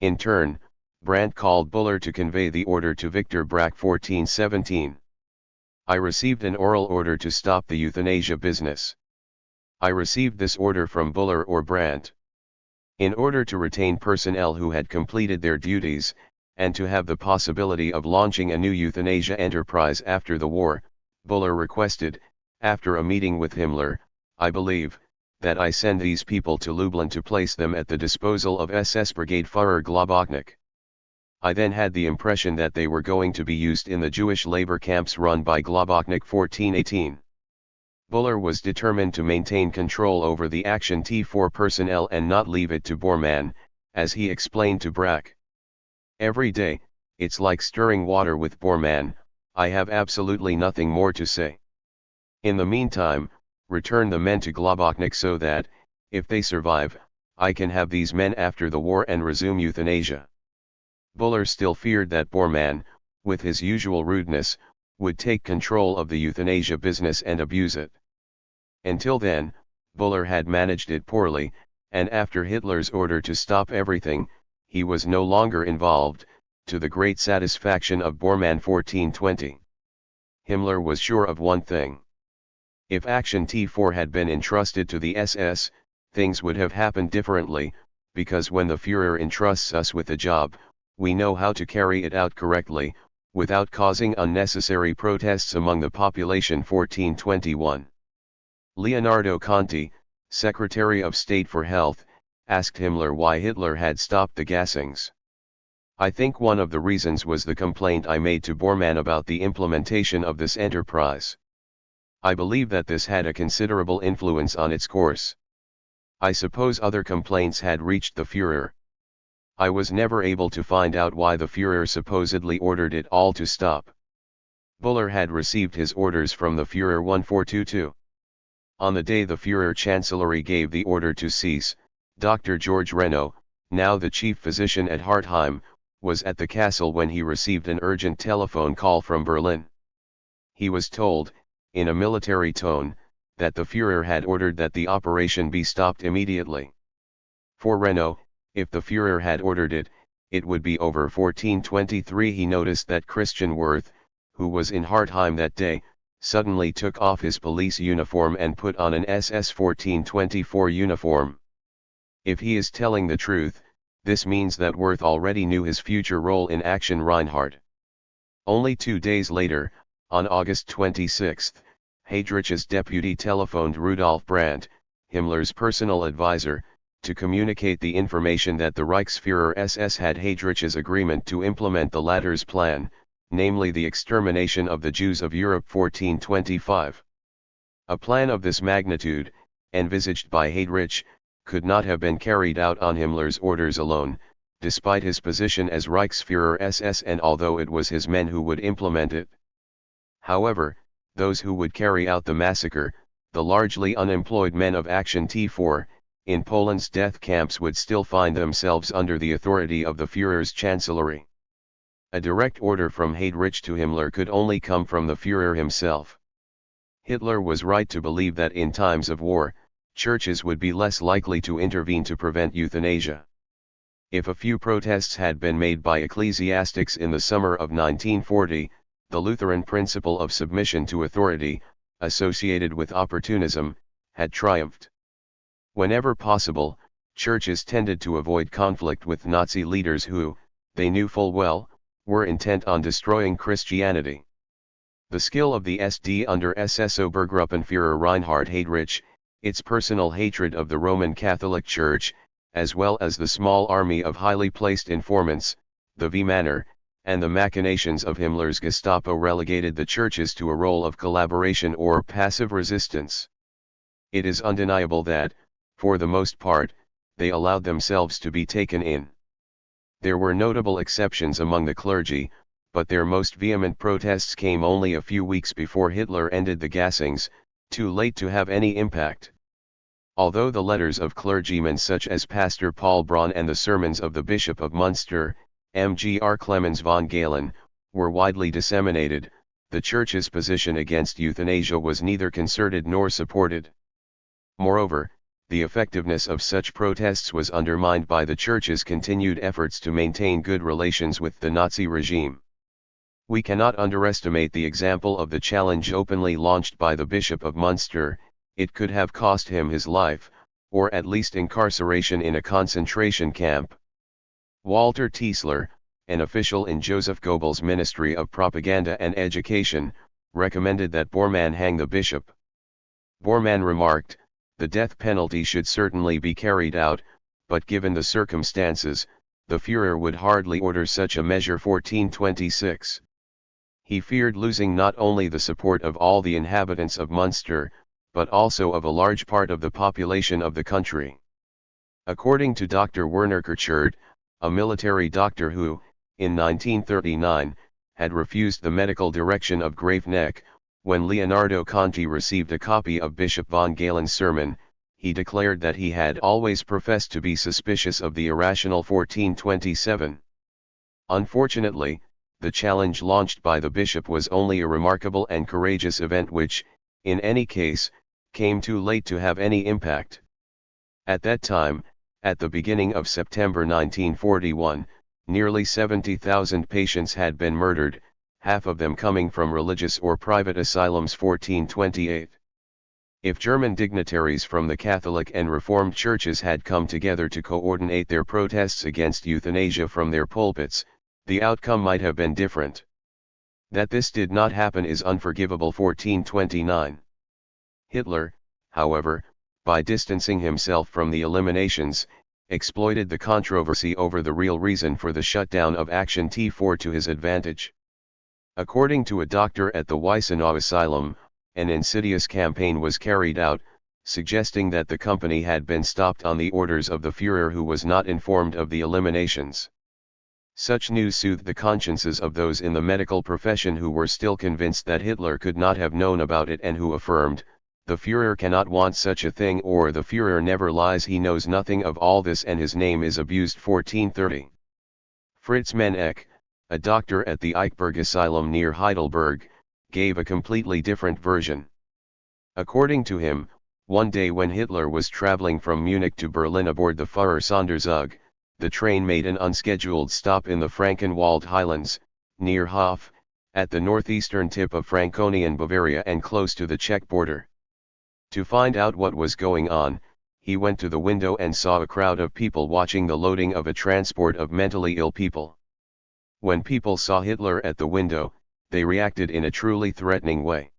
In turn, Brandt called Buller to convey the order to Victor Brack 1417. I received an oral order to stop the euthanasia business. I received this order from Buller or Brandt. In order to retain personnel who had completed their duties, and to have the possibility of launching a new euthanasia enterprise after the war, Buller requested, after a meeting with Himmler, I believe, that I send these people to Lublin to place them at the disposal of SS Brigade Führer Globoknik. I then had the impression that they were going to be used in the Jewish labor camps run by Globoknik 1418. Buller was determined to maintain control over the Action T4 personnel and not leave it to Bormann, as he explained to Brack. Every day, it's like stirring water with Bormann, I have absolutely nothing more to say. In the meantime, return the men to Globoknik so that, if they survive, I can have these men after the war and resume euthanasia. Buller still feared that Bormann, with his usual rudeness, would take control of the euthanasia business and abuse it. Until then, Buller had managed it poorly, and after Hitler's order to stop everything, he was no longer involved, to the great satisfaction of Bormann 1420. Himmler was sure of one thing. If Action T4 had been entrusted to the SS, things would have happened differently, because when the Führer entrusts us with a job, we know how to carry it out correctly, without causing unnecessary protests among the population. 1421. Leonardo Conti, Secretary of State for Health, asked Himmler why Hitler had stopped the gassings. I think one of the reasons was the complaint I made to Bormann about the implementation of this enterprise. I believe that this had a considerable influence on its course. I suppose other complaints had reached the Führer. I was never able to find out why the Führer supposedly ordered it all to stop. Buller had received his orders from the Führer 1422. On the day the Führer Chancellery gave the order to cease, Dr. George Renault, now the chief physician at Hartheim, was at the castle when he received an urgent telephone call from Berlin. He was told, in a military tone, that the Führer had ordered that the operation be stopped immediately. For Renault, if the Führer had ordered it, it would be over. 1423. He noticed that Christian Wirth, who was in Hartheim that day, suddenly took off his police uniform and put on an SS 1424 uniform. If he is telling the truth, this means that Wirth already knew his future role in Action Reinhard. Only 2 days later, on August 26, Heydrich's deputy telephoned Rudolf Brandt, Himmler's personal advisor, to communicate the information that the Reichsführer SS had Heydrich's agreement to implement the latter's plan, namely the extermination of the Jews of Europe. 1425. A plan of this magnitude, envisaged by Heydrich, could not have been carried out on Himmler's orders alone, despite his position as Reichsführer SS and although it was his men who would implement it. However, those who would carry out the massacre, the largely unemployed men of Action T4, in Poland's death camps would still find themselves under the authority of the Führer's chancellery. A direct order from Heydrich to Himmler could only come from the Führer himself. Hitler was right to believe that in times of war, churches would be less likely to intervene to prevent euthanasia. If a few protests had been made by ecclesiastics in the summer of 1940, the Lutheran principle of submission to authority, associated with opportunism, had triumphed. Whenever possible, churches tended to avoid conflict with Nazi leaders who, they knew full well, were intent on destroying Christianity. The skill of the SD under SS Obergruppenführer Reinhard Heydrich, its personal hatred of the Roman Catholic Church, as well as the small army of highly placed informants, the V-Manner, and the machinations of Himmler's Gestapo relegated the churches to a role of collaboration or passive resistance. It is undeniable that, for the most part, they allowed themselves to be taken in. There were notable exceptions among the clergy, but their most vehement protests came only a few weeks before Hitler ended the gassings, too late to have any impact. Although the letters of clergymen such as Pastor Paul Braun and the sermons of the Bishop of Munster, Mgr. Clemens von Galen, were widely disseminated, the Church's position against euthanasia was neither concerted nor supported. Moreover, the effectiveness of such protests was undermined by the Church's continued efforts to maintain good relations with the Nazi regime. We cannot underestimate the example of the challenge openly launched by the Bishop of Munster. It could have cost him his life, or at least incarceration in a concentration camp. Walter Tiesler, an official in Joseph Goebbels' Ministry of Propaganda and Education, recommended that Bormann hang the bishop. Bormann remarked, "The death penalty should certainly be carried out, but given the circumstances, the Führer would hardly order such a measure." 1426. He feared losing not only the support of all the inhabitants of Munster, but also of a large part of the population of the country. According to Dr. Werner Kirchert, a military doctor who, in 1939, had refused the medical direction of Graveneck, when Leonardo Conti received a copy of Bishop von Galen's sermon, he declared that he had always professed to be suspicious of the irrational 1427. Unfortunately, the challenge launched by the bishop was only a remarkable and courageous event which, in any case, came too late to have any impact. At that time, at the beginning of September 1941, nearly 70,000 patients had been murdered, half of them coming from religious or private asylums. 1428. If German dignitaries from the Catholic and Reformed churches had come together to coordinate their protests against euthanasia from their pulpits, the outcome might have been different. That this did not happen is unforgivable. 1429. Hitler, however, by distancing himself from the eliminations, exploited the controversy over the real reason for the shutdown of Action T4 to his advantage. According to a doctor at the Weisenau Asylum, an insidious campaign was carried out, suggesting that the company had been stopped on the orders of the Führer, who was not informed of the eliminations. Such news soothed the consciences of those in the medical profession who were still convinced that Hitler could not have known about it and who affirmed, "The Führer cannot want such a thing," or "The Führer never lies, he knows nothing of all this and his name is abused." 1430. Fritz Menneck, a doctor at the Eichberg Asylum near Heidelberg, gave a completely different version. According to him, one day when Hitler was traveling from Munich to Berlin aboard the Führer Sonderzug, the train made an unscheduled stop in the Frankenwald Highlands, near Hof, at the northeastern tip of Franconian Bavaria and close to the Czech border. To find out what was going on, he went to the window and saw a crowd of people watching the loading of a transport of mentally ill people. When people saw Hitler at the window, they reacted in a truly threatening way.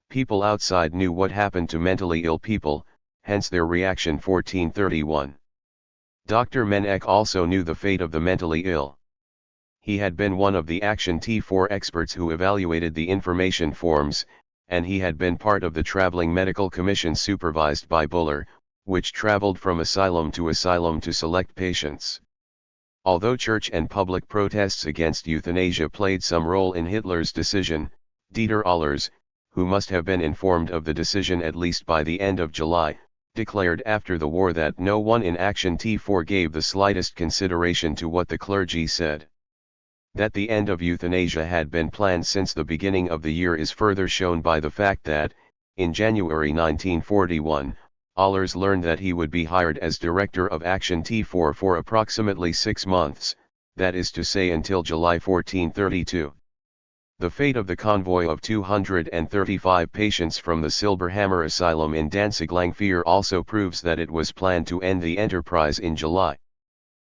People outside knew what happened to mentally ill people, hence their reaction. 1431. Dr. Menneck also knew the fate of the mentally ill. He had been one of the Action T4 experts who evaluated the information forms, and he had been part of the traveling medical commission supervised by Buller, which traveled from asylum to select patients. Although church and public protests against euthanasia played some role in Hitler's decision, Dieter Ohlers, who must have been informed of the decision at least by the end of July, declared after the war that no one in Action T4 gave the slightest consideration to what the clergy said. That the end of euthanasia had been planned since the beginning of the year is further shown by the fact that, in January 1941, Allers learned that he would be hired as director of Action T4 for approximately 6 months, that is to say until July 1432. The fate of the convoy of 235 patients from the Silberhammer Asylum in Danzig-Langfeuer also proves that it was planned to end the enterprise in July.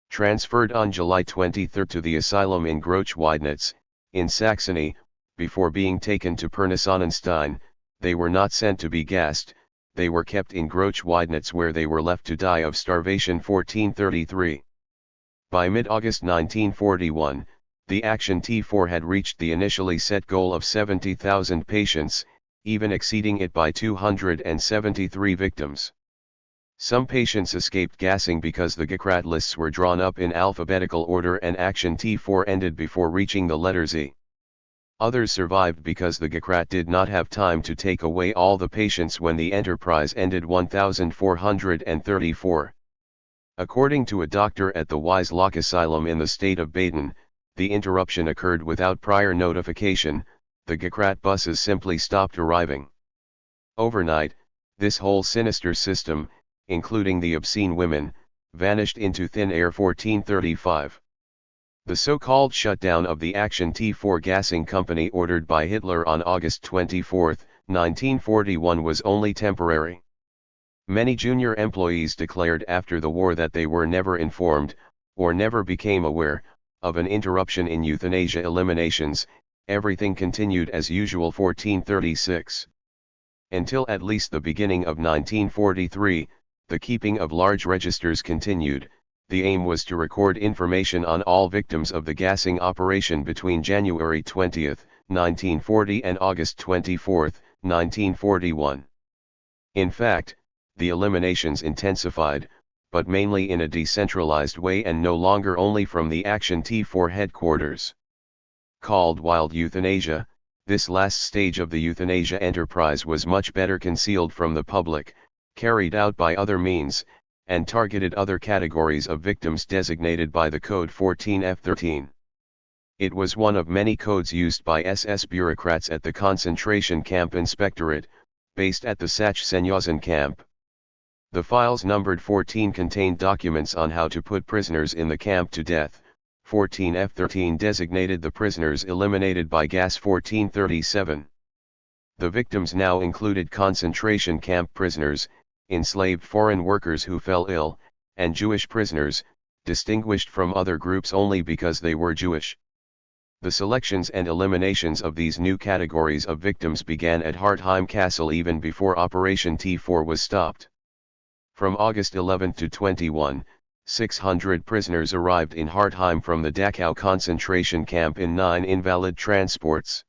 Transferred on July 23 to the asylum in Groß-Weidnitz, in Saxony, before being taken to Pirna-Sonnenstein, they were not sent to be gassed, they were kept in Groß-Weidnitz where they were left to die of starvation 1433. By mid-August 1941, the Action T4 had reached the initially set goal of 70,000 patients, even exceeding it by 273 victims. Some patients escaped gassing because the Gekrat lists were drawn up in alphabetical order and Action T4 ended before reaching the letter Z. Others survived because the Gekrat did not have time to take away all the patients when the enterprise ended 1434. According to a doctor at the Wiesloch Asylum in the state of Baden, the interruption occurred without prior notification, the Gekrat buses simply stopped arriving. Overnight, this whole sinister system, including the obscene women, vanished into thin air 1435. The so-called shutdown of the Action T4 gassing company ordered by Hitler on August 24, 1941 was only temporary. Many junior employees declared after the war that they were never informed, or never became aware, of an interruption in euthanasia eliminations. Everything continued as usual 1436. Until at least the beginning of 1943, the keeping of large registers continued. The aim was to record information on all victims of the gassing operation between January 20, 1940 and August 24, 1941. In fact, the eliminations intensified, but mainly in a decentralized way and no longer only from the Action T4 headquarters. Called wild euthanasia, this last stage of the euthanasia enterprise was much better concealed from the public, carried out by other means, and targeted other categories of victims designated by the code 14F13. It was one of many codes used by SS bureaucrats at the concentration camp inspectorate, based at the Sachsenhausen camp. The files numbered 14 contained documents on how to put prisoners in the camp to death. 14F13 designated the prisoners eliminated by gas 1437. The victims now included concentration camp prisoners, enslaved foreign workers who fell ill, and Jewish prisoners, distinguished from other groups only because they were Jewish. The selections and eliminations of these new categories of victims began at Hartheim Castle even before Operation T4 was stopped. From August 11 to 21, 600 prisoners arrived in Hartheim from the Dachau concentration camp in 9 invalid transports.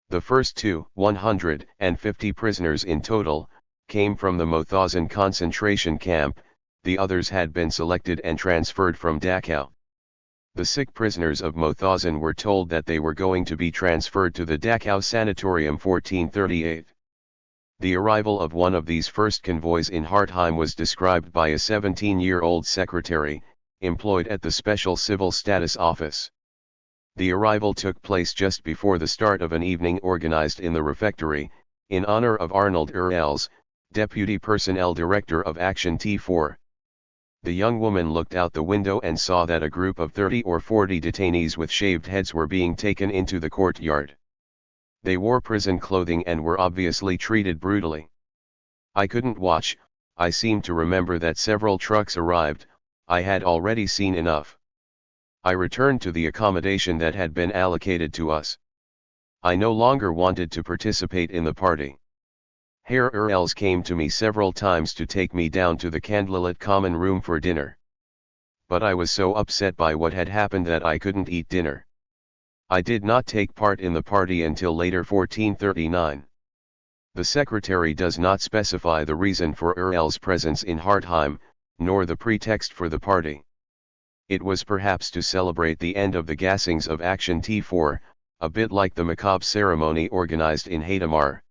The first 150 prisoners in total, came from the Mauthausen concentration camp, the others had been selected and transferred from Dachau. The sick prisoners of Mauthausen were told that they were going to be transferred to the Dachau Sanatorium 1438. The arrival of one of these first convoys in Hartheim was described by a 17-year-old secretary, employed at the Special Civil Status Office. The arrival took place just before the start of an evening organized in the refectory, in honor of Arnold Urels, Deputy Personnel Director of Action T4. The young woman looked out the window and saw that a group of 30 or 40 detainees with shaved heads were being taken into the courtyard. They wore prison clothing and were obviously treated brutally. I couldn't watch, I seemed to remember that several trucks arrived, I had already seen enough. I returned to the accommodation that had been allocated to us. I no longer wanted to participate in the party. Herr Urels came to me several times to take me down to the candlelit common room for dinner. But I was so upset by what had happened that I couldn't eat dinner. I did not take part in the party until later 1439. The secretary does not specify the reason for Urels' presence in Hartheim, nor the pretext for the party. It was perhaps to celebrate the end of the gassings of Action T4, a bit like the macabre ceremony organized in Hadamar.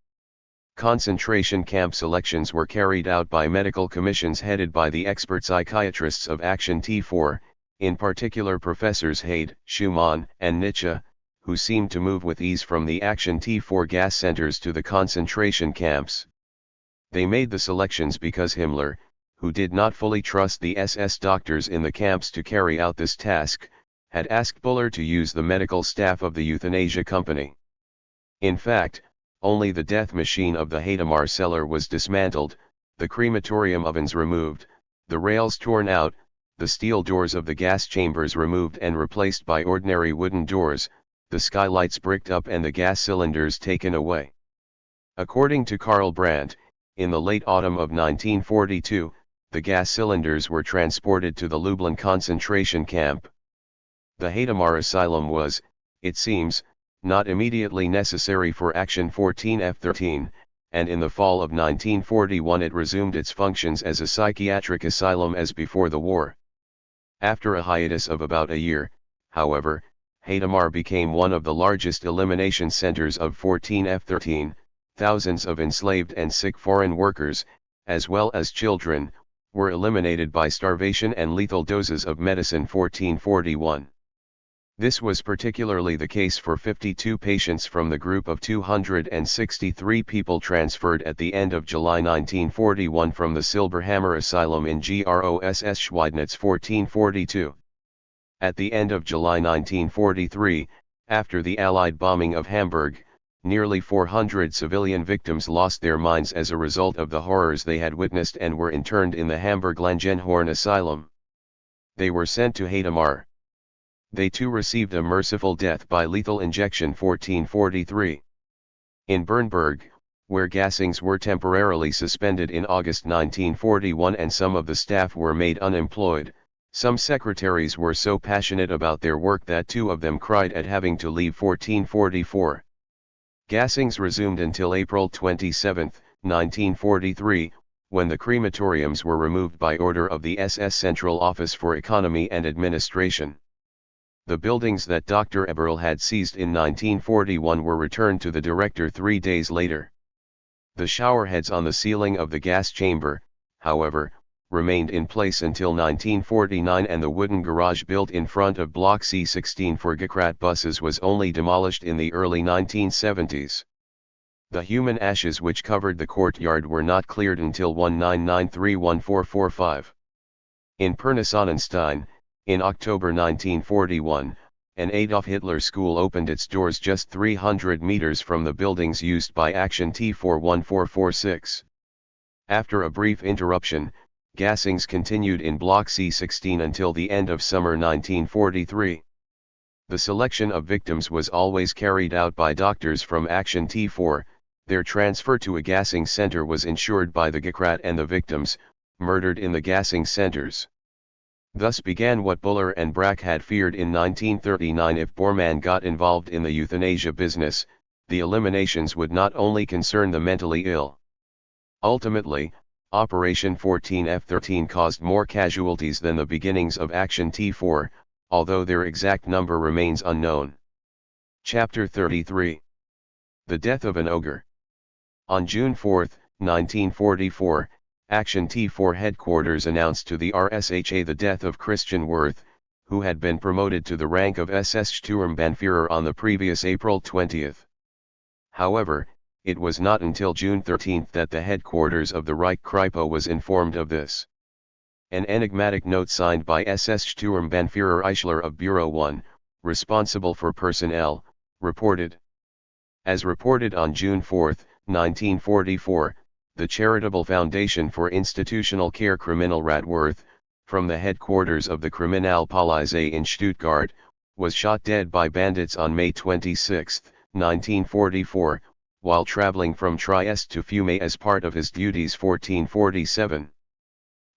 Concentration camp selections were carried out by medical commissions headed by the expert psychiatrists of Action T4, in particular Professors Hade, Schumann, and Nietzsche, who seemed to move with ease from the Action T4 gas centers to the concentration camps. They made the selections because Himmler, who did not fully trust the SS doctors in the camps to carry out this task, had asked Buller to use the medical staff of the euthanasia company. In fact, only the death machine of the Hadamar cellar was dismantled, the crematorium ovens removed, the rails torn out, the steel doors of the gas chambers removed and replaced by ordinary wooden doors, the skylights bricked up and the gas cylinders taken away. According to Karl Brandt, in the late autumn of 1942, the gas cylinders were transported to the Lublin concentration camp. The Hadamar asylum was, it seems, not immediately necessary for Action 14F13, and in the fall of 1941 it resumed its functions as a psychiatric asylum as before the war. After a hiatus of about a year, however, Hadamar became one of the largest elimination centers of 14F13, thousands of enslaved and sick foreign workers, as well as children, were eliminated by starvation and lethal doses of medicine 1441. This was particularly the case for 52 patients from the group of 263 people transferred at the end of July 1941 from the Silberhammer Asylum in Gross Schweidnitz 1442. At the end of July 1943, after the Allied bombing of Hamburg, nearly 400 civilian victims lost their minds as a result of the horrors they had witnessed and were interned in the Hamburg Langenhorn Asylum. They were sent to Hadamar. They too received a merciful death by lethal injection 1443. In Bernburg, where gassings were temporarily suspended in August 1941 and some of the staff were made unemployed, some secretaries were so passionate about their work that 2 of them cried at having to leave 1444. Gassings resumed until April 27, 1943, when the crematoriums were removed by order of the SS Central Office for Economy and Administration. The buildings that Dr. Eberl had seized in 1941 were returned to the director 3 days later. The shower heads on the ceiling of the gas chamber, however, remained in place until 1949, and the wooden garage built in front of Block C16 for Gekrat buses was only demolished in the early 1970s. The human ashes which covered the courtyard were not cleared until 1993-1445. In Pirna-Sonnenstein, in October 1941, an Adolf Hitler school opened its doors just 300 meters from the buildings used by Action T41446. After a brief interruption, gassings continued in Block C16 until the end of summer 1943. The selection of victims was always carried out by doctors from Action T4, their transfer to a gassing center was ensured by the Gekrat and the victims, murdered in the gassing centers. Thus began what Buller and Brack had feared in 1939. If Bormann got involved in the euthanasia business, the eliminations would not only concern the mentally ill. Ultimately, Operation 14F13 caused more casualties than the beginnings of Action T4, although their exact number remains unknown. Chapter 33. The Death of an Ogre. On June 4, 1944, Action T4 headquarters announced to the RSHA the death of Christian Wirth, who had been promoted to the rank of SS Sturmbannführer on the previous April 20. However, it was not until June 13 that the headquarters of the Reich Kripo was informed of this. An enigmatic note signed by SS Sturmbannführer Eichler of Bureau 1, responsible for personnel, reported. As reported on June 4, 1944, the Charitable Foundation for Institutional Care Kriminalrat Wirth, from the headquarters of the Kriminalpolizei in Stuttgart, was shot dead by bandits on May 26, 1944, while traveling from Trieste to Fiume as part of his duties 1447.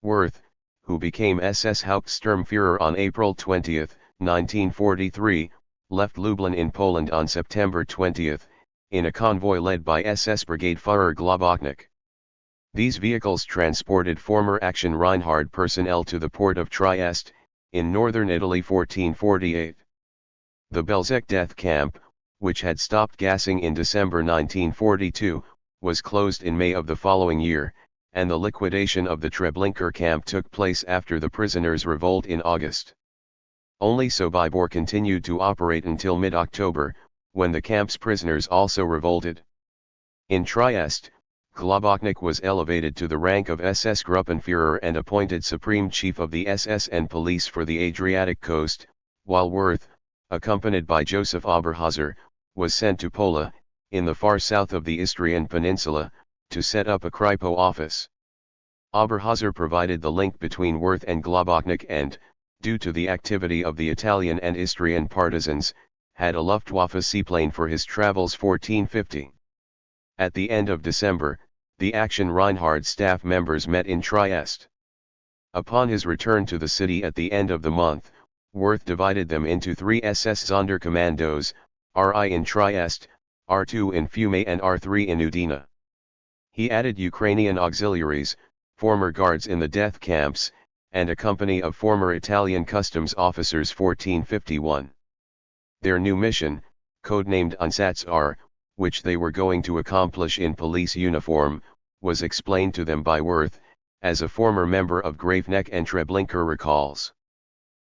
Wirth, who became SS Hauptsturmführer on April 20, 1943, left Lublin in Poland on September 20, in a convoy led by SS Brigade Führer Globoknik. These vehicles transported former Action Reinhard personnel to the port of Trieste, in northern Italy 1448. The Belzec death camp, which had stopped gassing in December 1942, was closed in May of the following year, and the liquidation of the Treblinka camp took place after the prisoners' revolt in August. Only Sobibor continued to operate until mid-October, when the camp's prisoners also revolted. In Trieste, Globoknik was elevated to the rank of SS Gruppenführer and appointed Supreme Chief of the SS and Police for the Adriatic coast, while Wirth, accompanied by Joseph Oberhauser, was sent to Pola, in the far south of the Istrian peninsula, to set up a Kripo office. Oberhauser provided the link between Wirth and Globoknik and, due to the activity of the Italian and Istrian partisans, had a Luftwaffe seaplane for his travels 1450. At the end of December, the Action Reinhard staff members met in Trieste. Upon his return to the city at the end of the month, Wirth divided them into 3 SS Sonderkommandos, RI in Trieste, R2 in Fiume and R3 in Udine. He added Ukrainian auxiliaries, former guards in the death camps, and a company of former Italian customs officers 1451. Their new mission, codenamed Einsatz-R, which they were going to accomplish in police uniform, was explained to them by Wirth, as a former member of Graveneck and Treblinka recalls.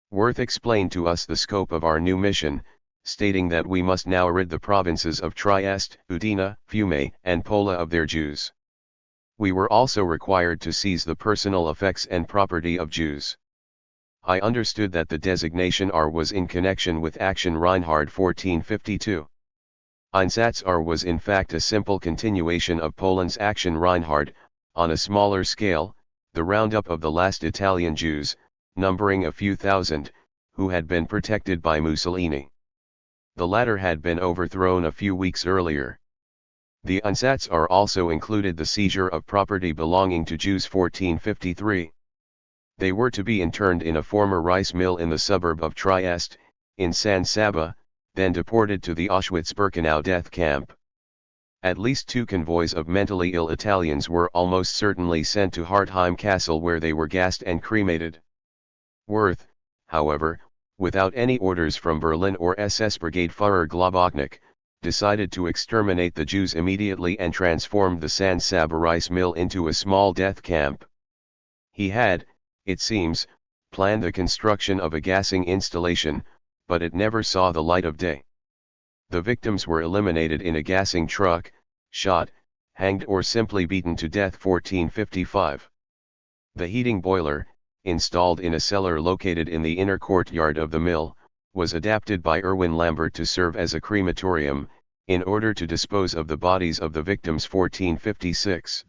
Wirth explained to us the scope of our new mission, stating that we must now rid the provinces of Trieste, Udine, Fiume, and Pola of their Jews. We were also required to seize the personal effects and property of Jews. I understood that the designation R was in connection with Action Reinhard 1452. Einsatz-R was in fact a simple continuation of Poland's Action Reinhard, on a smaller scale, the roundup of the last Italian Jews, numbering a few thousand, who had been protected by Mussolini. The latter had been overthrown a few weeks earlier. The Einsatz-R also included the seizure of property belonging to Jews 1453. They were to be interned in a former rice mill in the suburb of Trieste, in San Saba, then deported to the Auschwitz-Birkenau death camp. At least 2 convoys of mentally ill Italians were almost certainly sent to Hartheim Castle where they were gassed and cremated. Wirth, however, without any orders from Berlin or SS Brigade Führer Globoknik, decided to exterminate the Jews immediately and transformed the San Saba rice mill into a small death camp. He had, it seems, planned the construction of a gassing installation, but it never saw the light of day. The victims were eliminated in a gassing truck, shot, hanged or simply beaten to death 1455. The heating boiler, installed in a cellar located in the inner courtyard of the mill, was adapted by Erwin Lambert to serve as a crematorium, in order to dispose of the bodies of the victims 1456.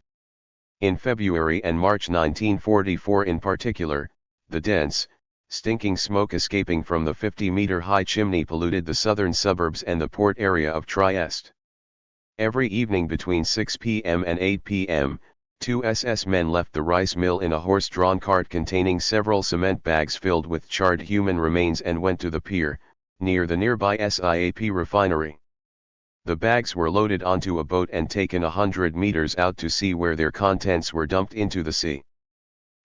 In February and March 1944 in particular, the dense, stinking smoke escaping from the 50-meter-high chimney polluted the southern suburbs and the port area of Trieste. Every evening between 6 p.m. and 8 p.m., 2 SS men left the rice mill in a horse-drawn cart containing several cement bags filled with charred human remains and went to the pier, near the nearby SIAP refinery. The bags were loaded onto a boat and taken 100 meters out to sea where their contents were dumped into the sea.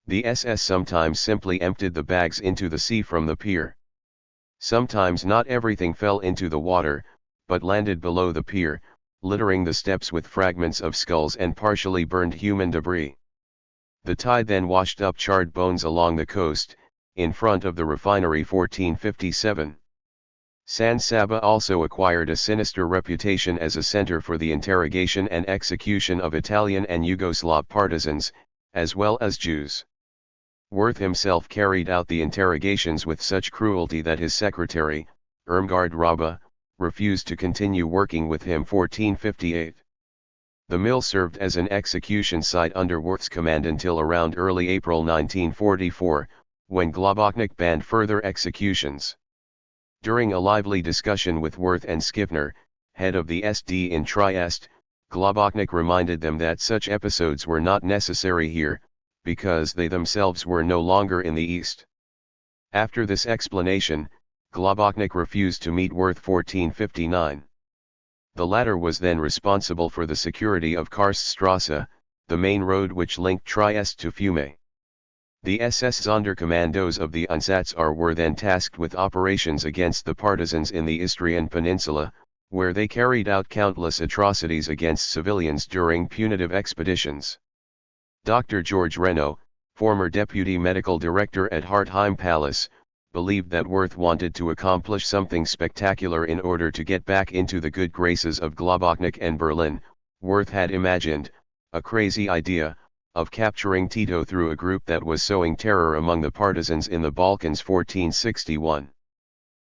The SS sometimes simply emptied the bags into the sea from the pier. Sometimes not everything fell into the water, but landed below the pier, littering the steps with fragments of skulls and partially burned human debris. The tide then washed up charred bones along the coast, in front of the refinery 1457. San Saba also acquired a sinister reputation as a center for the interrogation and execution of Italian and Yugoslav partisans, as well as Jews. Wirth himself carried out the interrogations with such cruelty that his secretary, Irmgard Rabe, refused to continue working with him 1458. The mill served as an execution site under Wirth's command until around early April 1944, when Globoknik banned further executions. During a lively discussion with Wirth and Skipner, head of the SD in Trieste, Globoknik reminded them that such episodes were not necessary here, because they themselves were no longer in the East. After this explanation, Globoknik refused to meet Wirth 1459. The latter was then responsible for the security of Karststrasse, the main road which linked Trieste to Fiume. The SS Sonderkommandos of the Einsatz-R were then tasked with operations against the partisans in the Istrian Peninsula, where they carried out countless atrocities against civilians during punitive expeditions. Dr. George Renault, former deputy medical director at Hartheim Palace, believed that Wirth wanted to accomplish something spectacular in order to get back into the good graces of Globoknik and Berlin. Wirth had imagined, a crazy idea, of capturing Tito through a group that was sowing terror among the partisans in the Balkans 1461.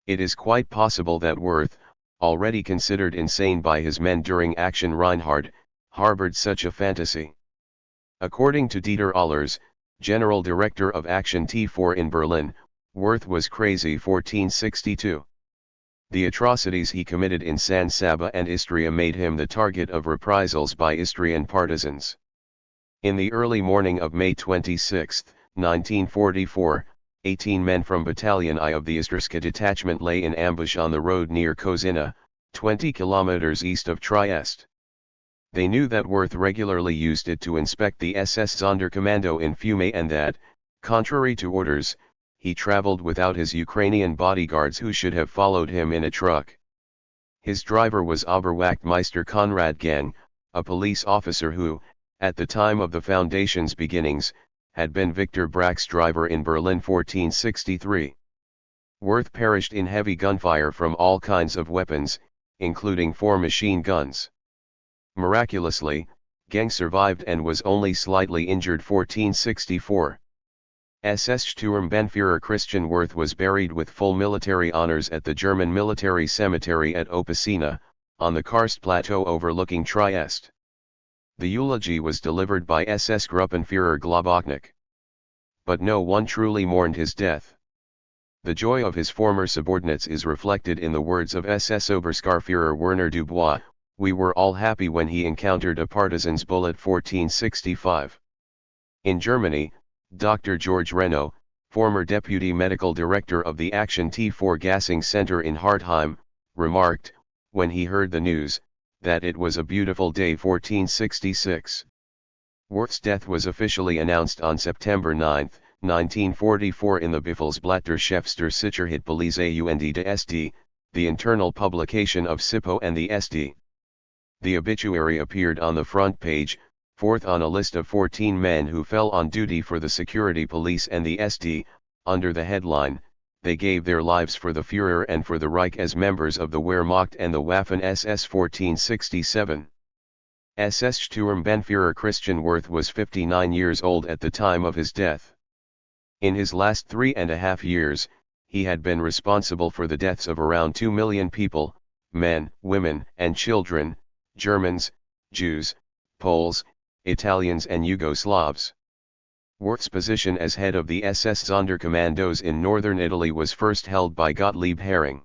It is quite possible that Wirth, already considered insane by his men during Action Reinhard, harbored such a fantasy. According to Dieter Allers, General Director of Action T4 in Berlin, Wirth was crazy 1462. The atrocities he committed in San Saba and Istria made him the target of reprisals by Istrian partisans. In the early morning of May 26, 1944, 18 men from Battalion I of the Istriska detachment lay in ambush on the road near Kozina, 20 kilometers east of Trieste. They knew that Wirth regularly used it to inspect the SS Sonderkommando in Fiume and that, contrary to orders, he traveled without his Ukrainian bodyguards who should have followed him in a truck. His driver was Oberwachtmeister Konrad Gang, a police officer who, at the time of the Foundation's beginnings, had been Victor Brack's driver in Berlin 1463. Wirth perished in heavy gunfire from all kinds of weapons, including 4 machine guns. Miraculously, Gang survived and was only slightly injured 1464. SS Sturmbannführer Christian Wirth was buried with full military honors at the German military cemetery at Opicina, on the karst plateau overlooking Trieste. The eulogy was delivered by SS Gruppenführer Globoknik. But no one truly mourned his death. The joy of his former subordinates is reflected in the words of SS Oberskarführer Werner Dubois, "We were all happy when he encountered a partisan's bullet 1465. In Germany, Dr. George Renault, former deputy medical director of the Action T4 gassing center in Hartheim, remarked, when he heard the news, that it was a beautiful day 1466. Wirth's death was officially announced on September 9, 1944 in the Befehlsblatter Chefster Sicherheitspolizei und de SD, the internal publication of SIPO and the SD. The obituary appeared on the front page, fourth on a list of 14 men who fell on duty for the security police and the SD, under the headline, "They gave their lives for the Führer and for the Reich as members of the Wehrmacht and the Waffen-SS 1467. SS Sturmbannführer Christian Wirth was 59 years old at the time of his death. In his last 3.5 years, he had been responsible for the deaths of around 2 million people, men, women, and children, Germans, Jews, Poles, Italians and Yugoslavs. Wirth's position as head of the SS Sonderkommandos in northern Italy was first held by Gottlieb Hering.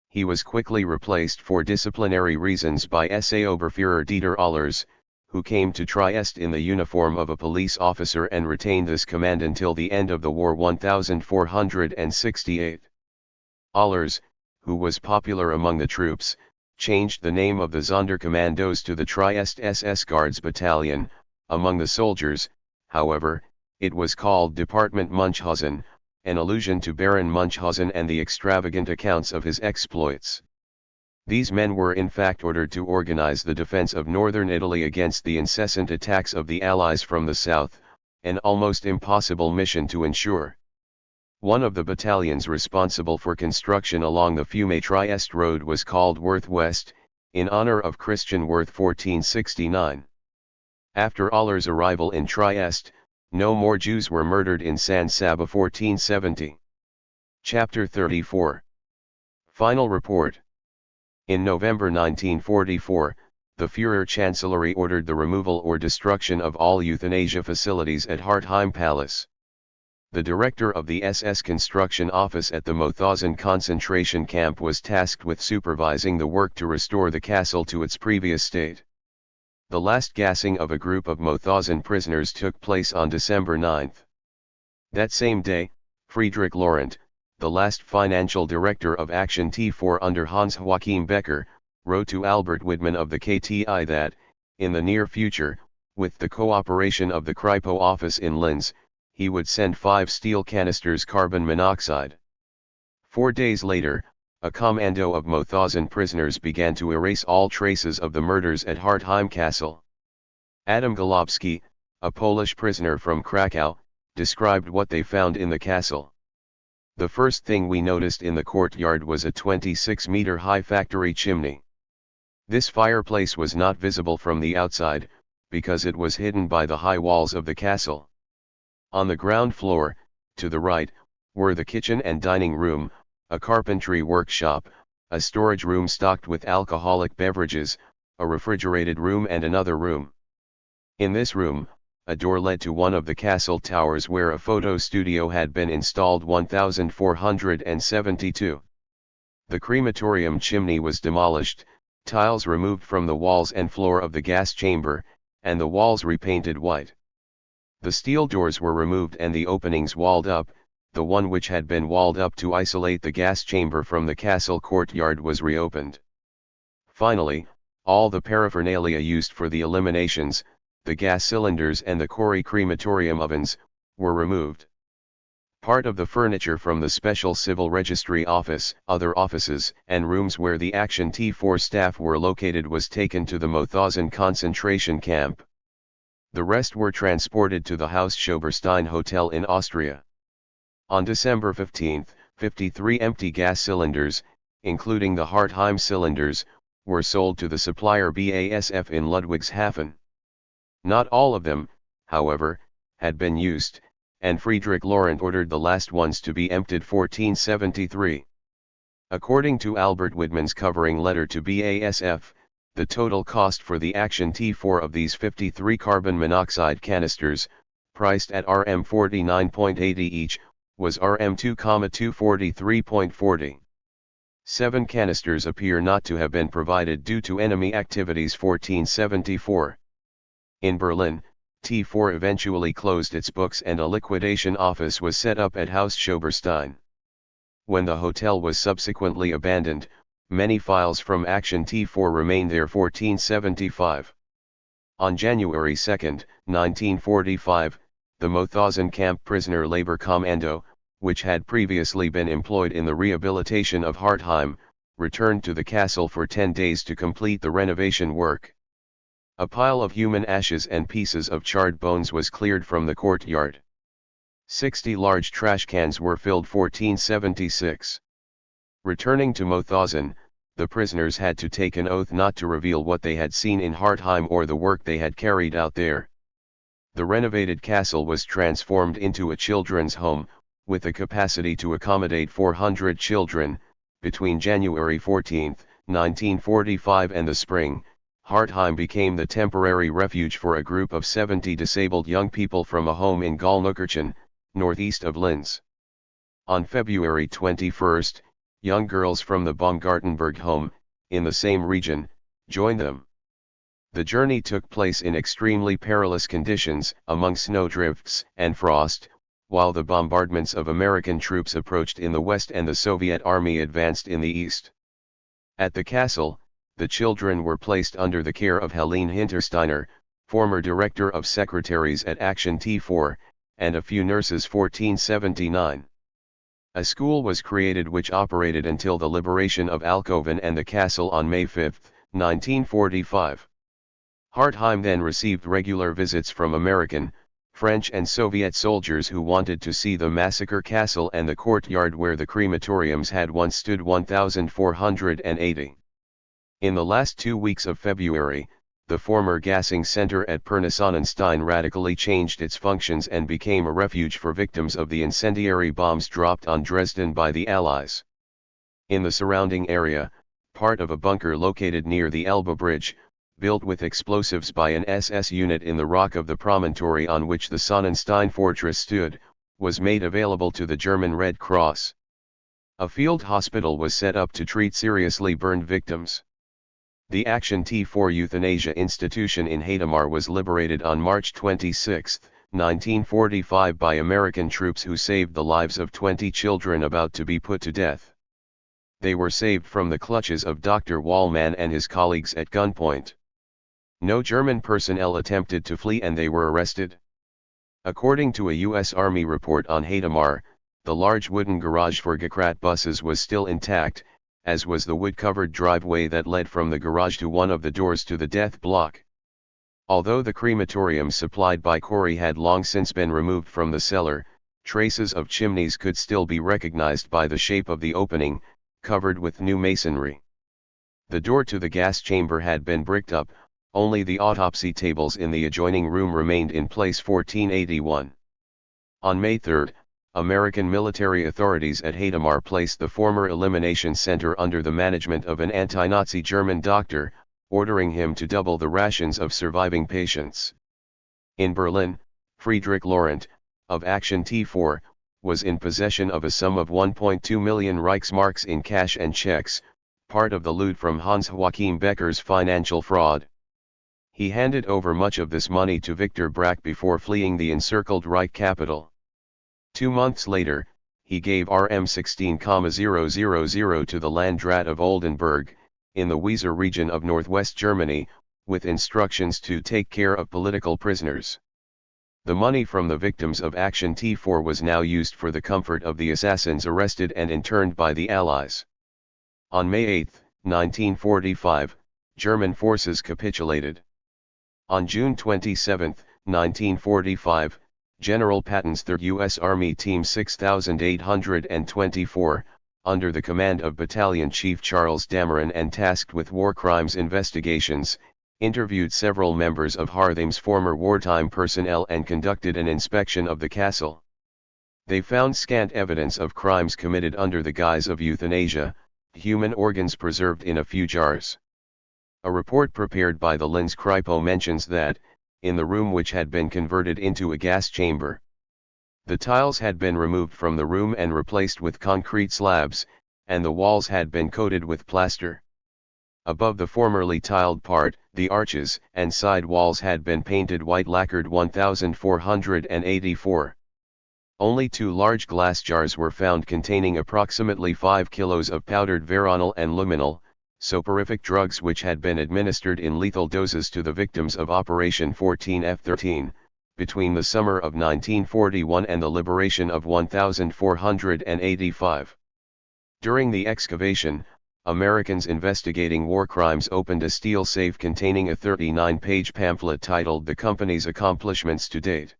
He was quickly replaced for disciplinary reasons by SA Oberführer Dieter Allers, who came to Trieste in the uniform of a police officer and retained this command until the end of the war 1468. Allers, who was popular among the troops, changed the name of the Sonderkommandos to the Trieste SS Guards Battalion. Among the soldiers, however, it was called Department Munchausen, an allusion to Baron Munchausen and the extravagant accounts of his exploits. These men were in fact ordered to organize the defense of northern Italy against the incessant attacks of the Allies from the south, an almost impossible mission to ensure. One of the battalions responsible for construction along the Fiume-Trieste road was called Wirth West, in honor of Christian Wirth 1469. After Allers' arrival in Trieste, no more Jews were murdered in San Saba 1470. Chapter 34. Final report. In November 1944, the Führer Chancellery ordered the removal or destruction of all euthanasia facilities at Hartheim Palace. The director of the SS construction office at the Mauthausen concentration camp was tasked with supervising the work to restore the castle to its previous state. The last gassing of a group of Mauthausen prisoners took place on December 9. That same day, Friedrich Laurent, the last financial director of Action T4 under Hans-Joachim Becker, wrote to Albert Widmann of the KTI that, in the near future, with the cooperation of the Kripo office in Linz, he would send 5 steel canisters carbon monoxide. 4 days later, a commando of Mauthausen prisoners began to erase all traces of the murders at Hartheim Castle. Adam Golubski, a Polish prisoner from Krakow, described what they found in the castle. The first thing we noticed in the courtyard was a 26-meter high factory chimney. This fireplace was not visible from the outside, because it was hidden by the high walls of the castle. On the ground floor, to the right, were the kitchen and dining room, a carpentry workshop, a storage room stocked with alcoholic beverages, a refrigerated room and another room. In this room, a door led to one of the castle towers where a photo studio had been installed 1472. The crematorium chimney was demolished, tiles removed from the walls and floor of the gas chamber, and the walls repainted white. The steel doors were removed and the openings walled up. The one which had been walled up to isolate the gas chamber from the castle courtyard was reopened. Finally, all the paraphernalia used for the eliminations, the gas cylinders and the Corrie crematorium ovens, were removed. Part of the furniture from the Special Civil Registry Office, other offices, and rooms where the Action T4 staff were located was taken to the Mauthausen concentration camp. The rest were transported to the Haus Schoberstein Hotel in Austria. On December 15, 53 empty gas cylinders, including the Hartheim cylinders, were sold to the supplier BASF in Ludwigshafen. Not all of them, however, had been used, and Friedrich Laurent ordered the last ones to be emptied 1473. According to Albert Widman's covering letter to BASF, the total cost for the Action T4 of these 53 carbon monoxide canisters, priced at Rm 49.80 each, was Rm 2,243.40. 7 canisters appear not to have been provided due to enemy activities 1474. In Berlin, T4 eventually closed its books and a liquidation office was set up at Haus Schoberstein. When the hotel was subsequently abandoned, many files from Action T4 remained there 1475. On January 2, 1945, the Mauthausen camp prisoner labor commando, which had previously been employed in the rehabilitation of Hartheim, returned to the castle for 10 days to complete the renovation work. A pile of human ashes and pieces of charred bones was cleared from the courtyard. 60 large trash cans were filled 1476. Returning to Mauthausen, the prisoners had to take an oath not to reveal what they had seen in Hartheim or the work they had carried out there. The renovated castle was transformed into a children's home, with a capacity to accommodate 400 children. Between January 14, 1945 and the spring, Hartheim became the temporary refuge for a group of 70 disabled young people from a home in Gallnukirchen, northeast of Linz. On February 21, young girls from the Baumgartenberg home, in the same region, joined them. The journey took place in extremely perilous conditions, among snowdrifts and frost, while the bombardments of American troops approached in the west and the Soviet army advanced in the east. At the castle, the children were placed under the care of Helene Hintersteiner, former director of secretaries at Action T4, and a few nurses 1479. A school was created which operated until the liberation of Alkoven and the castle on May 5, 1945. Hartheim then received regular visits from American, French and Soviet soldiers who wanted to see the massacre castle and the courtyard where the crematoriums had once stood 1480. In the last 2 weeks of February, the former gassing center at Pirna-Sonnenstein radically changed its functions and became a refuge for victims of the incendiary bombs dropped on Dresden by the Allies. In the surrounding area, part of a bunker located near the Elbe Bridge, built with explosives by an SS unit in the rock of the promontory on which the Sonnenstein fortress stood, was made available to the German Red Cross. A field hospital was set up to treat seriously burned victims. The Action T4 Euthanasia Institution in Hadamar was liberated on March 26, 1945 by American troops who saved the lives of 20 children about to be put to death. They were saved from the clutches of Dr. Wallmann and his colleagues at gunpoint. No German personnel attempted to flee and they were arrested. According to a U.S. Army report on Hadamar, the large wooden garage for Gekrat buses was still intact, as was the wood-covered driveway that led from the garage to one of the doors to the death block. Although the crematorium supplied by Corrie had long since been removed from the cellar, traces of chimneys could still be recognized by the shape of the opening, covered with new masonry. The door to the gas chamber had been bricked up, Only the autopsy tables in the adjoining room remained in place 1481. On May 3, American military authorities at Hadamar placed the former elimination center under the management of an anti-Nazi German doctor, ordering him to double the rations of surviving patients. In Berlin, Friedrich Laurent, of Action T4, was in possession of a sum of 1.2 million Reichsmarks in cash and checks, part of the loot from Hans Joachim Becker's financial fraud. He handed over much of this money to Victor Brack before fleeing the encircled Reich capital. 2 months later, he gave RM 16,000 to the Landrat of Oldenburg, in the Weser region of northwest Germany, with instructions to take care of political prisoners. The money from the victims of Action T4 was now used for the comfort of the assassins arrested and interned by the Allies. On May 8, 1945, German forces capitulated. On June 27, 1945, General Patton's 3rd U.S. Army Team 6824, under the command of Battalion Chief Charles Dameron and tasked with war crimes investigations, interviewed several members of Hartham's former wartime personnel and conducted an inspection of the castle. They found scant evidence of crimes committed under the guise of euthanasia, human organs preserved in a few jars. A report prepared by the Linz Kripo mentions that, in the room which had been converted into a gas chamber, the tiles had been removed from the room and replaced with concrete slabs, and the walls had been coated with plaster. Above the formerly tiled part, the arches and side walls had been painted white lacquered 1484. Only 2 large glass jars were found containing approximately 5 kilos of powdered veronal and luminol, soporific drugs which had been administered in lethal doses to the victims of Operation 14F13, between the summer of 1941 and the liberation of 1485. During the excavation, Americans investigating war crimes opened a steel safe containing a 39-page pamphlet titled The Company's Accomplishments to Date.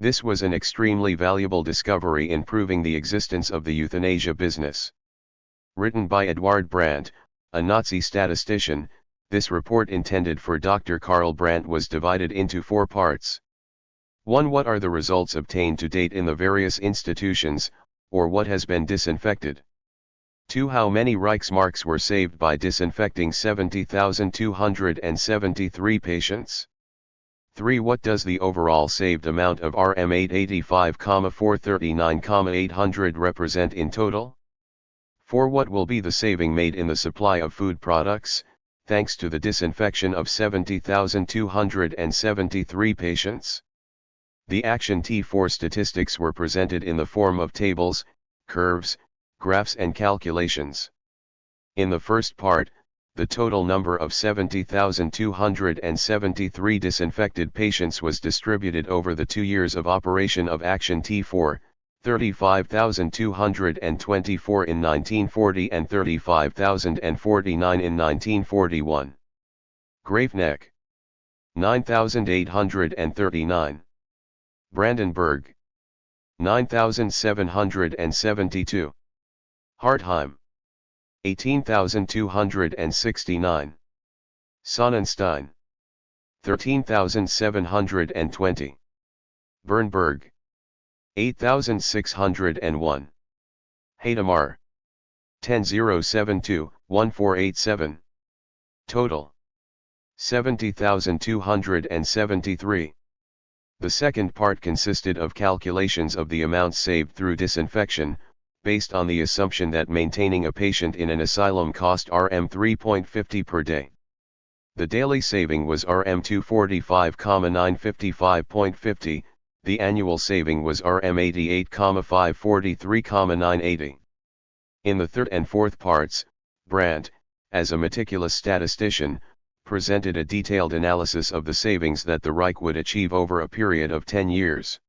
This was an extremely valuable discovery in proving the existence of the euthanasia business. Written by Eduard Brandt, a Nazi statistician, this report intended for Dr. Karl Brandt was divided into 4 parts. 1. What are the results obtained to date in the various institutions, or what has been disinfected? 2. How many Reichsmarks were saved by disinfecting 70,273 patients? 3. What does the overall saved amount of RM 885,439,800 represent in total? 4. What will be the saving made in the supply of food products, thanks to the disinfection of 70,273 patients? The Action T4 statistics were presented in the form of tables, curves, graphs and calculations. In the first part, the total number of 70,273 disinfected patients was distributed over the 2 years of operation of Action T4, 35,224 in 1940 and 35,049 in 1941. Graveneck, 9,839. Brandenburg, 9,772. Hartheim, 18,269. Sonnenstein, 13,720. Bernburg, 8,601. Hadamar, 10,072-1487. Total, 70,273. The second part consisted of calculations of the amounts saved through disinfection, based on the assumption that maintaining a patient in an asylum cost Rm 3.50 per day. The daily saving was Rm 245,955.50, the annual saving was Rm 88,543,980. In the third and fourth parts, Brandt, as a meticulous statistician, presented a detailed analysis of the savings that the Reich would achieve over a period of 10 years.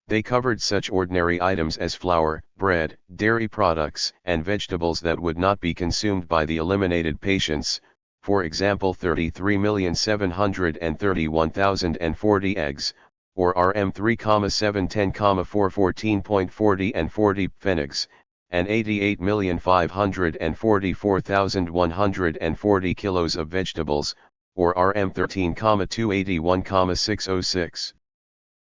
They covered such ordinary items as flour, bread, dairy products, and vegetables that would not be consumed by the eliminated patients, for example 33,731,040 eggs, or Rm 3,710,414.40 and 40 pfennigs, and 88,544,140 kilos of vegetables, or RM13,281,606.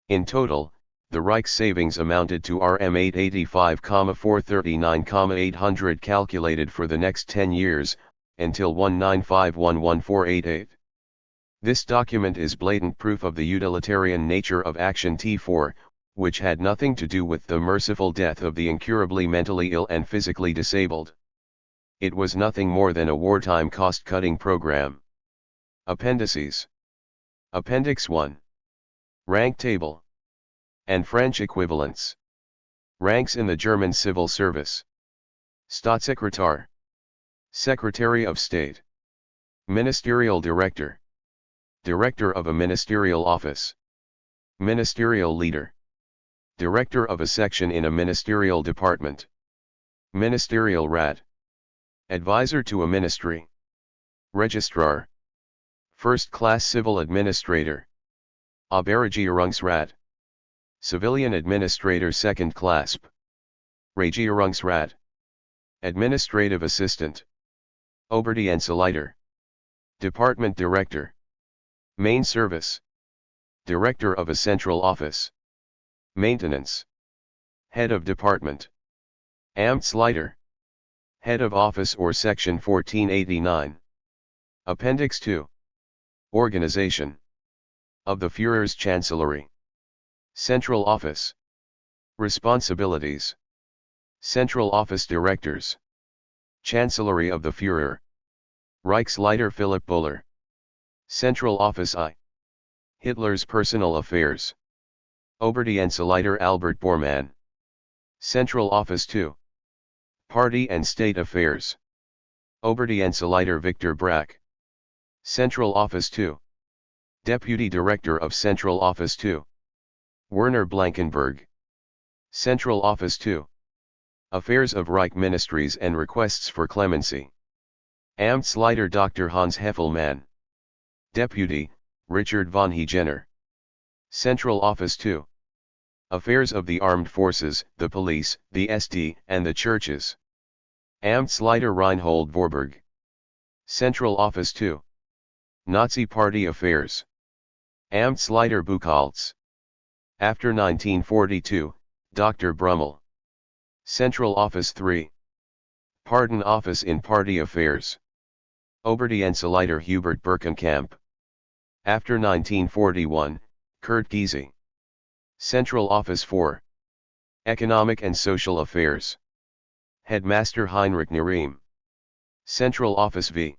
In total, the Reich's savings amounted to RM885,439,800 calculated for the next 10 years, until 1951-1488. This document is blatant proof of the utilitarian nature of Action T4, which had nothing to do with the merciful death of the incurably mentally ill and physically disabled. It was nothing more than a wartime cost-cutting program. Appendices. Appendix 1. Rank Table and French equivalents. Ranks in the German Civil Service. Staatssekretär. Secretary of State. Ministerial Director. Director of a ministerial office. Ministerial Leader. Director of a section in a ministerial department. Ministerial Rat. Advisor to a ministry. Registrar. First-class civil administrator. Oberregierungsrat. Civilian administrator second class. Regierungsrat. Administrative assistant. Oberdienstleiter. Department director. Main service. Director of a central office. Maintenance. Head of department. Amtsleiter. Head of office or section 1489. Appendix 2. Organization of the Führer's Chancellery. Central Office. Responsibilities. Central Office Directors. Chancellery of the Führer. Reichsleiter Philipp Buller. Central Office I. Hitler's Personal Affairs. Oberdienstleiter Albert Bormann. Central Office II. Party and State Affairs. Oberdienstleiter Victor Brack. Central Office II. Deputy Director of Central Office II. Werner Blankenberg. Central Office II. Affairs of Reich Ministries and Requests for Clemency. Amtsleiter Dr. Hans Heffelmann. Deputy, Richard von Hegener. Central Office II. Affairs of the Armed Forces, the Police, the SD, and the Churches. Amtsleiter Reinhold Vorberg. Central Office II. Nazi Party Affairs. Amtsleiter Buchholz. After 1942, Dr. Brummel. Central Office III. Pardon Office in Party Affairs. Oberdienstleiter Hubert Birkenkamp. After 1941, Kurt Giese. Central Office IV. Economic and Social Affairs. Headmaster Heinrich Nerim. Central Office V.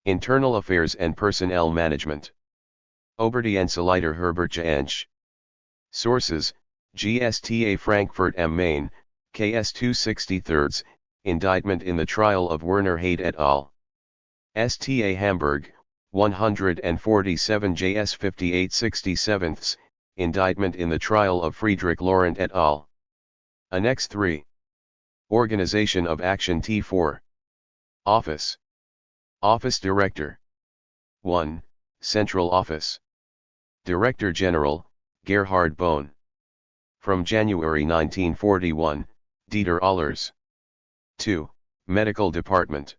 Internal Affairs and Personnel Management. Oberdienstleiter Herbert Jansch. Sources: GSTA Frankfurt am Main, KS 263, Indictment in the Trial of Werner Haidt et al. STA Hamburg, 147 JS 5867, Indictment in the Trial of Friedrich Laurent et al. Annex 3. Organization of Action T4. Office. Office Director. 1. Central Office. Director General, Gerhard Bohn. From January 1941, Dieter Allers. 2. Medical Department.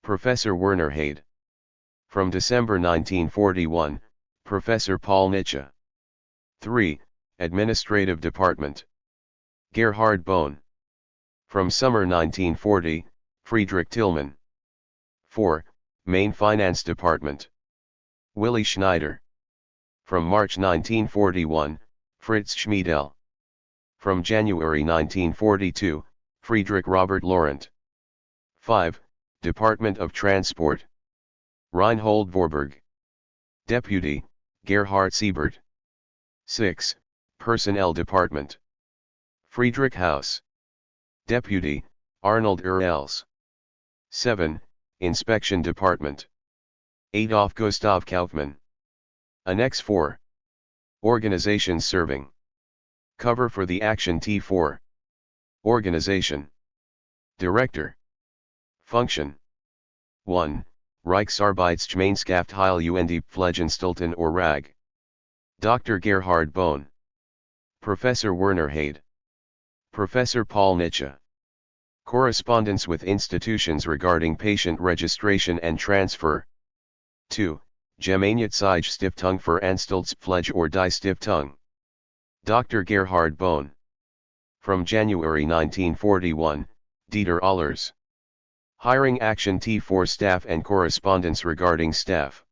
Professor Werner Haidt. From December 1941, Professor Paul Nitsche. 3. Administrative Department. Gerhard Bohn. From summer 1940, Friedrich Tillmann. 4. Main Finance Department. Willy Schneider. From March 1941, Fritz Schmiedel. From January 1942, Friedrich Robert Laurent. 5. Department of Transport. Reinhold Vorberg. Deputy, Gerhard Siebert. 6. Personnel Department. Friedrich Haus. Deputy, Arnold Urels. 7. Inspection Department. Adolf Gustav Kaufmann. Annex 4. Organizations serving. Cover for the Action T4. Organization. Director. Function. 1. Reichsarbeitsgemeinschaft Heil und Pflegeanstalten or RAG. Dr. Gerhard Bohn. Professor Werner Haidt. Professor Paul Nitsche. Correspondence with institutions regarding patient registration and transfer. 2. Gemeinheit Stiftung für Anstaltspflege or Die Stiftung. Dr. Gerhard Bohn. From January 1941, Dieter Allers. Hiring Action T4 staff and correspondence regarding staff.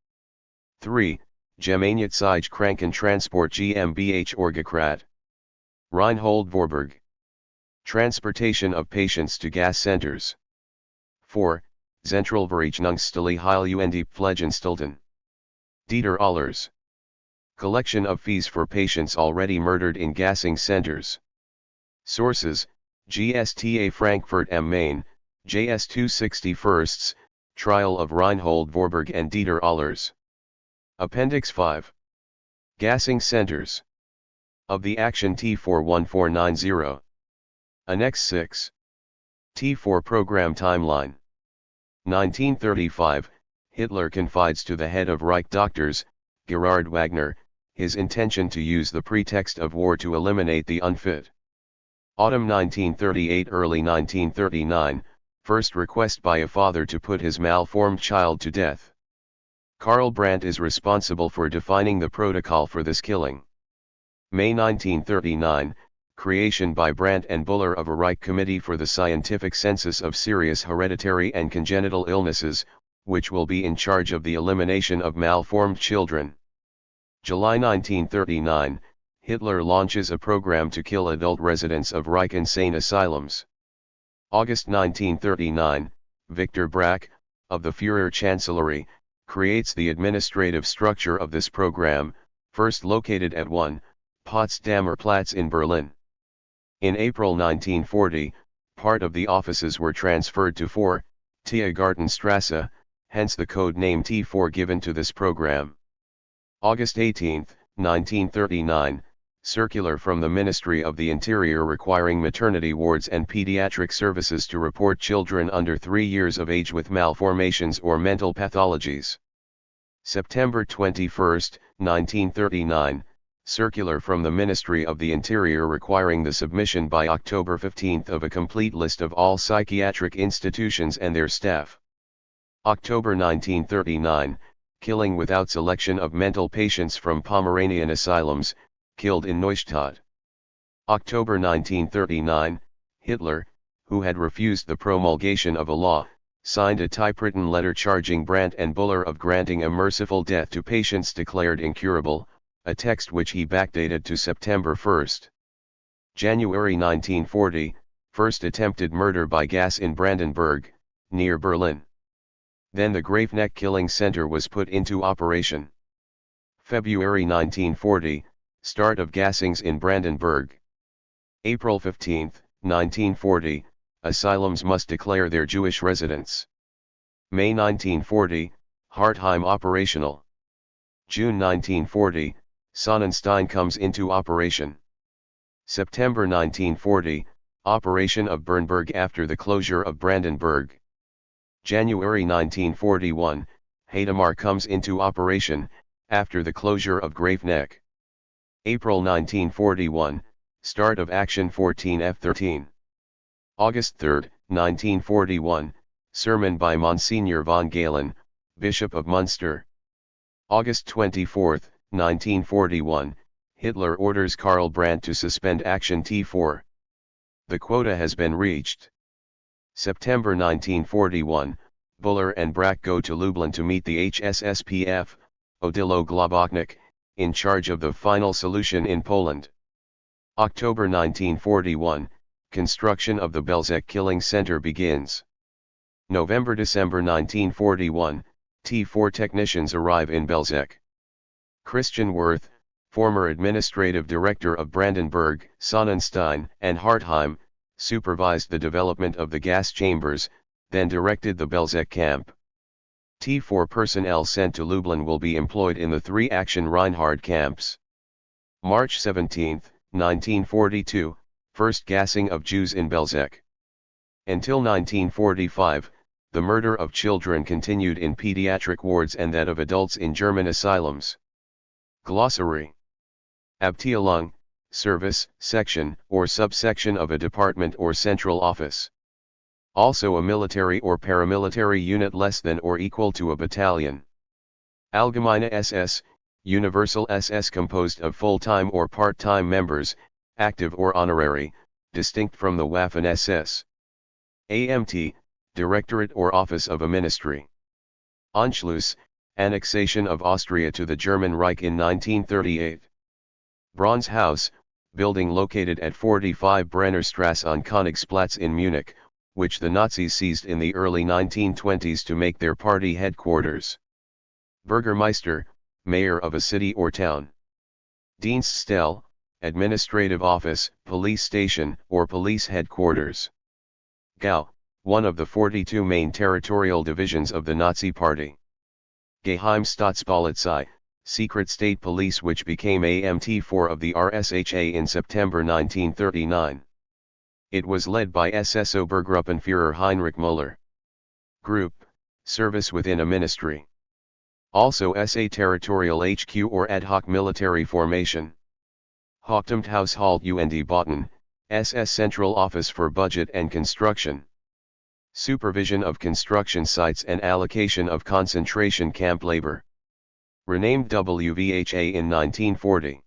3. Gemeinheit Krankentransport GmbH Orgekrat. Reinhold Vorburg. Transportation of patients to gas centers. 4. Zentralverrechnungsstelle Heilunde Pflegeanstalten. Dieter Allers. Collection of fees for patients already murdered in gassing centers. Sources: GSTA Frankfurt am Main, JS 261st, Trial of Reinhold Vorburg and Dieter Allers. Appendix 5. Gassing centers. Of the Action T41490. Annex 6. T4 Program Timeline. 1935, Hitler confides to the head of Reich doctors, Gerhard Wagner, his intention to use the pretext of war to eliminate the unfit. Autumn 1938 Early 1939, first request by a father to put his malformed child to death. Karl Brandt is responsible for defining the protocol for this killing. May 1939, creation by Brandt and Buller of a Reich Committee for the Scientific Census of Serious Hereditary and Congenital Illnesses, which will be in charge of the elimination of malformed children. July 1939, Hitler launches a program to kill adult residents of Reich insane asylums. August 1939, Victor Brack, of the Führer Chancellery, creates the administrative structure of this program, first located at 1, Potsdamer Platz in Berlin. In April 1940, part of the offices were transferred to 4, Tiergartenstrasse, hence the code name T4 given to this program. August 18, 1939, circular from the Ministry of the Interior requiring maternity wards and pediatric services to report children under 3 years of age with malformations or mental pathologies. September 21, 1939, circular from the Ministry of the Interior requiring the submission by October 15 of a complete list of all psychiatric institutions and their staff. October 1939, killing without selection of mental patients from Pomeranian asylums, killed in Neustadt. October 1939, Hitler, who had refused the promulgation of a law, signed a typewritten letter charging Brandt and Buller of granting a merciful death to patients declared incurable, a text which he backdated to September 1. January 1940, first attempted murder by gas in Brandenburg, near Berlin. Then the Graveneck Killing Center was put into operation. February 1940, start of gassings in Brandenburg. April 15, 1940, asylums must declare their Jewish residents. May 1940, Hartheim operational. June 1940, Sonnenstein comes into operation. September 1940, operation of Bernburg after the closure of Brandenburg. January 1941, Hadamar comes into operation, after the closure of Graveneck. April 1941, start of Action 14F13. August 3, 1941, sermon by Monsignor von Galen, Bishop of Munster. August 24, 1941, Hitler orders Karl Brandt to suspend Action T4. The quota has been reached. September 1941, Buller and Brack go to Lublin to meet the HSSPF, Odilo Globoknik, in charge of the final solution in Poland. October 1941, construction of the Belzec Killing Center begins. November-December 1941, T4 technicians arrive in Belzec. Christian Wirth, former administrative director of Brandenburg, Sonnenstein, and Hartheim, supervised the development of the gas chambers, then directed the Belzec camp. T4 personnel sent to Lublin will be employed in the 3 Action Reinhard camps. March 17, 1942, first gassing of Jews in Belzec. Until 1945, the murder of children continued in pediatric wards and that of adults in German asylums. Glossary. Abteilung, service, section, or subsection of a department or central office. Also a military or paramilitary unit less than or equal to a battalion. Allgemeine SS, Universal SS composed of full-time or part-time members, active or honorary, distinct from the Waffen-SS. AMT, Directorate or Office of a Ministry. Anschluss, annexation of Austria to the German Reich in 1938. Bronze House, building located at 45 Brennerstrasse on Königsplatz in Munich, which the Nazis seized in the early 1920s to make their party headquarters. Bürgermeister, mayor of a city or town. Dienststelle, administrative office, police station, or police headquarters. Gau, one of the 42 main territorial divisions of the Nazi Party. Geheimstaatspolizei, secret state police, which became AMT4 of the RSHA in September 1939. It was led by SS Obergruppenführer Heinrich Müller. Group, service within a ministry. Also SA territorial HQ or ad hoc military formation. Hauptamt Haushalt und Boten, SS Central Office for Budget and Construction. Supervision of construction sites and allocation of concentration camp labor. Renamed WVHA in 1940.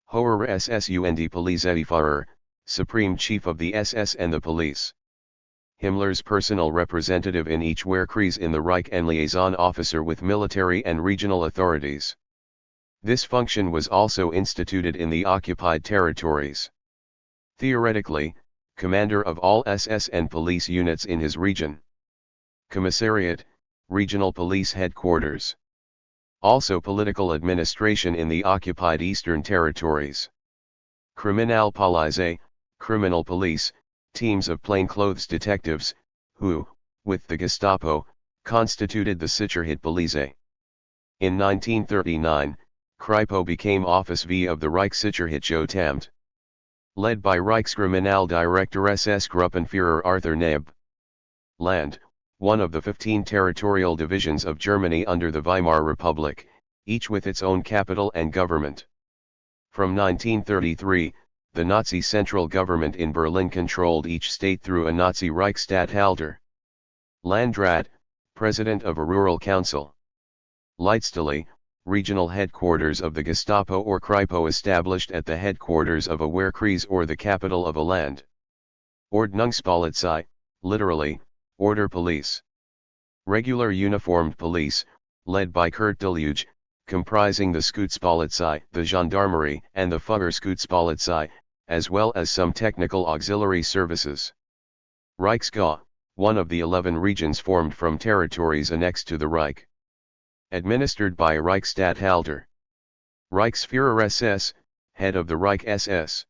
Hoher SS und Polizeiführer, Supreme Chief of the SS and the Police. Himmler's personal representative in each Wehrkreis in the Reich and liaison officer with military and regional authorities. This function was also instituted in the occupied territories. Theoretically, commander of all SS and police units in his region. Commissariat, regional police headquarters. Also political administration in the occupied eastern territories. Kriminalpolizei, criminal police, teams of plainclothes detectives, who, with the Gestapo, constituted the Sicherheitspolizei. In 1939, Kripo became Office V of the Reichssicherheitsamt. Led by Reichskriminaldirektor SS Gruppenführer Arthur Neb. Land, one of the 15 territorial divisions of Germany under the Weimar Republic, each with its own capital and government. From 1933, the Nazi central government in Berlin controlled each state through a Nazi Reichsstatthalter. Landrat, president of a rural council. Leitstelle, regional headquarters of the Gestapo or Kripo established at the headquarters of a Wehrkreis or the capital of a land. Ordnungspolizei, literally, order police. Regular uniformed police, led by Kurt Deluge, comprising the Schutzpolizei, the Gendarmerie, and the Feuerschutzpolizei, as well as some technical auxiliary services. Reichsgau, one of the 11 regions formed from territories annexed to the Reich. Administered by Reichsstatthalter. Reichsführer SS, head of the Reich SS.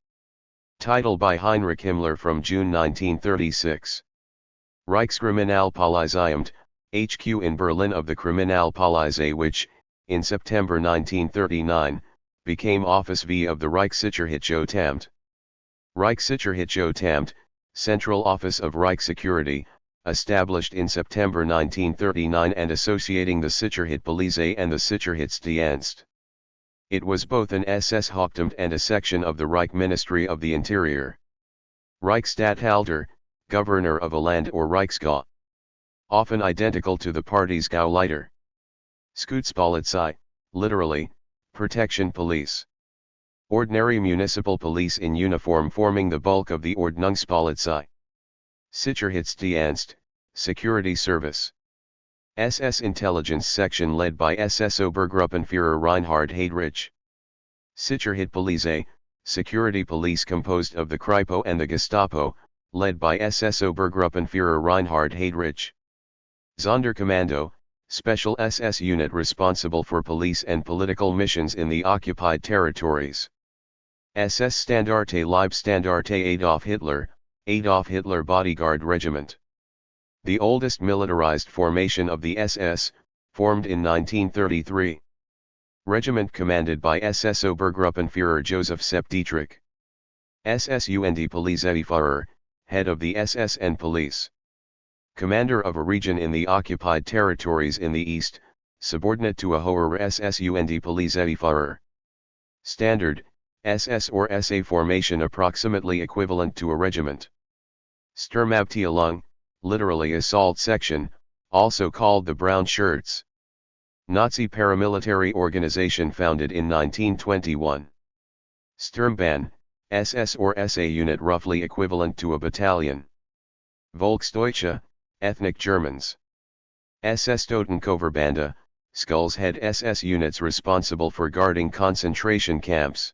Title by Heinrich Himmler from June 1936. Reichskriminalpolizeiamt, HQ in Berlin of the Kriminalpolizei, which, in September 1939, became Office V of the Reichssicherheitsamt. Reichssicherheitsamt, Central Office of Reich Security, established in September 1939 and associating the Sicherheitspolizei and the Sicherheitsdienst. It was both an SS Hauptamt and a section of the Reich Ministry of the Interior. Reichsstatthalter, governor of a land or Reichsgau. Often identical to the party's Gauleiter. Schutzpolizei, literally, protection police. Ordinary municipal police in uniform forming the bulk of the Ordnungspolizei. Sicherheitsdienst, security service. SS intelligence section led by SS Obergruppenführer Reinhard Heydrich. Sicherheitspolizei, security police composed of the Kripo and the Gestapo, led by SS Obergruppenführer Reinhard Heydrich. Sonderkommando, special SS unit responsible for police and political missions in the occupied territories. SS Standarte Leibstandarte Adolf Hitler Bodyguard Regiment. The oldest militarized formation of the SS, formed in 1933. Regiment commanded by SS Obergruppenführer Joseph Sepp Dietrich. SS und Polizeiführer, head of the SS and police. Commander of a region in the occupied territories in the east, subordinate to a Hoher SS und Polizeiführer. Standard, SS or SA formation approximately equivalent to a regiment. Sturmabteilung, literally assault section, also called the Brown Shirts. Nazi paramilitary organization founded in 1921. Sturmbahn, SS or SA unit roughly equivalent to a battalion. Volksdeutsche, ethnic Germans. SS Totenkopfbande, Skull's Head SS units responsible for guarding concentration camps.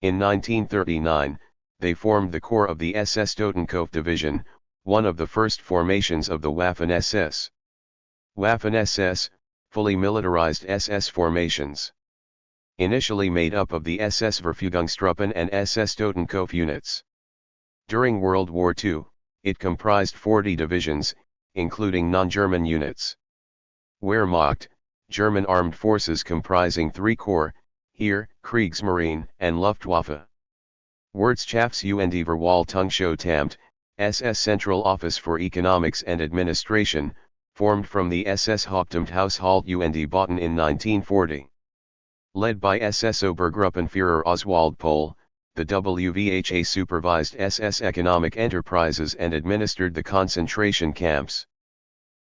In 1939, they formed the core of the SS Totenkopf Division, one of the first formations of the Waffen-SS. Waffen-SS, fully militarized SS formations. Initially made up of the SS Verfügungstruppen and SS Totenkopf units. During World War II, it comprised 40 divisions, including non-German units. Wehrmacht, German armed forces comprising 3 corps, Heer, Kriegsmarine, and Luftwaffe. Wirtschafts- und Verwaltungsamt, SS Central Office for Economics and Administration, formed from the SS Hauptamthaushalt und Boten in 1940. Led by SS Obergruppenführer Oswald Pohl, the WVHA supervised SS economic enterprises and administered the concentration camps.